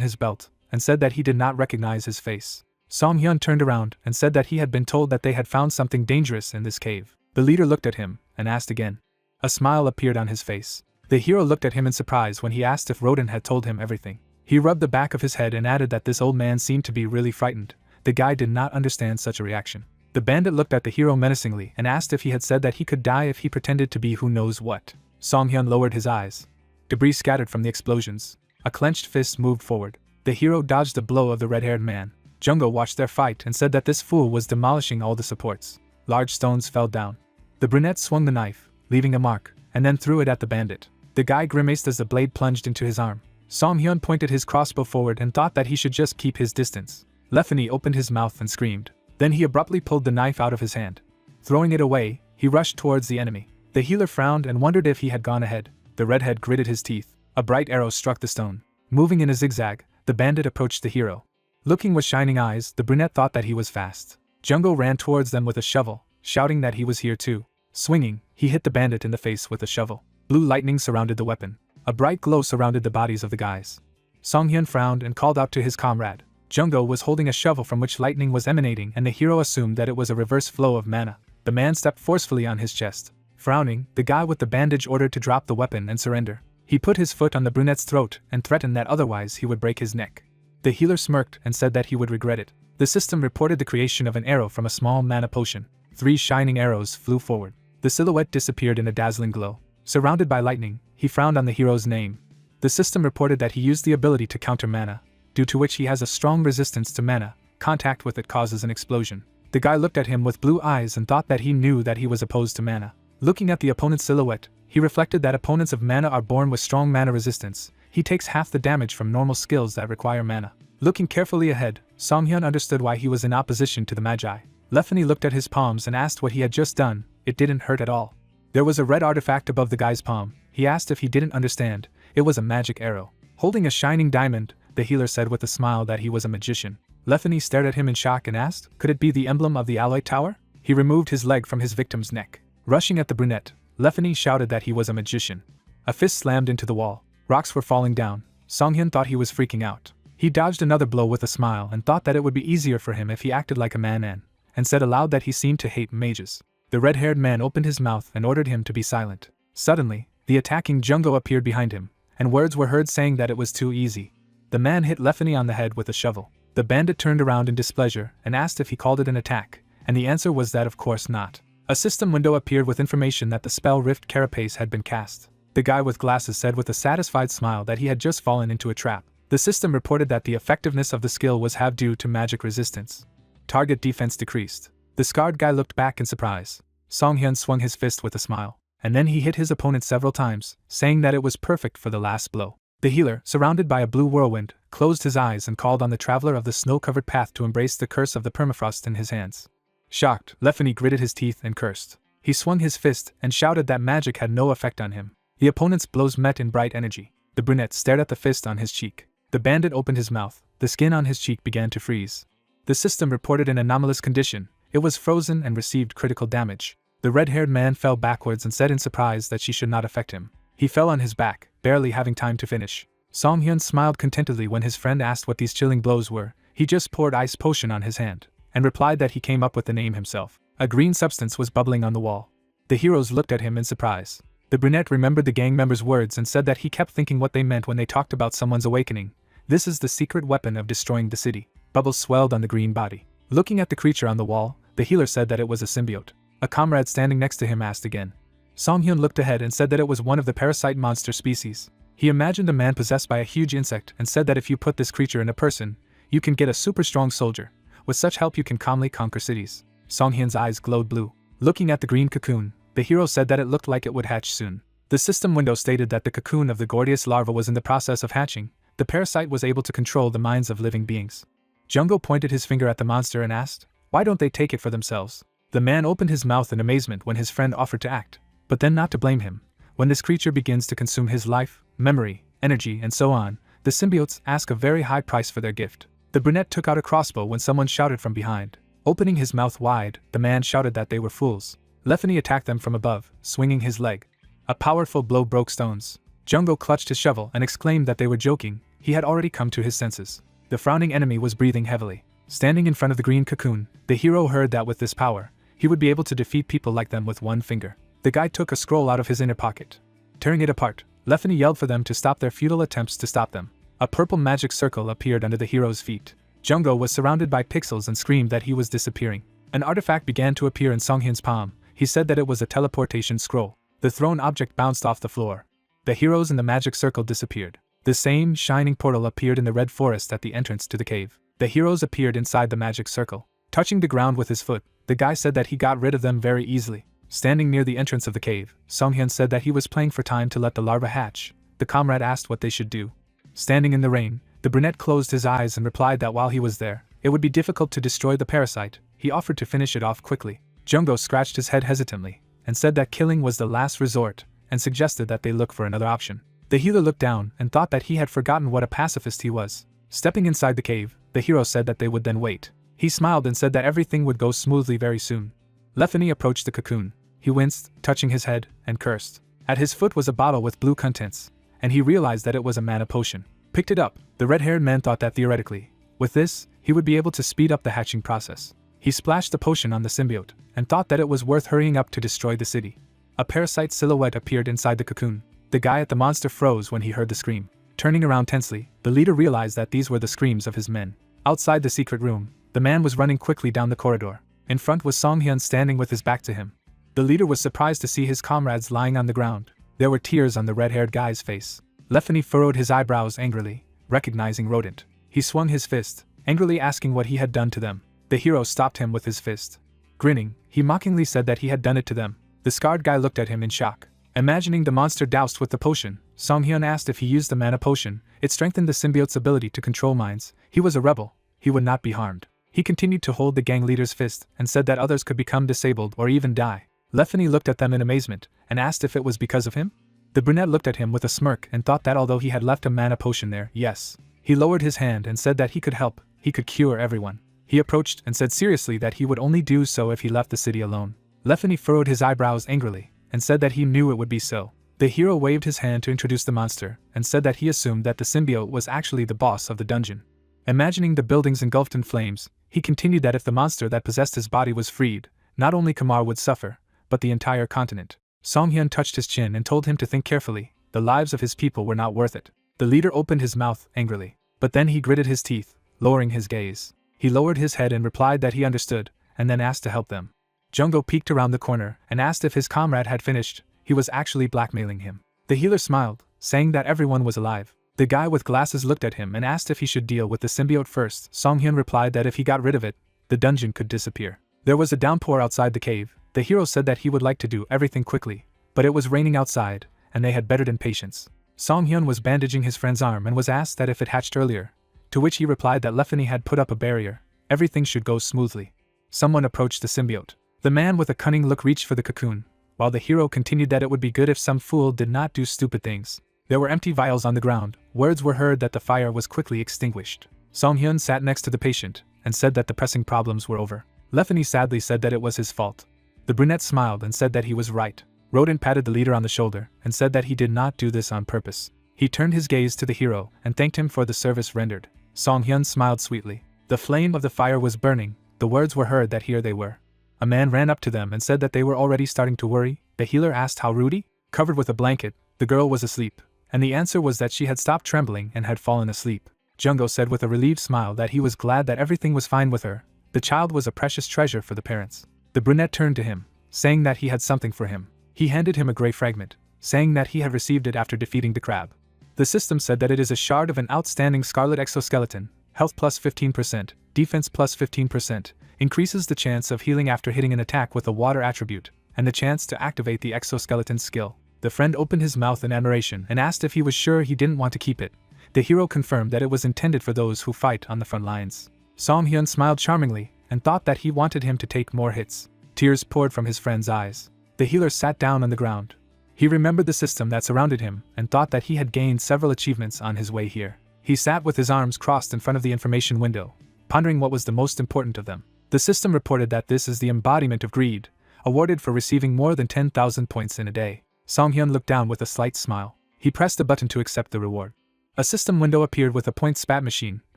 his belt and said that he did not recognize his face. Song Hyun turned around and said that he had been told that they had found something dangerous in this cave. The leader looked at him and asked again. A smile appeared on his face. The hero looked at him in surprise when he asked if Rodin had told him everything. He rubbed the back of his head and added that this old man seemed to be really frightened, The guy did not understand such a reaction. The bandit looked at the hero menacingly and asked if he had said that he could die if he pretended to be who knows what. Songhyun lowered his eyes. Debris scattered from the explosions. A clenched fist moved forward. The hero dodged the blow of the red-haired man. Jungo watched their fight and said that this fool was demolishing all the supports. Large stones fell down. The brunette swung the knife, leaving a mark, and then threw it at the bandit. The guy grimaced as the blade plunged into his arm. Songhyun pointed his crossbow forward and thought that he should just keep his distance. Lefany opened his mouth and screamed. Then he abruptly pulled the knife out of his hand. Throwing it away, he rushed towards the enemy. The healer frowned and wondered if he had gone ahead. The redhead gritted his teeth. A bright arrow struck the stone. Moving in a zigzag, the bandit approached the hero. Looking with shining eyes, the brunette thought that he was fast. Jungo ran towards them with a shovel, shouting that he was here too. Swinging, he hit the bandit in the face with a shovel. Blue lightning surrounded the weapon. A bright glow surrounded the bodies of the guys. Songhyun frowned and called out to his comrade. Jungo was holding a shovel from which lightning was emanating, and the hero assumed that it was a reverse flow of mana. The man stepped forcefully on his chest. Frowning, the guy with the bandage ordered to drop the weapon and surrender. He put his foot on the brunette's throat and threatened that otherwise he would break his neck. The healer smirked and said that he would regret it. The system reported the creation of an arrow from a small mana potion. 3 shining arrows flew forward. The silhouette disappeared in a dazzling glow. Surrounded by lightning, he frowned on the hero's name. The system reported that he used the ability to counter mana, due to which he has a strong resistance to mana. Contact with it causes an explosion. The guy looked at him with blue eyes and thought that he knew that he was opposed to mana. Looking at the opponent's silhouette, he reflected that opponents of mana are born with strong mana resistance. He takes half the damage from normal skills that require mana. Looking carefully ahead, Songhyun understood why he was in opposition to the magi. Lefany looked at his palms and asked what he had just done. It didn't hurt at all. There was a red artifact above the guy's palm. He asked if he didn't understand. It was a magic arrow. Holding a shining diamond, the healer said with a smile that he was a magician. Lefany stared at him in shock and asked, could it be the emblem of the Manhwa Tower? He removed his leg from his victim's neck. Rushing at the brunette, Lefany shouted that he was a magician. A fist slammed into the wall. Rocks were falling down. Songhyun thought he was freaking out. He dodged another blow with a smile and thought that it would be easier for him if he acted like a man and said aloud that he seemed to hate mages. The red-haired man opened his mouth and ordered him to be silent. Suddenly, the attacking Jungo appeared behind him, and words were heard saying that it was too easy. The man hit Lefany on the head with a shovel. The bandit turned around in displeasure and asked if he called it an attack, and the answer was that of course not. A system window appeared with information that the spell Rift Carapace had been cast. The guy with glasses said with a satisfied smile that he had just fallen into a trap. The system reported that the effectiveness of the skill was half due to magic resistance. Target defense decreased. The scarred guy looked back in surprise. Songhyun swung his fist with a smile, and then he hit his opponent several times, saying that it was perfect for the last blow. The healer, surrounded by a blue whirlwind, closed his eyes and called on the traveler of the snow-covered path to embrace the curse of the permafrost in his hands. Shocked, Lefany gritted his teeth and cursed. He swung his fist and shouted that magic had no effect on him. The opponent's blows met in bright energy. The brunette stared at the fist on his cheek. The bandit opened his mouth. The skin on his cheek began to freeze. The system reported an anomalous condition. It was frozen and received critical damage. The red-haired man fell backwards and said in surprise that she should not affect him. He fell on his back, barely having time to finish. Songhyun smiled contentedly when his friend asked what these chilling blows were. He just poured ice potion on his hand, and replied that he came up with the name himself. A green substance was bubbling on the wall. The heroes looked at him in surprise. The brunette remembered the gang members' words and said that he kept thinking what they meant when they talked about someone's awakening. This is the secret weapon of destroying the city. Bubbles swelled on the green body. Looking at the creature on the wall, the healer said that it was a symbiote. A comrade standing next to him asked again. Songhyun looked ahead and said that it was one of the parasite monster species. He imagined a man possessed by a huge insect and said that if you put this creature in a person, you can get a super strong soldier. With such help you can calmly conquer cities. Songhyun's eyes glowed blue. Looking at the green cocoon, the hero said that it looked like it would hatch soon. The system window stated that the cocoon of the Gordius larva was in the process of hatching. The parasite was able to control the minds of living beings. Jungo pointed his finger at the monster and asked, why don't they take it for themselves? The man opened his mouth in amazement when his friend offered to act, but then not to blame him. When this creature begins to consume his life, memory, energy, and so on, the symbiotes ask a very high price for their gift. The brunette took out a crossbow when someone shouted from behind. Opening his mouth wide, the man shouted that they were fools. Lefany attacked them from above, swinging his leg. A powerful blow broke stones. Jungo clutched his shovel and exclaimed that they were joking. He had already come to his senses. The frowning enemy was breathing heavily. Standing in front of the green cocoon, the hero heard that with this power, he would be able to defeat people like them with one finger. The guy took a scroll out of his inner pocket. Tearing it apart, Lefany yelled for them to stop their futile attempts to stop them. A purple magic circle appeared under the hero's feet. Jungo was surrounded by pixels and screamed that he was disappearing. An artifact began to appear in Songhyun's palm. He said that it was a teleportation scroll. The thrown object bounced off the floor. The heroes in the magic circle disappeared. The same shining portal appeared in the red forest at the entrance to the cave. The heroes appeared inside the magic circle. Touching the ground with his foot, the guy said that he got rid of them very easily. Standing near the entrance of the cave, Songhyun said that he was playing for time to let the larva hatch. The comrade asked what they should do. Standing in the rain, the brunette closed his eyes and replied that while he was there, it would be difficult to destroy the parasite. He offered to finish it off quickly. Jungo scratched his head hesitantly, and said that killing was the last resort, and suggested that they look for another option. The healer looked down and thought that he had forgotten what a pacifist he was. Stepping inside the cave, the hero said that they would then wait. He smiled and said that everything would go smoothly very soon. Lefany approached the cocoon. He winced, touching his head, and cursed. At his foot was a bottle with blue contents, and he realized that it was a mana potion. Picked it up. The red-haired man thought that theoretically, with this, he would be able to speed up the hatching process. He splashed the potion on the symbiote, and thought that it was worth hurrying up to destroy the city. A parasite silhouette appeared inside the cocoon. The guy at the monster froze when he heard the scream. Turning around tensely, the leader realized that these were the screams of his men. Outside the secret room, the man was running quickly down the corridor. In front was Songhyun standing with his back to him. The leader was surprised to see his comrades lying on the ground. There were tears on the red-haired guy's face. Lefany furrowed his eyebrows angrily, recognizing Rodent. He swung his fist, angrily asking what he had done to them. The hero stopped him with his fist. Grinning, he mockingly said that he had done it to them. The scarred guy looked at him in shock. Imagining the monster doused with the potion, Songhyun asked if he used the mana potion. It strengthened the symbiote's ability to control minds. He was a rebel. He would not be harmed. He continued to hold the gang leader's fist and said that others could become disabled or even die. Lefany looked at them in amazement and asked if it was because of him. The brunette looked at him with a smirk and thought that although he had left a mana potion there, yes. He lowered his hand and said that he could help. He could cure everyone. He approached and said seriously that he would only do so if he left the city alone. Lefany furrowed his eyebrows angrily and said that he knew it would be so. The hero waved his hand to introduce the monster and said that he assumed that the symbiote was actually the boss of the dungeon. Imagining the buildings engulfed in flames, he continued that if the monster that possessed his body was freed, not only Kamar would suffer, but the entire continent. Songhyun touched his chin and told him to think carefully. The lives of his people were not worth it. The leader opened his mouth angrily, but then he gritted his teeth, lowering his gaze. He lowered his head and replied that he understood, and then asked to help them. Jungo peeked around the corner and asked if his comrade had finished. He was actually blackmailing him. The healer smiled, saying that everyone was alive. The guy with glasses looked at him and asked if he should deal with the symbiote first. Songhyun replied that if he got rid of it, the dungeon could disappear. There was a downpour outside the cave. The hero said that he would like to do everything quickly, but it was raining outside, and they had better than patience. Songhyun was bandaging his friend's arm and was asked that if it hatched earlier, to which he replied that Lefany had put up a barrier. Everything should go smoothly. Someone approached the symbiote. The man with a cunning look reached for the cocoon, while the hero continued that it would be good if some fool did not do stupid things. There were empty vials on the ground. Words were heard that the fire was quickly extinguished. Songhyun sat next to the patient and said that the pressing problems were over. Lefany sadly said that it was his fault. The brunette smiled and said that he was right. Rodent patted the leader on the shoulder and said that he did not do this on purpose. He turned his gaze to the hero and thanked him for the service rendered. Songhyun smiled sweetly. The flame of the fire was burning. The words were heard that here they were. A man ran up to them and said that they were already starting to worry. The healer asked how Rudy? Covered with a blanket, the girl was asleep, and the answer was that she had stopped trembling and had fallen asleep. Jungo said with a relieved smile that he was glad that everything was fine with her. The child was a precious treasure for the parents. The brunette turned to him, saying that he had something for him. He handed him a gray fragment, saying that he had received it after defeating the crab. The system said that it is a shard of an outstanding scarlet exoskeleton, health plus 15%, defense plus 15%, increases the chance of healing after hitting an attack with a water attribute, and the chance to activate the exoskeleton skill. The friend opened his mouth in admiration and asked if he was sure he didn't want to keep it. The hero confirmed that it was intended for those who fight on the front lines. Songhyun smiled charmingly and thought that he wanted him to take more hits. Tears poured from his friend's eyes. The healer sat down on the ground. He remembered the system that surrounded him and thought that he had gained several achievements on his way here. He sat with his arms crossed in front of the information window, pondering what was the most important of them. The system reported that this is the embodiment of greed, awarded for receiving more than 10,000 points in a day. Songhyun looked down with a slight smile. He pressed a button to accept the reward. A system window appeared with a point spat machine,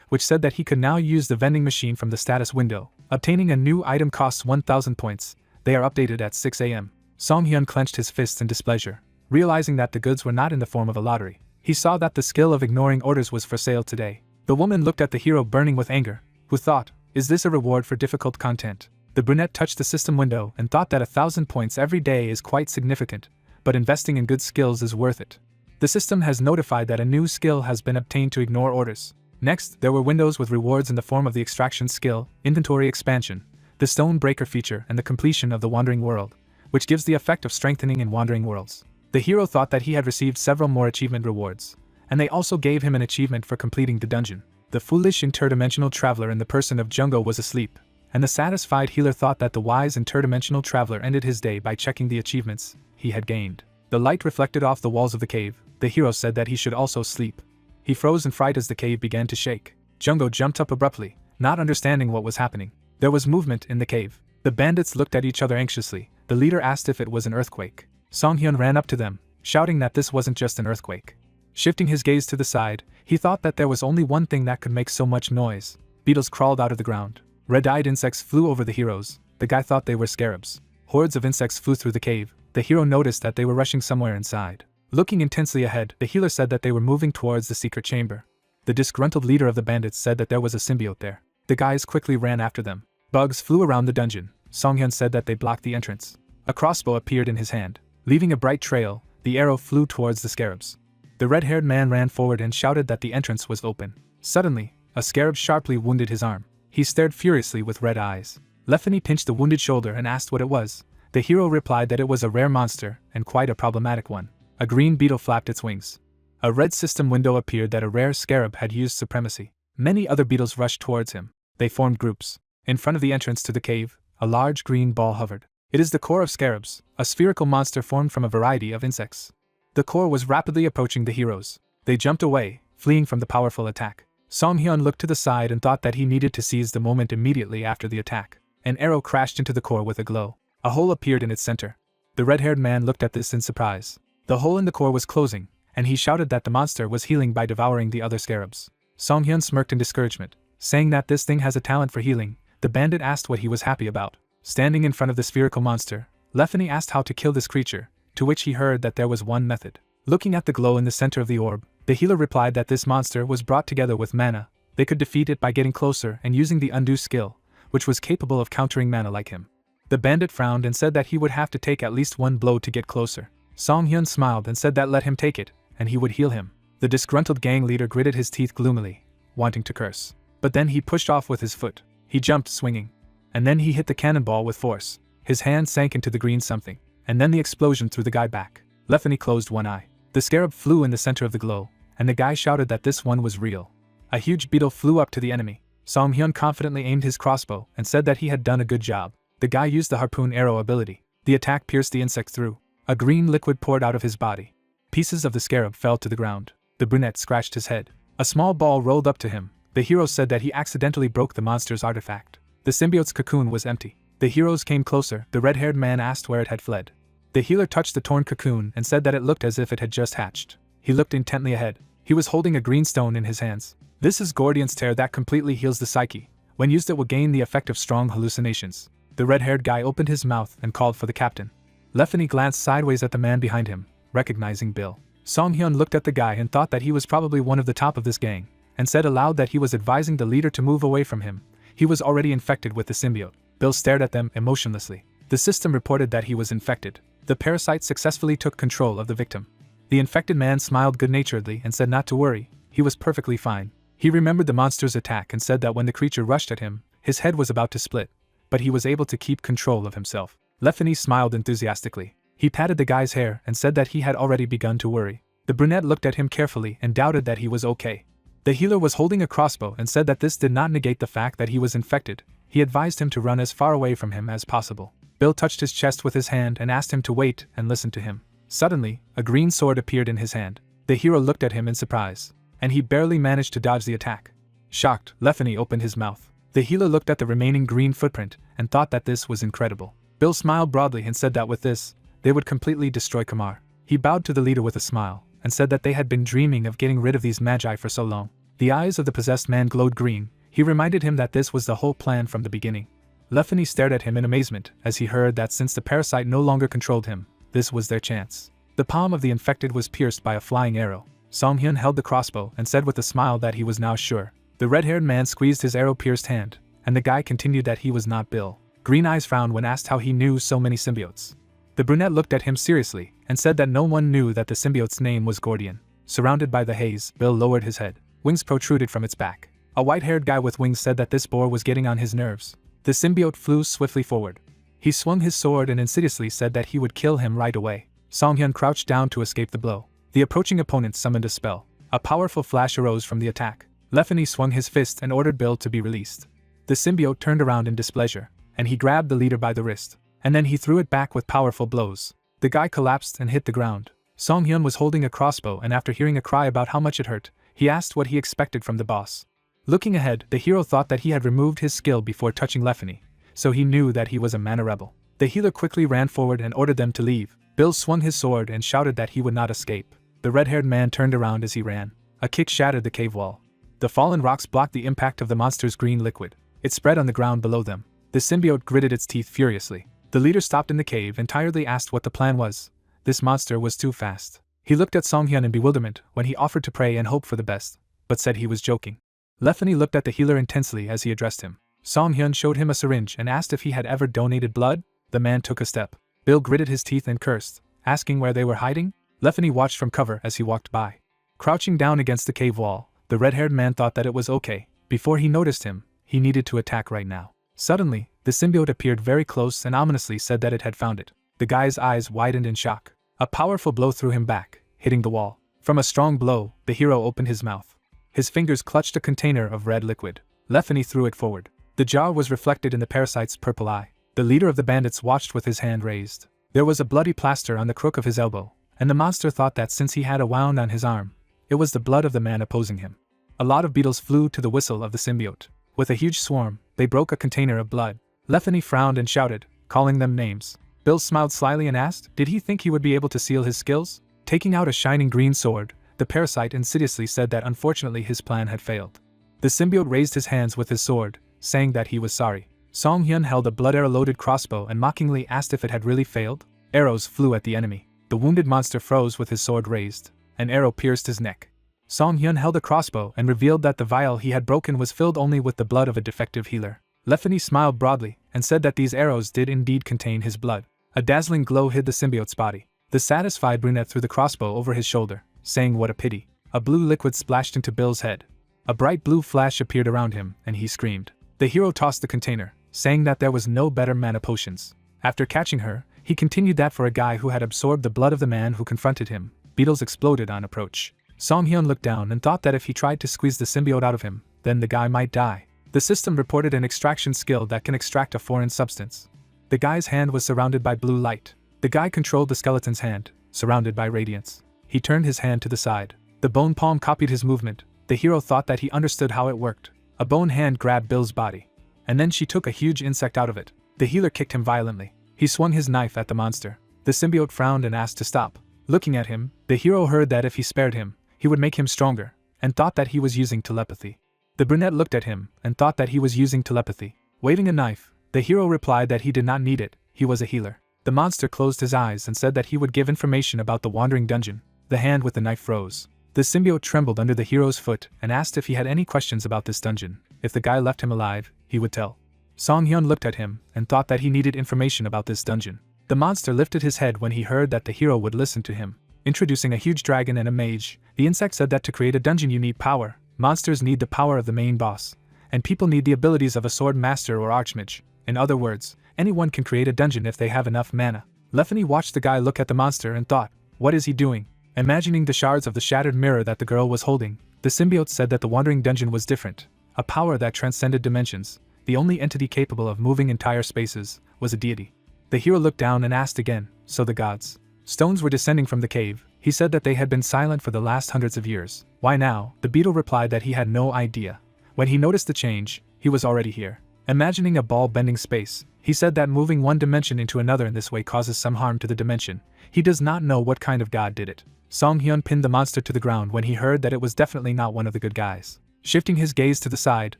which said that he could now use the vending machine from the status window. Obtaining a new item costs 1,000 points. They are updated at 6 a.m. Songhyun clenched his fists in displeasure, realizing that the goods were not in the form of a lottery. He saw that the skill of ignoring orders was for sale today. The woman looked at the hero burning with anger, who thought, "Is this a reward for difficult content?" The brunette touched the system window and thought that 1,000 points every day is quite significant, but investing in good skills is worth it. The system has notified that a new skill has been obtained to ignore orders. Next, there were windows with rewards in the form of the extraction skill, inventory expansion, the stone breaker feature, and the completion of the wandering world, which gives the effect of strengthening in wandering worlds. The hero thought that he had received several more achievement rewards, and they also gave him an achievement for completing the dungeon. The foolish interdimensional traveler in the person of Jungo was asleep, and the satisfied healer thought that the wise interdimensional traveler ended his day by checking the achievements he had gained. The light reflected off the walls of the cave. The hero said that he should also sleep. He froze in fright as the cave began to shake. Jungo jumped up abruptly, not understanding what was happening. There was movement in the cave. The bandits looked at each other anxiously. The leader asked if it was an earthquake. Songhyun ran up to them, shouting that this wasn't just an earthquake. Shifting his gaze to the side, he thought that there was only one thing that could make so much noise. Beetles crawled out of the ground. Red-eyed insects flew over the heroes. The guy thought they were scarabs. Hordes of insects flew through the cave. The hero noticed that they were rushing somewhere inside. Looking intensely ahead, the healer said that they were moving towards the secret chamber. The disgruntled leader of the bandits said that there was a symbiote there. The guys quickly ran after them. Bugs flew around the dungeon. Songhyun said that they blocked the entrance. A crossbow appeared in his hand. Leaving a bright trail, the arrow flew towards the scarabs. The red-haired man ran forward and shouted that the entrance was open. Suddenly, a scarab sharply wounded his arm. He stared furiously with red eyes. Lefany pinched the wounded shoulder and asked what it was. The hero replied that it was a rare monster, and quite a problematic one. A green beetle flapped its wings. A red system window appeared that a rare scarab had used supremacy. Many other beetles rushed towards him. They formed groups. In front of the entrance to the cave, a large green ball hovered. It is the core of scarabs, a spherical monster formed from a variety of insects. The core was rapidly approaching the heroes. They jumped away, fleeing from the powerful attack. Songhyun looked to the side and thought that he needed to seize the moment immediately after the attack. An arrow crashed into the core with a glow. A hole appeared in its center. The red-haired man looked at this in surprise. The hole in the core was closing, and he shouted that the monster was healing by devouring the other scarabs. Songhyun smirked in discouragement, saying that this thing has a talent for healing. The bandit asked what he was happy about. Standing in front of the spherical monster, Lefany asked how to kill this creature, to which he heard that there was one method. Looking at the glow in the center of the orb, the healer replied that this monster was brought together with mana. They could defeat it by getting closer and using the undo skill, which was capable of countering mana like him. The bandit frowned and said that he would have to take at least one blow to get closer. Songhyun smiled and said that let him take it, and he would heal him. The disgruntled gang leader gritted his teeth gloomily, wanting to curse. But then he pushed off with his foot. He jumped swinging. And then he hit the cannonball with force. His hand sank into the green something, and then the explosion threw the guy back. Lefany closed one eye. The scarab flew in the center of the glow, and the guy shouted that this one was real. A huge beetle flew up to the enemy. Songhyun confidently aimed his crossbow and said that he had done a good job. The guy used the harpoon arrow ability. The attack pierced the insect through. A green liquid poured out of his body. Pieces of the scarab fell to the ground. The brunette scratched his head. A small ball rolled up to him. The hero said that he accidentally broke the monster's artifact. The symbiote's cocoon was empty. The heroes came closer. The red-haired man asked where it had fled. The healer touched the torn cocoon and said that it looked as if it had just hatched. He looked intently ahead. He was holding a green stone in his hands. This is Gordian's tear that completely heals the psyche. When used, it will gain the effect of strong hallucinations. The red-haired guy opened his mouth and called for the captain. Lefany glanced sideways at the man behind him, recognizing Bill. Songhyun looked at the guy and thought that he was probably one of the top of this gang, and said aloud that he was advising the leader to move away from him. He was already infected with the symbiote. Bill stared at them emotionlessly. The system reported that he was infected. The parasite successfully took control of the victim. The infected man smiled good-naturedly and said not to worry, he was perfectly fine. He remembered the monster's attack and said that when the creature rushed at him, his head was about to split, but he was able to keep control of himself. Lefany smiled enthusiastically. He patted the guy's hair and said that he had already begun to worry. The brunette looked at him carefully and doubted that he was okay. The healer was holding a crossbow and said that this did not negate the fact that he was infected. He advised him to run as far away from him as possible. Bill touched his chest with his hand and asked him to wait and listen to him. Suddenly, a green sword appeared in his hand. The hero looked at him in surprise, and he barely managed to dodge the attack. Shocked, Lefany opened his mouth. The healer looked at the remaining green footprint and thought that this was incredible. Bill smiled broadly and said that with this, they would completely destroy Kamar. He bowed to the leader with a smile and said that they had been dreaming of getting rid of these magi for so long. The eyes of the possessed man glowed green. He reminded him that this was the whole plan from the beginning. Lefany stared at him in amazement as he heard that since the parasite no longer controlled him, this was their chance. The palm of the infected was pierced by a flying arrow. Songhyun held the crossbow and said with a smile that he was now sure. The red-haired man squeezed his arrow-pierced hand, and the guy continued that he was not Bill. Green Eyes frowned when asked how he knew so many symbiotes. The brunette looked at him seriously, and said that no one knew that the symbiote's name was Gordian. Surrounded by the haze, Bill lowered his head. Wings protruded from its back. A white-haired guy with wings said that this boar was getting on his nerves. The symbiote flew swiftly forward. He swung his sword and insidiously said that he would kill him right away. Song-hyun crouched down to escape the blow. The approaching opponent summoned a spell. A powerful flash arose from the attack. Lefany swung his fist and ordered Bill to be released. The symbiote turned around in displeasure, and he grabbed the leader by the wrist, and then he threw it back with powerful blows. The guy collapsed and hit the ground. Song-hyun was holding a crossbow, and after hearing a cry about how much it hurt, he asked what he expected from the boss. Looking ahead, the hero thought that he had removed his skill before touching Lefany, so he knew that he was a mana rebel. The healer quickly ran forward and ordered them to leave. Bill swung his sword and shouted that he would not escape. The red-haired man turned around as he ran. A kick shattered the cave wall. The fallen rocks blocked the impact of the monster's green liquid. It spread on the ground below them. The symbiote gritted its teeth furiously. The leader stopped in the cave and tiredly asked what the plan was. This monster was too fast. He looked at Song-hyun in bewilderment when he offered to pray and hope for the best, but said he was joking. Lefany looked at the healer intensely as he addressed him. Song-hyun showed him a syringe and asked if he had ever donated blood. The man took a step. Bill gritted his teeth and cursed, asking where they were hiding. Lefany watched from cover as he walked by. Crouching down against the cave wall, the red-haired man thought that it was okay. Before he noticed him, he needed to attack right now. Suddenly, the symbiote appeared very close and ominously said that it had found it. The guy's eyes widened in shock. A powerful blow threw him back, hitting the wall. From a strong blow, the hero opened his mouth. His fingers clutched a container of red liquid. Lefany threw it forward. The jar was reflected in the parasite's purple eye. The leader of the bandits watched with his hand raised. There was a bloody plaster on the crook of his elbow, and the monster thought that since he had a wound on his arm, it was the blood of the man opposing him. A lot of beetles flew to the whistle of the symbiote. With a huge swarm, they broke a container of blood. Lefany frowned and shouted, calling them names. Bill smiled slyly and asked, did he think he would be able to seal his skills? Taking out a shining green sword, the parasite insidiously said that unfortunately his plan had failed. The symbiote raised his hands with his sword, saying that he was sorry. Song-hyun held a blood arrow-loaded crossbow and mockingly asked if it had really failed. Arrows flew at the enemy. The wounded monster froze with his sword raised. An arrow pierced his neck. Song-hyun held a crossbow and revealed that the vial he had broken was filled only with the blood of a defective healer. Lefany smiled broadly and said that these arrows did indeed contain his blood. A dazzling glow hid the symbiote's body. The satisfied brunette threw the crossbow over his shoulder, saying what a pity. A blue liquid splashed into Bill's head. A bright blue flash appeared around him, and he screamed. The hero tossed the container, saying that there was no better mana potions. After catching her, he continued that for a guy who had absorbed the blood of the man who confronted him, beetles exploded on approach. Song-hyun looked down and thought that if he tried to squeeze the symbiote out of him, then the guy might die. The system reported an extraction skill that can extract a foreign substance. The guy's hand was surrounded by blue light. The guy controlled the skeleton's hand, surrounded by radiance. He turned his hand to the side. The bone palm copied his movement. The hero thought that he understood how it worked. A bone hand grabbed Bill's body, and then she took a huge insect out of it. The healer kicked him violently. He swung his knife at the monster. The symbiote frowned and asked to stop. Looking at him, the hero heard that if he spared him, he would make him stronger, and thought that he was using telepathy. The brunette looked at him and thought that he was using telepathy. Waving a knife, the hero replied that he did not need it, he was a healer. The monster closed his eyes and said that he would give information about the wandering dungeon. The hand with the knife froze. The symbiote trembled under the hero's foot and asked if he had any questions about this dungeon. If the guy left him alive, he would tell. Song-hyun looked at him and thought that he needed information about this dungeon. The monster lifted his head when he heard that the hero would listen to him. Introducing a huge dragon and a mage, the insect said that to create a dungeon you need power. Monsters need the power of the main boss, and people need the abilities of a sword master or archmage. In other words, anyone can create a dungeon if they have enough mana. Lefany watched the guy look at the monster and thought, what is he doing? Imagining the shards of the shattered mirror that the girl was holding, the symbiote said that the wandering dungeon was different. A power that transcended dimensions. The only entity capable of moving entire spaces was a deity. The hero looked down and asked again, so the gods. Stones were descending from the cave. He said that they had been silent for the last hundreds of years. Why now? The beetle replied that he had no idea. When he noticed the change, he was already here. Imagining a ball bending space, he said that moving one dimension into another in this way causes some harm to the dimension. He does not know what kind of god did it. Song-hyun pinned the monster to the ground when he heard that it was definitely not one of the good guys. Shifting his gaze to the side,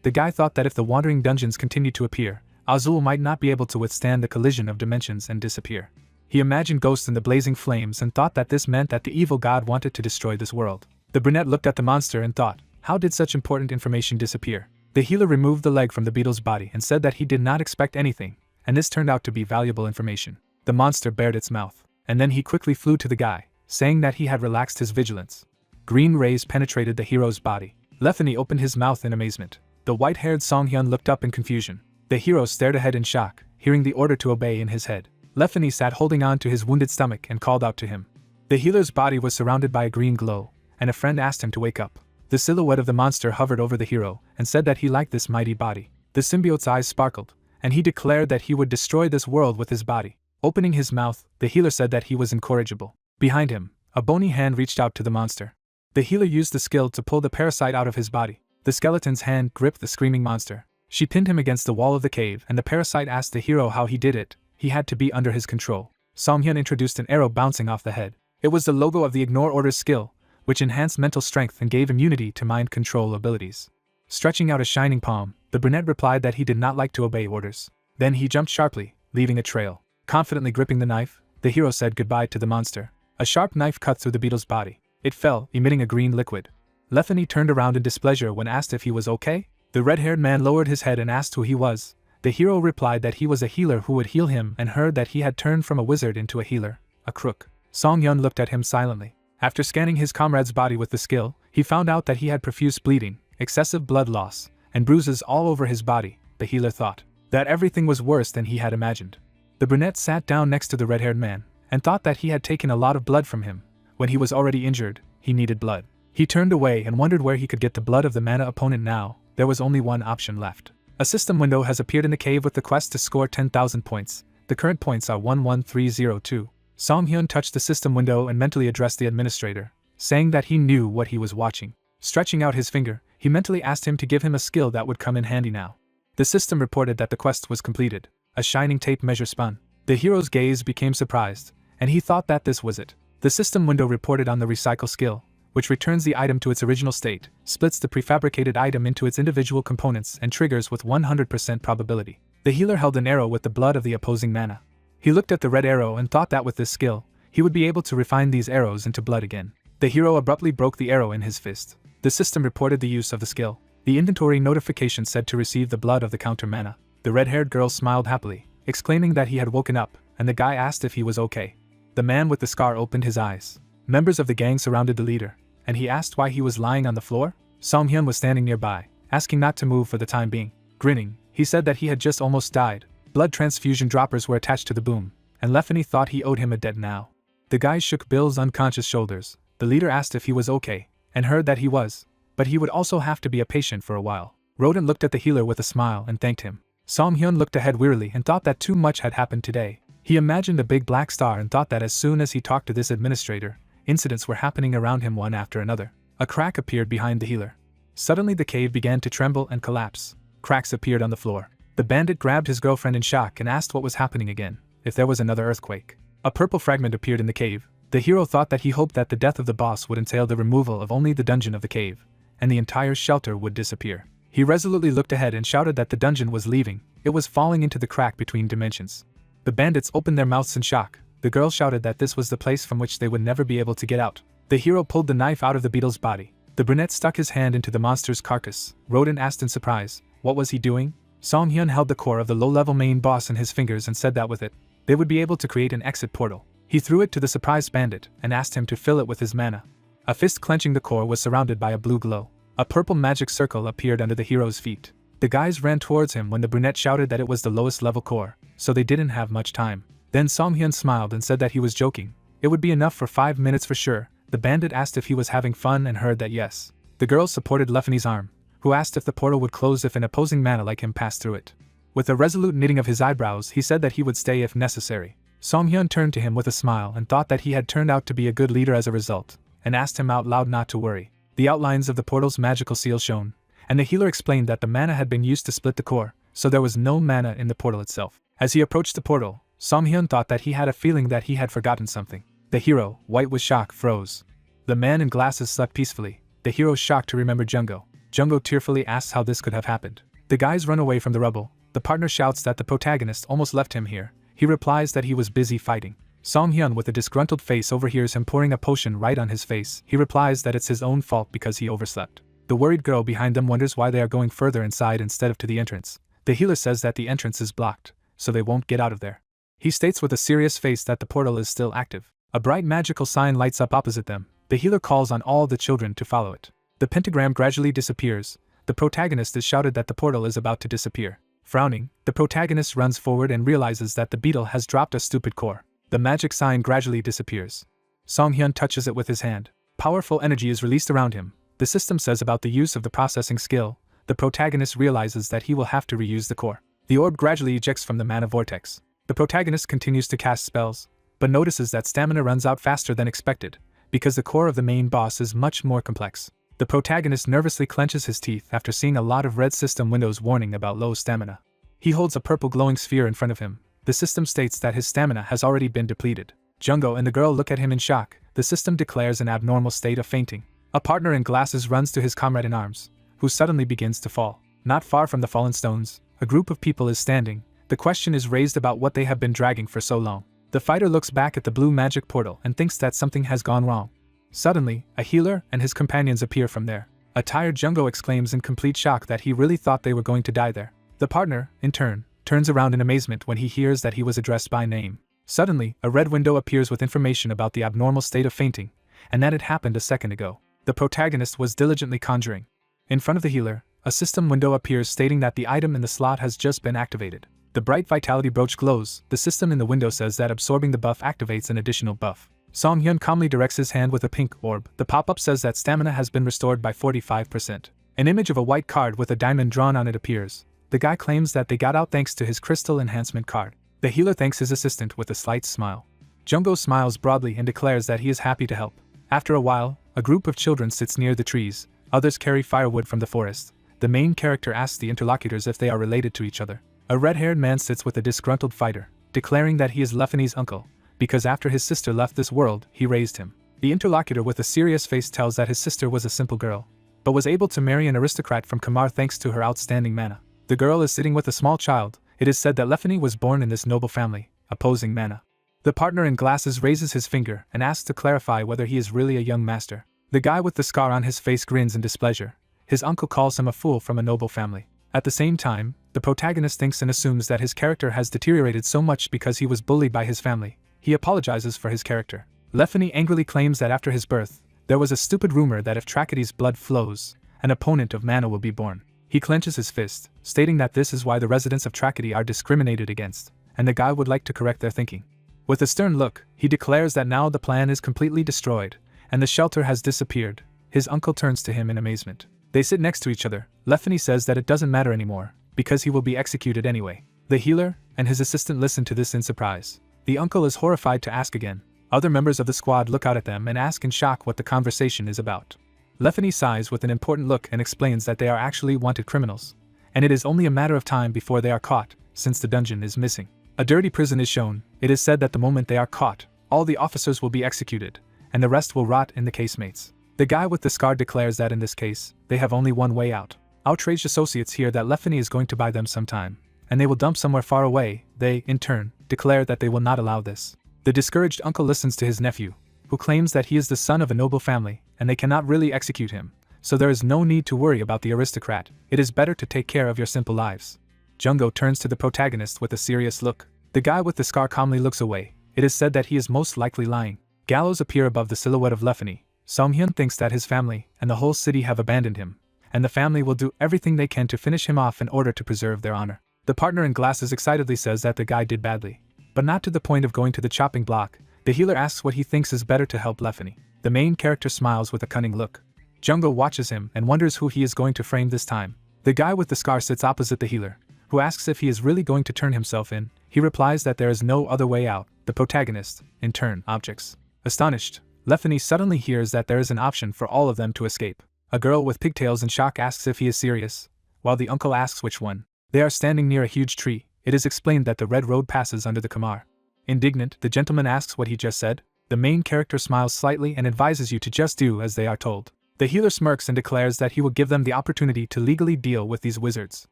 the guy thought that if the wandering dungeons continued to appear, Azul might not be able to withstand the collision of dimensions and disappear. He imagined ghosts in the blazing flames and thought that this meant that the evil god wanted to destroy this world. The brunette looked at the monster and thought, How did such important information disappear? The healer removed the leg from the beetle's body and said that he did not expect anything, and this turned out to be valuable information. The monster bared its mouth, and then he quickly flew to the guy, saying that he had relaxed his vigilance. Green rays penetrated the hero's body. Lethany opened his mouth in amazement. The white-haired Songhyun looked up in confusion. The hero stared ahead in shock, hearing the order to obey in his head. Lethany sat holding on to his wounded stomach and called out to him. The healer's body was surrounded by a green glow, and a friend asked him to wake up. The silhouette of the monster hovered over the hero and said that he liked this mighty body. The symbiote's eyes sparkled, and he declared that he would destroy this world with his body. Opening his mouth, the healer said that he was incorrigible. Behind him, a bony hand reached out to the monster. The healer used the skill to pull the parasite out of his body. The skeleton's hand gripped the screaming monster. She pinned him against the wall of the cave, and the parasite asked the hero how he did it. He had to be under his control. Songhyun introduced an arrow bouncing off the head. It was the logo of the Ignore Orders skill, which enhanced mental strength and gave immunity to mind control abilities. Stretching out a shining palm, the brunette replied that he did not like to obey orders. Then he jumped sharply, leaving a trail. Confidently gripping the knife, the hero said goodbye to the monster. A sharp knife cut through the beetle's body. It fell, emitting a green liquid. Lethany turned around in displeasure when asked if he was okay. The red-haired man lowered his head and asked who he was. The hero replied that he was a healer who would heal him and heard that he had turned from a wizard into a healer, a crook. Songhyun looked at him silently. After scanning his comrade's body with the skill, he found out that he had profuse bleeding, excessive blood loss, and bruises all over his body. The healer thought that everything was worse than he had imagined. The brunette sat down next to the red-haired man, and thought that he had taken a lot of blood from him. When he was already injured, he needed blood. He turned away and wondered where he could get the blood of the mana opponent now. There was only one option left. A system window has appeared in the cave with the quest to score 10,000 points. The current points are 11302. Songhyun touched the system window and mentally addressed the administrator, saying that he knew what he was watching. Stretching out his finger, he mentally asked him to give him a skill that would come in handy now. The system reported that the quest was completed. A shining tape measure spun. The hero's gaze became surprised, and he thought that this was it. The system window reported on the recycle skill, which returns the item to its original state, splits the prefabricated item into its individual components and triggers with 100% probability. The healer held an arrow with the blood of the opposing mana. He looked at the red arrow and thought that with this skill, he would be able to refine these arrows into blood again. The hero abruptly broke the arrow in his fist. The system reported the use of the skill. The inventory notification said to receive the blood of the counter mana. The red-haired girl smiled happily, exclaiming that he had woken up, and the guy asked if he was okay. The man with the scar opened his eyes. Members of the gang surrounded the leader, and he asked why he was lying on the floor. Songhyun was standing nearby, asking not to move for the time being. Grinning, he said that he had just almost died. Blood transfusion droppers were attached to the boom, and Lethany thought he owed him a debt now. The guy shook Bill's unconscious shoulders. The leader asked if he was okay, and heard that he was, but he would also have to be a patient for a while. Rodent looked at the healer with a smile and thanked him. Songhyun looked ahead wearily and thought that too much had happened today. He imagined a big black star and thought that as soon as he talked to this administrator, incidents were happening around him one after another. A crack appeared behind the healer. Suddenly the cave began to tremble and collapse. Cracks appeared on the floor. The bandit grabbed his girlfriend in shock and asked what was happening again, if there was another earthquake. A purple fragment appeared in the cave. The hero thought that he hoped that the death of the boss would entail the removal of only the dungeon of the cave, and the entire shelter would disappear. He resolutely looked ahead and shouted that the dungeon was leaving. It was falling into the crack between dimensions. The bandits opened their mouths in shock. The girl shouted that this was the place from which they would never be able to get out. The hero pulled the knife out of the beetle's body. The brunette stuck his hand into the monster's carcass. Rodent asked in surprise, what was he doing? Songhyun held the core of the low-level main boss in his fingers and said that with it, they would be able to create an exit portal. He threw it to the surprised bandit and asked him to fill it with his mana. A fist clenching the core was surrounded by a blue glow. A purple magic circle appeared under the hero's feet. The guys ran towards him when the brunette shouted that it was the lowest level core, so they didn't have much time. Then Songhyun smiled and said that he was joking. It would be enough for 5 minutes for sure. The bandit asked if he was having fun and heard that yes. The girl supported Lethany's arm, who asked if the portal would close if an opposing mana like him passed through it. With a resolute knitting of his eyebrows, he said that he would stay if necessary. Songhyun turned to him with a smile and thought that he had turned out to be a good leader as a result, and asked him out loud not to worry. The outlines of the portal's magical seal shone, and the healer explained that the mana had been used to split the core, so there was no mana in the portal itself. As he approached the portal, Songhyun thought that he had a feeling that he had forgotten something. The hero, white with shock, froze. The man in glasses slept peacefully. The hero shocked to remember Jungo. Jungo tearfully asks how this could have happened. The guys run away from the rubble. The partner shouts that the protagonist almost left him here. He replies that he was busy fighting. Songhyun with a disgruntled face overhears him pouring a potion right on his face. He replies that it's his own fault because he overslept. The worried girl behind them wonders why they are going further inside instead of to the entrance. The healer says that the entrance is blocked, so they won't get out of there. He states with a serious face that the portal is still active. A bright magical sign lights up opposite them. The healer calls on all the children to follow it. The pentagram gradually disappears. The protagonist is shouted that the portal is about to disappear. Frowning, the protagonist runs forward and realizes that the beetle has dropped a stupid core. The magic sign gradually disappears. Song-hyun touches it with his hand. Powerful energy is released around him. The system says about the use of the processing skill. The protagonist realizes that he will have to reuse the core. The orb gradually ejects from the mana vortex. The protagonist continues to cast spells, but notices that stamina runs out faster than expected, because the core of the main boss is much more complex. The protagonist nervously clenches his teeth after seeing a lot of red system windows warning about low stamina. He holds a purple glowing sphere in front of him. The system states that his stamina has already been depleted. Jungo and the girl look at him in shock. The system declares an abnormal state of fainting. A partner in glasses runs to his comrade in arms, who suddenly begins to fall. Not far from the fallen stones, a group of people is standing. The question is raised about what they have been dragging for so long. The fighter looks back at the blue magic portal and thinks that something has gone wrong. Suddenly, a healer and his companions appear from there. A tired Jungo exclaims in complete shock that he really thought they were going to die there. The partner, in turn, turns around in amazement when he hears that he was addressed by name. Suddenly, a red window appears with information about the abnormal state of fainting, and that it happened a second ago. The protagonist was diligently conjuring. In front of the healer, a system window appears stating that the item in the slot has just been activated. The bright vitality brooch glows. The system in the window says that absorbing the buff activates an additional buff. Song-hyun calmly directs his hand with a pink orb. The pop-up says that stamina has been restored by 45%. An image of a white card with a diamond drawn on it appears. The guy claims that they got out thanks to his crystal enhancement card. The healer thanks his assistant with a slight smile. Jungo smiles broadly and declares that he is happy to help. After a while, a group of children sits near the trees. Others carry firewood from the forest. The main character asks the interlocutors if they are related to each other. A red-haired man sits with a disgruntled fighter, declaring that he is Lefany's uncle, because after his sister left this world, he raised him. The interlocutor with a serious face tells that his sister was a simple girl, but was able to marry an aristocrat from Kamar thanks to her outstanding mana. The girl is sitting with a small child. It is said that Lefany was born in this noble family, opposing mana. The partner in glasses raises his finger and asks to clarify whether he is really a young master. The guy with the scar on his face grins in displeasure. His uncle calls him a fool from a noble family. At the same time, the protagonist thinks and assumes that his character has deteriorated so much because he was bullied by his family. He apologizes for his character. Lefany angrily claims that after his birth, there was a stupid rumor that if Trachedy's blood flows, an opponent of mana will be born. He clenches his fist, stating that this is why the residents of Trachety are discriminated against, and the guy would like to correct their thinking. With a stern look, he declares that now the plan is completely destroyed, and the shelter has disappeared. His uncle turns to him in amazement. They sit next to each other. Lefany says that it doesn't matter anymore, because he will be executed anyway. The healer and his assistant listen to this in surprise. The uncle is horrified to ask again. Other members of the squad look out at them and ask in shock what the conversation is about. Lefany sighs with an important look and explains that they are actually wanted criminals, and it is only a matter of time before they are caught, since the dungeon is missing. A dirty prison is shown. It is said that the moment they are caught, all the officers will be executed, and the rest will rot in the casemates. The guy with the scar declares that in this case, they have only one way out. Outraged associates hear that Lefany is going to buy them some time, and they will dump somewhere far away. They, in turn, declare that they will not allow this. The discouraged uncle listens to his nephew, who claims that he is the son of a noble family, and they cannot really execute him, so there is no need to worry about the aristocrat. It is better to take care of your simple lives. Jungo turns to the protagonist with a serious look. The guy with the scar calmly looks away. It is said that he is most likely lying. Gallows appear above the silhouette of Lefany. Song-hyun thinks that his family and the whole city have abandoned him, and the family will do everything they can to finish him off in order to preserve their honor. The partner in glasses excitedly says that the guy did badly, but not to the point of going to the chopping block. The healer asks what he thinks is better to help Lefany. The main character smiles with a cunning look. Jungo watches him and wonders who he is going to frame this time. The guy with the scar sits opposite the healer, who asks if he is really going to turn himself in. He replies that there is no other way out. The protagonist, in turn, objects. Astonished, Lefany suddenly hears that there is an option for all of them to escape. A girl with pigtails in shock asks if he is serious, while the uncle asks which one. They are standing near a huge tree. It is explained that the red road passes under the Kamar. Indignant, the gentleman asks what he just said. The main character smiles slightly and advises you to just do as they are told. The healer smirks and declares that he will give them the opportunity to legally deal with these wizards.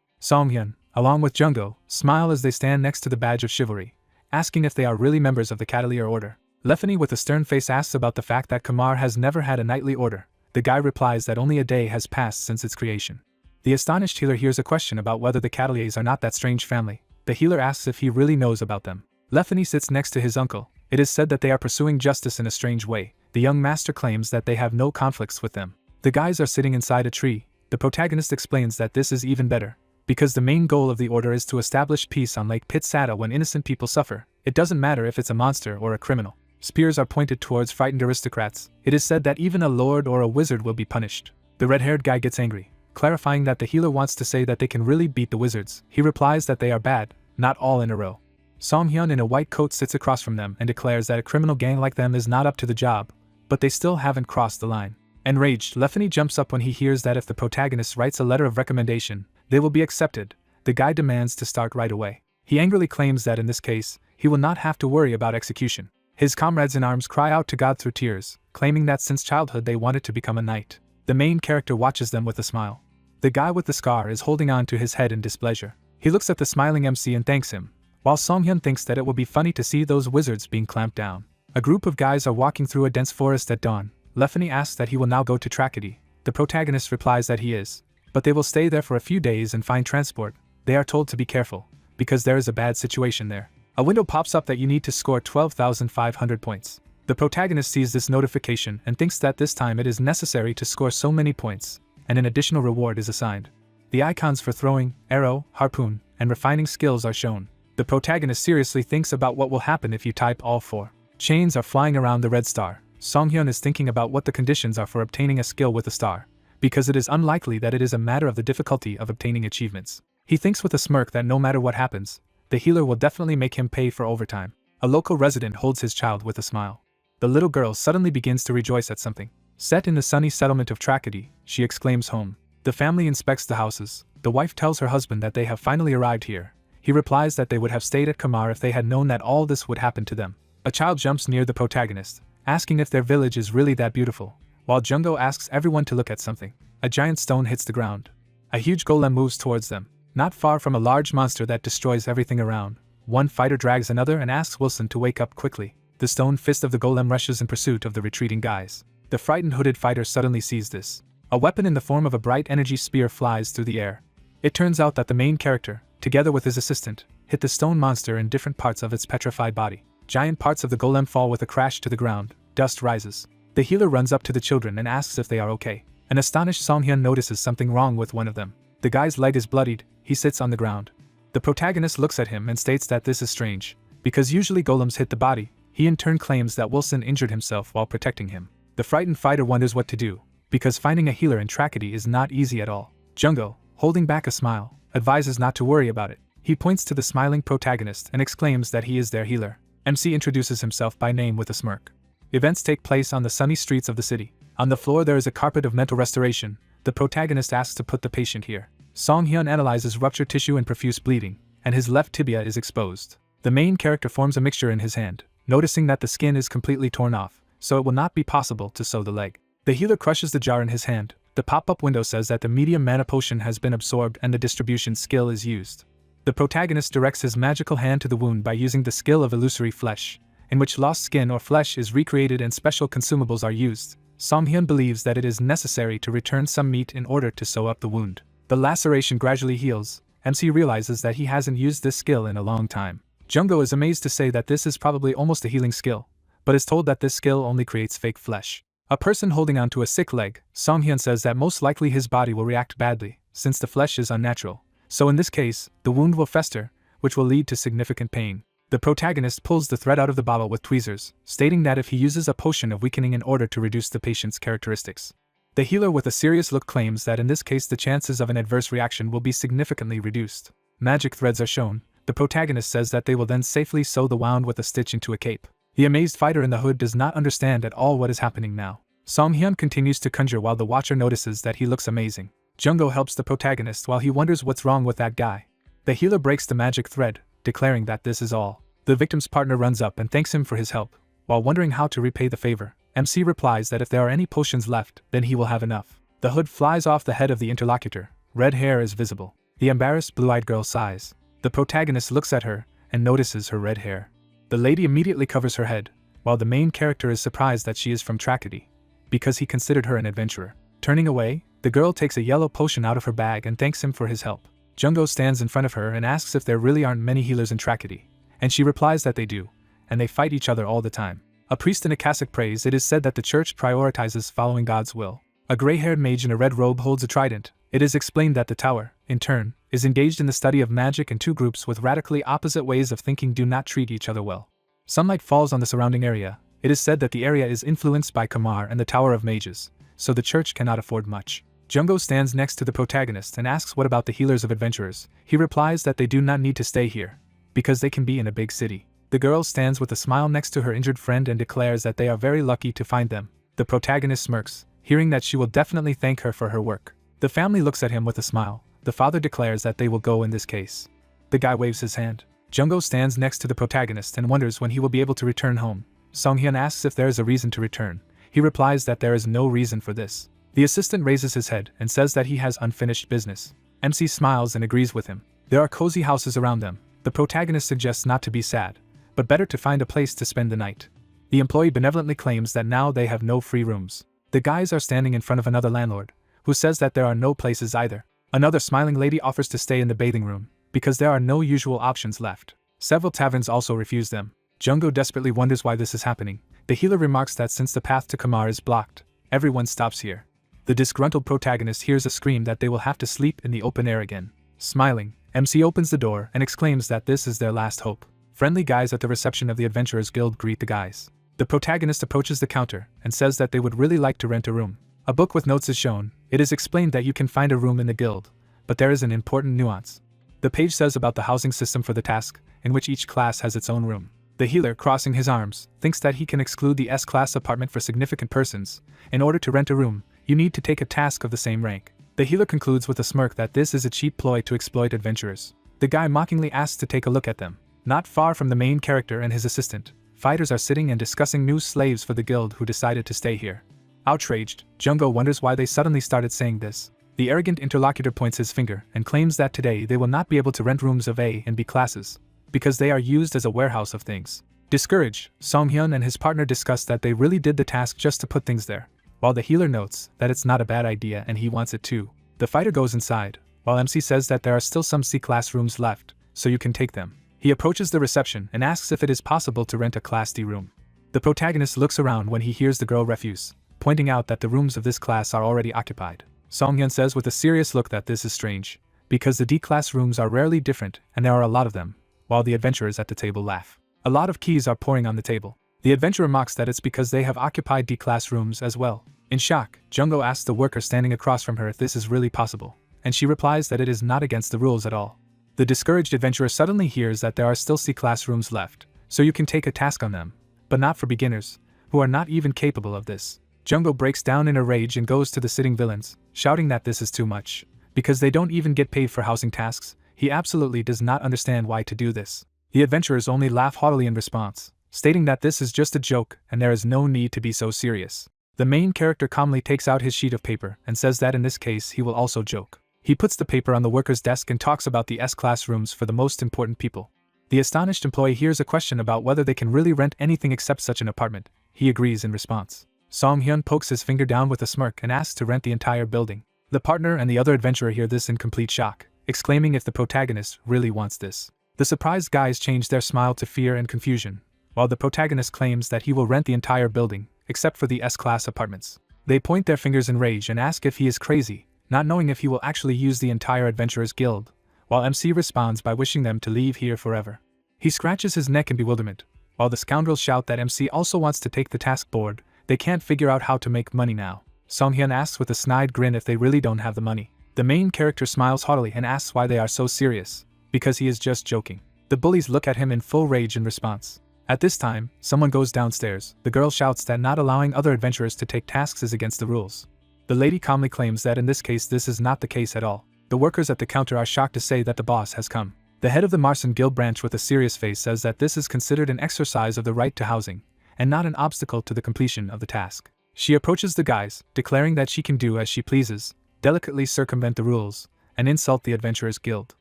Song-hyun, along with Jungo, smile as they stand next to the badge of chivalry, asking if they are really members of the Cavalier Order. Lefany with a stern face asks about the fact that Kamar has never had a knightly order, The guy replies that only a day has passed since its creation. The astonished healer hears a question about whether the Cataliers are not that strange family. The healer asks if he really knows about them. Lefany sits next to his uncle. It is said that they are pursuing justice in a strange way. The young master claims that they have no conflicts with them. The guys are sitting inside a tree. The protagonist explains that this is even better, because the main goal of the order is to establish peace on Lake Pitsada when innocent people suffer. It doesn't matter if it's a monster or a criminal. Spears are pointed towards frightened aristocrats. It is said that even a lord or a wizard will be punished. The red-haired guy gets angry, clarifying that the healer wants to say that they can really beat the wizards. He replies that they are bad, not all in a row. Song-hyun in a white coat sits across from them and declares that a criminal gang like them is not up to the job, but they still haven't crossed the line. Enraged, Lefany jumps up when he hears that if the protagonist writes a letter of recommendation, they will be accepted. The guy demands to start right away. He angrily claims that in this case, he will not have to worry about execution. His comrades in arms cry out to God through tears, claiming that since childhood they wanted to become a knight. The main character watches them with a smile. The guy with the scar is holding on to his head in displeasure. He looks at the smiling MC and thanks him, while Song-hyun thinks that it will be funny to see those wizards being clamped down. A group of guys are walking through a dense forest at dawn. Lefany asks that he will now go to Tragedy. The protagonist replies that he is, but they will stay there for a few days and find transport. They are told to be careful, because there is a bad situation there. A window pops up that you need to score 12,500 points. The protagonist sees this notification and thinks that this time it is necessary to score so many points, and an additional reward is assigned. The icons for throwing, arrow, harpoon, and refining skills are shown. The protagonist seriously thinks about what will happen if you type all four. Chains are flying around the red star. Song-hyun is thinking about what the conditions are for obtaining a skill with a star, because it is unlikely that it is a matter of the difficulty of obtaining achievements. He thinks with a smirk that no matter what happens, the healer will definitely make him pay for overtime. A local resident holds his child with a smile. The little girl suddenly begins to rejoice at something. Set in the sunny settlement of Tragedy, she exclaims home. The family inspects the houses. The wife tells her husband that they have finally arrived here. He replies that they would have stayed at Kamar if they had known that all this would happen to them. A child jumps near the protagonist, asking if their village is really that beautiful, while Jungo asks everyone to look at something. A giant stone hits the ground. A huge golem moves towards them, not far from a large monster that destroys everything around. One fighter drags another and asks Wilson to wake up quickly. The stone fist of the golem rushes in pursuit of the retreating guys. The frightened hooded fighter suddenly sees this. A weapon in the form of a bright energy spear flies through the air. It turns out that the main character, together with his assistant, hit the stone monster in different parts of its petrified body. Giant parts of the golem fall with a crash to the ground. Dust rises. The healer runs up to the children and asks if they are okay. An astonished Song-hyun notices something wrong with one of them. The guy's leg is bloodied. He sits on the ground. The protagonist looks at him and states that this is strange, because usually golems hit the body. He in turn claims that Wilson injured himself while protecting him. The frightened fighter wonders what to do, because finding a healer in Tragedy is not easy at all. Jungo, holding back a smile, advises not to worry about it. He points to the smiling protagonist and exclaims that he is their healer. MC introduces himself by name with a smirk. Events take place on the sunny streets of the city. On the floor there is a carpet of mental restoration. The protagonist asks to put the patient here. Song-hyun analyzes ruptured tissue and profuse bleeding, and his left tibia is exposed. The main character forms a mixture in his hand, noticing that the skin is completely torn off, so it will not be possible to sew the leg. The healer crushes the jar in his hand. The pop-up window says that the medium mana potion has been absorbed and the distribution skill is used. The protagonist directs his magical hand to the wound by using the skill of illusory flesh, in which lost skin or flesh is recreated and special consumables are used. Song-hyun believes that it is necessary to return some meat in order to sew up the wound. The laceration gradually heals. MC realizes that he hasn't used this skill in a long time. Jungo is amazed to say that this is probably almost a healing skill, but is told that this skill only creates fake flesh. A person holding onto a sick leg, Song-hyun says that most likely his body will react badly, since the flesh is unnatural. So in this case, the wound will fester, which will lead to significant pain. The protagonist pulls the thread out of the bottle with tweezers, stating that if he uses a potion of weakening in order to reduce the patient's characteristics. The healer with a serious look claims that in this case the chances of an adverse reaction will be significantly reduced. Magic threads are shown. The protagonist says that they will then safely sew the wound with a stitch into a cape. The amazed fighter in the hood does not understand at all what is happening now. Song-hyun continues to conjure while the watcher notices that he looks amazing. Jungo helps the protagonist while he wonders what's wrong with that guy. The healer breaks the magic thread, declaring that this is all. The victim's partner runs up and thanks him for his help. While wondering how to repay the favor, MC replies that if there are any potions left, then he will have enough. The hood flies off the head of the interlocutor. Red hair is visible. The embarrassed blue-eyed girl sighs. The protagonist looks at her and notices her red hair. The lady immediately covers her head, while the main character is surprised that she is from Tragedy, because he considered her an adventurer. Turning away, the girl takes a yellow potion out of her bag and thanks him for his help. Jungo stands in front of her and asks if there really aren't many healers in Tragedy, and she replies that they do, and they fight each other all the time. A priest in a cassock prays. It is said that the church prioritizes following God's will. A gray-haired mage in a red robe holds a trident. It is explained that the tower, in turn, is engaged in the study of magic, and two groups with radically opposite ways of thinking do not treat each other well. Sunlight falls on the surrounding area. It is said that the area is influenced by Kamar and the Tower of Mages, so the church cannot afford much. Jungo stands next to the protagonist and asks what about the healers of adventurers. He replies that they do not need to stay here, because they can be in a big city. The girl stands with a smile next to her injured friend and declares that they are very lucky to find them. The protagonist smirks, hearing that she will definitely thank her for her work. The family looks at him with a smile. The father declares that they will go in this case. The guy waves his hand. Jungo stands next to the protagonist and wonders when he will be able to return home. Songhyun asks if there is a reason to return. He replies that there is no reason for this. The assistant raises his head and says that he has unfinished business. MC smiles and agrees with him. There are cozy houses around them. The protagonist suggests not to be sad, but better to find a place to spend the night. The employee benevolently claims that now they have no free rooms. The guys are standing in front of another landlord, who says that there are no places either. Another smiling lady offers to stay in the bathing room, because there are no usual options left. Several taverns also refuse them. Jungo desperately wonders why this is happening. The healer remarks that since the path to Kamar is blocked, everyone stops here. The disgruntled protagonist hears a scream that they will have to sleep in the open air again. Smiling, MC opens the door and exclaims that this is their last hope. Friendly guys at the reception of the Adventurers Guild greet the guys. The protagonist approaches the counter and says that they would really like to rent a room. A book with notes is shown. It is explained that you can find a room in the guild, but there is an important nuance. The page says about the housing system for the task, in which each class has its own room. The healer, crossing his arms, thinks that he can exclude the S-class apartment for significant persons. In order to rent a room, you need to take a task of the same rank. The healer concludes with a smirk that this is a cheap ploy to exploit adventurers. The guy mockingly asks to take a look at them. Not far from the main character and his assistant, fighters are sitting and discussing new slaves for the guild who decided to stay here. Outraged, Jungo wonders why they suddenly started saying this. The arrogant interlocutor points his finger and claims that today they will not be able to rent rooms of A and B classes, because they are used as a warehouse of things. Discouraged, Songhyun and his partner discuss that they really did the task just to put things there, while the healer notes that it's not a bad idea and he wants it too. The fighter goes inside, while MC says that there are still some C-class rooms left, so you can take them. He approaches the reception and asks if it is possible to rent a Class D room. The protagonist looks around when he hears the girl refuse, pointing out that the rooms of this class are already occupied. Songhyun says with a serious look that this is strange, because the D-class rooms are rarely different and there are a lot of them, while the adventurers at the table laugh. A lot of keys are pouring on the table. The adventurer mocks that it's because they have occupied D-class rooms as well. In shock, Jungo asks the worker standing across from her if this is really possible, and she replies that it is not against the rules at all. The discouraged adventurer suddenly hears that there are still C-class rooms left, so you can take a task on them, but not for beginners, who are not even capable of this. Jungo breaks down in a rage and goes to the sitting villains, shouting that this is too much, because they don't even get paid for housing tasks. He absolutely does not understand why to do this. The adventurers only laugh haughtily in response, stating that this is just a joke and there is no need to be so serious. The main character calmly takes out his sheet of paper and says that in this case he will also joke. He puts the paper on the worker's desk and talks about the S-class rooms for the most important people. The astonished employee hears a question about whether they can really rent anything except such an apartment. He agrees in response. Songhyun pokes his finger down with a smirk and asks to rent the entire building. The partner and the other adventurer hear this in complete shock, exclaiming if the protagonist really wants this. The surprised guys change their smile to fear and confusion, while the protagonist claims that he will rent the entire building, except for the S-class apartments. They point their fingers in rage and ask if he is crazy, not knowing if he will actually use the entire Adventurers Guild, while MC responds by wishing them to leave here forever. He scratches his neck in bewilderment, while the scoundrels shout that MC also wants to take the task board. They can't figure out how to make money now. Songhyun asks with a snide grin if they really don't have the money. The main character smiles haughtily and asks why they are so serious, because he is just joking. The bullies look at him in full rage in response. At this time, someone goes downstairs. The girl shouts that not allowing other adventurers to take tasks is against the rules. The lady calmly claims that in this case this is not the case at all. The workers at the counter are shocked to say that the boss has come. The head of the Marson Guild branch with a serious face says that this is considered an exercise of the right to housing, and not an obstacle to the completion of the task. She approaches the guys, declaring that she can do as she pleases, delicately circumvent the rules, and insult the Adventurers Guild.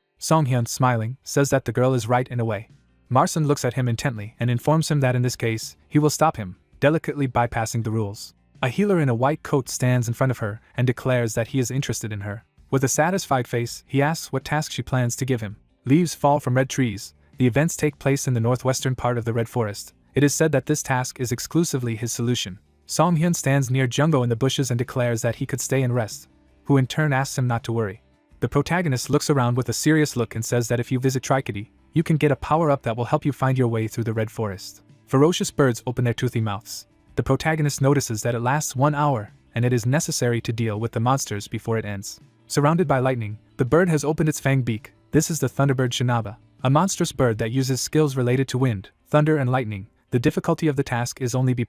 Songhyun, smiling, says that the girl is right in a way. Marson looks at him intently and informs him that in this case, he will stop him, delicately bypassing the rules. A healer in a white coat stands in front of her and declares that he is interested in her. With a satisfied face, he asks what task she plans to give him. Leaves fall from red trees. The events take place in the northwestern part of the Red Forest. It is said that this task is exclusively his solution. Song-hyun stands near Jungho in the bushes and declares that he could stay and rest, who in turn asks him not to worry. The protagonist looks around with a serious look and says that if you visit Trikity, you can get a power-up that will help you find your way through the Red Forest. Ferocious birds open their toothy mouths. The protagonist notices that it lasts 1 hour, and it is necessary to deal with the monsters before it ends. Surrounded by lightning, the bird has opened its fanged beak. This is the Thunderbird Shinaba, a monstrous bird that uses skills related to wind, thunder and lightning. The difficulty of the task is only B+,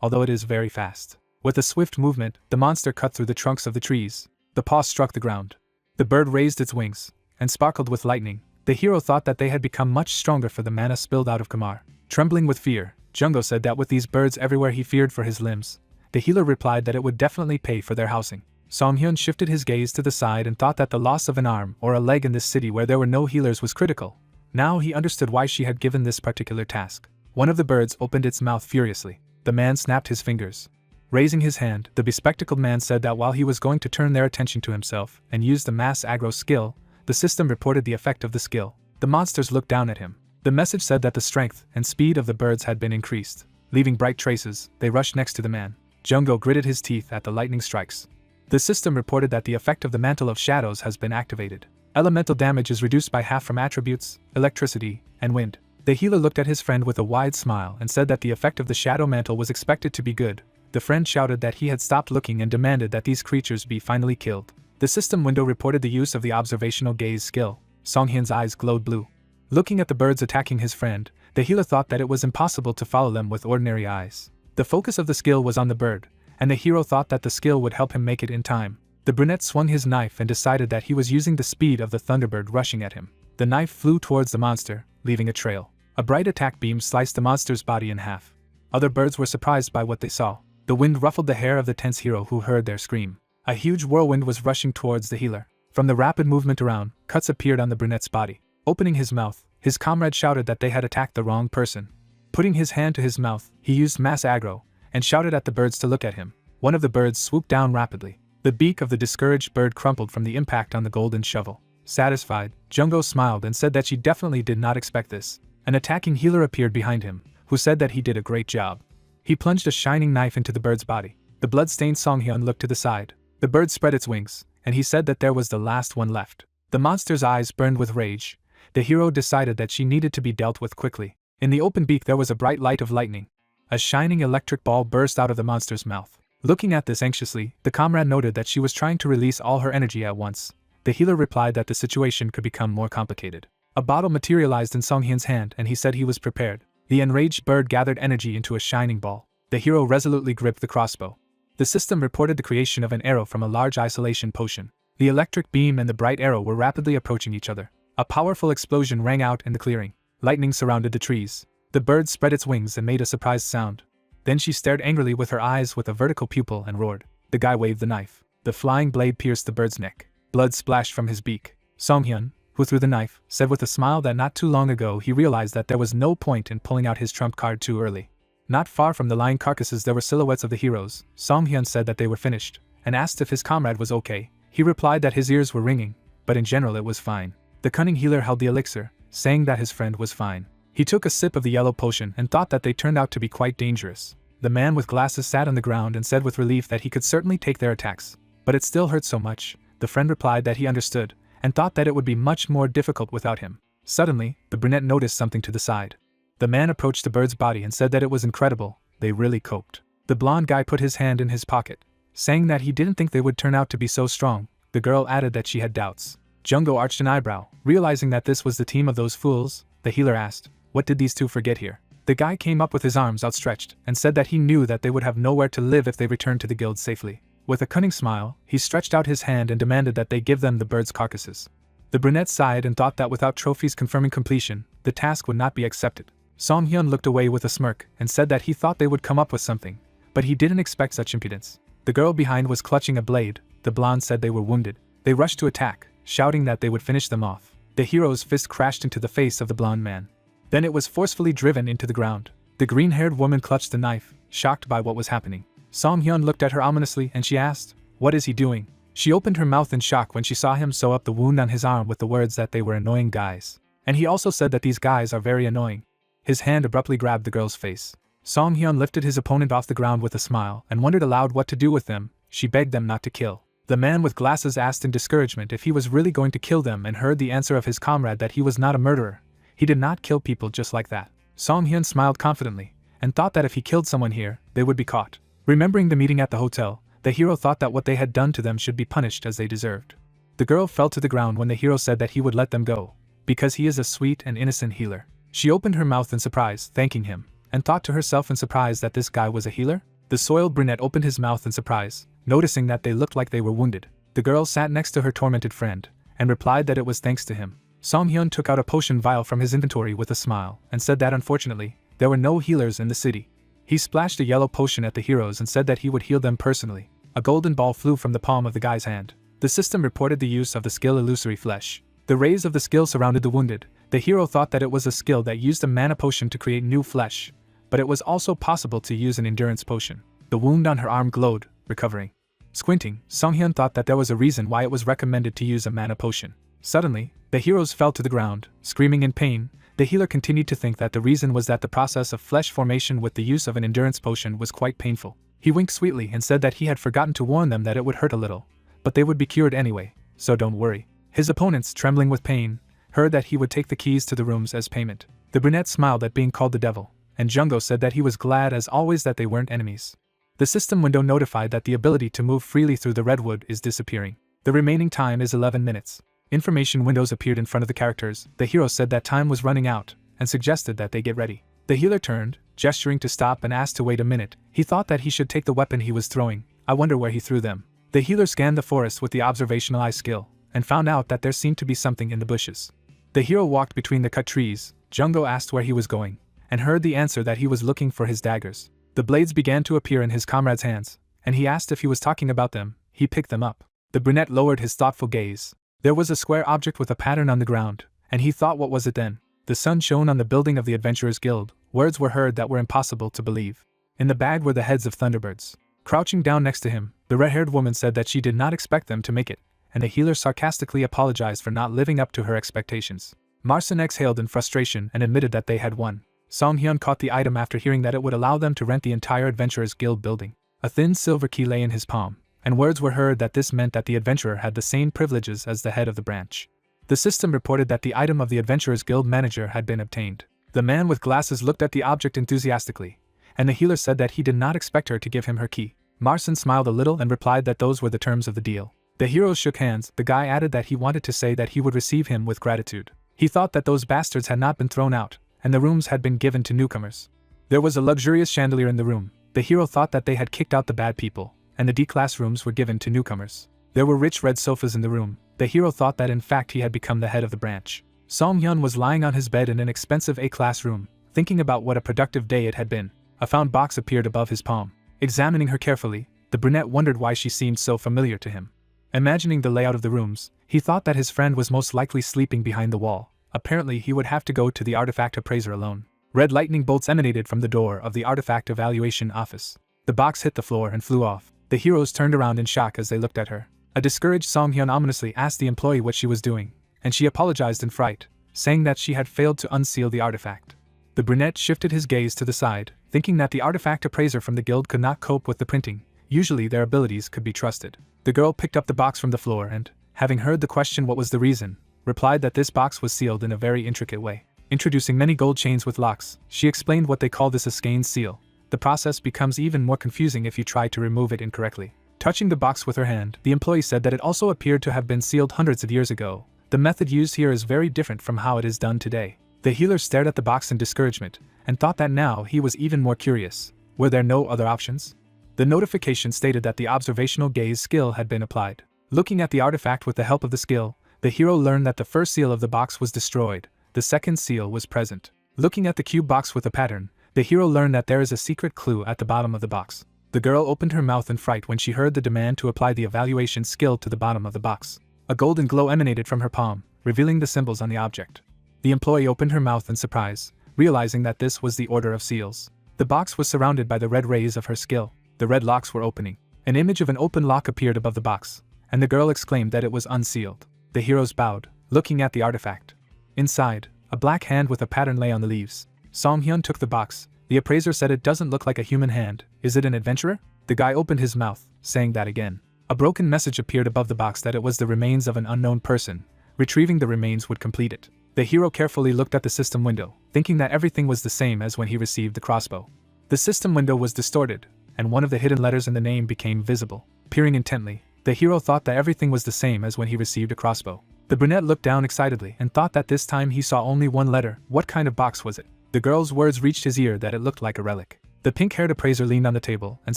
although it is very fast. With a swift movement, the monster cut through the trunks of the trees. The paw struck the ground. The bird raised its wings and sparkled with lightning. The hero thought that they had become much stronger for the mana spilled out of Kamar. Trembling with fear, Jungho said that with these birds everywhere he feared for his limbs. The healer replied that it would definitely pay for their housing. Song-hyun shifted his gaze to the side and thought that the loss of an arm or a leg in this city where there were no healers was critical. Now he understood why she had given this particular task. One of the birds opened its mouth furiously. The man snapped his fingers. Raising his hand, the bespectacled man said that while he was going to turn their attention to himself and use the mass aggro skill, the system reported the effect of the skill. The monsters looked down at him. The message said that the strength and speed of the birds had been increased. Leaving bright traces, they rushed next to the man. Jungho gritted his teeth at the lightning strikes. The system reported that the effect of the Mantle of Shadows has been activated. Elemental damage is reduced by half from attributes, electricity, and wind. The healer looked at his friend with a wide smile and said that the effect of the Shadow Mantle was expected to be good. The friend shouted that he had stopped looking and demanded that these creatures be finally killed. The system window reported the use of the observational gaze skill. Song-hyun's eyes glowed blue. Looking at the birds attacking his friend, the healer thought that it was impossible to follow them with ordinary eyes. The focus of the skill was on the bird, and the hero thought that the skill would help him make it in time. The brunette swung his knife and decided that he was using the speed of the Thunderbird rushing at him. The knife flew towards the monster, leaving a trail. A bright attack beam sliced the monster's body in half. Other birds were surprised by what they saw. The wind ruffled the hair of the tense hero who heard their scream. A huge whirlwind was rushing towards the healer. From the rapid movement around, cuts appeared on the brunette's body. Opening his mouth, his comrade shouted that they had attacked the wrong person. Putting his hand to his mouth, he used mass aggro, and shouted at the birds to look at him. One of the birds swooped down rapidly. The beak of the discouraged bird crumpled from the impact on the golden shovel. Satisfied, Jungho smiled and said that she definitely did not expect this. An attacking healer appeared behind him, who said that he did a great job. He plunged a shining knife into the bird's body. The blood-stained Song-hyun looked to the side. The bird spread its wings, and he said that there was the last one left. The monster's eyes burned with rage. The hero decided that she needed to be dealt with quickly. In the open beak there was a bright light of lightning. A shining electric ball burst out of the monster's mouth. Looking at this anxiously, the comrade noted that she was trying to release all her energy at once. The healer replied that the situation could become more complicated. A bottle materialized in Song-hyun's hand and he said he was prepared. The enraged bird gathered energy into a shining ball. The hero resolutely gripped the crossbow. The system reported the creation of an arrow from a large isolation potion. The electric beam and the bright arrow were rapidly approaching each other. A powerful explosion rang out in the clearing. Lightning surrounded the trees. The bird spread its wings and made a surprised sound. Then she stared angrily with her eyes with a vertical pupil and roared. The guy waved the knife. The flying blade pierced the bird's neck. Blood splashed from his beak. Song-hyun, who threw the knife, said with a smile that not too long ago he realized that there was no point in pulling out his trump card too early. Not far from the lying carcasses there were silhouettes of the heroes. Song-hyun said that they were finished, and asked if his comrade was okay. He replied that his ears were ringing, but in general it was fine. The cunning healer held the elixir, saying that his friend was fine. He took a sip of the yellow potion and thought that they turned out to be quite dangerous. The man with glasses sat on the ground and said with relief that he could certainly take their attacks, but it still hurt so much. The friend replied that he understood, and thought that it would be much more difficult without him. Suddenly, the brunette noticed something to the side. The man approached the bird's body and said that it was incredible, they really coped. The blonde guy put his hand in his pocket, saying that he didn't think they would turn out to be so strong. The girl added that she had doubts. Jungho arched an eyebrow, realizing that this was the team of those fools. The healer asked, "What did these two forget here?" The guy came up with his arms outstretched, and said that he knew that they would have nowhere to live if they returned to the guild safely. With a cunning smile, he stretched out his hand and demanded that they give them the birds' carcasses. The brunette sighed and thought that without trophies confirming completion, the task would not be accepted. Song-hyun looked away with a smirk, and said that he thought they would come up with something, but he didn't expect such impudence. The girl behind was clutching a blade. The blonde said they were wounded. They rushed to attack, shouting that they would finish them off. The hero's fist crashed into the face of the blonde man. Then it was forcefully driven into the ground. The green-haired woman clutched the knife, shocked by what was happening. Song Hyun looked at her ominously and she asked, "What is he doing?" She opened her mouth in shock when she saw him sew up the wound on his arm with the words that they were annoying guys. And he also said that these guys are very annoying. His hand abruptly grabbed the girl's face. Song Hyun lifted his opponent off the ground with a smile and wondered aloud what to do with them. She begged them not to kill. The man with glasses asked in discouragement if he was really going to kill them and heard the answer of his comrade that he was not a murderer. He did not kill people just like that. Song Hyun smiled confidently and thought that if he killed someone here, they would be caught. Remembering the meeting at the hotel, the hero thought that what they had done to them should be punished as they deserved. The girl fell to the ground when the hero said that he would let them go, because he is a sweet and innocent healer. She opened her mouth in surprise, thanking him, and thought to herself in surprise that this guy was a healer? The soiled brunette opened his mouth in surprise, noticing that they looked like they were wounded. The girl sat next to her tormented friend, and replied that it was thanks to him. Song Hyun took out a potion vial from his inventory with a smile, and said that unfortunately, there were no healers in the city. He splashed a yellow potion at the heroes and said that he would heal them personally. A golden ball flew from the palm of the guy's hand. The system reported the use of the skill Illusory Flesh. The rays of the skill surrounded the wounded. The hero thought that it was a skill that used a mana potion to create new flesh, but it was also possible to use an endurance potion. The wound on her arm glowed, recovering. Squinting, Song Hyun thought that there was a reason why it was recommended to use a mana potion. Suddenly, the heroes fell to the ground, screaming in pain. The healer continued to think that the reason was that the process of flesh formation with the use of an endurance potion was quite painful. He winked sweetly and said that he had forgotten to warn them that it would hurt a little, but they would be cured anyway, so don't worry. His opponents, trembling with pain, heard that he would take the keys to the rooms as payment. The brunette smiled at being called the devil, and Jungo said that he was glad as always that they weren't enemies. The system window notified that the ability to move freely through the redwood is disappearing. The remaining time is 11 minutes. Information windows appeared in front of the characters. The hero said that time was running out, and suggested that they get ready. The healer turned, gesturing to stop and asked to wait a minute. He thought that he should take the weapon he was throwing. I wonder where he threw them. The healer scanned the forest with the observational eye skill, and found out that there seemed to be something in the bushes. The hero walked between the cut trees. Jungo asked where he was going, and heard the answer that he was looking for his daggers. The blades began to appear in his comrade's hands, and he asked if he was talking about them. He picked them up. The brunette lowered his thoughtful gaze. There was a square object with a pattern on the ground, and he thought, what was it then? The sun shone on the building of the Adventurers Guild. Words were heard that were impossible to believe. In the bag were the heads of thunderbirds. Crouching down next to him, the red-haired woman said that she did not expect them to make it, and the healer sarcastically apologized for not living up to her expectations. Marcin exhaled in frustration and admitted that they had won. Song Hyun caught the item after hearing that it would allow them to rent the entire Adventurers Guild building. A thin silver key lay in his palm, and words were heard that this meant that the adventurer had the same privileges as the head of the branch. The system reported that the item of the Adventurers Guild manager had been obtained. The man with glasses looked at the object enthusiastically, and the healer said that he did not expect her to give him her key. Marcin smiled a little and replied that those were the terms of the deal. The heroes shook hands. The guy added that he wanted to say that he would receive him with gratitude. He thought that those bastards had not been thrown out, and the rooms had been given to newcomers. There was a luxurious chandelier in the room. The hero thought that they had kicked out the bad people, and the D-class rooms were given to newcomers. There were rich red sofas in the room. The hero thought that in fact he had become the head of the branch. Song Hyun was lying on his bed in an expensive A-class room, thinking about what a productive day it had been. A found box appeared above his palm. Examining her carefully, the brunette wondered why she seemed so familiar to him. Imagining the layout of the rooms, he thought that his friend was most likely sleeping behind the wall. Apparently he would have to go to the artifact appraiser alone. Red lightning bolts emanated from the door of the artifact evaluation office. The box hit the floor and flew off. The heroes turned around in shock as they looked at her. A discouraged Song Hyun ominously asked the employee what she was doing, and she apologized in fright, saying that she had failed to unseal the artifact. The brunette shifted his gaze to the side, thinking that the artifact appraiser from the guild could not cope with the printing. Usually their abilities could be trusted. The girl picked up the box from the floor and, having heard the question what was the reason, replied that this box was sealed in a very intricate way. Introducing many gold chains with locks, she explained what they call this a skein seal. The process becomes even more confusing if you try to remove it incorrectly. Touching the box with her hand, the employee said that it also appeared to have been sealed hundreds of years ago. The method used here is very different from how it is done today. The healer stared at the box in discouragement, and thought that now he was even more curious. Were there no other options? The notification stated that the observational gaze skill had been applied. Looking at the artifact with the help of the skill, the hero learned that the first seal of the box was destroyed. The second seal was present. Looking at the cube box with a pattern, the hero learned that there is a secret clue at the bottom of the box. The girl opened her mouth in fright when she heard the demand to apply the evaluation skill to the bottom of the box. A golden glow emanated from her palm, revealing the symbols on the object. The employee opened her mouth in surprise, realizing that this was the order of seals. The box was surrounded by the red rays of her skill. the red locks were opening. An image of an open lock appeared above the box, and the girl exclaimed that it was unsealed. The heroes bowed, looking at the artifact. Inside, a black hand with a pattern lay on the leaves. Song-hyun took the box. The appraiser said it doesn't look like a human hand. Is it an adventurer? The guy opened his mouth, saying that again. A broken message appeared above the box that it was the remains of an unknown person. Retrieving the remains would complete it. The hero carefully looked at the system window, thinking that everything was the same as when he received the crossbow. The system window was distorted, and one of the hidden letters in the name became visible. Peering intently, the hero thought that everything was the same as when he received a crossbow. The brunette looked down excitedly and thought that this time he saw only one letter. What kind of box was it? The girl's words reached his ear that it looked like a relic. The pink-haired appraiser leaned on the table and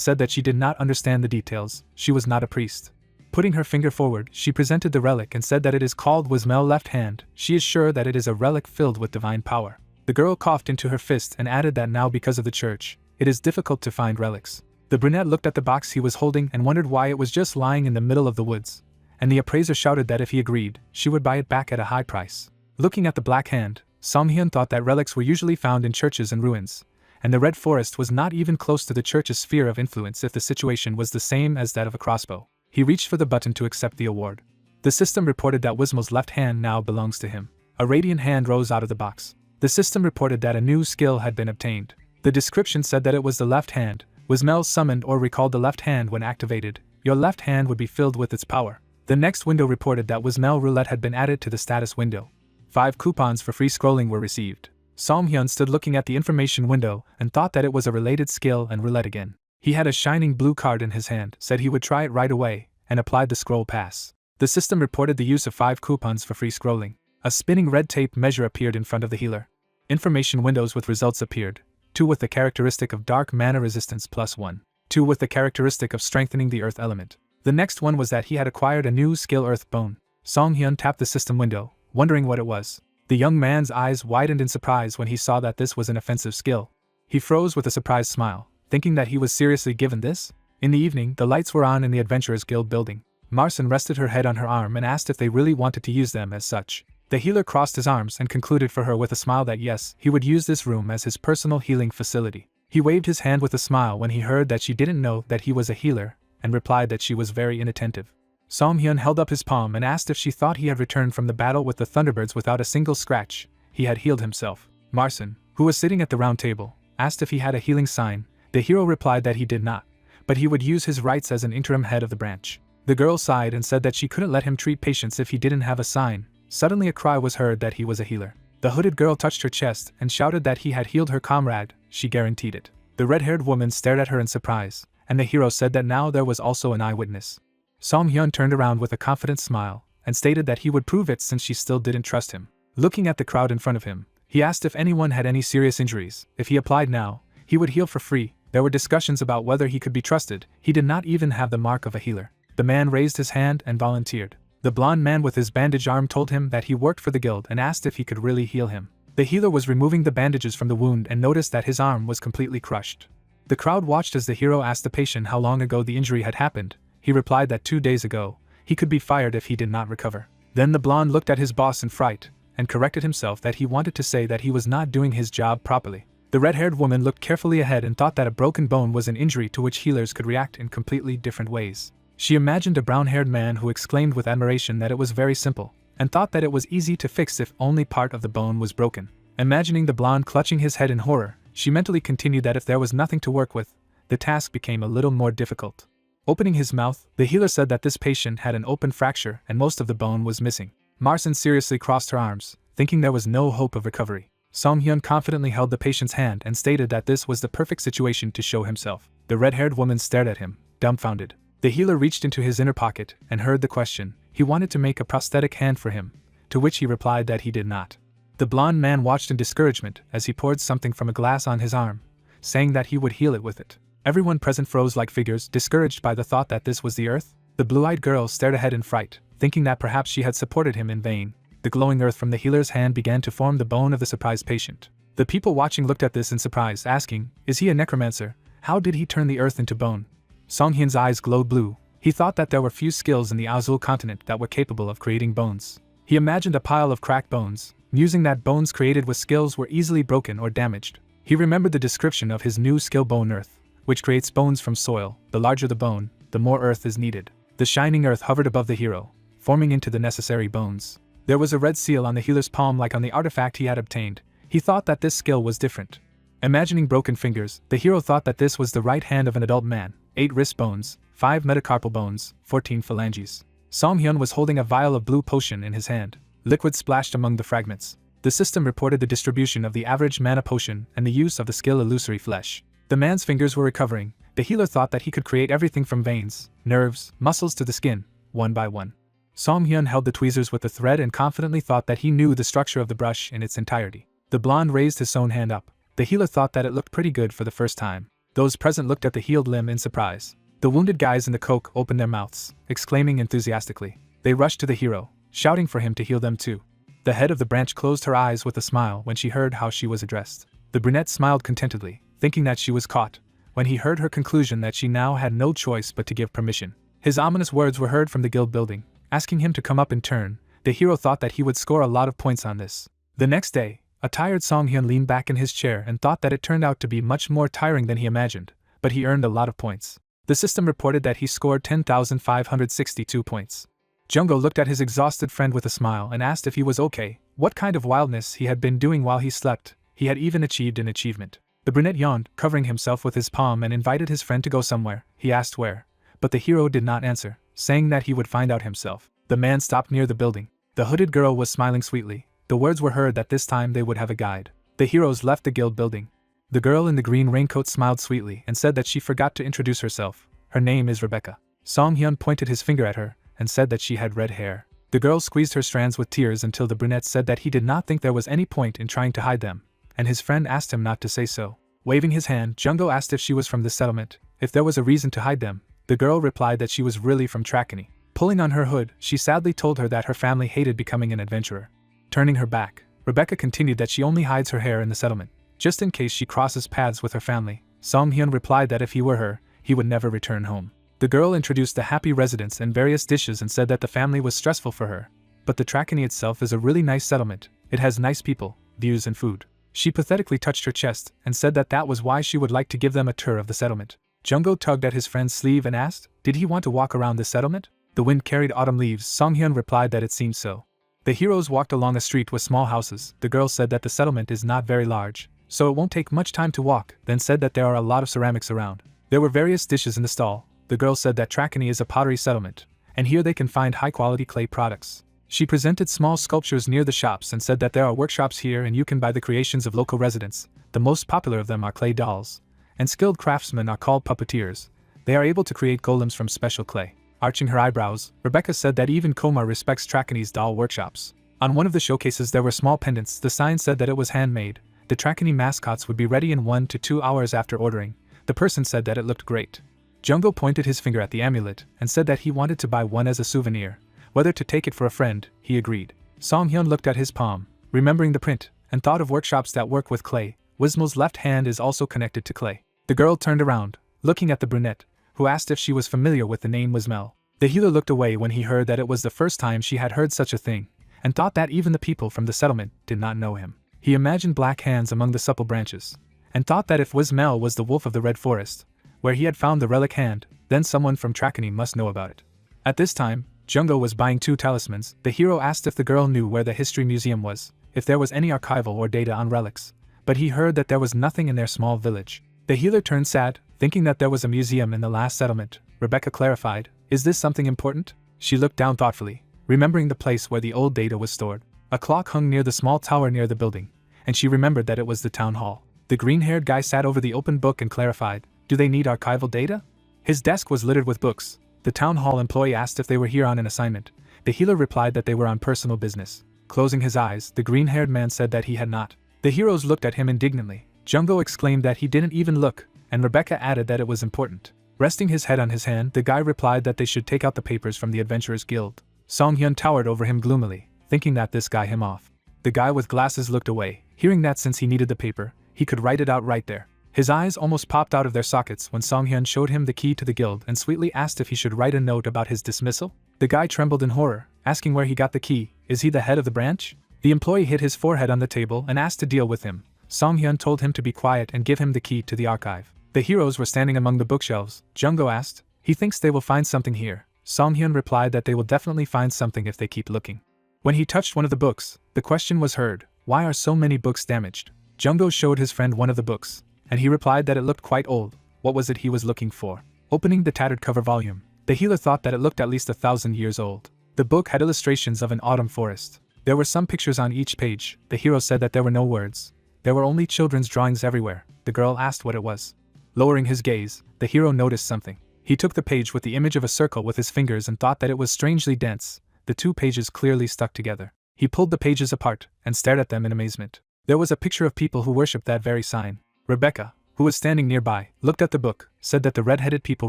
said that she did not understand the details. She was not a priest. Putting her finger forward, she presented the relic and said that it is called Wismel left hand. She is sure that it is a relic filled with divine power. The girl coughed into her fist and added that now because of the church, it is difficult to find relics. The brunette looked at the box he was holding and wondered why it was just lying in the middle of the woods, and the appraiser shouted that if he agreed, she would buy it back at a high price. Looking at the black hand, Song-hyun thought that relics were usually found in churches and ruins, and the red forest was not even close to the church's sphere of influence if the situation was the same as that of a crossbow. He reached for the button to accept the award. The system reported that Wismel's left hand now belongs to him. A radiant hand rose out of the box. The system reported that a new skill had been obtained. The description said that it was the left hand. Wismel summoned or recalled the left hand when activated. Your left hand would be filled with its power. The next window reported that Wismel roulette had been added to the status window. 5 coupons for free scrolling were received. Song-hyun stood looking at the information window and thought that it was a related skill and roulette again. He had a shining blue card in his hand, said he would try it right away, and applied the scroll pass. The system reported the use of 5 coupons for free scrolling. A spinning red tape measure appeared in front of the healer. Information windows with results appeared. 2 with the characteristic of dark mana resistance +1. 2 with the characteristic of strengthening the earth element. The next one was that he had acquired a new skill earth bone. Song-hyun tapped the system window, wondering what it was. The young man's eyes widened in surprise when he saw that this was an offensive skill. He froze with a surprised smile, thinking that he was seriously given this. In the evening, the lights were on in the Adventurers Guild building. Marcin rested her head on her arm and asked if they really wanted to use them as such. The healer crossed his arms and concluded for her with a smile that yes, he would use this room as his personal healing facility. He waved his hand with a smile when he heard that she didn't know that he was a healer, and replied that she was very inattentive. Song-hyun held up his palm and asked if she thought he had returned from the battle with the Thunderbirds without a single scratch. He had healed himself. Marcin, who was sitting at the round table, asked if he had a healing sign. The hero replied that he did not, but he would use his rights as an interim head of the branch. The girl sighed and said that she couldn't let him treat patients if he didn't have a sign. Suddenly a cry was heard that he was a healer. The hooded girl touched her chest and shouted that he had healed her comrade. She guaranteed it. The red-haired woman stared at her in surprise, and the hero said that now there was also an eyewitness. Song-hyun turned around with a confident smile, and stated that he would prove it since she still didn't trust him. Looking at the crowd in front of him, he asked if anyone had any serious injuries. If he applied now, he would heal for free. There were discussions about whether he could be trusted. He did not even have the mark of a healer. The man raised his hand and volunteered. The blond man with his bandaged arm told him that he worked for the guild and asked if he could really heal him. The healer was removing the bandages from the wound and noticed that his arm was completely crushed. The crowd watched as the hero asked the patient how long ago the injury had happened. He replied that 2 days ago. He could be fired if he did not recover. Then the blonde looked at his boss in fright, and corrected himself that he wanted to say that he was not doing his job properly. The red-haired woman looked carefully ahead and thought that a broken bone was an injury to which healers could react in completely different ways. She imagined a brown-haired man who exclaimed with admiration that it was very simple, and thought that it was easy to fix if only part of the bone was broken. Imagining the blonde clutching his head in horror, she mentally continued that if there was nothing to work with, the task became a little more difficult. Opening his mouth, the healer said that this patient had an open fracture and most of the bone was missing. Marcin seriously crossed her arms, thinking there was no hope of recovery. Song-hyun confidently held the patient's hand and stated that this was the perfect situation to show himself. The red-haired woman stared at him, dumbfounded. The healer reached into his inner pocket and heard the question. He wanted to make a prosthetic hand for him, to which he replied that he did not. The blond man watched in discouragement as he poured something from a glass on his arm, saying that he would heal it with it. Everyone present froze like figures, discouraged by the thought that this was the earth. The blue-eyed girl stared ahead in fright, thinking that perhaps she had supported him in vain. The glowing earth from the healer's hand began to form the bone of the surprised patient. The people watching looked at this in surprise, asking, "Is he a necromancer? How did he turn the earth into bone?" Song-hyun's eyes glowed blue. He thought that there were few skills in the Azul continent that were capable of creating bones. He imagined a pile of cracked bones, musing that bones created with skills were easily broken or damaged. He remembered the description of his new skill, bone earth, which creates bones from soil. The larger the bone, the more earth is needed. The shining earth hovered above the hero, forming into the necessary bones. There was a red seal on the healer's palm like on the artifact he had obtained. He thought that this skill was different. Imagining broken fingers, the hero thought that this was the right hand of an adult man. 8 wrist bones, 5 metacarpal bones, 14 phalanges. Song-hyun was holding a vial of blue potion in his hand. Liquid splashed among the fragments. The system reported the distribution of the average mana potion and the use of the skill illusory flesh. The man's fingers were recovering. The healer thought that he could create everything from veins, nerves, muscles to the skin, one by one. Song-hyun held the tweezers with the thread and confidently thought that he knew the structure of the brush in its entirety. The blonde raised his sewn hand up. The healer thought that it looked pretty good for the first time. Those present looked at the healed limb in surprise. The wounded guys in the coke opened their mouths, exclaiming enthusiastically. They rushed to the hero, shouting for him to heal them too. The head of the branch closed her eyes with a smile when she heard how she was addressed. The brunette smiled contentedly, thinking that she was caught, when he heard her conclusion that she now had no choice but to give permission. His ominous words were heard from the guild building, asking him to come up in turn. The hero thought that he would score a lot of points on this. The next day, a tired Song-hyun leaned back in his chair and thought that it turned out to be much more tiring than he imagined, but he earned a lot of points. The system reported that he scored 10,562 points. Jungo looked at his exhausted friend with a smile and asked if he was okay, what kind of wildness he had been doing while he slept. He had even achieved an achievement. The brunette yawned, covering himself with his palm, and invited his friend to go somewhere. He asked where, but the hero did not answer, saying that he would find out himself. The man stopped near the building. The hooded girl was smiling sweetly. The words were heard that this time they would have a guide. The heroes left the guild building. The girl in the green raincoat smiled sweetly and said that she forgot to introduce herself. Her name is Rebecca. Song-hyun pointed his finger at her and said that she had red hair. The girl squeezed her strands with tears until the brunette said that he did not think there was any point in trying to hide them, and his friend asked him not to say so. Waving his hand, Jungo asked if she was from the settlement, if there was a reason to hide them. The girl replied that she was really from Trakani. Pulling on her hood, she sadly told her that her family hated becoming an adventurer. Turning her back, Rebecca continued that she only hides her hair in the settlement, just in case she crosses paths with her family. Song-hyun replied that if he were her, he would never return home. The girl introduced the happy residents and various dishes and said that the family was stressful for her, but the Trakani itself is a really nice settlement. It has nice people, views and food. She pathetically touched her chest and said that that was why she would like to give them a tour of the settlement. Jungo tugged at his friend's sleeve and asked, did he want to walk around the settlement? The wind carried autumn leaves. Song-hyun replied that it seemed so. The heroes walked along a street with small houses. The girl said that the settlement is not very large, so it won't take much time to walk, then said that there are a lot of ceramics around. There were various dishes in the stall. The girl said that Trakani is a pottery settlement, and here they can find high-quality clay products. She presented small sculptures near the shops and said that there are workshops here and you can buy the creations of local residents. The most popular of them are clay dolls, and skilled craftsmen are called puppeteers. They are able to create golems from special clay. Arching her eyebrows, Rebecca said that even Koma respects Trakani's doll workshops. On one of the showcases there were small pendants. The sign said that it was handmade. The Trakani mascots would be ready in 1 to 2 hours after ordering. The person said that it looked great. Jungo pointed his finger at the amulet and said that he wanted to buy one as a souvenir. Whether to take it for a friend, he agreed. Song-hyun looked at his palm, remembering the print, and thought of workshops that work with clay. Wismo's left hand is also connected to clay. The girl turned around, looking at the brunette, who asked if she was familiar with the name Wismel. The healer looked away when he heard that it was the first time she had heard such a thing, and thought that even the people from the settlement did not know him. He imagined black hands among the supple branches, and thought that if Wismel was the wolf of the Red Forest, where he had found the relic hand, then someone from Trakani must know about it. At this time, Jungo was buying 2 talismans. The hero asked if the girl knew where the history museum was, if there was any archival or data on relics, but he heard that there was nothing in their small village. The healer turned sad, thinking that there was a museum in the last settlement. Rebecca clarified, is this something important? She looked down thoughtfully, remembering the place where the old data was stored. A clock hung near the small tower near the building, and she remembered that it was the town hall. The green-haired guy sat over the open book and clarified, do they need archival data? His desk was littered with books. The town hall employee asked if they were here on an assignment. The healer replied that they were on personal business. Closing his eyes, the green-haired man said that he had not. The heroes looked at him indignantly. Jungo exclaimed that he didn't even look, and Rebecca added that it was important. Resting his head on his hand, the guy replied that they should take out the papers from the Adventurers Guild. Song-hyun towered over him gloomily, thinking that this guy him off. The guy with glasses looked away, hearing that since he needed the paper, he could write it out right there. His eyes almost popped out of their sockets when Song-hyun showed him the key to the guild and sweetly asked if he should write a note about his dismissal. The guy trembled in horror, asking where he got the key. Is he the head of the branch? The employee hit his forehead on the table and asked to deal with him. Song-hyun told him to be quiet and give him the key to the archive. The heroes were standing among the bookshelves. Jungo asked, "He thinks they will find something here." Songhyun replied that they will definitely find something if they keep looking. When he touched one of the books, the question was heard, "Why are so many books damaged?" Jungo showed his friend one of the books, and he replied that it looked quite old. What was it he was looking for? Opening the tattered cover volume, the healer thought that it looked at least 1,000 years old. The book had illustrations of an autumn forest. There were some pictures on each page. The hero said that there were no words. There were only children's drawings everywhere. The girl asked what it was. Lowering his gaze, the hero noticed something. He took the page with the image of a circle with his fingers and thought that it was strangely dense. The two pages clearly stuck together. He pulled the pages apart and stared at them in amazement. There was a picture of people who worshipped that very sign. Rebecca, who was standing nearby, looked at the book, said that the red-headed people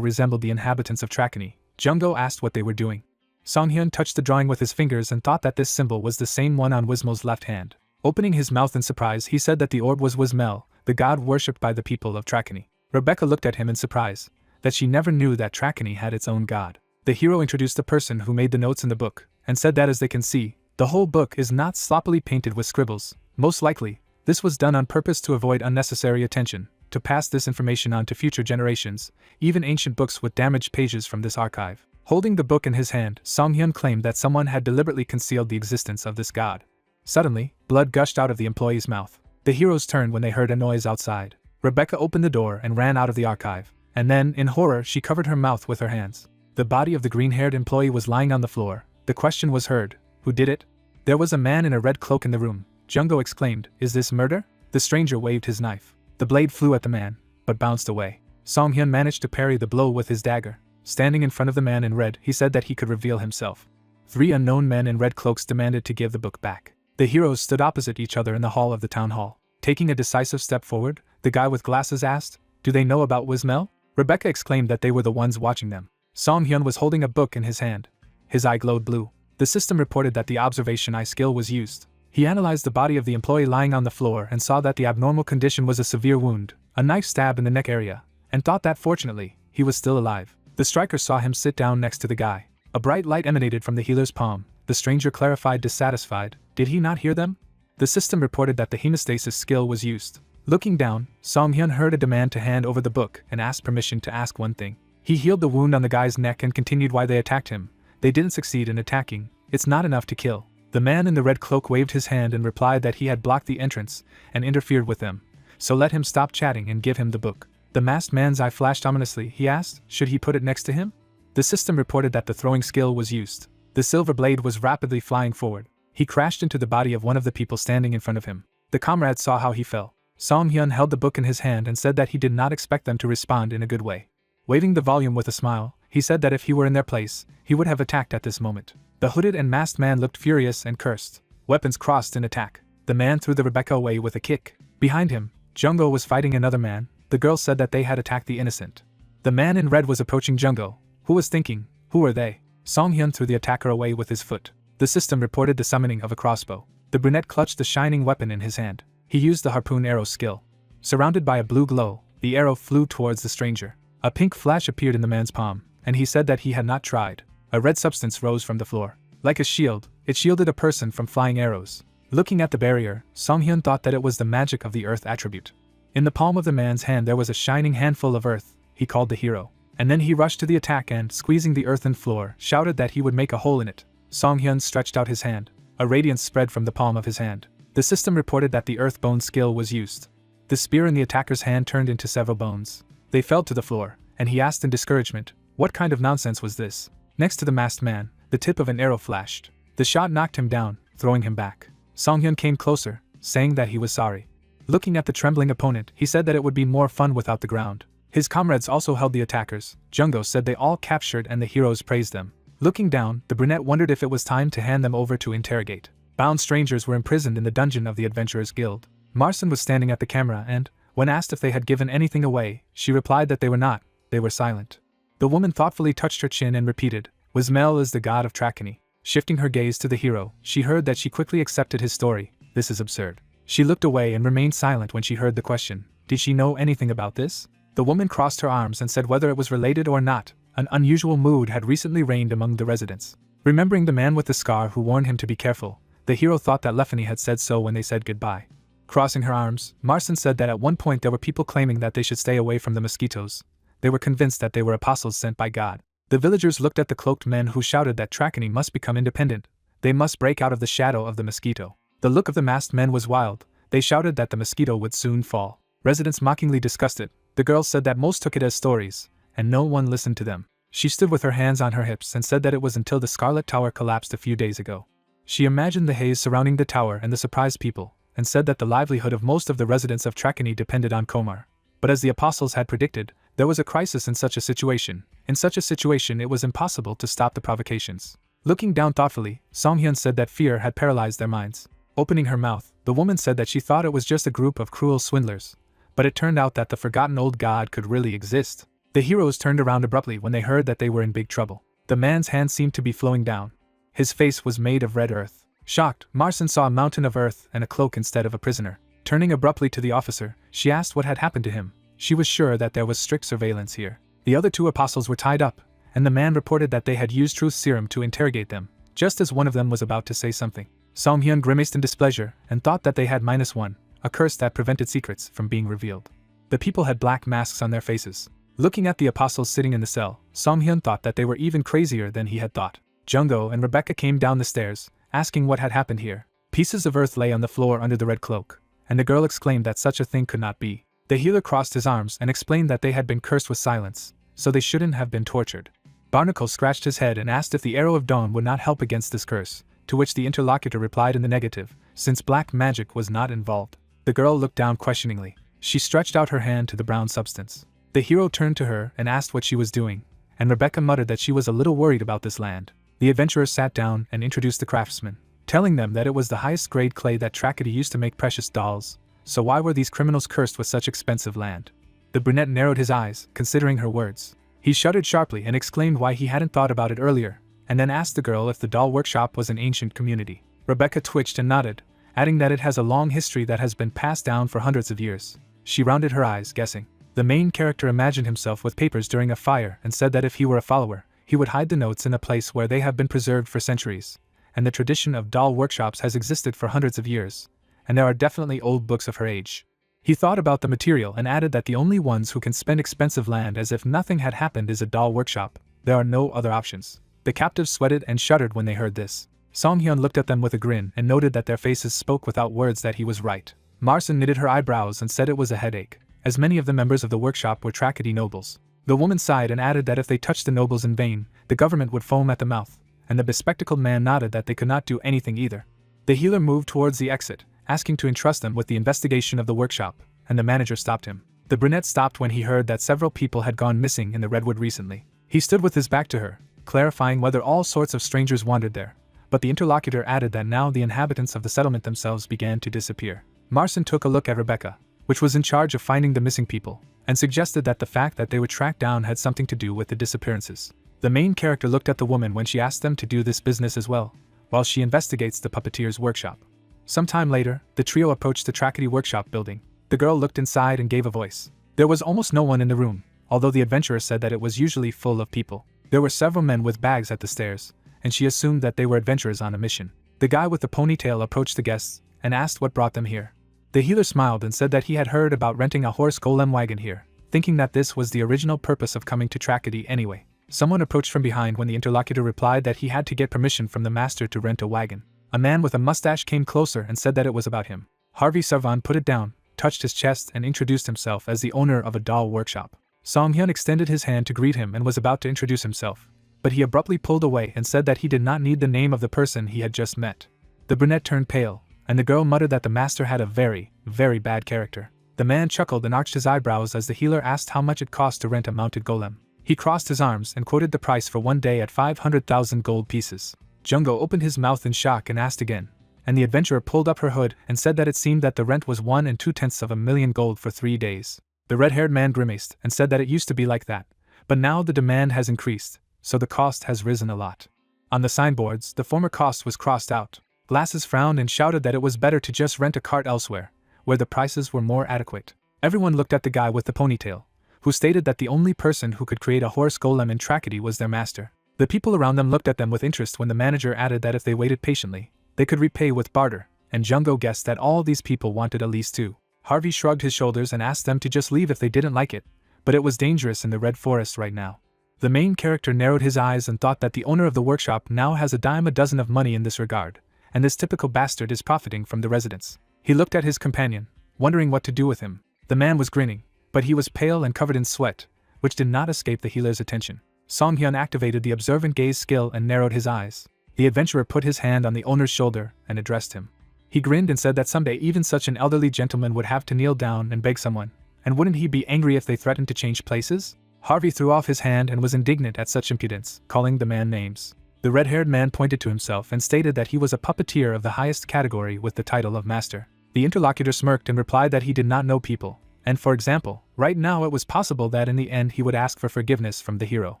resembled the inhabitants of Trakani. Jungo asked what they were doing. Songhyun touched the drawing with his fingers and thought that this symbol was the same one on Wismel's left hand. Opening his mouth in surprise, he said that the orb was Wismel, the god worshipped by the people of Trakani. Rebecca looked at him in surprise, that she never knew that Trakani had its own god. The hero introduced the person who made the notes in the book, and said that as they can see, the whole book is not sloppily painted with scribbles. Most likely, this was done on purpose to avoid unnecessary attention, to pass this information on to future generations, even ancient books with damaged pages from this archive. Holding the book in his hand, Songhyun claimed that someone had deliberately concealed the existence of this god. Suddenly, blood gushed out of the employee's mouth. The heroes turned when they heard a noise outside. Rebecca opened the door and ran out of the archive, and then, in horror, she covered her mouth with her hands. The body of the green-haired employee was lying on the floor. The question was heard, who did it? There was a man in a red cloak in the room. Jungo exclaimed, "Is this murder?" The stranger waved his knife. The blade flew at the man, but bounced away. Songhyun managed to parry the blow with his dagger. Standing in front of the man in red, he said that he could reveal himself. 3 unknown men in red cloaks demanded to give the book back. The heroes stood opposite each other in the hall of the town hall. Taking a decisive step forward, the guy with glasses asked, "Do they know about Wismel?" Rebecca exclaimed that they were the ones watching them. Songhyun was holding a book in his hand. His eye glowed blue. The system reported that the observation eye skill was used. He analyzed the body of the employee lying on the floor and saw that the abnormal condition was a severe wound, a knife stab in the neck area, and thought that fortunately, he was still alive. The striker saw him sit down next to the guy. A bright light emanated from the healer's palm. The stranger clarified, dissatisfied, did he not hear them? The system reported that the hemostasis skill was used. Looking down, Songhyun heard a demand to hand over the book and asked permission to ask one thing. He healed the wound on the guy's neck and continued why they attacked him. They didn't succeed in attacking. It's not enough to kill. The man in the red cloak waved his hand and replied that he had blocked the entrance and interfered with them. So let him stop chatting and give him the book. The masked man's eye flashed ominously. He asked, should he put it next to him? The system reported that the throwing skill was used. The silver blade was rapidly flying forward. He crashed into the body of one of the people standing in front of him. The comrades saw how he fell. Songhyun held the book in his hand and said that he did not expect them to respond in a good way. Waving the volume with a smile, he said that if he were in their place, he would have attacked at this moment. The hooded and masked man looked furious and cursed. Weapons crossed in attack. The man threw the Rebecca away with a kick. Behind him, Jungo was fighting another man. The girl said that they had attacked the innocent. The man in red was approaching Jungo, who was thinking, who are they? Songhyun threw the attacker away with his foot. The system reported the summoning of a crossbow. The brunette clutched the shining weapon in his hand. He used the harpoon arrow skill. Surrounded by a blue glow, the arrow flew towards the stranger. A pink flash appeared in the man's palm, and he said that he had not tried. A red substance rose from the floor. Like a shield, it shielded a person from flying arrows. Looking at the barrier, Songhyun thought that it was the magic of the earth attribute. In the palm of the man's hand there was a shining handful of earth. He called the hero. And then he rushed to the attack and, squeezing the earthen floor, shouted that he would make a hole in it. Songhyun stretched out his hand. A radiance spread from the palm of his hand. The system reported that the earth bone skill was used. The spear in the attacker's hand turned into several bones. They fell to the floor, and he asked in discouragement, what kind of nonsense was this? Next to the masked man, the tip of an arrow flashed. The shot knocked him down, throwing him back. Songhyun came closer, saying that he was sorry. Looking at the trembling opponent, he said that it would be more fun without the ground. His comrades also held the attackers. Jungo said they all captured and the heroes praised them. Looking down, the brunette wondered if it was time to hand them over to interrogate. Bound strangers were imprisoned in the dungeon of the Adventurers Guild. Marcin was standing at the camera and, when asked if they had given anything away, she replied that they were not. They were silent. The woman thoughtfully touched her chin and repeated, Wismel is the god of Trakani. Shifting her gaze to the hero, she heard that she quickly accepted his story. This is absurd. She looked away and remained silent when she heard the question. Did she know anything about this? The woman crossed her arms and said whether it was related or not, an unusual mood had recently reigned among the residents. Remembering the man with the scar who warned him to be careful, the hero thought that Lefany had said so when they said goodbye. Crossing her arms, Marcin said that at one point there were people claiming that they should stay away from the mosquitoes. They were convinced that they were apostles sent by God. The villagers looked at the cloaked men who shouted that Trachini must become independent. They must break out of the shadow of the mosquito. The look of the masked men was wild. They shouted that the mosquito would soon fall. Residents mockingly discussed it. The girls said that most took it as stories, and no one listened to them. She stood with her hands on her hips and said that it was until the Scarlet Tower collapsed a few days ago. She imagined the haze surrounding the tower and the surprised people, and said that the livelihood of most of the residents of Trachini depended on Komar. But as the apostles had predicted, there was a crisis in such a situation. In such a situation it was impossible to stop the provocations. Looking down thoughtfully, Songhyun said that fear had paralyzed their minds. Opening her mouth, the woman said that she thought it was just a group of cruel swindlers. But it turned out that the forgotten old god could really exist. The heroes turned around abruptly when they heard that they were in big trouble. The man's hand seemed to be flowing down. His face was made of red earth. Shocked, Marcin saw a mountain of earth and a cloak instead of a prisoner. Turning abruptly to the officer, she asked what had happened to him. She was sure that there was strict surveillance here. The other two apostles were tied up, and the man reported that they had used truth serum to interrogate them, just as one of them was about to say something. Songhyun grimaced in displeasure and thought that they had -1, a curse that prevented secrets from being revealed. The people had black masks on their faces. Looking at the apostles sitting in the cell, Songhyun thought that they were even crazier than he had thought. Junggo and Rebecca came down the stairs, asking what had happened here. Pieces of earth lay on the floor under the red cloak, and the girl exclaimed that such a thing could not be. The healer crossed his arms and explained that they had been cursed with silence, so they shouldn't have been tortured. Barnacle scratched his head and asked if the arrow of dawn would not help against this curse, to which the interlocutor replied in the negative, since black magic was not involved. The girl looked down questioningly. She stretched out her hand to the brown substance. The hero turned to her and asked what she was doing, and Rebecca muttered that she was a little worried about this land. The adventurer sat down and introduced the craftsmen, telling them that it was the highest grade clay that Trachini used to make precious dolls, so why were these criminals cursed with such expensive land? The brunette narrowed his eyes, considering her words. He shuddered sharply and exclaimed why he hadn't thought about it earlier, and then asked the girl if the doll workshop was an ancient community. Rebecca twitched and nodded, adding that it has a long history that has been passed down for hundreds of years. She rounded her eyes, guessing. The main character imagined himself with papers during a fire and said that if he were a follower, he would hide the notes in a place where they have been preserved for centuries, and the tradition of doll workshops has existed for hundreds of years, and there are definitely old books of her age. He thought about the material and added that the only ones who can spend expensive land as if nothing had happened is a doll workshop. There are no other options. The captives sweated and shuddered when they heard this. Songhyun looked at them with a grin and noted that their faces spoke without words that he was right. Marcin knitted her eyebrows and said it was a headache, as many of the members of the workshop were Trachini nobles. The woman sighed and added that if they touched the nobles in vain, the government would foam at the mouth, and the bespectacled man nodded that they could not do anything either. The healer moved towards the exit, asking to entrust them with the investigation of the workshop, and the manager stopped him. The brunette stopped when he heard that several people had gone missing in the redwood recently. He stood with his back to her, clarifying whether all sorts of strangers wandered there, but the interlocutor added that now the inhabitants of the settlement themselves began to disappear. Marcin took a look at Rebecca, which was in charge of finding the missing people, and suggested that the fact that they were tracked down had something to do with the disappearances. The main character looked at the woman when she asked them to do this business as well, while she investigates the puppeteer's workshop. Sometime later, the trio approached the Trachini workshop building. The girl looked inside and gave a voice. There was almost no one in the room, although the adventurer said that it was usually full of people. There were several men with bags at the stairs, and she assumed that they were adventurers on a mission. The guy with the ponytail approached the guests and asked what brought them here. The healer smiled and said that he had heard about renting a horse golem wagon here, thinking that this was the original purpose of coming to Trachini anyway. Someone approached from behind when the interlocutor replied that he had to get permission from the master to rent a wagon. A man with a mustache came closer and said that it was about him. Harvey Sarvan put it down, touched his chest and introduced himself as the owner of a doll workshop. Songhyun extended his hand to greet him and was about to introduce himself, but he abruptly pulled away and said that he did not need the name of the person he had just met. The brunette turned pale, and the girl muttered that the master had a very, very bad character. The man chuckled and arched his eyebrows as the healer asked how much it cost to rent a mounted golem. He crossed his arms and quoted the price for 1 day at 500,000 gold pieces. Junggo opened his mouth in shock and asked again, and the adventurer pulled up her hood and said that it seemed that the rent was 1 2/10 million gold for 3 days. The red-haired man grimaced and said that it used to be like that, but now the demand has increased, so the cost has risen a lot. On the signboards, the former cost was crossed out. Glasses frowned and shouted that it was better to just rent a cart elsewhere, where the prices were more adequate. Everyone looked at the guy with the ponytail, who stated that the only person who could create a horse golem in Trachini was their master. The people around them looked at them with interest when the manager added that if they waited patiently, they could repay with barter, and Jungo guessed that all these people wanted Elise too. Harvey shrugged his shoulders and asked them to just leave if they didn't like it, but it was dangerous in the Red Forest right now. The main character narrowed his eyes and thought that the owner of the workshop now has a dime a dozen of money in this regard, and this typical bastard is profiting from the residents. He looked at his companion, wondering what to do with him. The man was grinning, but he was pale and covered in sweat, which did not escape the healer's attention. Song-hyun activated the observant gaze skill and narrowed his eyes. The adventurer put his hand on the owner's shoulder and addressed him. He grinned and said that someday even such an elderly gentleman would have to kneel down and beg someone, and wouldn't he be angry if they threatened to change places? Harvey threw off his hand and was indignant at such impudence, calling the man names. The red-haired man pointed to himself and stated that he was a puppeteer of the highest category with the title of master. The interlocutor smirked and replied that he did not know people, and for example, right now it was possible that in the end he would ask for forgiveness from the hero.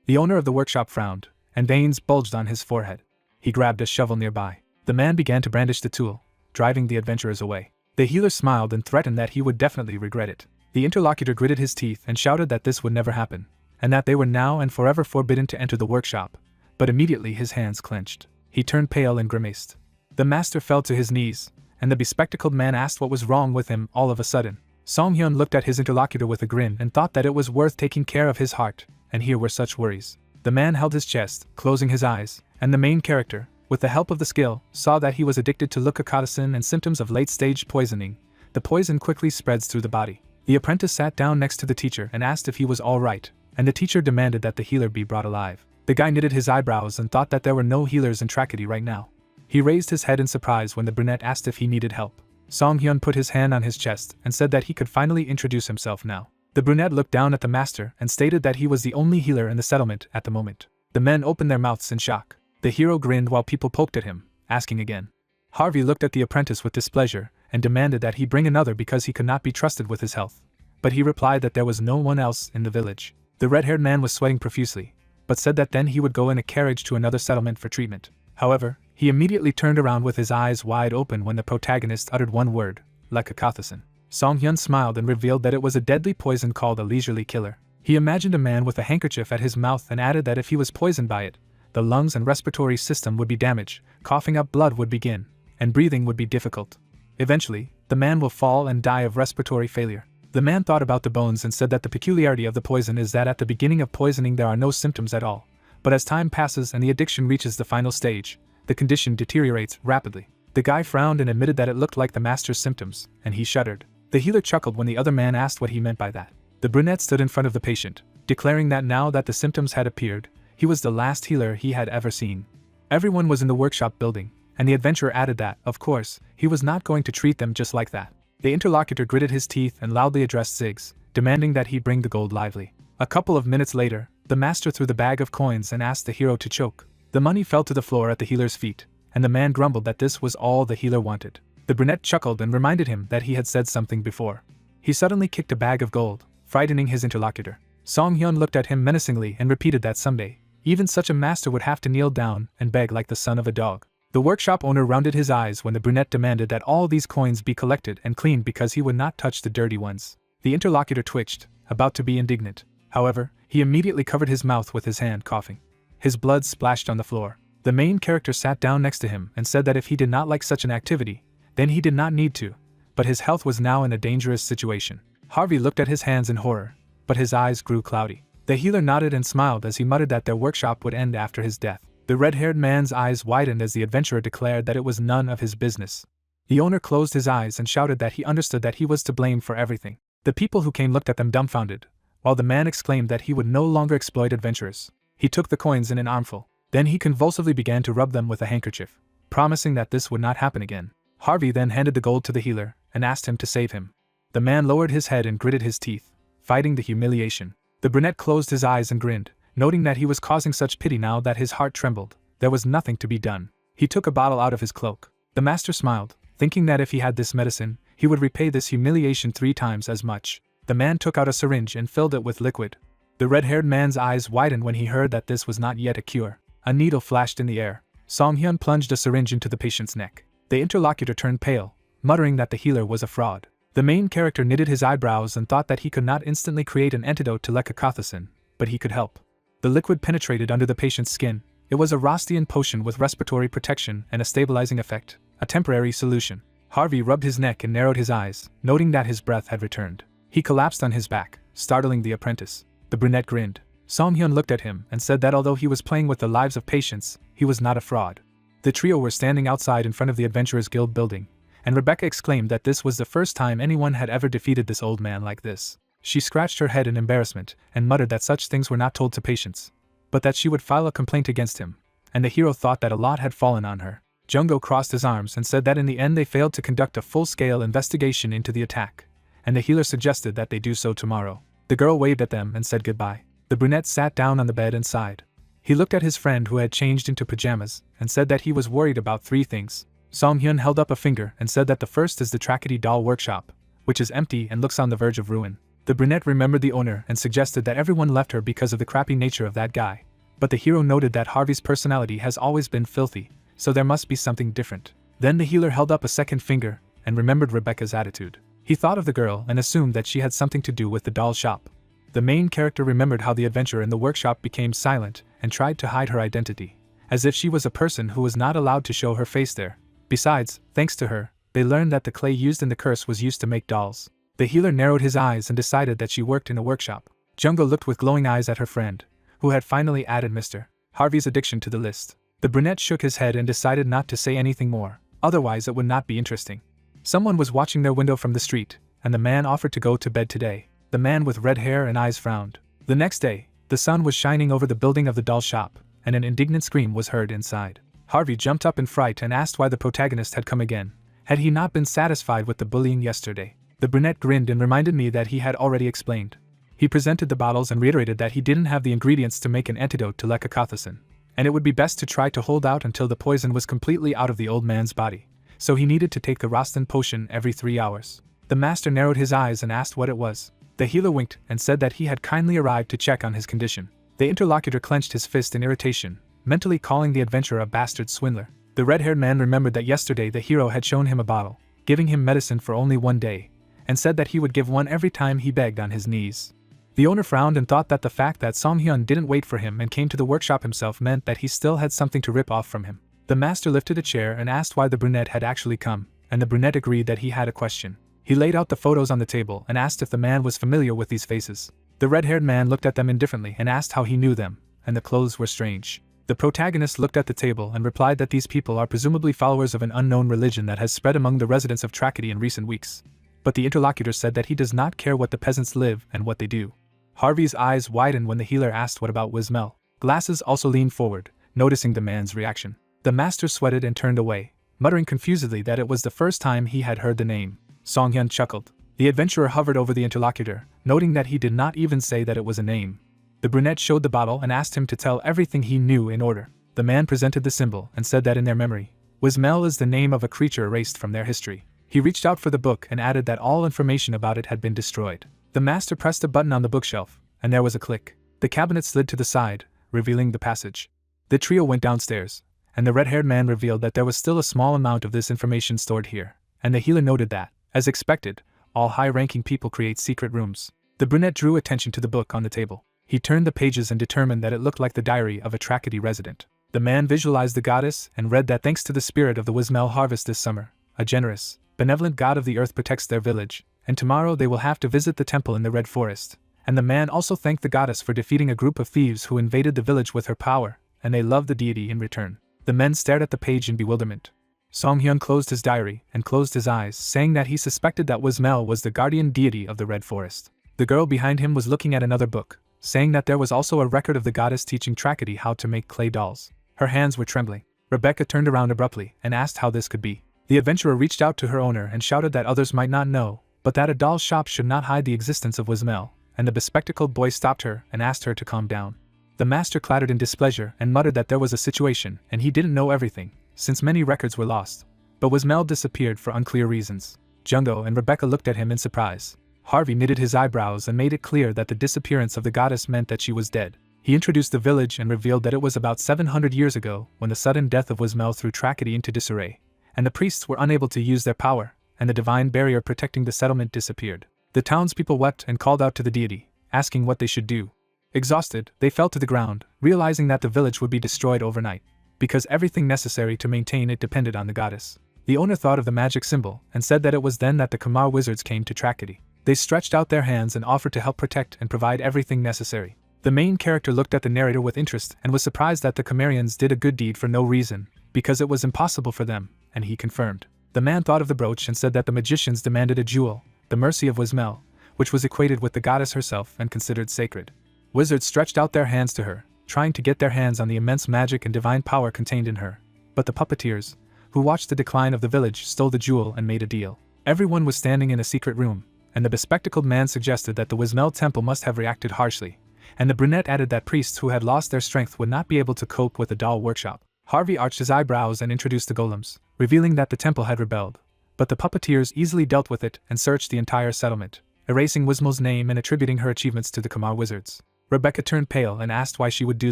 The owner of the workshop frowned, and veins bulged on his forehead. He grabbed a shovel nearby. The man began to brandish the tool, driving the adventurers away. The healer smiled and threatened that he would definitely regret it. The interlocutor gritted his teeth and shouted that this would never happen, and that they were now and forever forbidden to enter the workshop, but immediately his hands clenched. He turned pale and grimaced. The master fell to his knees, and the bespectacled man asked what was wrong with him all of a sudden. Song-hyun looked at his interlocutor with a grin and thought that it was worth taking care of his heart, and here were such worries. The man held his chest, closing his eyes, and the main character, with the help of the skill, saw that he was addicted to leukocotosin and symptoms of late-stage poisoning. The poison quickly spreads through the body. The apprentice sat down next to the teacher and asked if he was all right, and the teacher demanded that the healer be brought alive. The guy knitted his eyebrows and thought that there were no healers in Tragedy right now. He raised his head in surprise when the brunette asked if he needed help. Song-hyun put his hand on his chest and said that he could finally introduce himself now. The brunette looked down at the master and stated that he was the only healer in the settlement at the moment. The men opened their mouths in shock. The hero grinned while people poked at him, asking again. Harvey looked at the apprentice with displeasure and demanded that he bring another because he could not be trusted with his health. But he replied that there was no one else in the village. The red-haired man was sweating profusely, but said that then he would go in a carriage to another settlement for treatment. However, he immediately turned around with his eyes wide open when the protagonist uttered one word, leukocotosin. Song-hyun smiled and revealed that it was a deadly poison called a leisurely killer. He imagined a man with a handkerchief at his mouth and added that if he was poisoned by it, the lungs and respiratory system would be damaged, coughing up blood would begin, and breathing would be difficult. Eventually, the man will fall and die of respiratory failure. The man thought about the bones and said that the peculiarity of the poison is that at the beginning of poisoning there are no symptoms at all, but as time passes and the addiction reaches the final stage, the condition deteriorates rapidly. The guy frowned and admitted that it looked like the master's symptoms, and he shuddered. The healer chuckled when the other man asked what he meant by that. The brunette stood in front of the patient, declaring that now that the symptoms had appeared, he was the last healer he had ever seen. Everyone was in the workshop building, and the adventurer added that, of course, he was not going to treat them just like that. The interlocutor gritted his teeth and loudly addressed Ziggs, demanding that he bring the gold lively. A couple of minutes later, the master threw the bag of coins and asked the hero to choke. The money fell to the floor at the healer's feet, and the man grumbled that this was all the healer wanted. The brunette chuckled and reminded him that he had said something before. He suddenly kicked a bag of gold, frightening his interlocutor. Song-hyun looked at him menacingly and repeated that someday, even such a master would have to kneel down and beg like the son of a dog. The workshop owner rounded his eyes when the brunette demanded that all these coins be collected and cleaned because he would not touch the dirty ones. The interlocutor twitched, about to be indignant. However, he immediately covered his mouth with his hand, coughing. His blood splashed on the floor. The main character sat down next to him and said that if he did not like such an activity, then he did not need to, but his health was now in a dangerous situation. Harvey looked at his hands in horror, but his eyes grew cloudy. The healer nodded and smiled as he muttered that their workshop would end after his death. The red-haired man's eyes widened as the adventurer declared that it was none of his business. The owner closed his eyes and shouted that he understood that he was to blame for everything. The people who came looked at them dumbfounded, while the man exclaimed that he would no longer exploit adventurers. He took the coins in an armful. Then he convulsively began to rub them with a handkerchief, promising that this would not happen again. Harvey then handed the gold to the healer and asked him to save him. The man lowered his head and gritted his teeth, fighting the humiliation. The brunette closed his eyes and grinned, noting that he was causing such pity now that his heart trembled. There was nothing to be done. He took a bottle out of his cloak. The master smiled, thinking that if he had this medicine, he would repay this humiliation 3 times as much. The man took out a syringe and filled it with liquid. The red-haired man's eyes widened when he heard that this was not yet a cure. A needle flashed in the air. Song-hyun plunged a syringe into the patient's neck. The interlocutor turned pale, muttering that the healer was a fraud. The main character knitted his eyebrows and thought that he could not instantly create an antidote to leukocotosin, but he could help. The liquid penetrated under the patient's skin. It was a Rostian potion with respiratory protection and a stabilizing effect. A temporary solution. Harvey rubbed his neck and narrowed his eyes, noting that his breath had returned. He collapsed on his back, startling the apprentice. The brunette grinned. Song-hyun looked at him and said that although he was playing with the lives of patients, he was not a fraud. The trio were standing outside in front of the Adventurers Guild building, and Rebecca exclaimed that this was the first time anyone had ever defeated this old man like this. She scratched her head in embarrassment and muttered that such things were not told to patients, but that she would file a complaint against him, and the hero thought that a lot had fallen on her. Jungo crossed his arms and said that in the end they failed to conduct a full-scale investigation into the attack, and the healer suggested that they do so tomorrow. The girl waved at them and said goodbye. The brunette sat down on the bed and sighed. He looked at his friend who had changed into pajamas and said that he was worried about 3 things. Song-hyun held up a finger and said that the first is the Trackety doll workshop, which is empty and looks on the verge of ruin. The brunette remembered the owner and suggested that everyone left her because of the crappy nature of that guy. But the hero noted that Harvey's personality has always been filthy, so there must be something different. Then the healer held up a second finger and remembered Rebecca's attitude. He thought of the girl and assumed that she had something to do with the doll shop. The main character remembered how the adventurer in the workshop became silent and tried to hide her identity, as if she was a person who was not allowed to show her face there. Besides, thanks to her, they learned that the clay used in the curse was used to make dolls. The healer narrowed his eyes and decided that she worked in a workshop. Jungo looked with glowing eyes at her friend, who had finally added Mr. Harvey's addiction to the list. The brunette shook his head and decided not to say anything more, otherwise it would not be interesting. Someone was watching their window from the street, and the man offered to go to bed today. The man with red hair and eyes frowned. The next day, the sun was shining over the building of the doll shop, and an indignant scream was heard inside. Harvey jumped up in fright and asked why the protagonist had come again. Had he not been satisfied with the bullying yesterday? The brunette grinned and reminded me that he had already explained. He presented the bottles and reiterated that he didn't have the ingredients to make an antidote to leukocothosin, and it would be best to try to hold out until the poison was completely out of the old man's body, so he needed to take the Rostan potion every 3 hours. The master narrowed his eyes and asked what it was. The healer winked and said that he had kindly arrived to check on his condition. The interlocutor clenched his fist in irritation, mentally calling the adventurer a bastard swindler. The red-haired man remembered that yesterday the hero had shown him a bottle, giving him medicine for only 1 day, and said that he would give one every time he begged on his knees. The owner frowned and thought that the fact that Song-hyun didn't wait for him and came to the workshop himself meant that he still had something to rip off from him. The master lifted a chair and asked why the brunette had actually come, and the brunette agreed that he had a question. He laid out the photos on the table and asked if the man was familiar with these faces. The red-haired man looked at them indifferently and asked how he knew them, and the clothes were strange. The protagonist looked at the table and replied that these people are presumably followers of an unknown religion that has spread among the residents of Trackety in recent weeks. But the interlocutor said that he does not care what the peasants live and what they do. Harvey's eyes widened when the healer asked what about Wismel. Glasses also leaned forward, noticing the man's reaction. The master sweated and turned away, muttering confusedly that it was the first time he had heard the name. Song-hyun chuckled. The adventurer hovered over the interlocutor, noting that he did not even say that it was a name. The brunette showed the bottle and asked him to tell everything he knew in order. The man presented the symbol and said that in their memory, Wismel is the name of a creature erased from their history. He reached out for the book and added that all information about it had been destroyed. The master pressed a button on the bookshelf, and there was a click. The cabinet slid to the side, revealing the passage. The trio went downstairs, and the red-haired man revealed that there was still a small amount of this information stored here, and the healer noted that, as expected, all high-ranking people create secret rooms. The brunette drew attention to the book on the table. He turned the pages and determined that it looked like the diary of a Trackety resident. The man visualized the goddess and read that thanks to the spirit of the Wismel harvest this summer, a generous, benevolent god of the earth protects their village, and tomorrow they will have to visit the temple in the Red Forest. And the man also thanked the goddess for defeating a group of thieves who invaded the village with her power, and they loved the deity in return. The men stared at the page in bewilderment. Song-hyun closed his diary and closed his eyes, saying that he suspected that Wismel was the guardian deity of the Red Forest. The girl behind him was looking at another book, saying that there was also a record of the goddess teaching Trackety how to make clay dolls. Her hands were trembling. Rebecca turned around abruptly and asked how this could be. The adventurer reached out to her owner and shouted that others might not know, but that a doll shop should not hide the existence of Wismel, and the bespectacled boy stopped her and asked her to calm down. The master clattered in displeasure and muttered that there was a situation and he didn't know everything, since many records were lost. But Wismel disappeared for unclear reasons. Jungo and Rebecca looked at him in surprise. Harvey knitted his eyebrows and made it clear that the disappearance of the goddess meant that she was dead. He introduced the village and revealed that it was about 700 years ago when the sudden death of Wismel threw Trackety into disarray, and the priests were unable to use their power, and the divine barrier protecting the settlement disappeared. The townspeople wept and called out to the deity, asking what they should do. Exhausted, they fell to the ground, realizing that the village would be destroyed overnight, because everything necessary to maintain it depended on the goddess. The owner thought of the magic symbol and said that it was then that the Kamar wizards came to Tragedy. They stretched out their hands and offered to help protect and provide everything necessary. The main character looked at the narrator with interest and was surprised that the Kamarians did a good deed for no reason, because it was impossible for them, and he confirmed. The man thought of the brooch and said that the magicians demanded a jewel, the mercy of Wismel, which was equated with the goddess herself and considered sacred. Wizards stretched out their hands to her, trying to get their hands on the immense magic and divine power contained in her. But the puppeteers, who watched the decline of the village, stole the jewel and made a deal. Everyone was standing in a secret room, and the bespectacled man suggested that the Wismel temple must have reacted harshly, and the brunette added that priests who had lost their strength would not be able to cope with the doll workshop. Harvey arched his eyebrows and introduced the golems, revealing that the temple had rebelled, but the puppeteers easily dealt with it and searched the entire settlement, erasing Wismel's name and attributing her achievements to the Kamar wizards. Rebecca turned pale and asked why she would do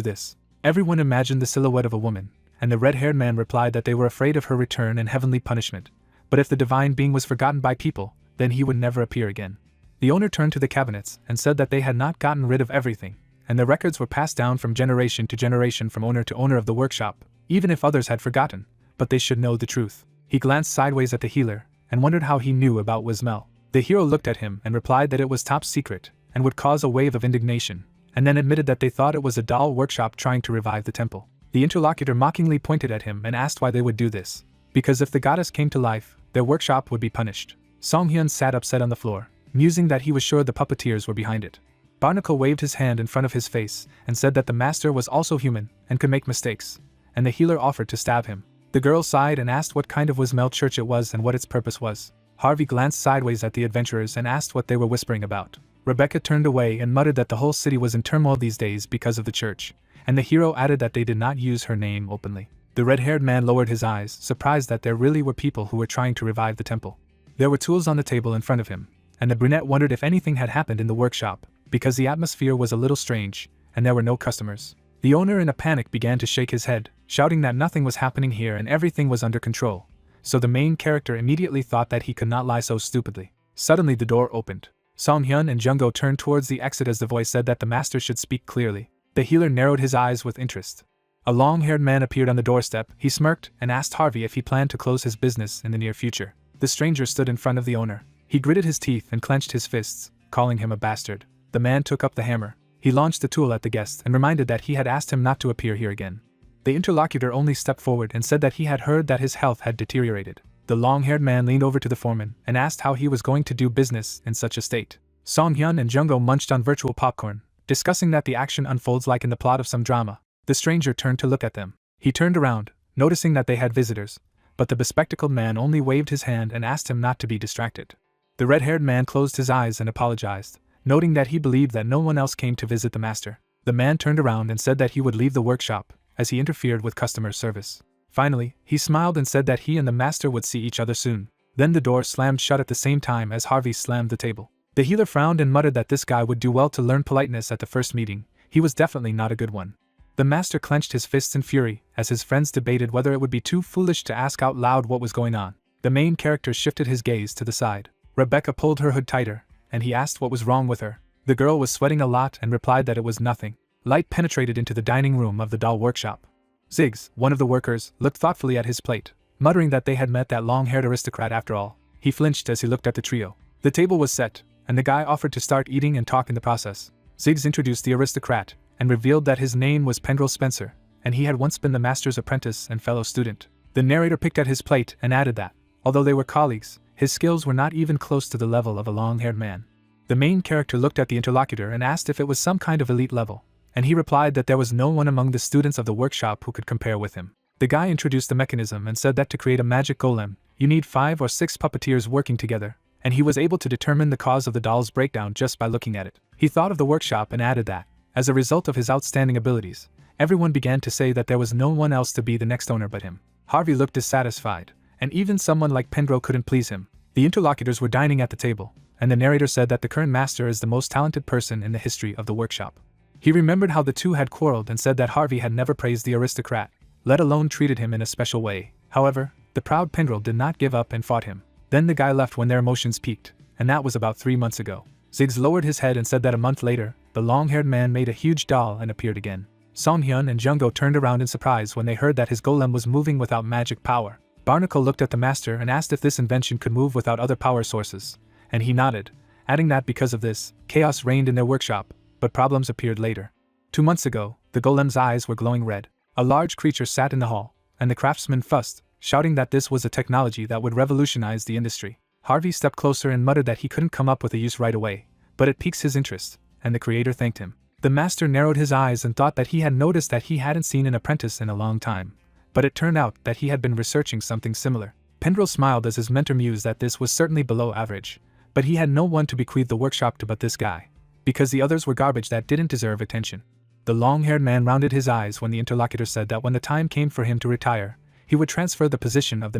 this. Everyone imagined the silhouette of a woman, and the red-haired man replied that they were afraid of her return and heavenly punishment, but if the divine being was forgotten by people, then he would never appear again. The owner turned to the cabinets and said that they had not gotten rid of everything, and the records were passed down from generation to generation from owner to owner of the workshop, even if others had forgotten, but they should know the truth. He glanced sideways at the healer, and wondered how he knew about Wismel. The hero looked at him and replied that it was top secret, and would cause a wave of indignation, and then admitted that they thought it was a doll workshop trying to revive the temple. The interlocutor mockingly pointed at him and asked why they would do this. Because if the goddess came to life, their workshop would be punished. Song-hyun sat upset on the floor, musing that he was sure the puppeteers were behind it. Barnacle waved his hand in front of his face and said that the master was also human and could make mistakes, and the healer offered to stab him. The girl sighed and asked what kind of Wismel church it was and what its purpose was. Harvey glanced sideways at the adventurers and asked what they were whispering about. Rebecca turned away and muttered that the whole city was in turmoil these days because of the church, and the hero added that they did not use her name openly. The red-haired man lowered his eyes, surprised that there really were people who were trying to revive the temple. There were tools on the table in front of him, and the brunette wondered if anything had happened in the workshop, because the atmosphere was a little strange, and there were no customers. The owner in a panic began to shake his head, shouting that nothing was happening here and everything was under control, so the main character immediately thought that he could not lie so stupidly. Suddenly the door opened. Song-hyun and Junggo turned towards the exit as the voice said that the master should speak clearly. The healer narrowed his eyes with interest. A long-haired man appeared on the doorstep. He smirked and asked Harvey if he planned to close his business in the near future. The stranger stood in front of the owner. He gritted his teeth and clenched his fists, calling him a bastard. The man took up the hammer. He launched the tool at the guest and reminded that he had asked him not to appear here again. The interlocutor only stepped forward and said that he had heard that his health had deteriorated. The long-haired man leaned over to the foreman and asked how he was going to do business in such a state. Song-hyun and Junggo munched on virtual popcorn, discussing that the action unfolds like in the plot of some drama. The stranger turned to look at them. He turned around, noticing that they had visitors, but the bespectacled man only waved his hand and asked him not to be distracted. The red-haired man closed his eyes and apologized, noting that he believed that no one else came to visit the master. The man turned around and said that he would leave the workshop, as he interfered with customer service. Finally, he smiled and said that he and the master would see each other soon. Then the door slammed shut at the same time as Harvey slammed the table. The healer frowned and muttered that this guy would do well to learn politeness at the first meeting. He was definitely not a good one. The master clenched his fists in fury, as his friends debated whether it would be too foolish to ask out loud what was going on. The main character shifted his gaze to the side. Rebecca pulled her hood tighter, and he asked what was wrong with her. The girl was sweating a lot and replied that it was nothing. Light penetrated into the dining room of the doll workshop. Ziggs, one of the workers, looked thoughtfully at his plate, muttering that they had met that long-haired aristocrat after all. He flinched as he looked at the trio. The table was set, and the guy offered to start eating and talk in the process. Ziggs introduced the aristocrat, and revealed that his name was Pendrell Spencer, and he had once been the master's apprentice and fellow student. The narrator picked at his plate and added that, although they were colleagues, his skills were not even close to the level of a long-haired man. The main character looked at the interlocutor and asked if it was some kind of elite level, and he replied that there was no one among the students of the workshop who could compare with him. The guy introduced the mechanism and said that to create a magic golem, you need 5 or 6 puppeteers working together, and he was able to determine the cause of the doll's breakdown just by looking at it. He thought of the workshop and added that, as a result of his outstanding abilities, everyone began to say that there was no one else to be the next owner but him. Harvey looked dissatisfied, and even someone like Pendrell couldn't please him. The interlocutors were dining at the table, and the narrator said that the current master is the most talented person in the history of the workshop. He remembered how the two had quarreled and said that Harvey had never praised the aristocrat, let alone treated him in a special way. However, the proud Pendrell did not give up and fought him. Then the guy left when their emotions peaked, and that was about 3 months ago. Ziggs lowered his head and said that a month later, the long-haired man made a huge doll and appeared again. Song-hyun and Junggo turned around in surprise when they heard that his golem was moving without magic power. Barnacle looked at the master and asked if this invention could move without other power sources, and he nodded, adding that because of this, chaos reigned in their workshop, but problems appeared later. 2 months ago, the golem's eyes were glowing red. A large creature sat in the hall, and the craftsman fussed, shouting that this was a technology that would revolutionize the industry. Harvey stepped closer and muttered that he couldn't come up with a use right away, but it piques his interest, and the creator thanked him. The master narrowed his eyes and thought that he had noticed that he hadn't seen an apprentice in a long time, but it turned out that he had been researching something similar. Pendrell smiled as his mentor mused that this was certainly below average, but he had no one to bequeath the workshop to but this guy, because the others were garbage that didn't deserve attention. The long-haired man rounded his eyes when the interlocutor said that when the time came for him to retire, he would transfer the position of the